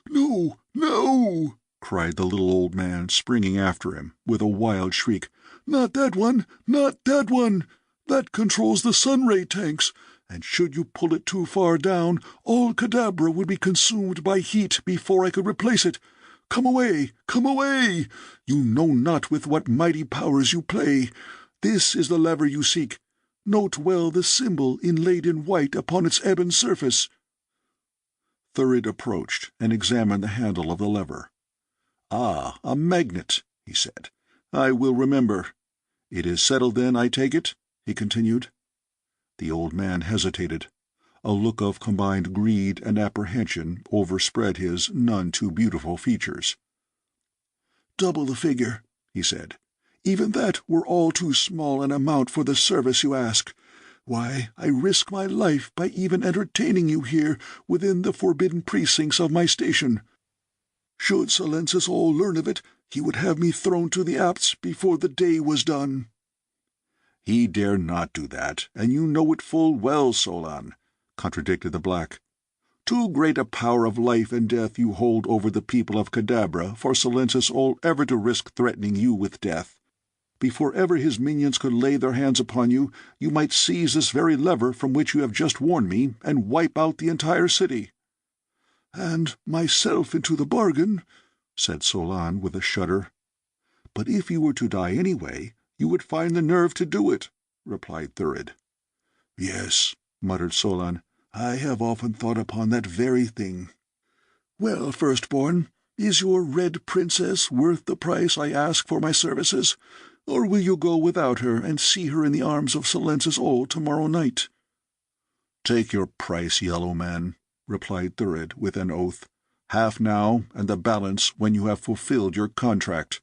"No, no!" cried the little old man, springing after him, with a wild shriek. "Not that one! Not that one! That controls the sun-ray tanks, and should you pull it too far down, all Cadabra would be consumed by heat before I could replace it. Come away! Come away! You know not with what mighty powers you play. This is the lever you seek. Note well the symbol inlaid in white upon its ebon surface." Thurid approached and examined the handle of the lever. "Ah, a magnet," he said. "I will remember. It is settled then, I take it?" he continued. The old man hesitated. A look of combined greed and apprehension overspread his none too beautiful features. double the figure," he said. "Even that were all too small an amount for the service you ask. Why, I risk my life by even entertaining you here within the forbidden precincts of my station. Should Silences all learn of it, he would have me thrown to the apts before the day was done." "He dare not do that, and you know it full well, Solan," contradicted the black. "Too great a power of life and death you hold over the people of Cadabra for Silences all ever to risk threatening you with death. Before ever his minions could lay their hands upon you, you might seize this very lever from which you have just warned me, and wipe out the entire city." "And myself into the bargain," said Solan with a shudder. "But if you were to die anyway, you would find the nerve to do it," replied Thurid. "Yes," muttered Solan, "I have often thought upon that very thing. Well, Firstborn, is your Red Princess worth the price I ask for my services, or will you go without her and see her in the arms of Silences all tomorrow night?" "Take your price, Yellow Man," replied Thurid with an oath. "Half now, and the balance when you have fulfilled your contract."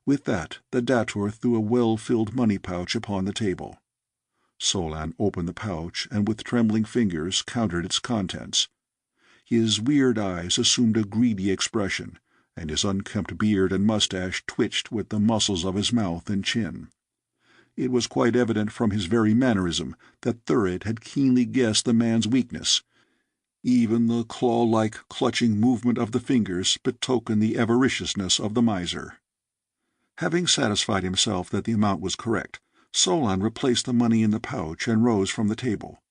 With that, the dator threw a well-filled money-pouch upon the table. Solan opened the pouch and with trembling fingers counted its contents. His weird eyes assumed a greedy expression, and his unkempt beard and mustache twitched with the muscles of his mouth and chin. It was quite evident from his very mannerism that Thurid had keenly guessed the man's weakness. Even the claw-like clutching movement of the fingers betokened the avariciousness of the miser. Having satisfied himself that the amount was correct, Solan replaced the money in the pouch and rose from the table.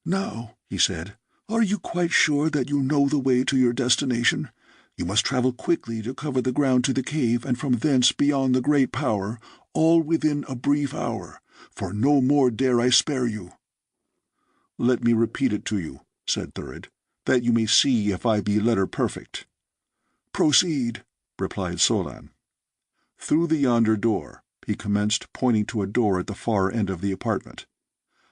"Now," he said, "are you quite sure that you know the way to your destination? You must travel quickly to cover the ground to the cave and from thence beyond the great power, all within a brief hour, for no more dare I spare you." "Let me repeat it to you," said Thurid, "that you may see if I be letter perfect." "Proceed," replied Solan. "Through the yonder door," he commenced, pointing to a door at the far end of the apartment.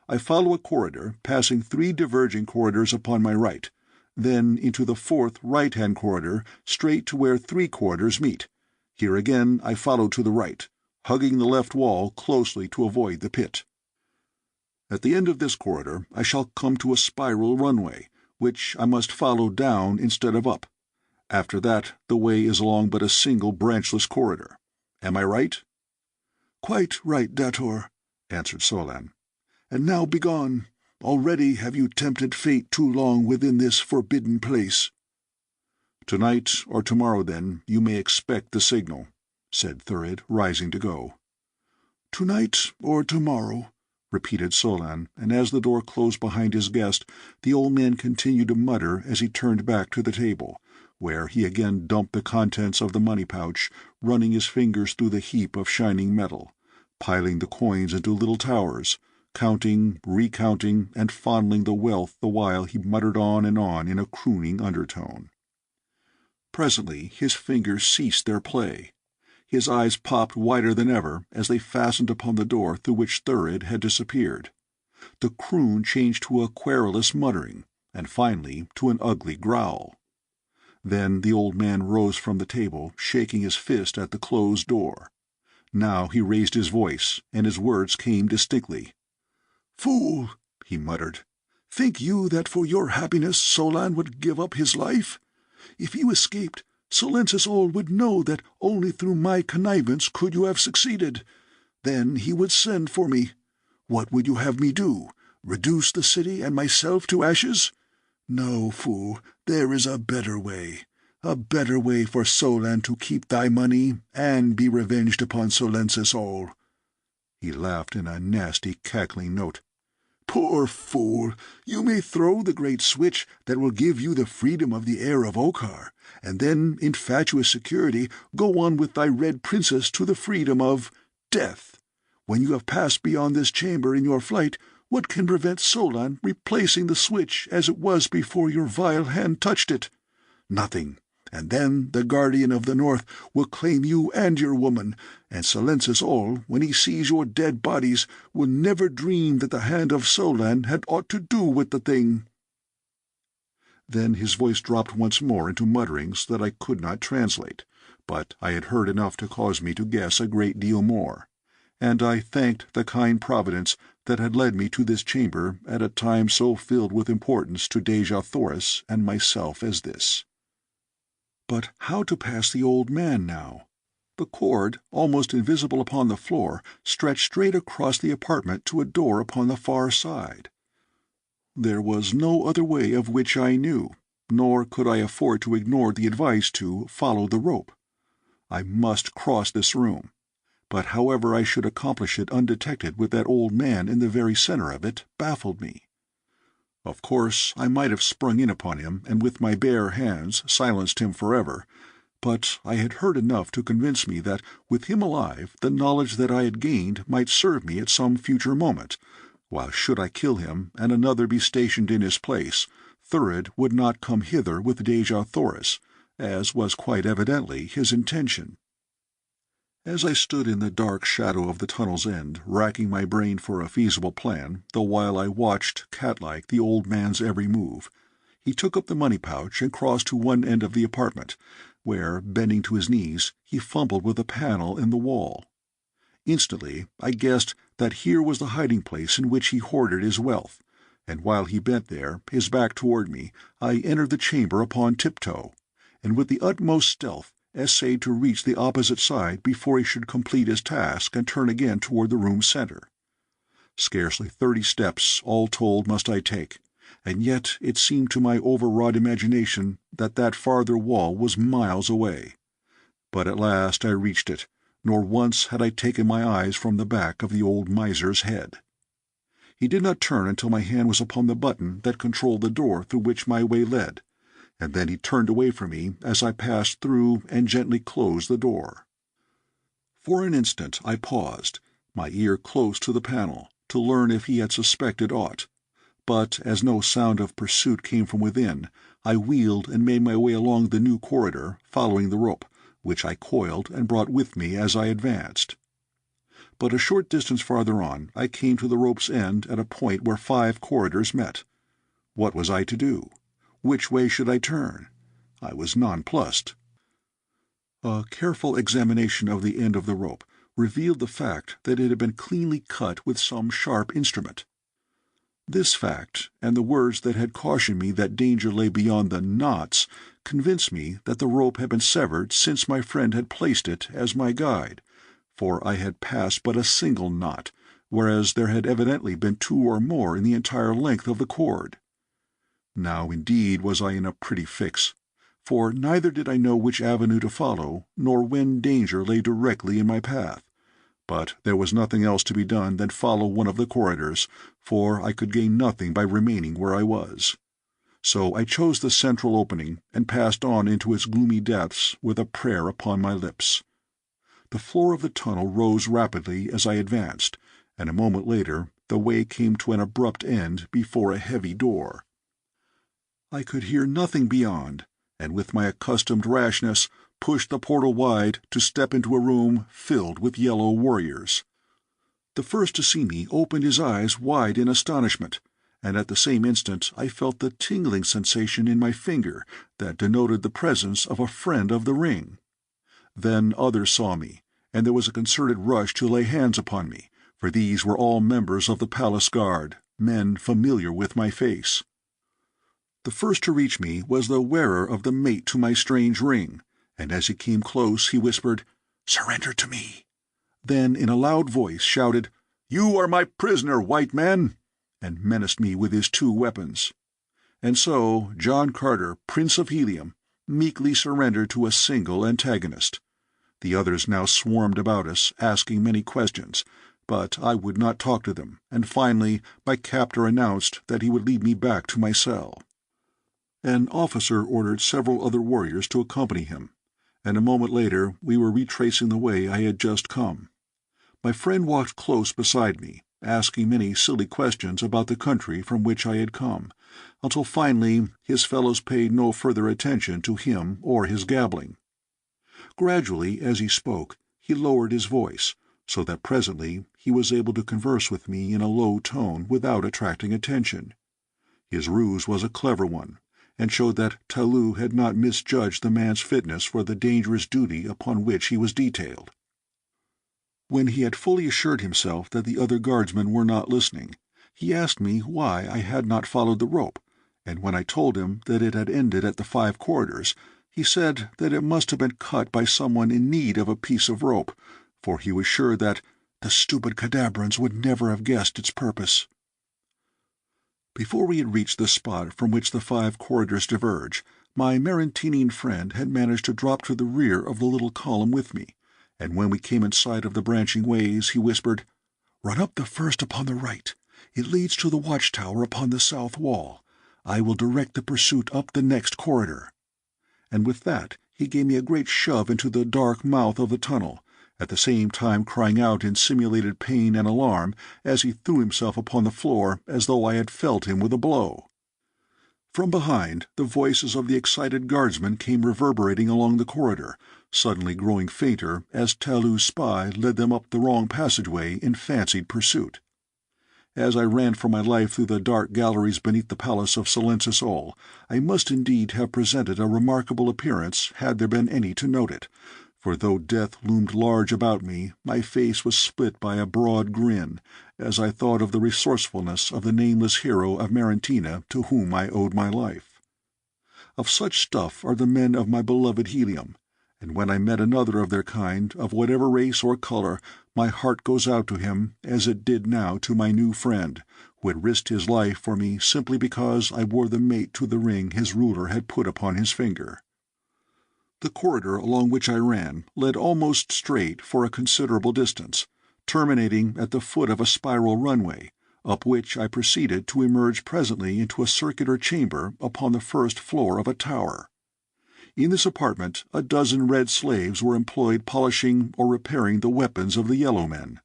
"I follow a corridor, passing 3 diverging corridors upon my right, then into the 4th right-hand corridor, straight to where 3 corridors meet. Here again I follow to the right, hugging the left wall closely to avoid the pit. At the end of this corridor I shall come to a spiral runway, which I must follow down instead of up. After that the way is along but a single branchless corridor. Am I right?" "Quite right, dator," answered Solan. "And now begone. Already have you tempted fate too long within this forbidden place." "Tonight or tomorrow, then, you may expect the signal," said Thurid, rising to go. "Tonight or tomorrow," repeated Solan, and as the door closed behind his guest, the old man continued to mutter as he turned back to the table, where he again dumped the contents of the money-pouch, running his fingers through the heap of shining metal, piling the coins into little towers, counting, recounting, and fondling the wealth the while he muttered on in a crooning undertone. Presently his fingers ceased their play. His eyes popped wider than ever as they fastened upon the door through which Thurid had disappeared. The croon changed to a querulous muttering, and finally to an ugly growl. Then the old man rose from the table, shaking his fist at the closed door. Now he raised his voice, and his words came distinctly. "Fool," he muttered, "think you that for your happiness Solan would give up his life? If you escaped, Silences all would know that only through my connivance could you have succeeded. Then he would send for me. What would you have me do? Reduce the city and myself to ashes? No, fool, there is a better way for Solan to keep thy money and be revenged upon Silences all." He laughed in a nasty, cackling note. "Poor fool, you may throw the great switch that will give you the freedom of the heir of Okkar, and then, in fatuous security, go on with thy Red Princess to the freedom of death. When you have passed beyond this chamber in your flight, what can prevent Solan replacing the switch as it was before your vile hand touched it? Nothing. And then the Guardian of the North will claim you and your woman, and Silences all, when he sees your dead bodies, will never dream that the hand of Solan had aught to do with the thing." Then his voice dropped once more into mutterings that I could not translate, but I had heard enough to cause me to guess a great deal more, and I thanked the kind Providence that had led me to this chamber at a time so filled with importance to Dejah Thoris and myself as this. But how to pass the old man now? The cord, almost invisible upon the floor, stretched straight across the apartment to a door upon the far side. There was no other way of which I knew, nor could I afford to ignore the advice to follow the rope. I must cross this room, but however I should accomplish it undetected with that old man in the very center of it baffled me. Of course, I might have sprung in upon him and with my bare hands silenced him forever, but I had heard enough to convince me that, with him alive, the knowledge that I had gained might serve me at some future moment, while should I kill him and another be stationed in his place, Thurid would not come hither with Dejah Thoris, as was quite evidently his intention. As I stood in the dark shadow of the tunnel's end, racking my brain for a feasible plan, the while I watched, cat-like, the old man's every move, he took up the money-pouch and crossed to one end of the apartment, where, bending to his knees, he fumbled with a panel in the wall. Instantly I guessed that here was the hiding-place in which he hoarded his wealth, and while he bent there, his back toward me, I entered the chamber upon tiptoe, and with the utmost stealth essayed to reach the opposite side before he should complete his task and turn again toward the room's center. Scarcely 30 steps, all told, must I take, and yet it seemed to my overwrought imagination that that farther wall was miles away. But at last I reached it, nor once had I taken my eyes from the back of the old miser's head. He did not turn until my hand was upon the button that controlled the door through which my way led, and then he turned away from me as I passed through and gently closed the door. For an instant I paused, my ear close to the panel, to learn if he had suspected aught, but as no sound of pursuit came from within, I wheeled and made my way along the new corridor, following the rope, which I coiled and brought with me as I advanced. But a short distance farther on I came to the rope's end at a point where 5 corridors met. What was I to do? Which way should I turn? I was nonplussed. A careful examination of the end of the rope revealed the fact that it had been cleanly cut with some sharp instrument. This fact, and the words that had cautioned me that danger lay beyond the knots, convinced me that the rope had been severed since my friend had placed it as my guide, for I had passed but a single knot, whereas there had evidently been 2 or more in the entire length of the cord. Now indeed was I in a pretty fix, for neither did I know which avenue to follow, nor when danger lay directly in my path. But there was nothing else to be done than follow one of the corridors, for I could gain nothing by remaining where I was. So I chose the central opening, and passed on into its gloomy depths with a prayer upon my lips. The floor of the tunnel rose rapidly as I advanced, and a moment later the way came to an abrupt end before a heavy door. I could hear nothing beyond, and with my accustomed rashness pushed the portal wide to step into a room filled with yellow warriors. The first to see me opened his eyes wide in astonishment, and at the same instant I felt the tingling sensation in my finger that denoted the presence of a friend of the ring. Then others saw me, and there was a concerted rush to lay hands upon me, for these were all members of the palace guard, men familiar with my face. The first to reach me was the wearer of the mate to my strange ring, and as he came close he whispered, "Surrender to me," then in a loud voice shouted, "You are my prisoner, white man," and menaced me with his 2 weapons. And so John Carter, Prince of Helium, meekly surrendered to a single antagonist. The others now swarmed about us, asking many questions, but I would not talk to them, and finally my captor announced that he would lead me back to my cell. An officer ordered several other warriors to accompany him, and a moment later we were retracing the way I had just come. My friend walked close beside me, asking many silly questions about the country from which I had come, until finally his fellows paid no further attention to him or his gabbling. Gradually, as he spoke, he lowered his voice, so that presently he was able to converse with me in a low tone without attracting attention. His ruse was a clever one, and showed that Talou had not misjudged the man's fitness for the dangerous duty upon which he was detailed. When he had fully assured himself that the other guardsmen were not listening, he asked me why I had not followed the rope, and when I told him that it had ended at the 5 corridors, he said that it must have been cut by someone in need of a piece of rope, for he was sure that the stupid Cadabrans would never have guessed its purpose. Before we had reached the spot from which the 5 corridors diverge, my Marantinian friend had managed to drop to the rear of the little column with me, and when we came in sight of the branching ways, he whispered, "Run up the first upon the right. It leads to the watchtower upon the south wall. I will direct the pursuit up the next corridor." And with that he gave me a great shove into the dark mouth of the tunnel, at the same time crying out in simulated pain and alarm as he threw himself upon the floor as though I had felled him with a blow. From behind, the voices of the excited guardsmen came reverberating along the corridor, suddenly growing fainter as Talou's spy led them up the wrong passageway in fancied pursuit. As I ran for my life through the dark galleries beneath the palace of Silencis Ol, I must indeed have presented a remarkable appearance had there been any to note it, for though death loomed large about me, my face was split by a broad grin as I thought of the resourcefulness of the nameless hero of Marantina to whom I owed my life. Of such stuff are the men of my beloved Helium, and when I met another of their kind, of whatever race or color, my heart goes out to him as it did now to my new friend, who had risked his life for me simply because I wore the mate to the ring his ruler had put upon his finger. The corridor along which I ran led almost straight for a considerable distance, terminating at the foot of a spiral runway, up which I proceeded to emerge presently into a circular chamber upon the first floor of a tower. In this apartment 12 red slaves were employed polishing or repairing the weapons of the yellow men.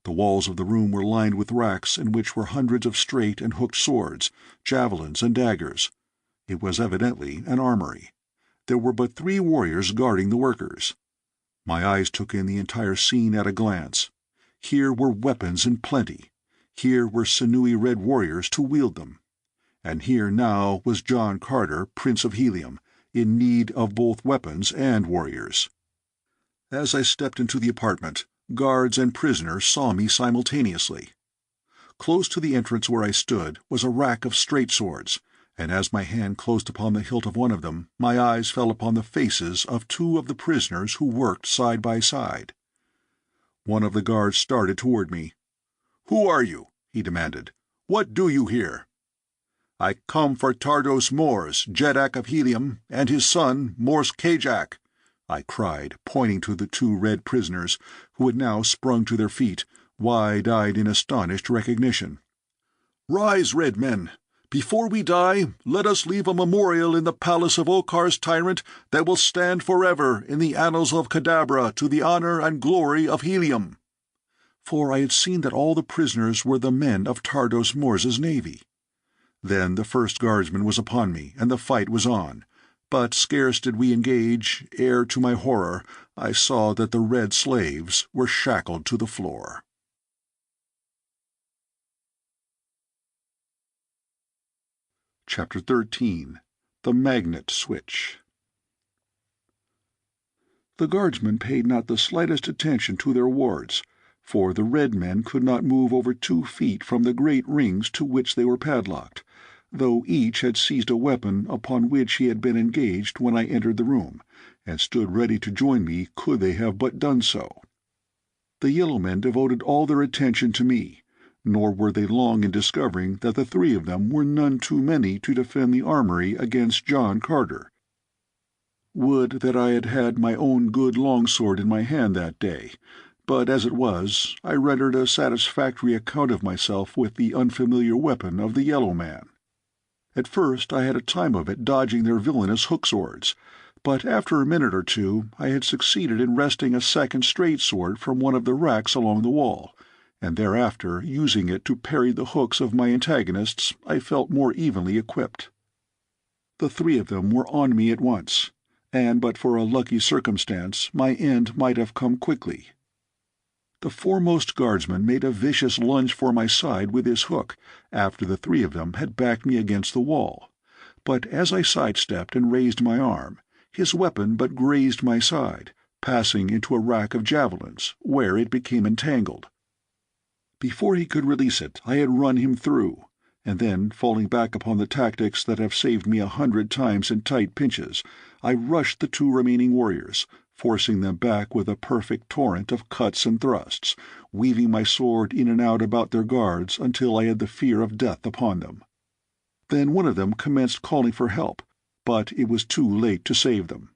The walls of the room were lined with racks in which were hundreds of straight and hooked swords, javelins, and daggers. It was evidently an armory. There were but 3 warriors guarding the workers. My eyes took in the entire scene at a glance. Here were weapons in plenty. Here were sinewy red warriors to wield them. And here now was John Carter, Prince of Helium, in need of both weapons and warriors. As I stepped into the apartment, guards and prisoners saw me simultaneously. Close to the entrance where I stood was a rack of straight swords, and as my hand closed upon the hilt of one of them, my eyes fell upon the faces of 2 of the prisoners who worked side by side. One of the guards started toward me. "Who are you?" he demanded. "What do you here?" "I come for Tardos Mors, Jeddak of Helium, and his son, Mors Kajak," I cried, pointing to the 2 red prisoners, who had now sprung to their feet, wide-eyed in astonished recognition. "Rise, red men! Before we die, let us leave a memorial in the palace of Okar's tyrant that will stand forever in the annals of Cadabra to the honor and glory of Helium." For I had seen that all the prisoners were the men of Tardos Mors's navy. Then the first guardsman was upon me, and the fight was on. But scarce did we engage, ere to my horror I saw that the red slaves were shackled to the floor. Chapter 13. The Magnet Switch. The guardsmen paid not the slightest attention to their wards, for the red men could not move over 2 feet from the great rings to which they were padlocked, though each had seized a weapon upon which he had been engaged when I entered the room, and stood ready to join me could they have but done so. The yellow men devoted all their attention to me, nor were they long in discovering that the 3 of them were none too many to defend the armory against John Carter. Would that I had had my own good longsword in my hand that day, but as it was, I rendered a satisfactory account of myself with the unfamiliar weapon of the yellow man. At first I had a time of it dodging their villainous hook swords, but after a minute or 2 I had succeeded in wresting a second straight sword from one of the racks along the wall, and thereafter using it to parry the hooks of my antagonists, I felt more evenly equipped. The 3 of them were on me at once, and but for a lucky circumstance my end might have come quickly. The foremost guardsman made a vicious lunge for my side with his hook, after the 3 of them had backed me against the wall, but as I sidestepped and raised my arm, his weapon but grazed my side, passing into a rack of javelins, where it became entangled. Before he could release it, I had run him through, and then, falling back upon the tactics that have saved me 100 times in tight pinches, I rushed the 2 remaining warriors, forcing them back with a perfect torrent of cuts and thrusts, weaving my sword in and out about their guards until I had the fear of death upon them. Then one of them commenced calling for help, but it was too late to save them.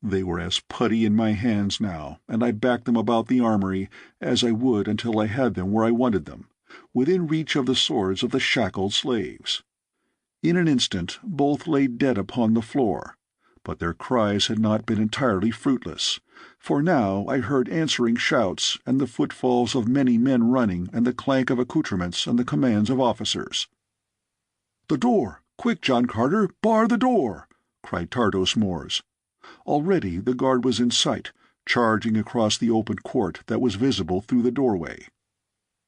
They were as putty in my hands now, and I backed them about the armory, as I would until I had them where I wanted them, within reach of the swords of the shackled slaves. In an instant both lay dead upon the floor, but their cries had not been entirely fruitless, for now I heard answering shouts and the footfalls of many men running and the clank of accoutrements and the commands of officers. "The door! Quick, John Carter, bar the door!" cried Tardos Mors. Already the guard was in sight, charging across the open court that was visible through the doorway.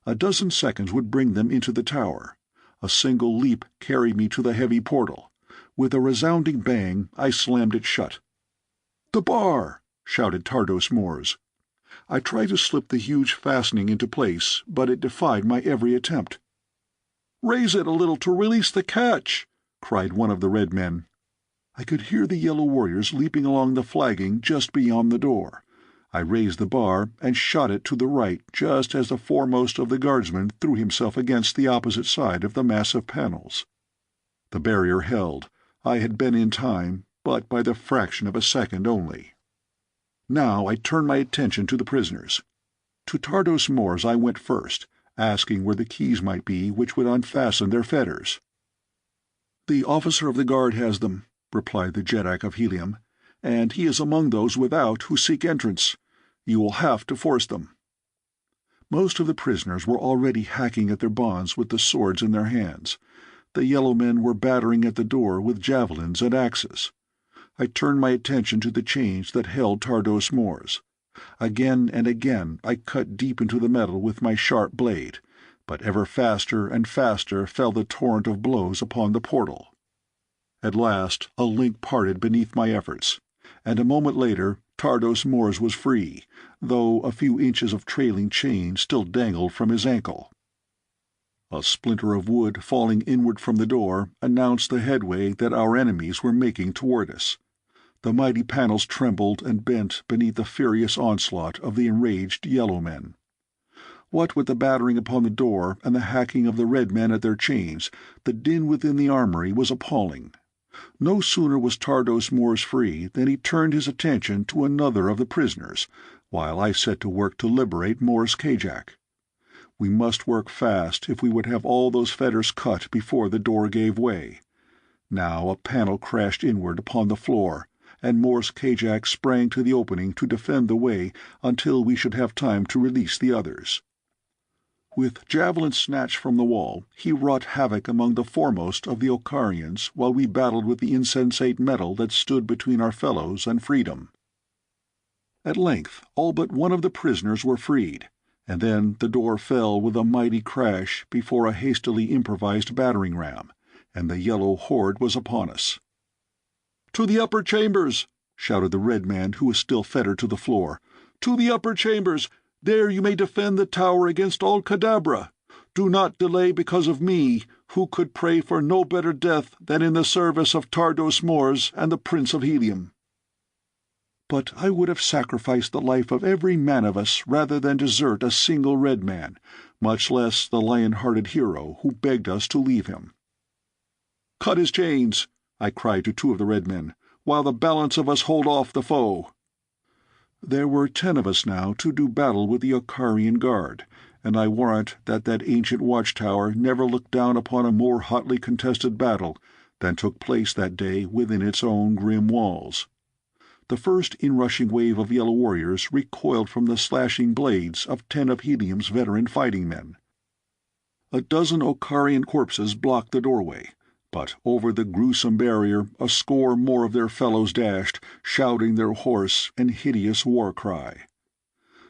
A dozen seconds would bring them into the tower. A single leap carried me to the heavy portal. With a resounding bang, I slammed it shut. "The bar!" shouted Tardos Mors. I tried to slip the huge fastening into place, but it defied my every attempt. "Raise it a little to release the catch!" cried one of the red men. I could hear the yellow warriors leaping along the flagging just beyond the door. I raised the bar and shot it to the right just as the foremost of the guardsmen threw himself against the opposite side of the massive panels. The barrier held. I had been in time, but by the fraction of a second only. Now I turned my attention to the prisoners. To Tardos Mors I went first, asking where the keys might be which would unfasten their fetters. "The officer of the guard has them," replied the Jeddak of Helium, "and he is among those without who seek entrance. You will have to force them." Most of the prisoners were already hacking at their bonds with the swords in their hands. The yellow men were battering at the door with javelins and axes. I turned my attention to the chains that held Tardos Mors. Again and again I cut deep into the metal with my sharp blade, but ever faster and faster fell the torrent of blows upon the portal. At last a link parted beneath my efforts, and a moment later Tardos Mors was free, though a few inches of trailing chain still dangled from his ankle. A splinter of wood falling inward from the door announced the headway that our enemies were making toward us. The mighty panels trembled and bent beneath the furious onslaught of the enraged yellow men. What with the battering upon the door and the hacking of the red men at their chains, the din within the armory was appalling. No sooner was Tardos Mors free than he turned his attention to another of the prisoners, while I set to work to liberate Mors Kajak. We must work fast if we would have all those fetters cut before the door gave way. Now a panel crashed inward upon the floor, and Mors Kajak sprang to the opening to defend the way until we should have time to release the others. With javelins snatched from the wall, he wrought havoc among the foremost of the Ocarians while we battled with the insensate metal that stood between our fellows and freedom. At length all but one of the prisoners were freed, and then the door fell with a mighty crash before a hastily improvised battering ram, and the yellow horde was upon us. "To the upper chambers!" shouted the red man who was still fettered to the floor. "To the upper chambers! There you may defend the tower against all Kadabra. Do not delay because of me, who could pray for no better death than in the service of Tardos Mors and the Prince of Helium." But I would have sacrificed the life of every man of us rather than desert a single red man, much less the lion-hearted hero who begged us to leave him. "Cut his chains," I cried to 2 of the red men, "while the balance of us hold off the foe." There were 10 of us now to do battle with the Ocarian guard, and I warrant that ancient watchtower never looked down upon a more hotly contested battle than took place that day within its own grim walls. The first inrushing wave of yellow warriors recoiled from the slashing blades of 10 of Helium's veteran fighting men. A dozen Ocarian corpses blocked the doorway, but over the gruesome barrier a score more of their fellows dashed, shouting their hoarse and hideous war cry.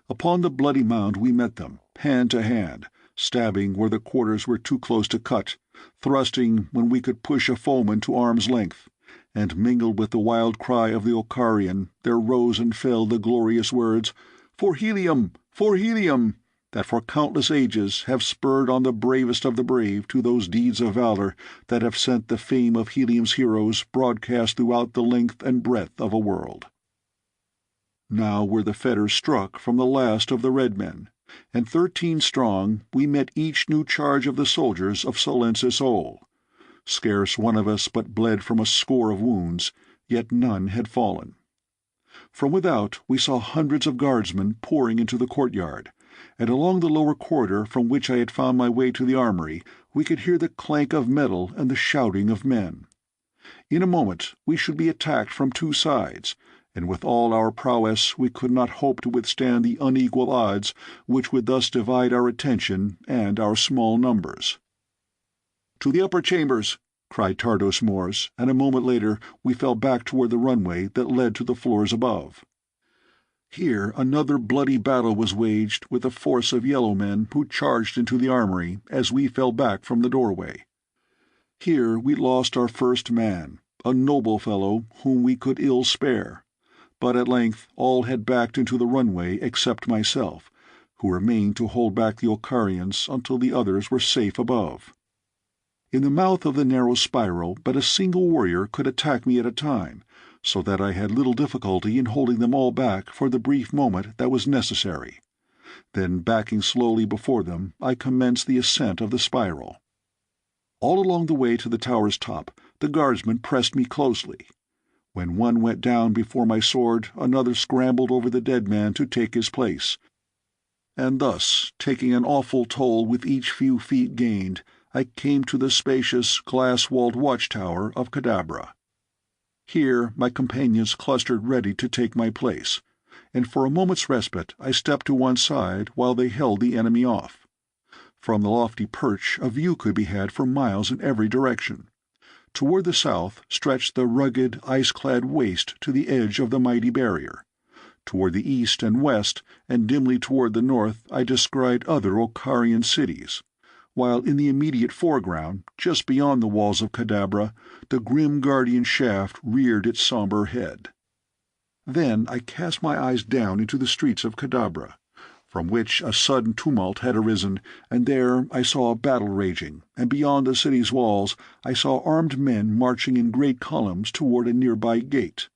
Upon the bloody mound we met them, hand to hand, stabbing where the quarters were too close to cut, thrusting when we could push a foeman to arm's length, and mingled with the wild cry of the Carrion there rose and fell the glorious words, "For Helium! For Helium!" that for countless ages have spurred on the bravest of the brave to those deeds of valor that have sent the fame of Helium's heroes broadcast throughout the length and breadth of a world. Now were the fetters struck from the last of the red men, and 13 strong we met each new charge of the soldiers of Silensis Ol. Scarce one of us but bled from a score of wounds, yet none had fallen. From without we saw hundreds of guardsmen pouring into the courtyard, and along the lower corridor from which I had found my way to the armory we could hear the clank of metal and the shouting of men. In a moment we should be attacked from 2 sides, and with all our prowess we could not hope to withstand the unequal odds which would thus divide our attention and our small numbers. "To the upper chambers!" cried Tardos Mors, and a moment later we fell back toward the runway that led to the floors above. Here another bloody battle was waged with a force of yellow men who charged into the armory as we fell back from the doorway. Here we lost our first man, a noble fellow whom we could ill spare, but at length all had backed into the runway except myself, who remained to hold back the Ocarians until the others were safe above. In the mouth of the narrow spiral but a single warrior could attack me at a time, so that I had little difficulty in holding them all back for the brief moment that was necessary. Then, backing slowly before them, I commenced the ascent of the spiral. All along the way to the tower's top, the guardsmen pressed me closely. When one went down before my sword, another scrambled over the dead man to take his place. And thus, taking an awful toll with each few feet gained, I came to the spacious, glass-walled watchtower of Cadabra. Here my companions clustered ready to take my place, and for a moment's respite I stepped to one side while they held the enemy off. From the lofty perch a view could be had for miles in every direction. Toward the south stretched the rugged, ice-clad waste to the edge of the mighty barrier. Toward the east and west, and dimly toward the north, I descried other Ocarian cities, while in the immediate foreground, just beyond the walls of Cadabra, the grim guardian shaft reared its somber head. Then I cast my eyes down into the streets of Cadabra, from which a sudden tumult had arisen, and there I saw a battle raging, and beyond the city's walls I saw armed men marching in great columns toward a nearby gate.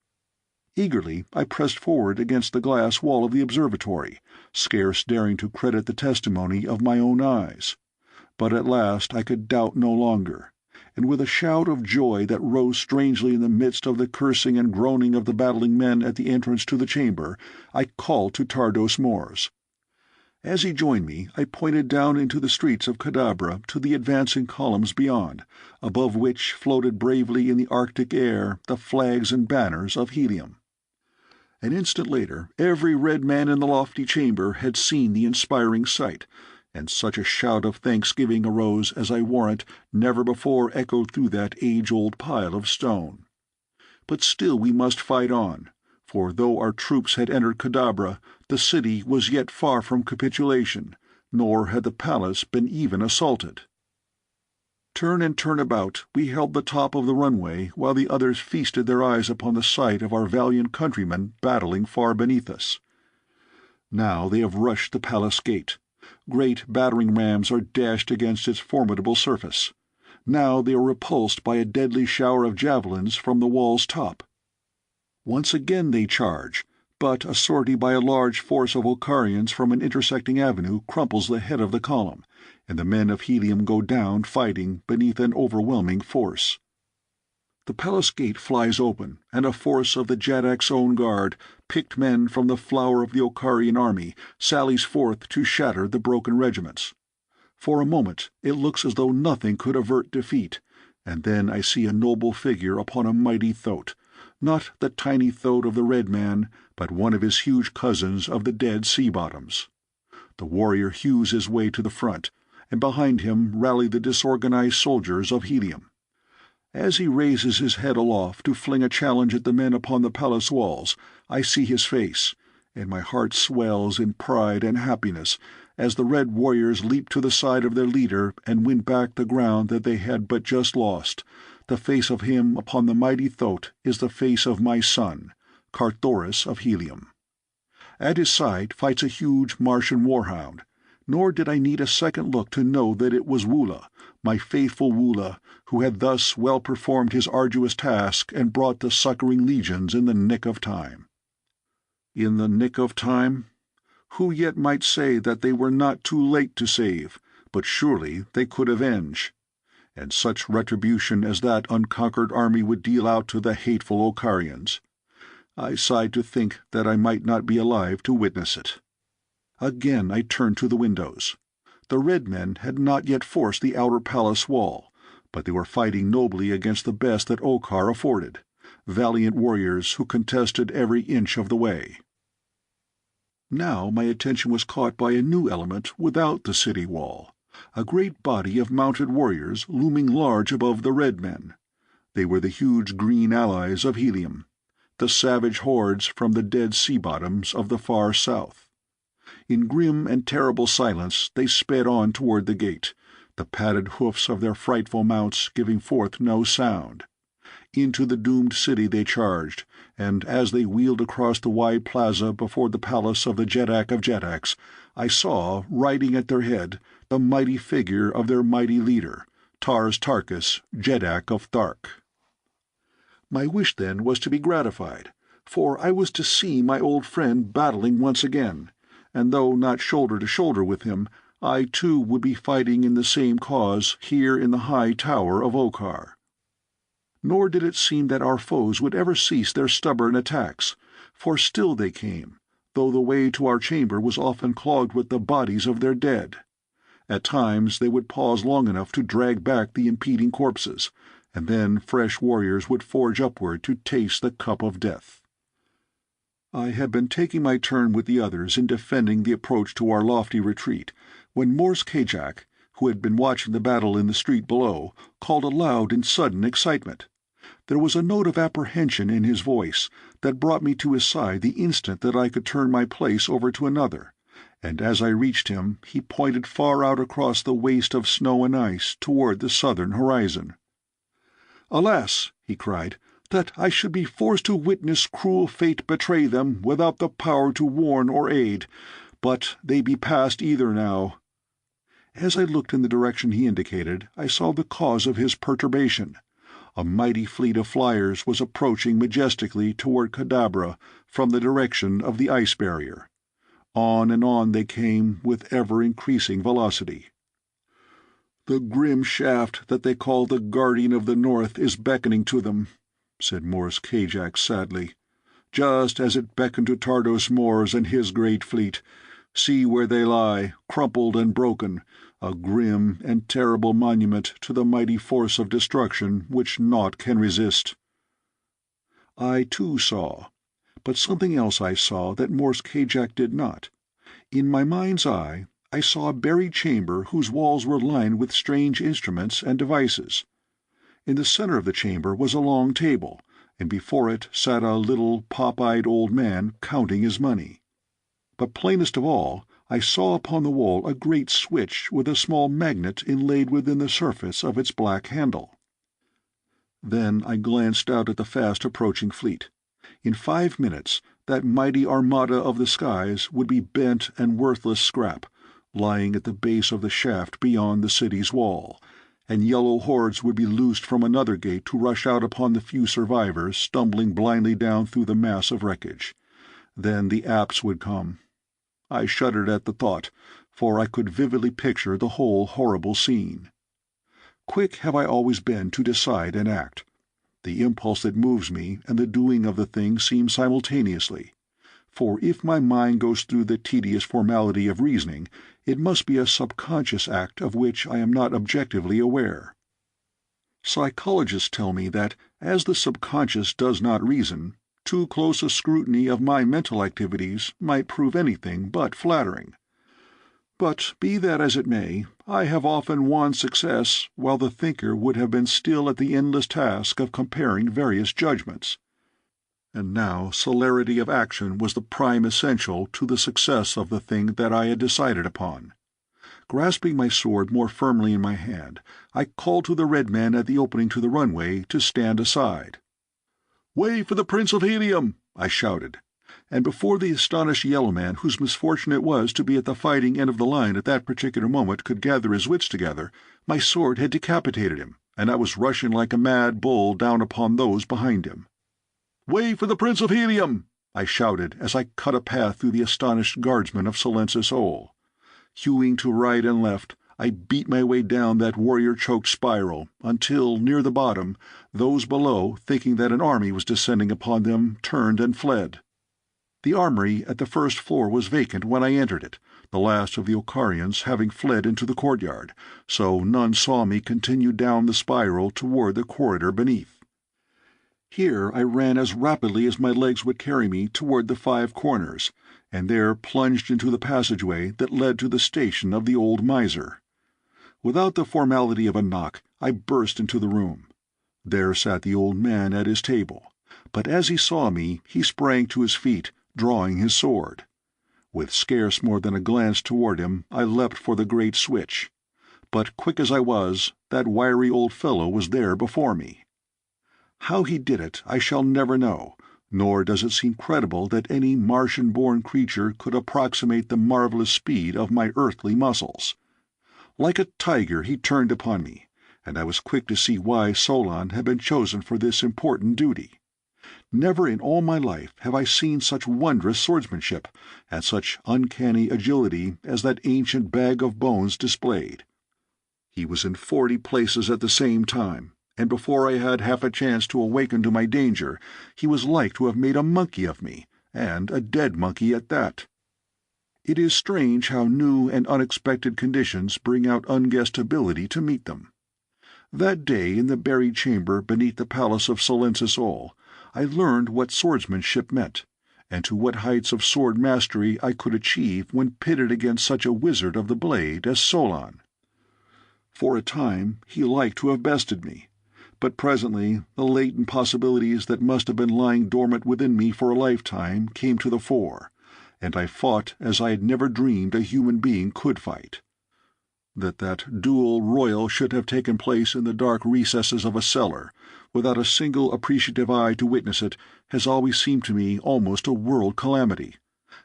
Eagerly I pressed forward against the glass wall of the observatory, scarce daring to credit the testimony of my own eyes. But at last I could doubt no longer, and with a shout of joy that rose strangely in the midst of the cursing and groaning of the battling men at the entrance to the chamber, I called to Tardos Mors. As he joined me, I pointed down into the streets of Cadabra to the advancing columns beyond, above which floated bravely in the Arctic air the flags and banners of Helium. An instant later, every red man in the lofty chamber had seen the inspiring sight, and such a shout of thanksgiving arose as I warrant never before echoed through that age-old pile of stone. But still we must fight on, for though our troops had entered Cadabra, the city was yet far from capitulation, nor had the palace been even assaulted. Turn and turn about, we held the top of the runway while the others feasted their eyes upon the sight of our valiant countrymen battling far beneath us. Now they have rushed the palace gate. Great battering rams are dashed against its formidable surface. Now they are repulsed by a deadly shower of javelins from the wall's top. Once again they charge, but a sortie by a large force of Ocarians from an intersecting avenue crumples the head of the column, and the men of Helium go down fighting beneath an overwhelming force. The palace gate flies open, and a force of the Jeddak's own guard, picked men from the flower of the Ocarian army, sallies forth to shatter the broken regiments. For a moment it looks as though nothing could avert defeat, and then I see a noble figure upon a mighty thoat, not the tiny thoat of the red man, but one of his huge cousins of the dead sea-bottoms. The warrior hews his way to the front, and behind him rally the disorganized soldiers of Helium. As he raises his head aloft to fling a challenge at the men upon the palace walls, I see his face, and my heart swells in pride and happiness as the red warriors leaped to the side of their leader and win back the ground that they had but just lost. The face of him upon the mighty throat is the face of my son, Carthoris of Helium. At his side fights a huge Martian warhound, nor did I need a second look to know that it was Woola, my faithful Woola, who had thus well performed his arduous task and brought the succoring legions in the nick of time. In the nick of time? Who yet might say that they were not too late to save, but surely they could avenge? And such retribution as that unconquered army would deal out to the hateful Carrions. I sighed to think that I might not be alive to witness it. Again I turned to the windows. The red men had not yet forced the outer palace wall, but they were fighting nobly against the best that Okkar afforded, valiant warriors who contested every inch of the way. Now my attention was caught by a new element without the city wall, a great body of mounted warriors looming large above the red men. They were the huge green allies of Helium, the savage hordes from the dead sea bottoms of the far south. In grim and terrible silence they sped on toward the gate, the padded hoofs of their frightful mounts giving forth no sound. Into the doomed city they charged, and as they wheeled across the wide plaza before the palace of the Jeddak of Jeddaks, I saw, riding at their head, the mighty figure of their mighty leader, Tars Tarkas, Jeddak of Thark. My wish then was to be gratified, for I was to see my old friend battling once again, and though not shoulder to shoulder with him, I too would be fighting in the same cause here in the high tower of Okkar. Nor did it seem that our foes would ever cease their stubborn attacks, for still they came, though the way to our chamber was often clogged with the bodies of their dead. At times they would pause long enough to drag back the impeding corpses, and then fresh warriors would forge upward to taste the cup of death. I had been taking my turn with the others in defending the approach to our lofty retreat, when Morse Kajak, who had been watching the battle in the street below, called aloud in sudden excitement. There was a note of apprehension in his voice that brought me to his side the instant that I could turn my place over to another, and as I reached him he pointed far out across the waste of snow and ice toward the southern horizon. "Alas," he cried, "that I should be forced to witness cruel fate betray them without the power to warn or aid, but they be past either now." As I looked in the direction he indicated, I saw the cause of his perturbation. A mighty fleet of flyers was approaching majestically toward Kadabra from the direction of the ice barrier. On and on they came with ever-increasing velocity. "The grim shaft that they call the Guardian of the North is beckoning to them," said Morse Kajak sadly, "just as it beckoned to Tardos Mors and his great fleet. See where they lie, crumpled and broken, a grim and terrible monument to the mighty force of destruction which naught can resist." I too saw, but something else I saw that Morse Kajak did not. In my mind's eye I saw a buried chamber whose walls were lined with strange instruments and devices. In the center of the chamber was a long table, and before it sat a little pop-eyed old man counting his money. But plainest of all, I saw upon the wall a great switch with a small magnet inlaid within the surface of its black handle. Then I glanced out at the fast-approaching fleet. In 5 minutes that mighty armada of the skies would be bent and worthless scrap, lying at the base of the shaft beyond the city's wall, and yellow hordes would be loosed from another gate to rush out upon the few survivors stumbling blindly down through the mass of wreckage. Then the Apps would come. I shuddered at the thought, for I could vividly picture the whole horrible scene. Quick have I always been to decide and act. The impulse that moves me and the doing of the thing seem simultaneously, for if my mind goes through the tedious formality of reasoning, it must be a subconscious act of which I am not objectively aware. Psychologists tell me that, as the subconscious does not reason, too close a scrutiny of my mental activities might prove anything but flattering. But be that as it may, I have often won success while the thinker would have been still at the endless task of comparing various judgments. And now celerity of action was the prime essential to the success of the thing that I had decided upon. Grasping my sword more firmly in my hand, I called to the red man at the opening to the runway to stand aside. "Way for the Prince of Helium!" I shouted, and before the astonished yellow man, whose misfortune it was to be at the fighting end of the line at that particular moment, could gather his wits together, my sword had decapitated him, and I was rushing like a mad bull down upon those behind him. "Way for the Prince of Helium!" I shouted as I cut a path through the astonished guardsmen of Silencis Ol. Hewing to right and left, I beat my way down that warrior-choked spiral, until, near the bottom, those below, thinking that an army was descending upon them, turned and fled. The armory at the first floor was vacant when I entered it, the last of the Ocarians having fled into the courtyard, so none saw me continue down the spiral toward the corridor beneath. Here I ran as rapidly as my legs would carry me toward the 5 corners, and there plunged into the passageway that led to the station of the old miser. Without the formality of a knock, I burst into the room. There sat the old man at his table, but as he saw me he sprang to his feet, drawing his sword. With scarce more than a glance toward him, I leapt for the great switch. But quick as I was, that wiry old fellow was there before me. How he did it I shall never know, nor does it seem credible that any Martian-born creature could approximate the marvelous speed of my earthly muscles. Like a tiger he turned upon me, and I was quick to see why Solon had been chosen for this important duty. Never in all my life have I seen such wondrous swordsmanship, and such uncanny agility as that ancient bag of bones displayed. He was in 40 places at the same time, and before I had half a chance to awaken to my danger, he was like to have made a monkey of me, and a dead monkey at that. It is strange how new and unexpected conditions bring out unguessed ability to meet them. That day in the buried chamber beneath the palace of Silencis Ol, I learned what swordsmanship meant, and to what heights of sword mastery I could achieve when pitted against such a wizard of the blade as Solon. For a time he liked to have bested me, but presently the latent possibilities that must have been lying dormant within me for a lifetime came to the fore, and I fought as I had never dreamed a human being could fight. That duel royal should have taken place in the dark recesses of a cellar, without a single appreciative eye to witness it, has always seemed to me almost a world calamity,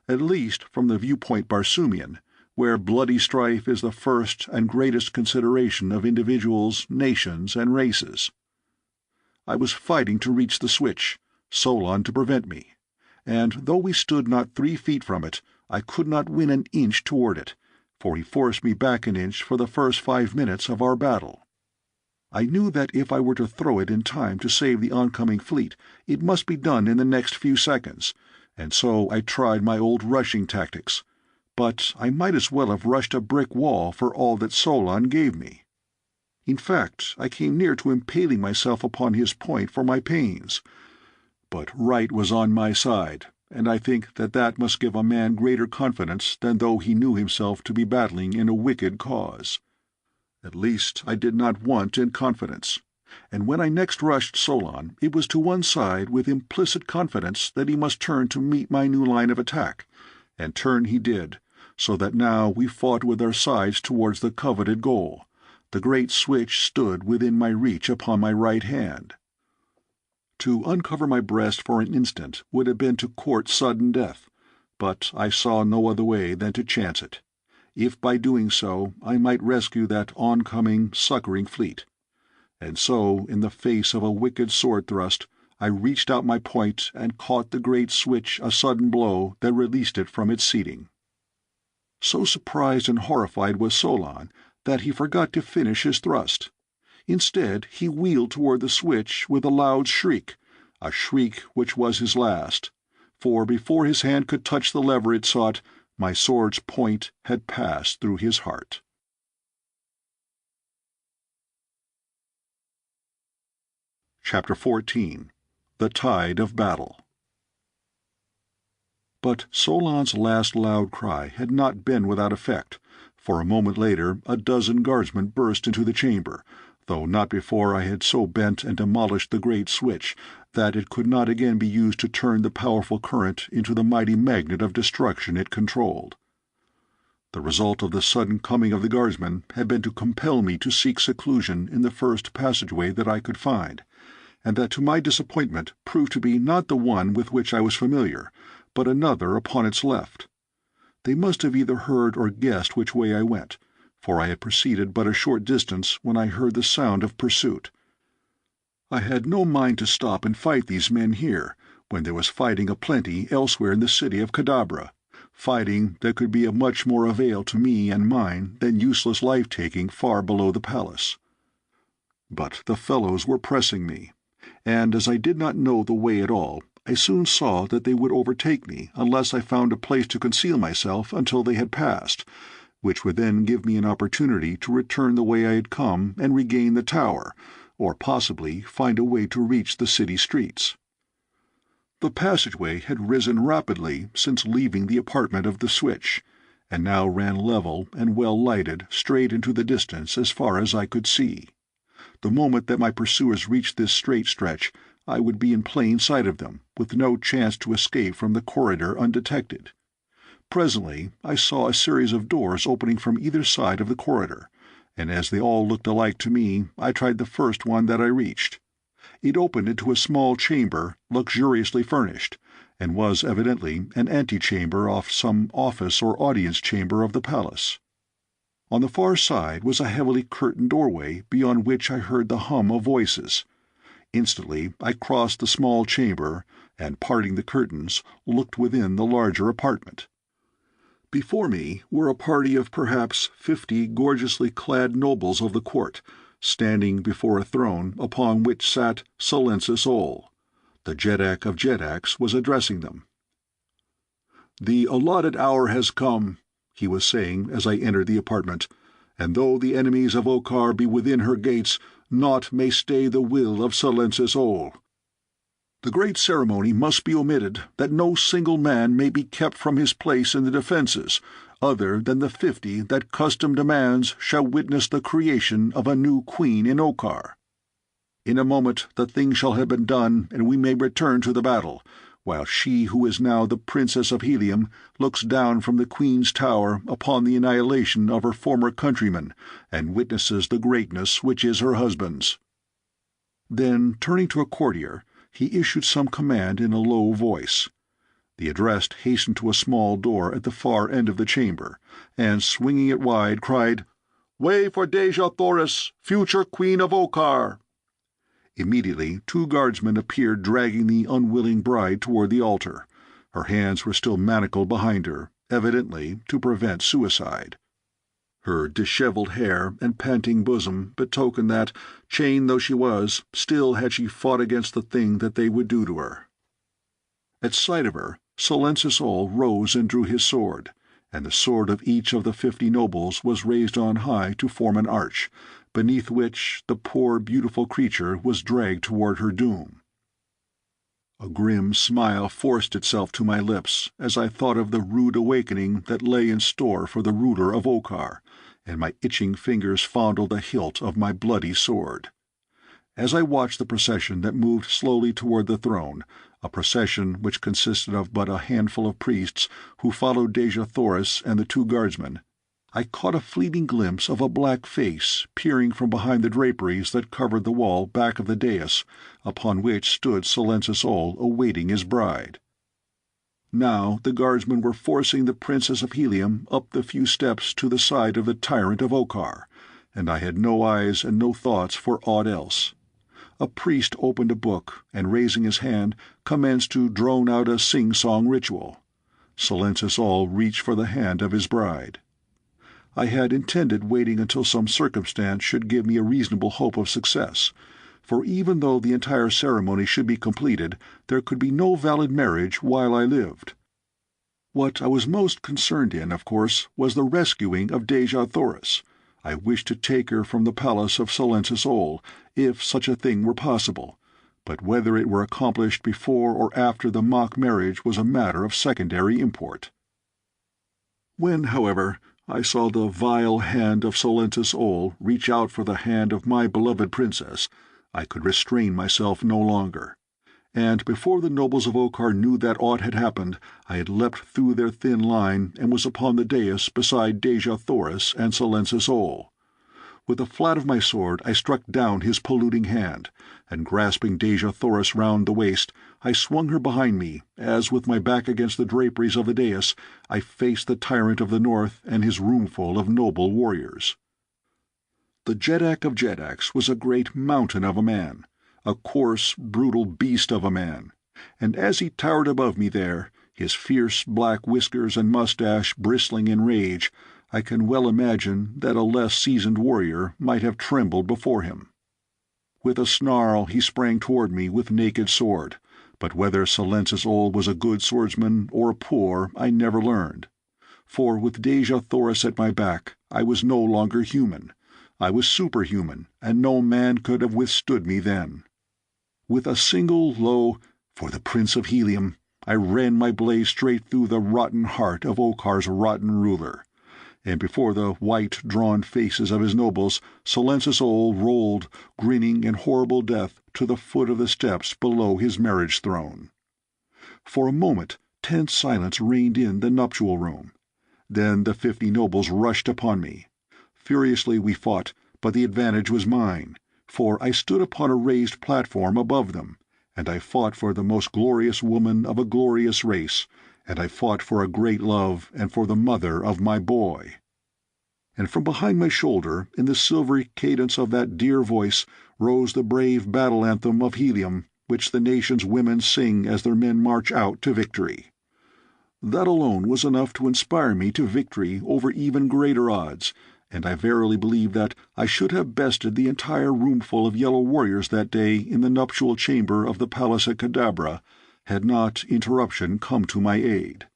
at least from the viewpoint Barsoomian, where bloody strife is the first and greatest consideration of individuals, nations, and races. I was fighting to reach the switch, Solon to prevent me, and though we stood not 3 feet from it, I could not win an inch toward it, for he forced me back an inch for the first 5 minutes of our battle. I knew that if I were to throw it in time to save the oncoming fleet, it must be done in the next few seconds, and so I tried my old rushing tactics, but I might as well have rushed a brick wall for all that Solon gave me. In fact, I came near to impaling myself upon his point for my pains. But right was on my side, and I think that that must give a man greater confidence than though he knew himself to be battling in a wicked cause. At least I did not want in confidence, and when I next rushed Solon, it was to one side with implicit confidence that he must turn to meet my new line of attack, and turn he did, so that now we fought with our sides towards the coveted goal. The great switch stood within my reach upon my right hand. To uncover my breast for an instant would have been to court sudden death, but I saw no other way than to chance it, if by doing so I might rescue that oncoming, succouring fleet. And so, in the face of a wicked sword thrust, I reached out my point and caught the great switch a sudden blow that released it from its seating. So surprised and horrified was Solon that he forgot to finish his thrust. Instead, he wheeled toward the switch with a loud shriek, a shriek which was his last, for before his hand could touch the lever it sought, my sword's point had passed through his heart. Chapter 14. The Tide of Battle. But Solon's last loud cry had not been without effect, for a moment later a dozen guardsmen burst into the chamber, though not before I had so bent and demolished the great switch that it could not again be used to turn the powerful current into the mighty magnet of destruction it controlled. The result of the sudden coming of the guardsmen had been to compel me to seek seclusion in the first passageway that I could find, and that to my disappointment proved to be not the one with which I was familiar, but another upon its left. They must have either heard or guessed which way I went, for I had proceeded but a short distance when I heard the sound of pursuit. I had no mind to stop and fight these men here, when there was fighting aplenty elsewhere in the city of Cadabra, fighting that could be of much more avail to me and mine than useless life-taking far below the palace. But the fellows were pressing me, and as I did not know the way at all, I soon saw that they would overtake me unless I found a place to conceal myself until they had passed, which would then give me an opportunity to return the way I had come and regain the tower, or possibly find a way to reach the city streets. The passageway had risen rapidly since leaving the apartment of the switch, and now ran level and well lighted straight into the distance as far as I could see. The moment that my pursuers reached this straight stretch, I would be in plain sight of them, with no chance to escape from the corridor undetected. Presently I saw a series of doors opening from either side of the corridor, and as they all looked alike to me, I tried the first one that I reached. It opened into a small chamber, luxuriously furnished, and was evidently an antechamber off some office or audience chamber of the palace. On the far side was a heavily curtained doorway beyond which I heard the hum of voices. Instantly I crossed the small chamber, and, parting the curtains, looked within the larger apartment. Before me were a party of perhaps 50 gorgeously clad nobles of the court, standing before a throne upon which sat Silensis Ol. The Jeddak of Jeddaks was addressing them. "The allotted hour has come," he was saying as I entered the apartment, "and though the enemies of Okar be within her gates, naught may stay the will of Silensis Ol. The great ceremony must be omitted, that no single man may be kept from his place in the defences, other than the 50 that custom demands shall witness the creation of a new queen in Okar. In a moment the thing shall have been done, and we may return to the battle, while she who is now the Princess of Helium looks down from the Queen's tower upon the annihilation of her former countrymen, and witnesses the greatness which is her husband's." Then, turning to a courtier, he issued some command in a low voice. The addressed hastened to a small door at the far end of the chamber, and, swinging it wide, cried, "Way for Dejah Thoris, future Queen of Okar!" Immediately 2 guardsmen appeared dragging the unwilling bride toward the altar. Her hands were still manacled behind her, evidently to prevent suicide. Her dishevelled hair and panting bosom betokened that, chained though she was, still had she fought against the thing that they would do to her. At sight of her, Silensis Ol rose and drew his sword, and the sword of each of the 50 nobles was raised on high to form an arch, beneath which the poor beautiful creature was dragged toward her doom. A grim smile forced itself to my lips as I thought of the rude awakening that lay in store for the ruler of Okar, and my itching fingers fondled the hilt of my bloody sword. As I watched the procession that moved slowly toward the throne, a procession which consisted of but a handful of priests who followed Dejah Thoris and the 2 guardsmen, I caught a fleeting glimpse of a black face peering from behind the draperies that covered the wall back of the dais, upon which stood Silensis Ol awaiting his bride. Now the guardsmen were forcing the Princess of Helium up the few steps to the side of the tyrant of Okar, and I had no eyes and no thoughts for aught else. A priest opened a book, and raising his hand, commenced to drone out a sing-song ritual. Silensis Ol reached for the hand of his bride. I had intended waiting until some circumstance should give me a reasonable hope of success, for even though the entire ceremony should be completed, there could be no valid marriage while I lived. What I was most concerned in, of course, was the rescuing of Dejah Thoris. I wished to take her from the palace of Silensis Ol, if such a thing were possible, but whether it were accomplished before or after the mock marriage was a matter of secondary import. When, however, I saw the vile hand of Silentus Ol reach out for the hand of my beloved princess. I could restrain myself no longer. And before the nobles of Okkar knew that aught had happened, I had leapt through their thin line and was upon the dais beside Dejah Thoris and Silentus Ol. With the flat of my sword I struck down his polluting hand, and grasping Dejah Thoris round the waist, I swung her behind me, as with my back against the draperies of the dais, I faced the tyrant of the north and his roomful of noble warriors. The Jeddak of Jeddaks was a great mountain of a man, a coarse, brutal beast of a man, and as he towered above me there, his fierce black whiskers and mustache bristling in rage, I can well imagine that a less seasoned warrior might have trembled before him. With a snarl he sprang toward me with naked sword, but whether Silentus Ol was a good swordsman or a poor I never learned. For with Dejah Thoris at my back I was no longer human. I was superhuman, and no man could have withstood me then. With a single low, "For the Prince of Helium," I ran my blade straight through the rotten heart of Okkar's rotten ruler. And before the white, drawn faces of his nobles, Silentus Ol rolled, grinning in horrible death, to the foot of the steps below his marriage throne. For a moment tense silence reigned in the nuptial room. Then the 50 nobles rushed upon me. Furiously we fought, but the advantage was mine, for I stood upon a raised platform above them, and I fought for the most glorious woman of a glorious race, and I fought for a great love and for the mother of my boy. And from behind my shoulder, in the silvery cadence of that dear voice, rose the brave battle anthem of Helium, which the nation's women sing as their men march out to victory. That alone was enough to inspire me to victory over even greater odds, and I verily believe that I should have bested the entire roomful of yellow warriors that day in the nuptial chamber of the palace at Kadabra, had not interruption come to my aid.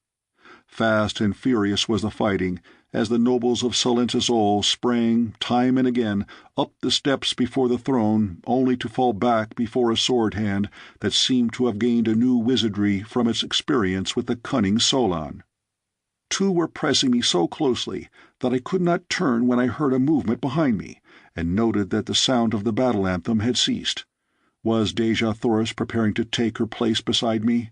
Fast and furious was the fighting, as the nobles of Silentus Ol sprang, time and again, up the steps before the throne, only to fall back before a sword hand that seemed to have gained a new wizardry from its experience with the cunning Solon. 2 were pressing me so closely that I could not turn when I heard a movement behind me, and noted that the sound of the battle anthem had ceased. Was Dejah Thoris preparing to take her place beside me?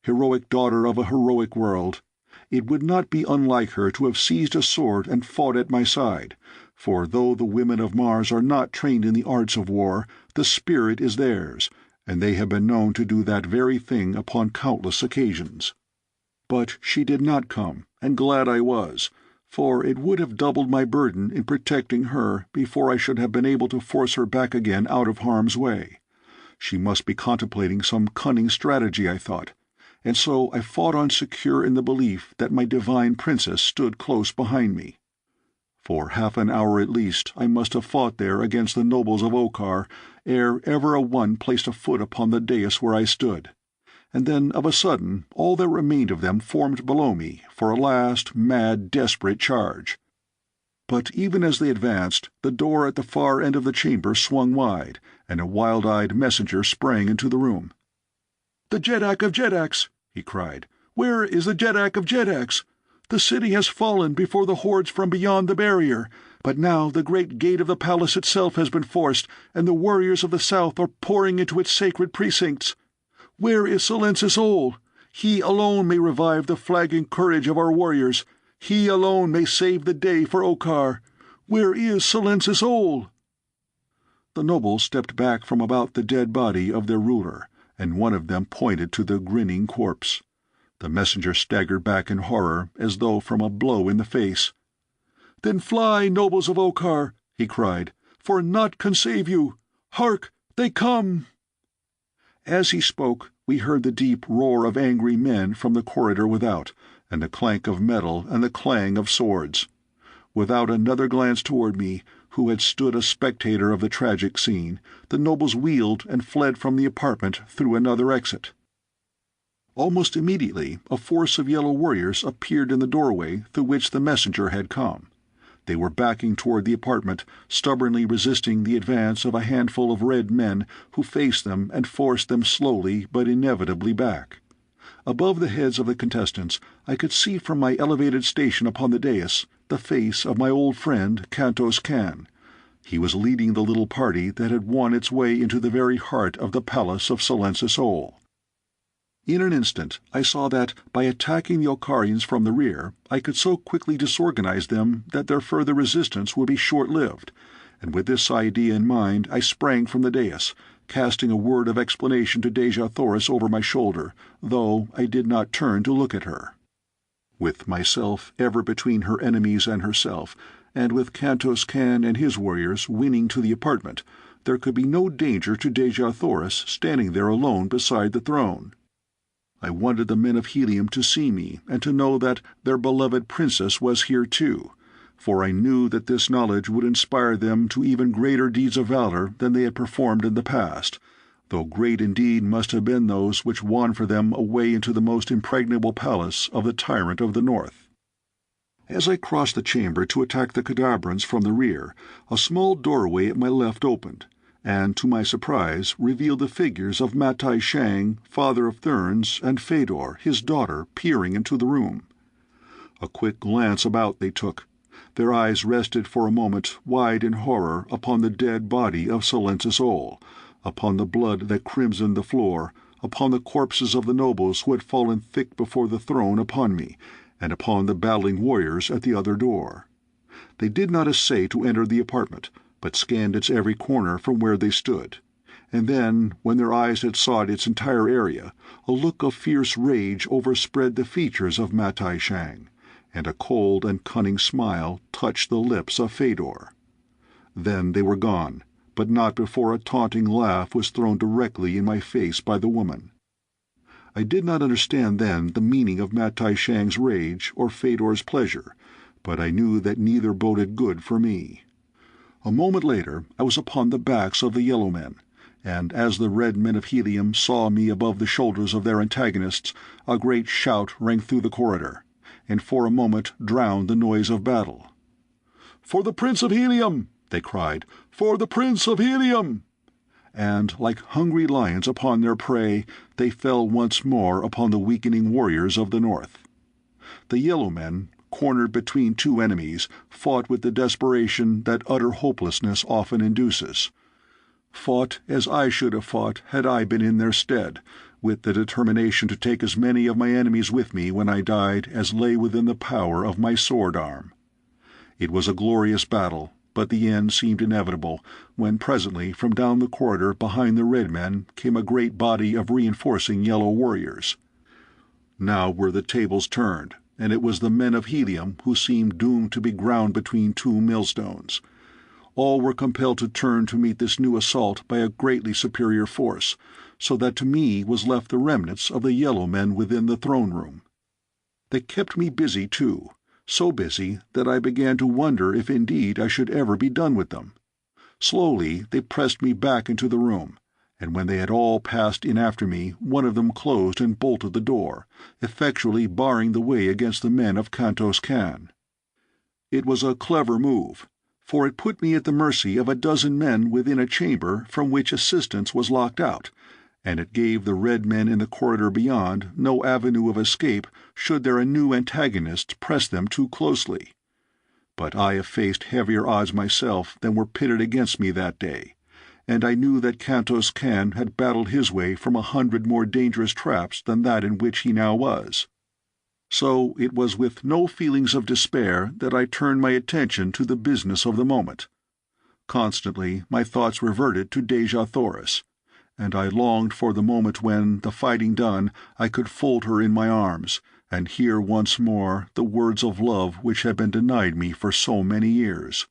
Heroic daughter of a heroic world, it would not be unlike her to have seized a sword and fought at my side, for though the women of Mars are not trained in the arts of war, the spirit is theirs, and they have been known to do that very thing upon countless occasions. But she did not come, and glad I was, for it would have doubled my burden in protecting her before I should have been able to force her back again out of harm's way. She must be contemplating some cunning strategy, I thought, and so I fought on secure in the belief that my divine princess stood close behind me. For half an hour at least I must have fought there against the nobles of Okkar, ere ever a one placed a foot upon the dais where I stood. And then of a sudden all that remained of them formed below me for a last, mad, desperate charge. But even as they advanced, the door at the far end of the chamber swung wide, and a wild-eyed messenger sprang into the room. "The Jeddak of Jeddaks!" he cried. "Where is the Jeddak of Jeddaks? The city has fallen before the hordes from beyond the barrier, but now the great gate of the palace itself has been forced, and the warriors of the south are pouring into its sacred precincts. Where is Silentus Ol? He alone may revive the flagging courage of our warriors. He alone may save the day for Okkar. Where is Silentus Ol?" The nobles stepped back from about the dead body of their ruler, and one of them pointed to the grinning corpse. The messenger staggered back in horror, as though from a blow in the face. "Then fly, nobles of Okkar," he cried, "for naught can save you. Hark, they come!" As he spoke, we heard the deep roar of angry men from the corridor without, and the clank of metal and the clang of swords. Without another glance toward me, who had stood a spectator of the tragic scene, the nobles wheeled and fled from the apartment through another exit. Almost immediately a force of yellow warriors appeared in the doorway through which the messenger had come. They were backing toward the apartment, stubbornly resisting the advance of a handful of red men who faced them and forced them slowly but inevitably back. Above the heads of the contestants I could see from my elevated station upon the dais the face of my old friend Kantos Kan. He was leading the little party that had won its way into the very heart of the palace of Silensis Ol. In an instant I saw that, by attacking the Okarians from the rear, I could so quickly disorganize them that their further resistance would be short-lived, and with this idea in mind I sprang from the dais, casting a word of explanation to Dejah Thoris over my shoulder, though I did not turn to look at her. With myself ever between her enemies and herself, and with Kantos Kan and his warriors winning to the apartment, there could be no danger to Dejah Thoris standing there alone beside the throne. I wanted the men of Helium to see me and to know that their beloved princess was here too, for I knew that this knowledge would inspire them to even greater deeds of valor than they had performed in the past, though great indeed must have been those which won for them a way into the most impregnable palace of the tyrant of the north. As I crossed the chamber to attack the Cadabrans from the rear, a small doorway at my left opened, and to my surprise revealed the figures of Matai Shang, father of Therns, and Fedor, his daughter, peering into the room. A quick glance about they took. Their eyes rested for a moment, wide in horror, upon the dead body of Silensis Ol, upon the blood that crimsoned the floor, upon the corpses of the nobles who had fallen thick before the throne upon me, and upon the battling warriors at the other door. They did not essay to enter the apartment, but scanned its every corner from where they stood, and then, when their eyes had sought its entire area, a look of fierce rage overspread the features of Matai Shang, and a cold and cunning smile touched the lips of Fedor. Then they were gone, but not before a taunting laugh was thrown directly in my face by the woman. I did not understand then the meaning of Matai Shang's rage or Fedor's pleasure, but I knew that neither boded good for me. A moment later I was upon the backs of the yellow men, and as the red men of Helium saw me above the shoulders of their antagonists, a great shout rang through the corridor, and for a moment drowned the noise of battle. "For the Prince of Helium!" they cried. "For the Prince of Helium!" And, like hungry lions upon their prey, they fell once more upon the weakening warriors of the north. The yellow men, cornered between two enemies, fought with the desperation that utter hopelessness often induces. Fought as I should have fought had I been in their stead, with the determination to take as many of my enemies with me when I died as lay within the power of my sword arm. It was a glorious battle, but the end seemed inevitable, when presently from down the corridor behind the red men came a great body of reinforcing yellow warriors. Now were the tables turned, and it was the men of Helium who seemed doomed to be ground between two millstones. All were compelled to turn to meet this new assault by a greatly superior force, so that to me was left the remnants of the yellow men within the throne room. They kept me busy too, so busy that I began to wonder if indeed I should ever be done with them. Slowly they pressed me back into the room, and when they had all passed in after me, one of them closed and bolted the door, effectually barring the way against the men of Kantos Kan. It was a clever move, for it put me at the mercy of a dozen men within a chamber from which assistance was locked out, and it gave the red men in the corridor beyond no avenue of escape should their new antagonists press them too closely. But I have faced heavier odds myself than were pitted against me that day, and I knew that Kantos Kan had battled his way from 100 more dangerous traps than that in which he now was. So it was with no feelings of despair that I turned my attention to the business of the moment. Constantly my thoughts reverted to Dejah Thoris, and I longed for the moment when, the fighting done, I could fold her in my arms, and hear once more the words of love which had been denied me for so many years.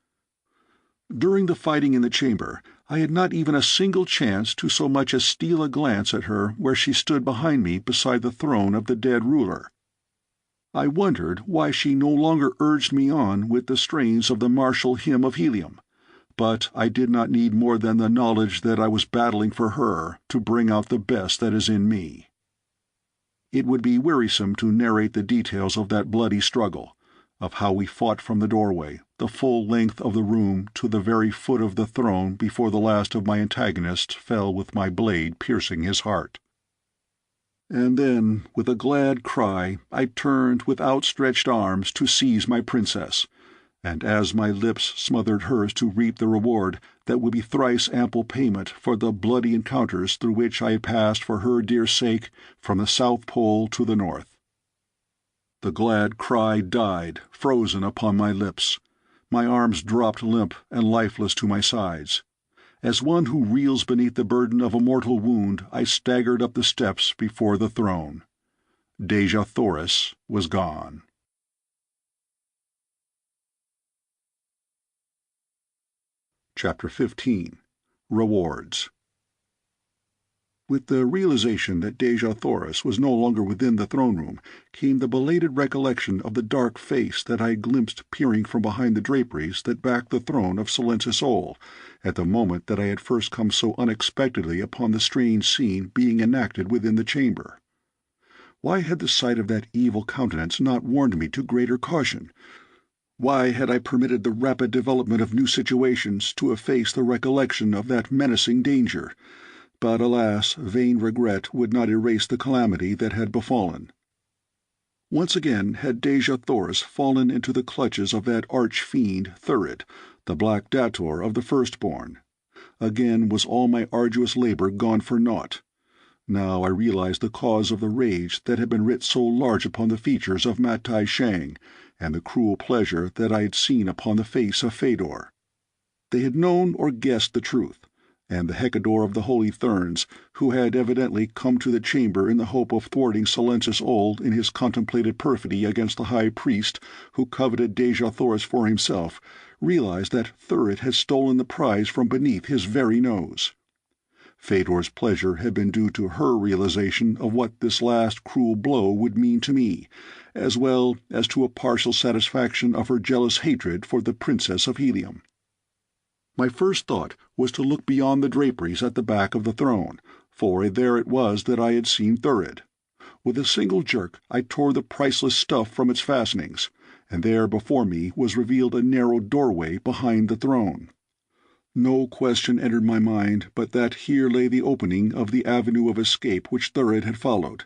During the fighting in the chamber, I had not even a single chance to so much as steal a glance at her where she stood behind me beside the throne of the dead ruler. I wondered why she no longer urged me on with the strains of the martial hymn of Helium, but I did not need more than the knowledge that I was battling for her to bring out the best that is in me. It would be wearisome to narrate the details of that bloody struggle, of how we fought from the doorway, the full length of the room, to the very foot of the throne before the last of my antagonists fell with my blade piercing his heart. And then, with a glad cry, I turned with outstretched arms to seize my princess, And as my lips smothered hers to reap the reward that would be thrice ample payment for the bloody encounters through which I had passed for her dear sake from the South Pole to the North. The glad cry died, frozen upon my lips. My arms dropped limp and lifeless to my sides. As one who reels beneath the burden of a mortal wound, I staggered up the steps before the throne. Dejah Thoris was gone. Chapter 15. Rewards. With the realization that Dejah Thoris was no longer within the throne room came the belated recollection of the dark face that I had glimpsed peering from behind the draperies that backed the throne of Silencis Ol, at the moment that I had first come so unexpectedly upon the strange scene being enacted within the chamber. Why had the sight of that evil countenance not warned me to greater caution? Why had I permitted the rapid development of new situations to efface the recollection of that menacing danger? But alas, vain regret would not erase the calamity that had befallen. Once again had Dejah Thoris fallen into the clutches of that arch-fiend Thurid, the Black Dator of the First Born. Again was all my arduous labor gone for naught. Now I realized the cause of the rage that had been writ so large upon the features of Matai Shang, and the cruel pleasure that I had seen upon the face of Fedor. They had known or guessed the truth, and the Hecador of the Holy Therns, who had evidently come to the chamber in the hope of thwarting Silencis Ol in his contemplated perfidy against the High Priest who coveted Dejah Thoris for himself, realized that Thurid had stolen the prize from beneath his very nose. Fedor's pleasure had been due to her realization of what this last cruel blow would mean to me, as well as to a partial satisfaction of her jealous hatred for the Princess of Helium. My first thought was to look beyond the draperies at the back of the throne, for there it was that I had seen Thurid. With a single jerk I tore the priceless stuff from its fastenings, and there before me was revealed a narrow doorway behind the throne. No question entered my mind but that here lay the opening of the avenue of escape which Thurid had followed,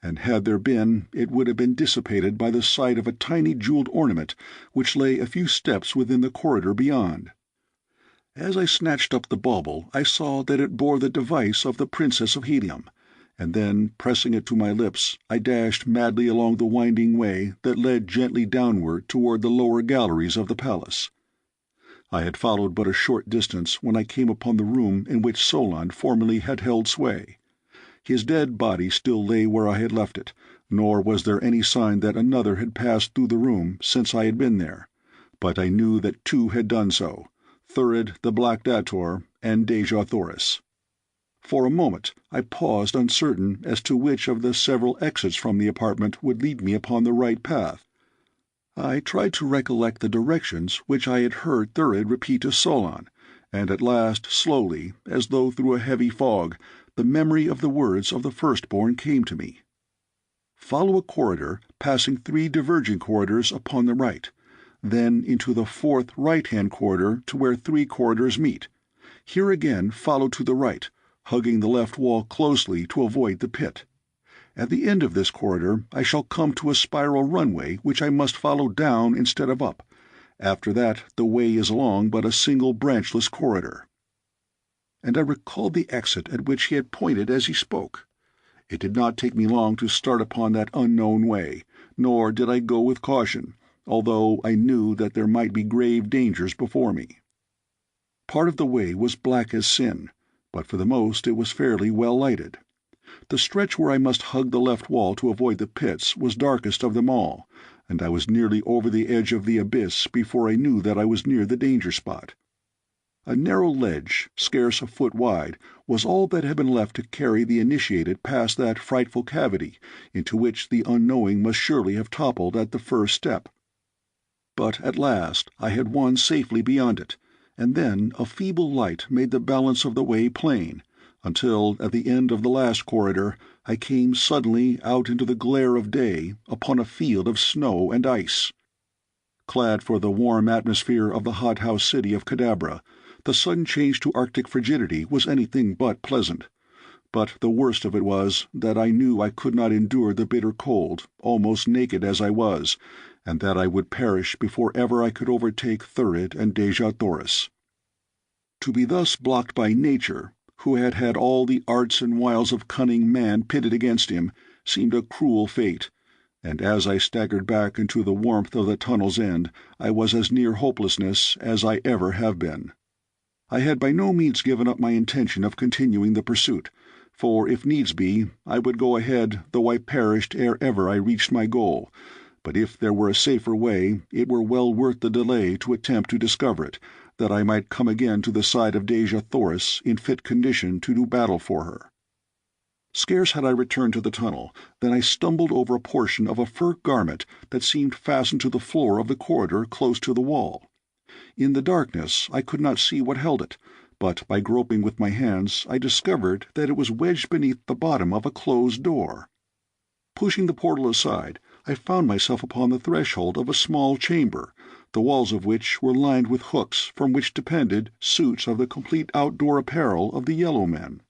and had there been, it would have been dissipated by the sight of a tiny jeweled ornament which lay a few steps within the corridor beyond. As I snatched up the bauble, I saw that it bore the device of the Princess of Helium, and then, pressing it to my lips, I dashed madly along the winding way that led gently downward toward the lower galleries of the palace. I had followed but a short distance when I came upon the room in which Solon formerly had held sway. His dead body still lay where I had left it, nor was there any sign that another had passed through the room since I had been there, but I knew that two had done so, Thurid the Black Dator and Dejah Thoris. For a moment I paused uncertain as to which of the several exits from the apartment would lead me upon the right path. I tried to recollect the directions which I had heard Thurid repeat to Solon, and at last, slowly, as though through a heavy fog, the memory of the words of the firstborn came to me. Follow a corridor, passing 3 diverging corridors upon the right, then into the 4th right-hand corridor to where 3 corridors meet. Here again follow to the right, hugging the left wall closely to avoid the pit. At the end of this corridor I shall come to a spiral runway which I must follow down instead of up. After that the way is along but a single branchless corridor. And I recalled the exit at which he had pointed as he spoke. It did not take me long to start upon that unknown way, nor did I go with caution, although I knew that there might be grave dangers before me. Part of the way was black as sin, but for the most it was fairly well lighted. The stretch where I must hug the left wall to avoid the pits was darkest of them all, and I was nearly over the edge of the abyss before I knew that I was near the danger spot. A narrow ledge, scarce a foot wide, was all that had been left to carry the initiated past that frightful cavity, into which the unknowing must surely have toppled at the first step. But at last I had won safely beyond it, and then a feeble light made the balance of the way plain, until, at the end of the last corridor, I came suddenly out into the glare of day upon a field of snow and ice. Clad for the warm atmosphere of the hothouse city of Cadabra, the sudden change to Arctic frigidity was anything but pleasant. But the worst of it was that I knew I could not endure the bitter cold, almost naked as I was, and that I would perish before ever I could overtake Thurid and Dejah Thoris. To be thus blocked by nature, who had had all the arts and wiles of cunning man pitted against him, seemed a cruel fate, and as I staggered back into the warmth of the tunnel's end, I was as near hopelessness as I ever have been. I had by no means given up my intention of continuing the pursuit, for if needs be, I would go ahead though I perished ere ever I reached my goal, but if there were a safer way, it were well worth the delay to attempt to discover it, that I might come again to the side of Dejah Thoris in fit condition to do battle for her. Scarce had I returned to the tunnel than I stumbled over a portion of a fur garment that seemed fastened to the floor of the corridor close to the wall. In the darkness I could not see what held it, but by groping with my hands I discovered that it was wedged beneath the bottom of a closed door. Pushing the portal aside, I found myself upon the threshold of a small chamber, the walls of which were lined with hooks from which depended suits of the complete outdoor apparel of the Yellow Men.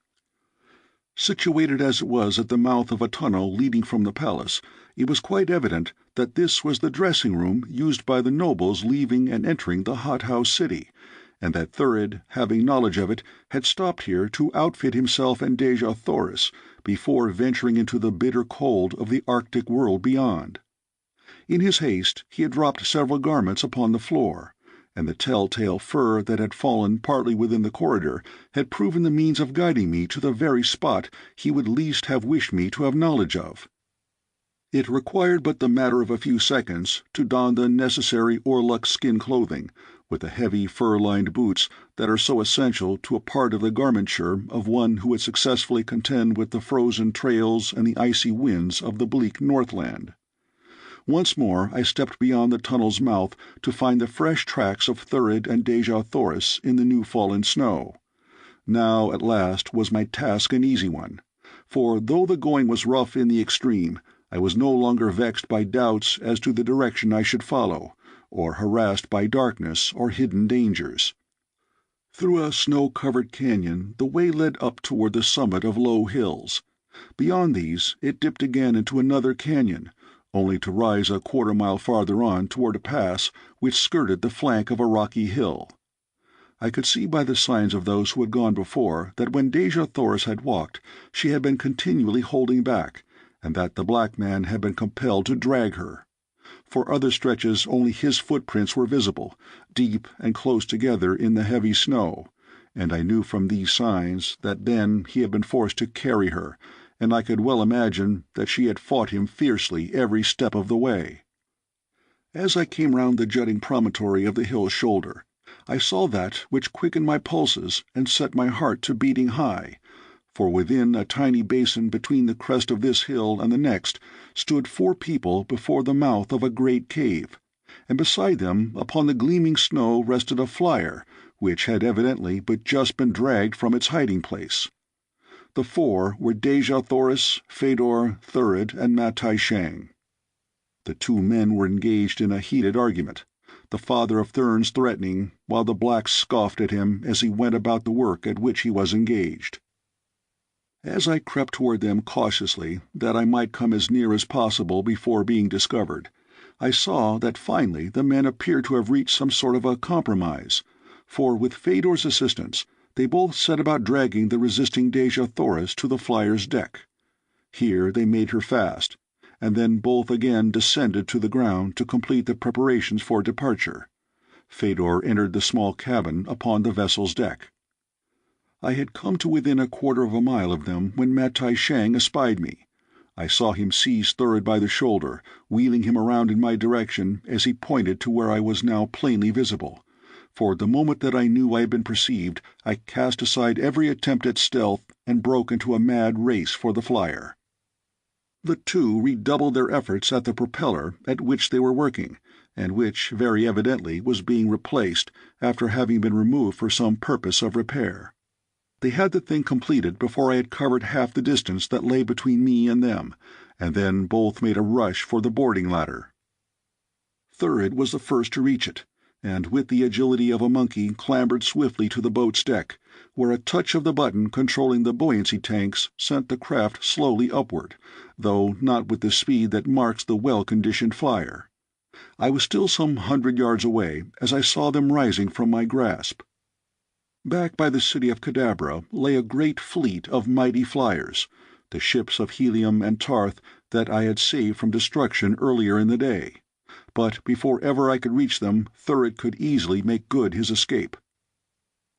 Situated as it was at the mouth of a tunnel leading from the palace, it was quite evident that this was the dressing-room used by the nobles leaving and entering the hothouse city, and that Thurid, having knowledge of it, had stopped here to outfit himself and Dejah Thoris before venturing into the bitter cold of the Arctic world beyond. In his haste he had dropped several garments upon the floor, and the tell-tale fur that had fallen partly within the corridor had proven the means of guiding me to the very spot he would least have wished me to have knowledge of. It required but the matter of a few seconds to don the necessary Orluk skin clothing, with the heavy fur-lined boots that are so essential to a part of the garmenture of one who would successfully contend with the frozen trails and the icy winds of the bleak Northland. Once more I stepped beyond the tunnel's mouth to find the fresh tracks of Thurid and Dejah Thoris in the new-fallen snow. Now, at last, was my task an easy one, for though the going was rough in the extreme, I was no longer vexed by doubts as to the direction I should follow, or harassed by darkness or hidden dangers. Through a snow-covered canyon the way led up toward the summit of low hills. Beyond these it dipped again into another canyon, only to rise a quarter-mile farther on toward a pass which skirted the flank of a rocky hill. I could see by the signs of those who had gone before that when Dejah Thoris had walked, she had been continually holding back, and that the black man had been compelled to drag her. For other stretches only his footprints were visible, deep and close together in the heavy snow, and I knew from these signs that then he had been forced to carry her, and I could well imagine that she had fought him fiercely every step of the way. As I came round the jutting promontory of the hill's shoulder, I saw that which quickened my pulses and set my heart to beating high, for within a tiny basin between the crest of this hill and the next stood 4 people before the mouth of a great cave, and beside them upon the gleaming snow rested a flyer which had evidently but just been dragged from its hiding-place. The 4 were Dejah Thoris, Fedor, Thurid, and Matai Shang. The 2 men were engaged in a heated argument, the father of therns threatening, while the black scoffed at him as he went about the work at which he was engaged. As I crept toward them cautiously, that I might come as near as possible before being discovered, I saw that finally the men appeared to have reached some sort of a compromise, for with Fedor's assistance they both set about dragging the resisting Dejah Thoris to the flyer's deck. Here they made her fast, and then both again descended to the ground to complete the preparations for departure. Fedor entered the small cabin upon the vessel's deck. I had come to within a quarter of a mile of them when Matai Shang espied me. I saw him seize Thurid by the shoulder, wheeling him around in my direction as he pointed to where I was now plainly visible. For the moment that I knew I had been perceived, I cast aside every attempt at stealth and broke into a mad race for the flyer. The 2 redoubled their efforts at the propeller at which they were working, and which very evidently was being replaced after having been removed for some purpose of repair. They had the thing completed before I had covered half the distance that lay between me and them, and then both made a rush for the boarding ladder. Thurid was the first to reach it, and with the agility of a monkey clambered swiftly to the boat's deck, where a touch of the button controlling the buoyancy tanks sent the craft slowly upward, though not with the speed that marks the well-conditioned flyer. I was still some 100 yards away as I saw them rising from my grasp. Back by the city of Cadabra lay a great fleet of mighty flyers, the ships of Helium and Tarth that I had saved from destruction earlier in the day. But before ever I could reach them, Thurid could easily make good his escape.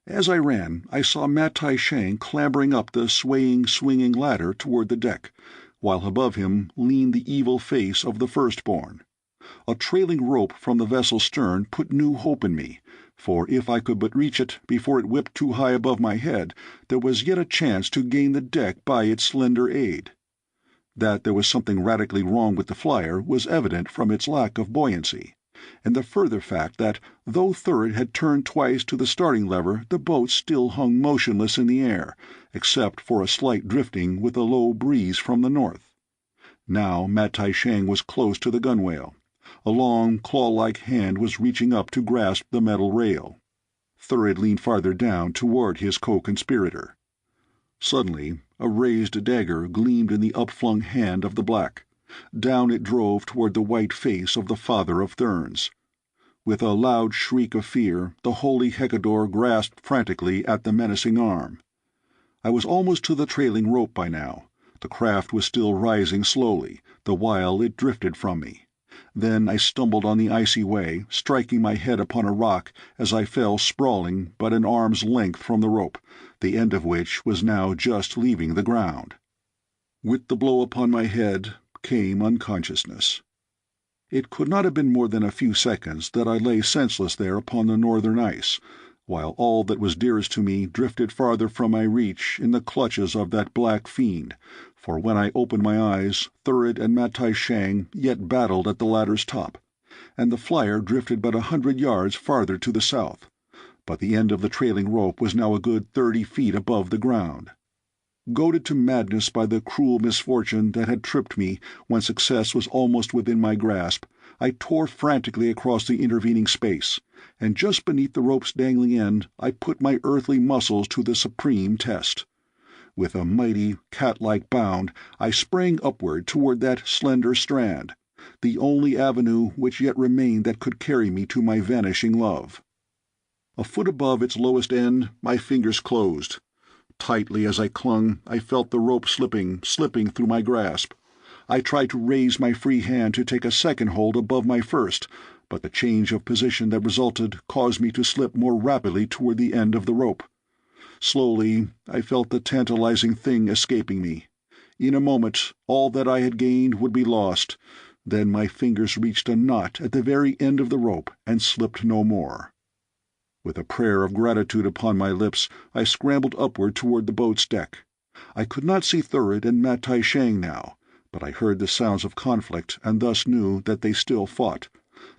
As I ran, I saw Matai Shang clambering up the swinging ladder toward the deck, while above him leaned the evil face of the Firstborn. A trailing rope from the vessel's stern put new hope in me, for if I could but reach it before it whipped too high above my head, there was yet a chance to gain the deck by its slender aid. That there was something radically wrong with the flyer was evident from its lack of buoyancy, and the further fact that, though Thurid had turned twice to the starting lever, the boat still hung motionless in the air, except for a slight drifting with a low breeze from the north. Now Matai Shang was close to the gunwale. A long, claw-like hand was reaching up to grasp the metal rail. Thurid leaned farther down toward his co-conspirator. Suddenly, a raised dagger gleamed in the upflung hand of the black. Down it drove toward the white face of the father of therns. With a loud shriek of fear, the holy Xodar grasped frantically at the menacing arm. I was almost to the trailing rope by now. The craft was still rising slowly, the while it drifted from me. Then I stumbled on the icy way, striking my head upon a rock as I fell sprawling but an arm's length from the rope, the end of which was now just leaving the ground. With the blow upon my head came unconsciousness. It could not have been more than a few seconds that I lay senseless there upon the northern ice, while all that was dearest to me drifted farther from my reach in the clutches of that black fiend, for when I opened my eyes, Thurid and Matai Shang yet battled at the ladder's top, and the flyer drifted but 100 yards farther to the south, but the end of the trailing rope was now a good 30 feet above the ground. Goaded to madness by the cruel misfortune that had tripped me when success was almost within my grasp, I tore frantically across the intervening space, and just beneath the rope's dangling end I put my earthly muscles to the supreme test. With a mighty, cat-like bound, I sprang upward toward that slender strand, the only avenue which yet remained that could carry me to my vanishing love. A foot above its lowest end, my fingers closed. Tightly as I clung, I felt the rope slipping through my grasp. I tried to raise my free hand to take a second hold above my first, but the change of position that resulted caused me to slip more rapidly toward the end of the rope. Slowly, I felt the tantalizing thing escaping me. In a moment, all that I had gained would be lost. Then my fingers reached a knot at the very end of the rope and slipped no more. With a prayer of gratitude upon my lips, I scrambled upward toward the boat's deck. I could not see Thurid and Matai Shang now, but I heard the sounds of conflict and thus knew that they still fought,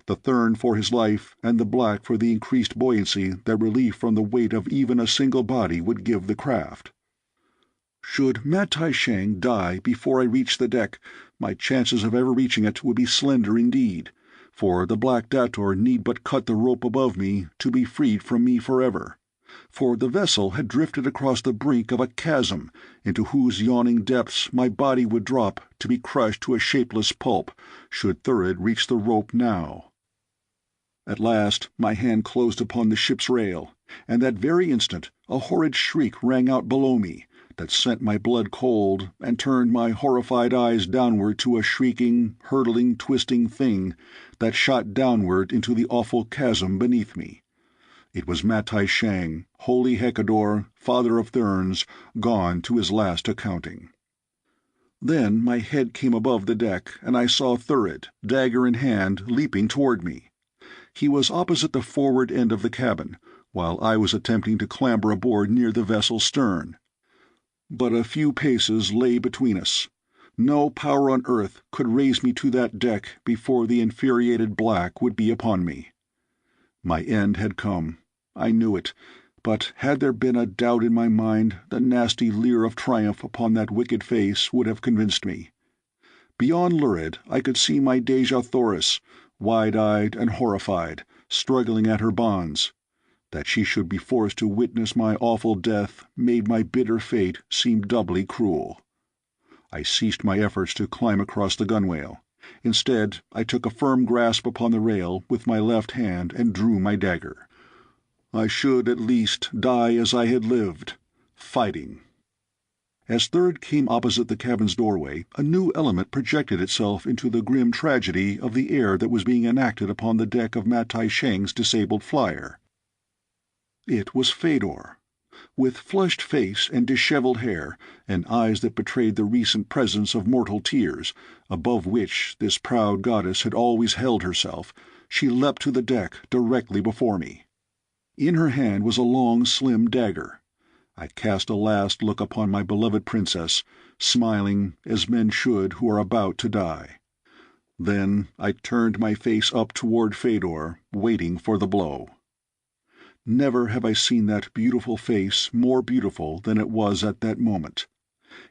the Thern for his life and the black for the increased buoyancy that relief from the weight of even a single body would give the craft. Should Matai Shang die before I reached the deck, my chances of ever reaching it would be slender indeed, for the black dator need but cut the rope above me to be freed from me forever, for the vessel had drifted across the brink of a chasm into whose yawning depths my body would drop to be crushed to a shapeless pulp should Thurid reach the rope now. At last my hand closed upon the ship's rail, and that very instant a horrid shriek rang out below me that sent my blood cold and turned my horrified eyes downward to a shrieking, hurtling, twisting thing that shot downward into the awful chasm beneath me. It was Matai Shang, holy Xodar, father of therns, gone to his last accounting. Then my head came above the deck, and I saw Thurid, dagger in hand, leaping toward me. He was opposite the forward end of the cabin, while I was attempting to clamber aboard near the vessel's stern. But a few paces lay between us. No power on earth could raise me to that deck before the infuriated black would be upon me. My end had come. I knew it, but had there been a doubt in my mind, the nasty leer of triumph upon that wicked face would have convinced me. Beyond Lurid I could see my Dejah Thoris, wide-eyed and horrified, struggling at her bonds. That she should be forced to witness my awful death made my bitter fate seem doubly cruel. I ceased my efforts to climb across the gunwale. Instead, I took a firm grasp upon the rail with my left hand and drew my dagger. I should at least die as I had lived, fighting. As Third came opposite the cabin's doorway, a new element projected itself into the grim tragedy of the air that was being enacted upon the deck of Matai Sheng's disabled flyer. It was Fedor. With flushed face and disheveled hair, and eyes that betrayed the recent presence of mortal tears, above which this proud goddess had always held herself, she leapt to the deck directly before me. In her hand was a long, slim dagger. I cast a last look upon my beloved princess, smiling as men should who are about to die. Then I turned my face up toward Fedor, waiting for the blow. Never have I seen that beautiful face more beautiful than it was at that moment.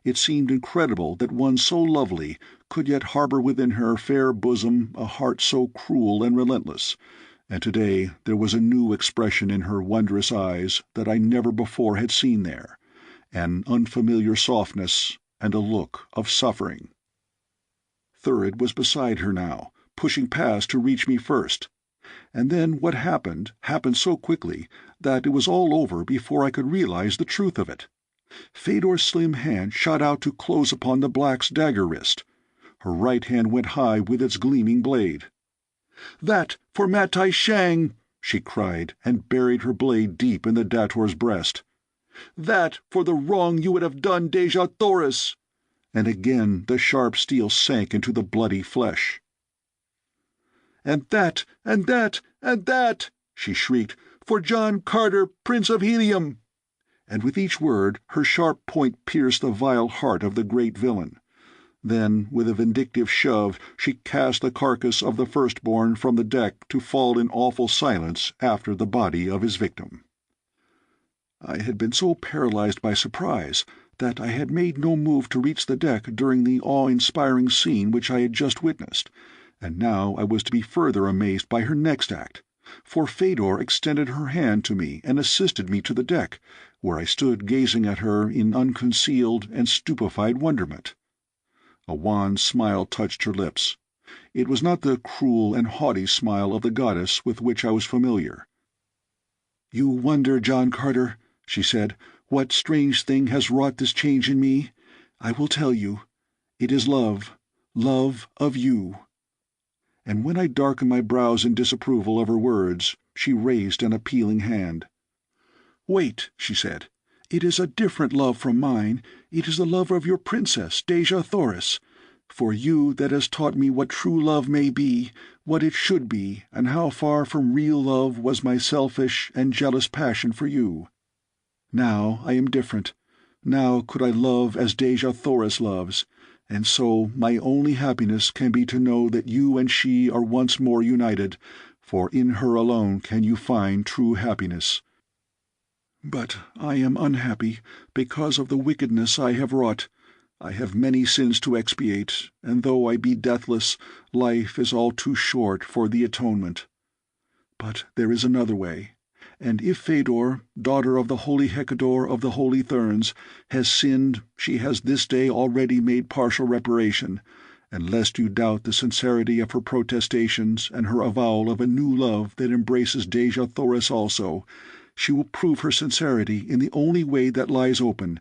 It seemed incredible that one so lovely could yet harbor within her fair bosom a heart so cruel and relentless, and today there was a new expression in her wondrous eyes that I never before had seen there, an unfamiliar softness and a look of suffering. Third was beside her now, pushing past to reach me first. And then what happened so quickly that it was all over before I could realize the truth of it. Fedor's slim hand shot out to close upon the black's dagger wrist. Her right hand went high with its gleaming blade. "That for Matai Sheng!" she cried, and buried her blade deep in the dator's breast. "That for the wrong you would have done Dejah Thoris!" And again the sharp steel sank into the bloody flesh. "And that, and that, and that!" she shrieked, "for John Carter, Prince of Helium!" And with each word her sharp point pierced the vile heart of the great villain. Then, with a vindictive shove, she cast the carcass of the firstborn from the deck to fall in awful silence after the body of his victim. I had been so paralyzed by surprise that I had made no move to reach the deck during the awe-inspiring scene which I had just witnessed, and now I was to be further amazed by her next act, for Fedor extended her hand to me and assisted me to the deck, where I stood gazing at her in unconcealed and stupefied wonderment. A wan smile touched her lips. It was not the cruel and haughty smile of the goddess with which I was familiar. "You wonder, John Carter," she said, "what strange thing has wrought this change in me? I will tell you. It is love of you." And when I darkened my brows in disapproval of her words, she raised an appealing hand. "Wait," she said. "It is a different love from mine. It is the love of your princess, Dejah Thoris. For you that has taught me what true love may be, what it should be, and how far from real love was my selfish and jealous passion for you. Now I am different. Now could I love as Dejah Thoris loves, and so my only happiness can be to know that you and she are once more united, for in her alone can you find true happiness. But I am unhappy because of the wickedness I have wrought. I have many sins to expiate, and though I be deathless, life is all too short for the atonement. But there is another way, and if Fedor, daughter of the holy Hecador of the holy therns, has sinned, she has this day already made partial reparation, and lest you doubt the sincerity of her protestations and her avowal of a new love that embraces Dejah Thoris also, she will prove her sincerity in the only way that lies open.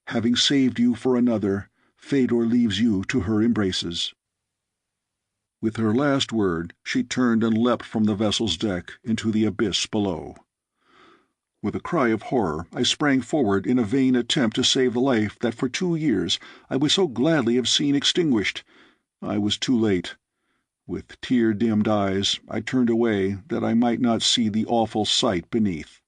Having saved you for another, Fedor leaves you to her embraces." With her last word, she turned and leapt from the vessel's deck into the abyss below. With a cry of horror, I sprang forward in a vain attempt to save the life that for 2 years I would so gladly have seen extinguished. I was too late. With tear-dimmed eyes, I turned away that I might not see the awful sight beneath.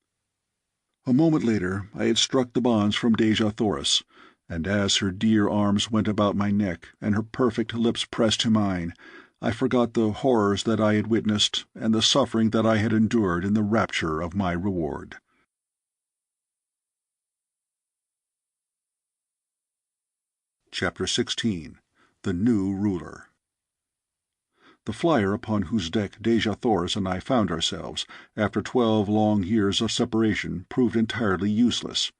A moment later I had struck the bonds from Dejah Thoris, and as her dear arms went about my neck and her perfect lips pressed to mine, I forgot the horrors that I had witnessed and the suffering that I had endured in the rapture of my reward. Chapter 16. The New Ruler. The flyer upon whose deck Dejah Thoris and I found ourselves, after 12 long years of separation, proved entirely useless.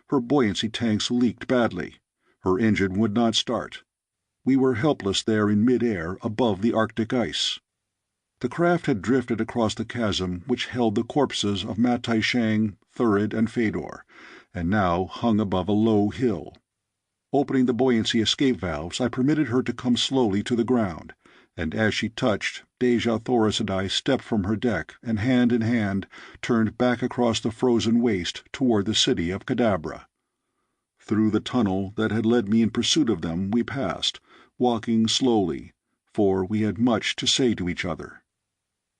Her buoyancy tanks leaked badly. Her engine would not start. We were helpless there in mid-air above the Arctic ice. The craft had drifted across the chasm which held the corpses of Matai Shang, Thurid, and Fedor, and now hung above a low hill. Opening the buoyancy escape valves, I permitted her to come slowly to the ground, and as she touched, Dejah Thoris and I stepped from her deck and hand in hand turned back across the frozen waste toward the city of Kadabra. Through the tunnel that had led me in pursuit of them we passed, walking slowly, for we had much to say to each other.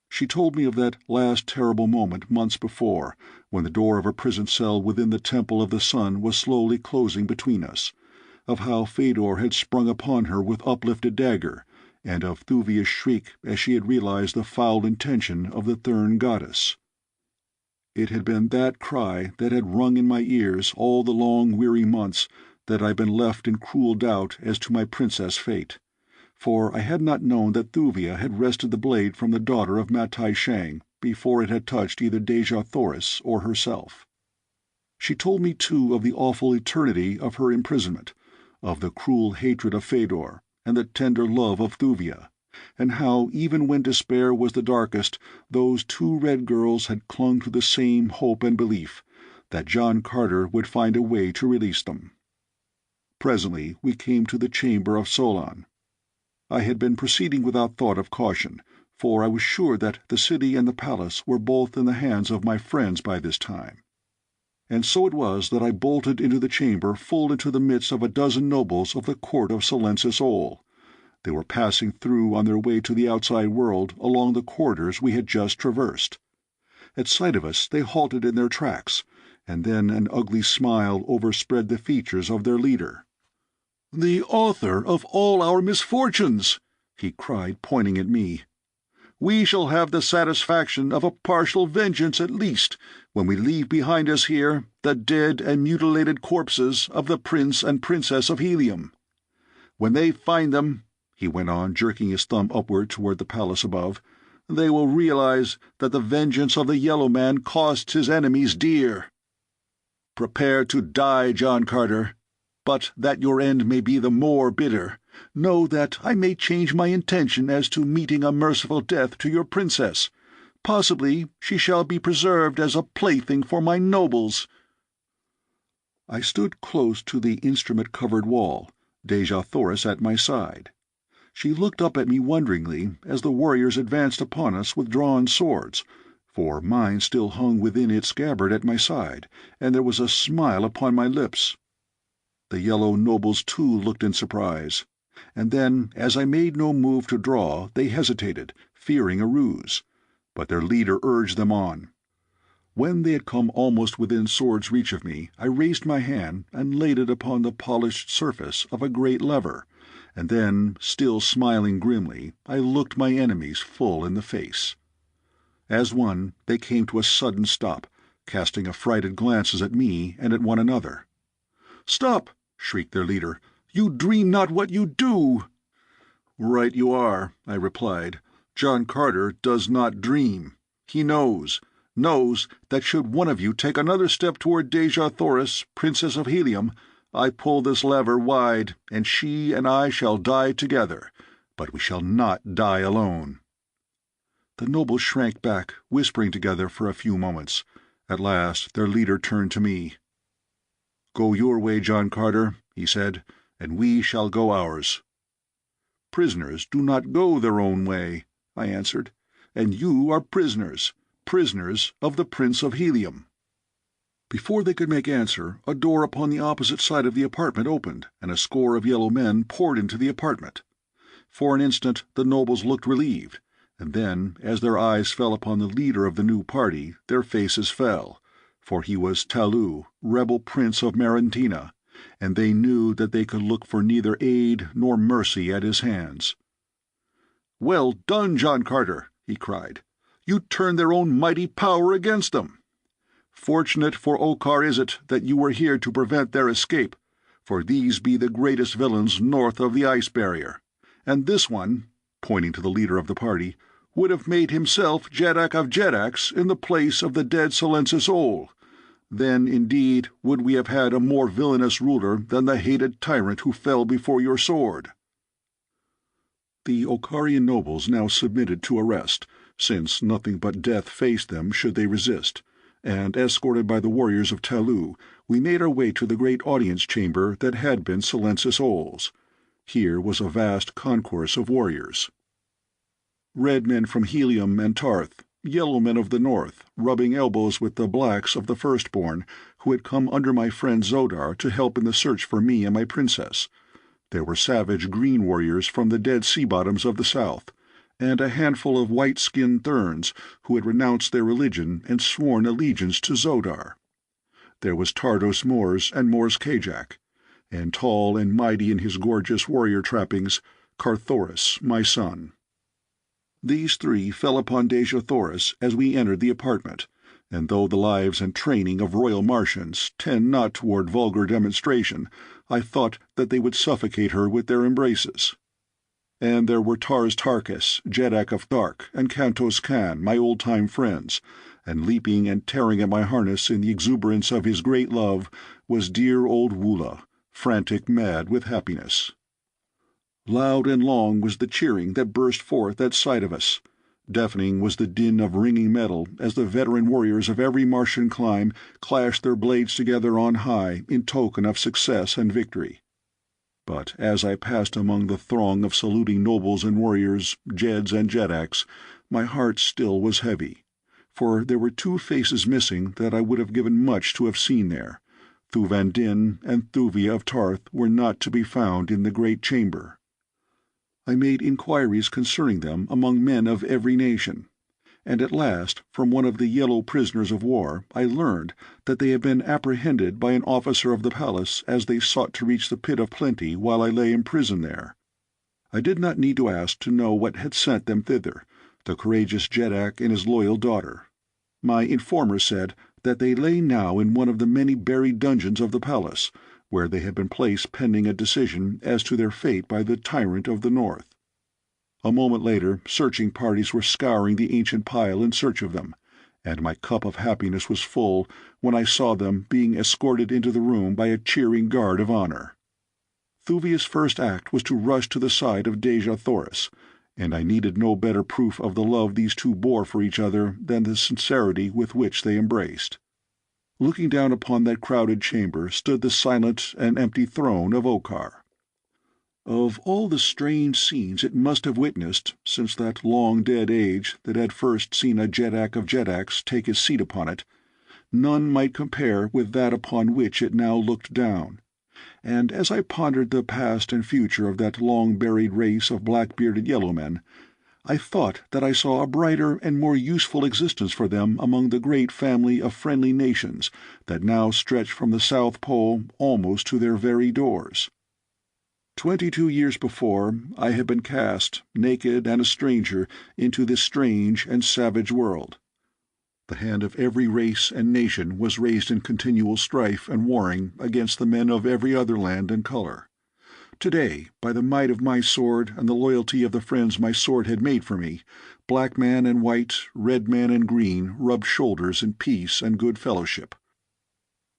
She told me of that last terrible moment months before, when the door of a prison cell within the Temple of the Sun was slowly closing between us, of how Fedor had sprung upon her with uplifted dagger, and of Thuvia's shriek as she had realized the foul intention of the Thern goddess. It had been that cry that had rung in my ears all the long weary months that I'd been left in cruel doubt as to my princess fate, for I had not known that Thuvia had wrested the blade from the daughter of Matai Shang before it had touched either Dejah Thoris or herself. She told me, too, of the awful eternity of her imprisonment, of the cruel hatred of Fedor, and the tender love of Thuvia, and how, even when despair was the darkest, those two red girls had clung to the same hope and belief, that John Carter would find a way to release them. Presently we came to the chamber of Solon. I had been proceeding without thought of caution, for I was sure that the city and the palace were both in the hands of my friends by this time. And so it was that I bolted into the chamber full into the midst of a dozen nobles of the court of Silensis Ol. They were passing through on their way to the outside world along the corridors we had just traversed. At sight of us they halted in their tracks, and then an ugly smile overspread the features of their leader. "The author of all our misfortunes!" he cried, pointing at me. "We shall have the satisfaction of a partial vengeance at least, when we leave behind us here the dead and mutilated corpses of the Prince and Princess of Helium. When they find them," he went on, jerking his thumb upward toward the palace above, "they will realize that the vengeance of the Yellow Man costs his enemies dear. Prepare to die, John Carter. But that your end may be the more bitter, know that I may change my intention as to meeting a merciful death to your princess. Possibly she shall be preserved as a plaything for my nobles." I stood close to the instrument-covered wall, Dejah Thoris at my side. She looked up at me wonderingly as the warriors advanced upon us with drawn swords, for mine still hung within its scabbard at my side, and there was a smile upon my lips. The yellow nobles too looked in surprise, and then, as I made no move to draw, they hesitated, fearing a ruse, but their leader urged them on. When they had come almost within sword's reach of me, I raised my hand and laid it upon the polished surface of a great lever, and then, still smiling grimly, I looked my enemies full in the face. As one, they came to a sudden stop, casting affrighted glances at me and at one another. "Stop!" shrieked their leader. "You dream not what you do!" "Right you are," I replied. "John Carter does not dream. He knows that should one of you take another step toward Dejah Thoris, Princess of Helium, I pull this lever wide, and she and I shall die together, but we shall not die alone." The nobles shrank back, whispering together for a few moments. At last their leader turned to me. "Go your way, John Carter," he said, "and we shall go ours." "Prisoners do not go their own way," I answered, "and you are prisoners of the Prince of Helium." Before they could make answer, a door upon the opposite side of the apartment opened, and a score of yellow men poured into the apartment. For an instant the nobles looked relieved, and then, as their eyes fell upon the leader of the new party, their faces fell, for he was Talu, rebel prince of Marantina, and they knew that they could look for neither aid nor mercy at his hands. "Well done, John Carter!" he cried. "You turned their own mighty power against them. Fortunate for Okar is it that you were here to prevent their escape, for these be the greatest villains north of the ice barrier, and this one," pointing to the leader of the party, "would have made himself Jeddak of Jeddaks in the place of the dead Silensis Ol. Then, indeed, would we have had a more villainous ruler than the hated tyrant who fell before your sword." The Okarian nobles now submitted to arrest, since nothing but death faced them should they resist, and, escorted by the warriors of Talou, we made our way to the great audience chamber that had been Silensis Ol's. Here was a vast concourse of warriors. Red men from Helium and Tarth, yellow men of the north, rubbing elbows with the blacks of the First Born, who had come under my friend Xodar to help in the search for me and my princess. There were savage green warriors from the dead sea bottoms of the south, and a handful of white-skinned therns who had renounced their religion and sworn allegiance to Xodar. There was Tardos Mors and Mors Kajak, and tall and mighty in his gorgeous warrior trappings, Carthoris, my son. These three fell upon Dejah Thoris as we entered the apartment, and though the lives and training of royal Martians tend not toward vulgar demonstration, I thought that they would suffocate her with their embraces. And there were Tars Tarkas, Jeddak of Thark, and Kantos Khan, my old-time friends, and leaping and tearing at my harness in the exuberance of his great love was dear old Wula, frantic mad with happiness. Loud and long was the cheering that burst forth at sight of us. Deafening was the din of ringing metal as the veteran warriors of every Martian clime clashed their blades together on high in token of success and victory. But as I passed among the throng of saluting nobles and warriors, Jeds and Jeddaks, my heart still was heavy, for there were two faces missing that I would have given much to have seen there. Thuvan Din and Thuvia of Tarth were not to be found in the great chamber. I made inquiries concerning them among men of every nation, and at last, from one of the yellow prisoners of war, I learned that they had been apprehended by an officer of the palace as they sought to reach the Pit of Plenty while I lay in prison there. I did not need to ask to know what had sent them thither, the courageous Jeddak and his loyal daughter. My informer said that they lay now in one of the many buried dungeons of the palace, where they had been placed pending a decision as to their fate by the tyrant of the north. A moment later, searching parties were scouring the ancient pile in search of them, and my cup of happiness was full when I saw them being escorted into the room by a cheering guard of honor. Thuvia's first act was to rush to the side of Dejah Thoris, and I needed no better proof of the love these two bore for each other than the sincerity with which they embraced. Looking down upon that crowded chamber stood the silent and empty throne of Okar. Of all the strange scenes it must have witnessed since that long-dead age that had first seen a Jeddak of Jeddaks take his seat upon it, none might compare with that upon which it now looked down, and as I pondered the past and future of that long-buried race of black-bearded yellow men, I thought that I saw a brighter and more useful existence for them among the great family of friendly nations that now stretched from the South Pole almost to their very doors. 22 years before, I had been cast, naked and a stranger, into this strange and savage world. The hand of every race and nation was raised in continual strife and warring against the men of every other land and color. Today, by the might of my sword and the loyalty of the friends my sword had made for me, black man and white, red man and green rubbed shoulders in peace and good fellowship.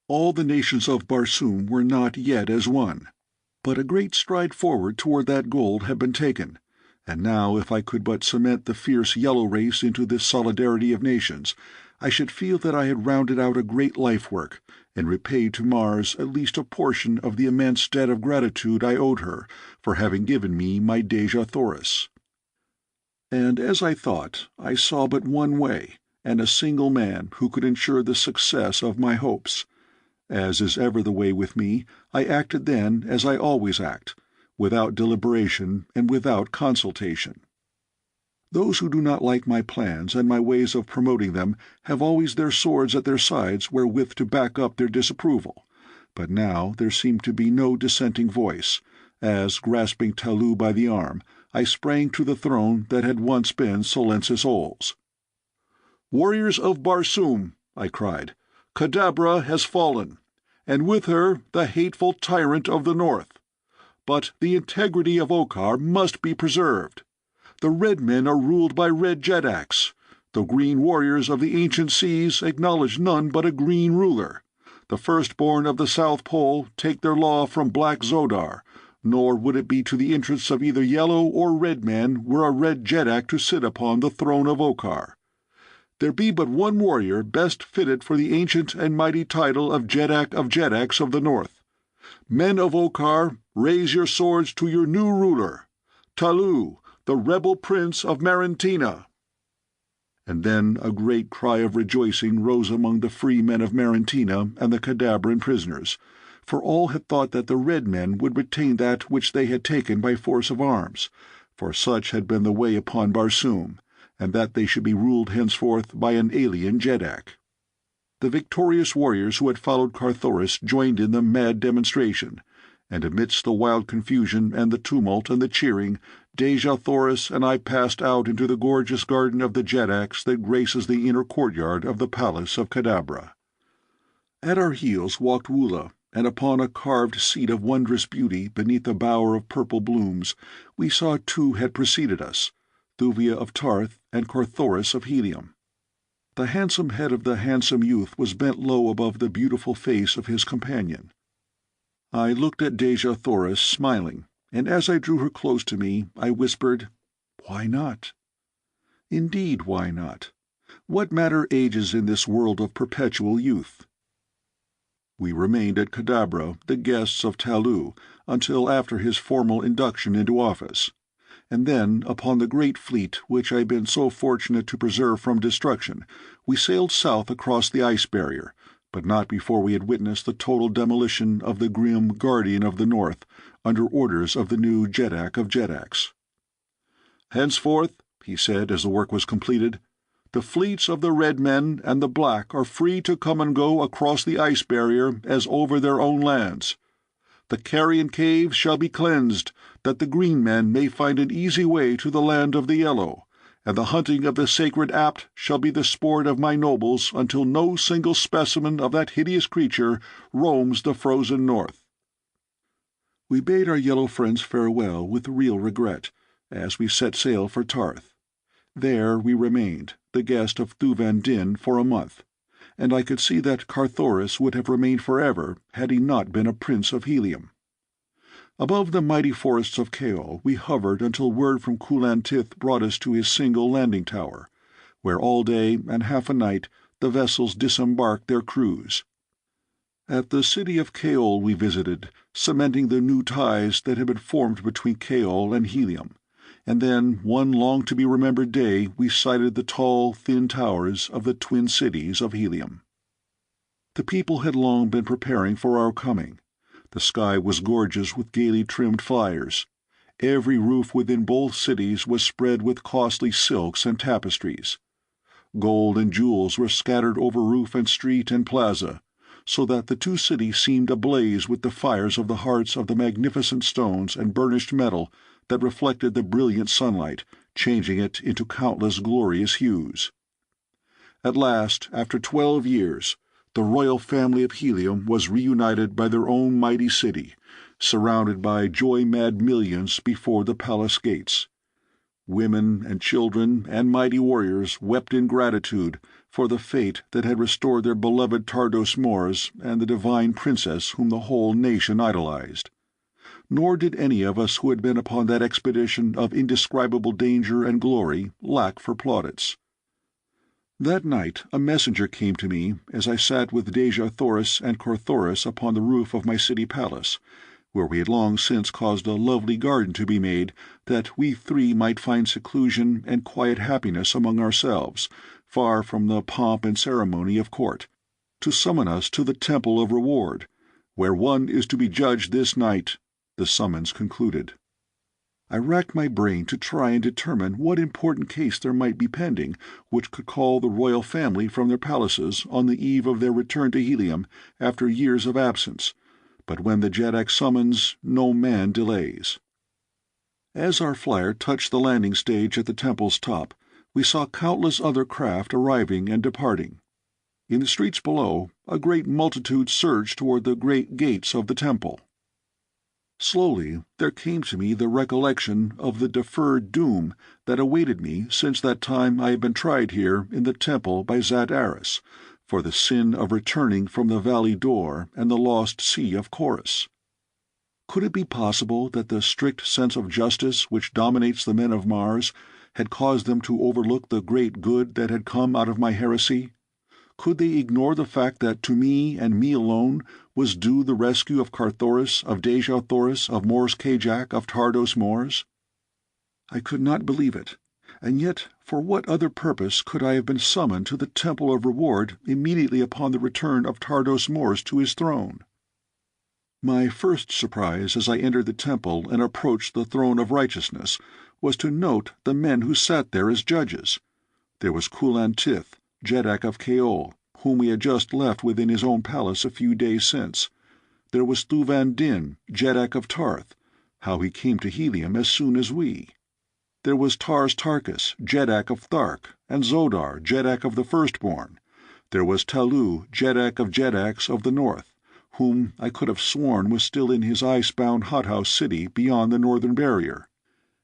All the nations of Barsoom were not yet as one, but a great stride forward toward that goal had been taken, and now if I could but cement the fierce yellow race into this solidarity of nations, I should feel that I had rounded out a great life work, and repaid to Mars at least a portion of the immense debt of gratitude I owed her for having given me my Dejah Thoris. And as I thought, I saw but one way, and a single man who could ensure the success of my hopes. As is ever the way with me, I acted then as I always act, without deliberation and without consultation. Those who do not like my plans and my ways of promoting them have always their swords at their sides wherewith to back up their disapproval, but now there seemed to be no dissenting voice, as, grasping Talou by the arm, I sprang to the throne that had once been Silensis Ol's. "Warriors of Barsoom," I cried, "Kadabra has fallen, and with her the hateful tyrant of the north. But the integrity of Okar must be preserved. The red men are ruled by red Jeddaks. The green warriors of the ancient seas acknowledge none but a green ruler. The firstborn of the South Pole take their law from black Xodar, nor would it be to the interests of either yellow or red man were a red Jeddak to sit upon the throne of Okar. There be but one warrior best fitted for the ancient and mighty title of Jeddaks of the North. Men of Okar, raise your swords to your new ruler, Talu, the rebel prince of Marantina." And then a great cry of rejoicing rose among the free men of Marantina and the Cadabran prisoners, for all had thought that the red men would retain that which they had taken by force of arms, for such had been the way upon Barsoom, and that they should be ruled henceforth by an alien Jeddak. The victorious warriors who had followed Carthoris joined in the mad demonstration, and amidst the wild confusion and the tumult and the cheering, Dejah Thoris and I passed out into the gorgeous garden of the Jeddaks that graces the inner courtyard of the palace of Cadabra. At our heels walked Wula, and upon a carved seat of wondrous beauty beneath a bower of purple blooms we saw two had preceded us, Thuvia of Tarth and Carthoris of Helium. The handsome head of the handsome youth was bent low above the beautiful face of his companion. I looked at Dejah Thoris, smiling, and as I drew her close to me, I whispered, "Why not?" Indeed, why not? What matter ages in this world of perpetual youth? We remained at Cadabra, the guests of Talu, until after his formal induction into office, and then, upon the great fleet which I had been so fortunate to preserve from destruction, we sailed south across the ice barrier, but not before we had witnessed the total demolition of the grim Guardian of the North, under orders of the new Jeddak of Jeddaks. "Henceforth," he said as the work was completed, "the fleets of the red men and the black are free to come and go across the ice barrier as over their own lands. The Carrion caves shall be cleansed, that the green men may find an easy way to the land of the yellow, and the hunting of the sacred apt shall be the sport of my nobles until no single specimen of that hideous creature roams the frozen north." We bade our yellow friends farewell with real regret, as we set sail for Tarth. There we remained, the guest of Thuvan Din, for a month, and I could see that Carthoris would have remained forever had he not been a prince of Helium. Above the mighty forests of Kaol we hovered until word from Kulan Tith brought us to his single landing tower, where all day and half a night the vessels disembarked their crews. At the city of Kaol we visited, cementing the new ties that had been formed between Kaol and Helium, and then one long-to-be-remembered day we sighted the tall, thin towers of the twin cities of Helium. The people had long been preparing for our coming. The sky was gorgeous with gaily trimmed flyers. Every roof within both cities was spread with costly silks and tapestries. Gold and jewels were scattered over roof and street and plaza, so that the two cities seemed ablaze with the fires of the hearts of the magnificent stones and burnished metal that reflected the brilliant sunlight, changing it into countless glorious hues. At last, after 12 years, the royal family of Helium was reunited by their own mighty city, surrounded by joy-mad millions before the palace gates. Women and children and mighty warriors wept in gratitude for the fate that had restored their beloved Tardos Mors and the divine princess whom the whole nation idolized. Nor did any of us who had been upon that expedition of indescribable danger and glory lack for plaudits. That night a messenger came to me as I sat with Dejah Thoris and Carthoris upon the roof of my city palace, where we had long since caused a lovely garden to be made, that we three might find seclusion and quiet happiness among ourselves, far from the pomp and ceremony of court, to summon us to the Temple of Reward, where one is to be judged this night, the summons concluded. I racked my brain to try and determine what important case there might be pending which could call the royal family from their palaces on the eve of their return to Helium after years of absence, but when the Jeddak summons, no man delays. As our flyer touched the landing stage at the temple's top, we saw countless other craft arriving and departing. In the streets below, a great multitude surged toward the great gates of the temple. Slowly there came to me the recollection of the deferred doom that awaited me since that time I had been tried here in the temple by Zat Aris, for the sin of returning from the Valley Door and the lost sea of Chorus. Could it be possible that the strict sense of justice which dominates the men of Mars had caused them to overlook the great good that had come out of my heresy? Could they ignore the fact that to me and me alone was due the rescue of Carthoris, of Dejah Thoris, of Mors Kajak, of Tardos Mors? I could not believe it, and yet for what other purpose could I have been summoned to the Temple of Reward immediately upon the return of Tardos Mors to his throne? My first surprise as I entered the temple and approached the throne of righteousness was to note the men who sat there as judges. There was Kulan Tith, Jeddak of Kaol, whom we had just left within his own palace a few days since. There was Thuvan Din, Jeddak of Tarth, how he came to Helium as soon as we. There was Tars Tarkas, Jeddak of Thark, and Xodar, Jeddak of the First Born. There was Talu, Jeddak of Jeddaks of the North, whom I could have sworn was still in his ice-bound hothouse city beyond the northern barrier.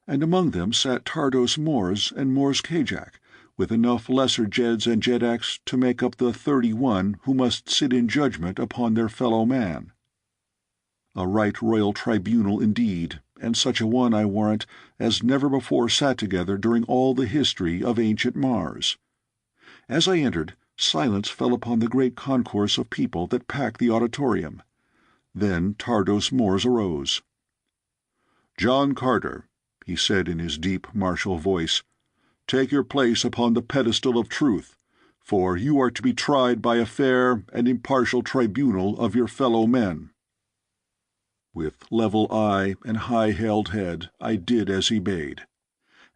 And among them sat Tardos Mors and Mors Kajak, with enough lesser Jeds and Jeddaks to make up the 31 who must sit in judgment upon their fellow man. A right royal tribunal indeed, and such a one, I warrant, as never before sat together during all the history of ancient Mars. As I entered, silence fell upon the great concourse of people that packed the auditorium. Then Tardos Mors arose. "John Carter," he said in his deep, martial voice, "take your place upon the pedestal of truth, for you are to be tried by a fair and impartial tribunal of your fellow men." With level eye and high-held head I did as he bade,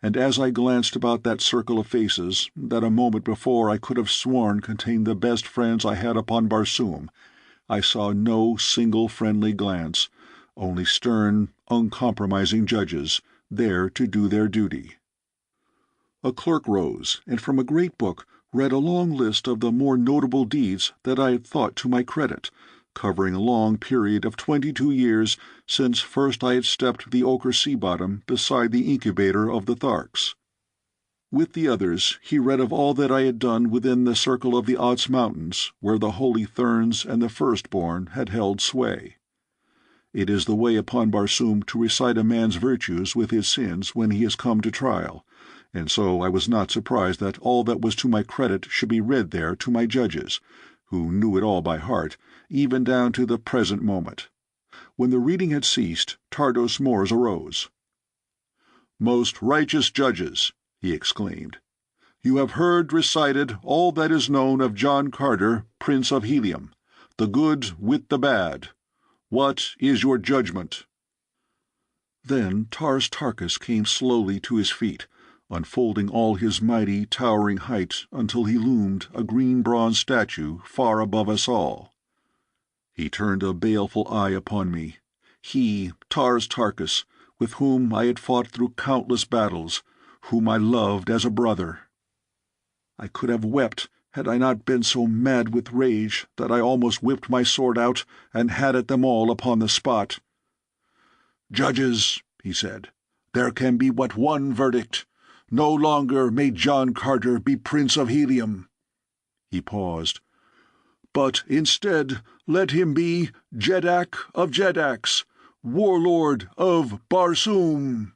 and as I glanced about that circle of faces that a moment before I could have sworn contained the best friends I had upon Barsoom, I saw no single friendly glance, only stern, uncompromising judges, there to do their duty. A clerk rose, and from a great book read a long list of the more notable deeds that I had thought to my credit, covering a long period of 22 years since first I had stepped the ochre sea bottom beside the incubator of the Tharks. With the others he read of all that I had done within the circle of the Ots Mountains, where the holy therns and the firstborn had held sway. It is the way upon Barsoom to recite a man's virtues with his sins when he has come to trial, and so I was not surprised that all that was to my credit should be read there to my judges, who knew it all by heart, even down to the present moment. When the reading had ceased, Tardos Mors arose. "Most righteous judges," he exclaimed, "you have heard recited all that is known of John Carter, Prince of Helium, the good with the bad. What is your judgment?" Then Tars Tarkas came slowly to his feet, unfolding all his mighty, towering height until he loomed, a green bronze statue, far above us all. He turned a baleful eye upon me. He, Tars Tarkas, with whom I had fought through countless battles, whom I loved as a brother. I could have wept had I not been so mad with rage that I almost whipped my sword out and had at them all upon the spot. "Judges," he said, "there can be but one verdict. No longer may John Carter be Prince of Helium." He paused. "But instead let him be Jeddak of Jeddaks, Warlord of Barsoom."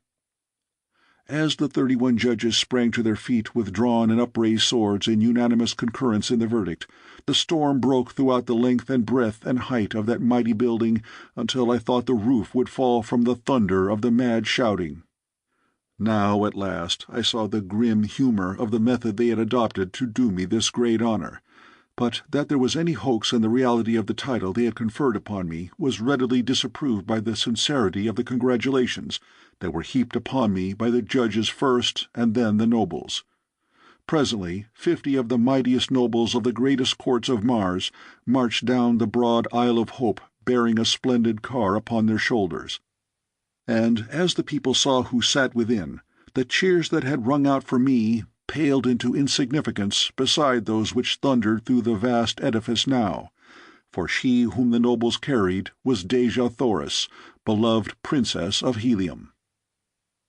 As the 31 judges sprang to their feet with drawn and upraised swords in unanimous concurrence in the verdict, the storm broke throughout the length and breadth and height of that mighty building until I thought the roof would fall from the thunder of the mad shouting. Now, at last, I saw the grim humor of the method they had adopted to do me this great honor, but that there was any hoax in the reality of the title they had conferred upon me was readily disapproved by the sincerity of the congratulations that were heaped upon me by the judges first and then the nobles. Presently 50 of the mightiest nobles of the greatest courts of Mars marched down the broad Isle of Hope bearing a splendid car upon their shoulders. And as the people saw who sat within, the cheers that had rung out for me paled into insignificance beside those which thundered through the vast edifice now, for she whom the nobles carried was Dejah Thoris, beloved Princess of Helium.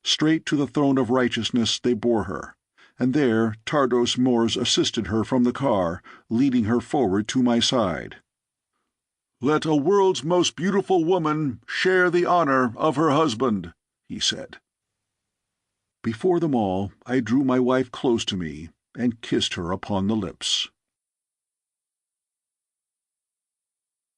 Straight to the throne of righteousness they bore her, and there Tardos Mors assisted her from the car, leading her forward to my side. "Let a world's most beautiful woman share the honor of her husband," he said. Before them all, I drew my wife close to me and kissed her upon the lips.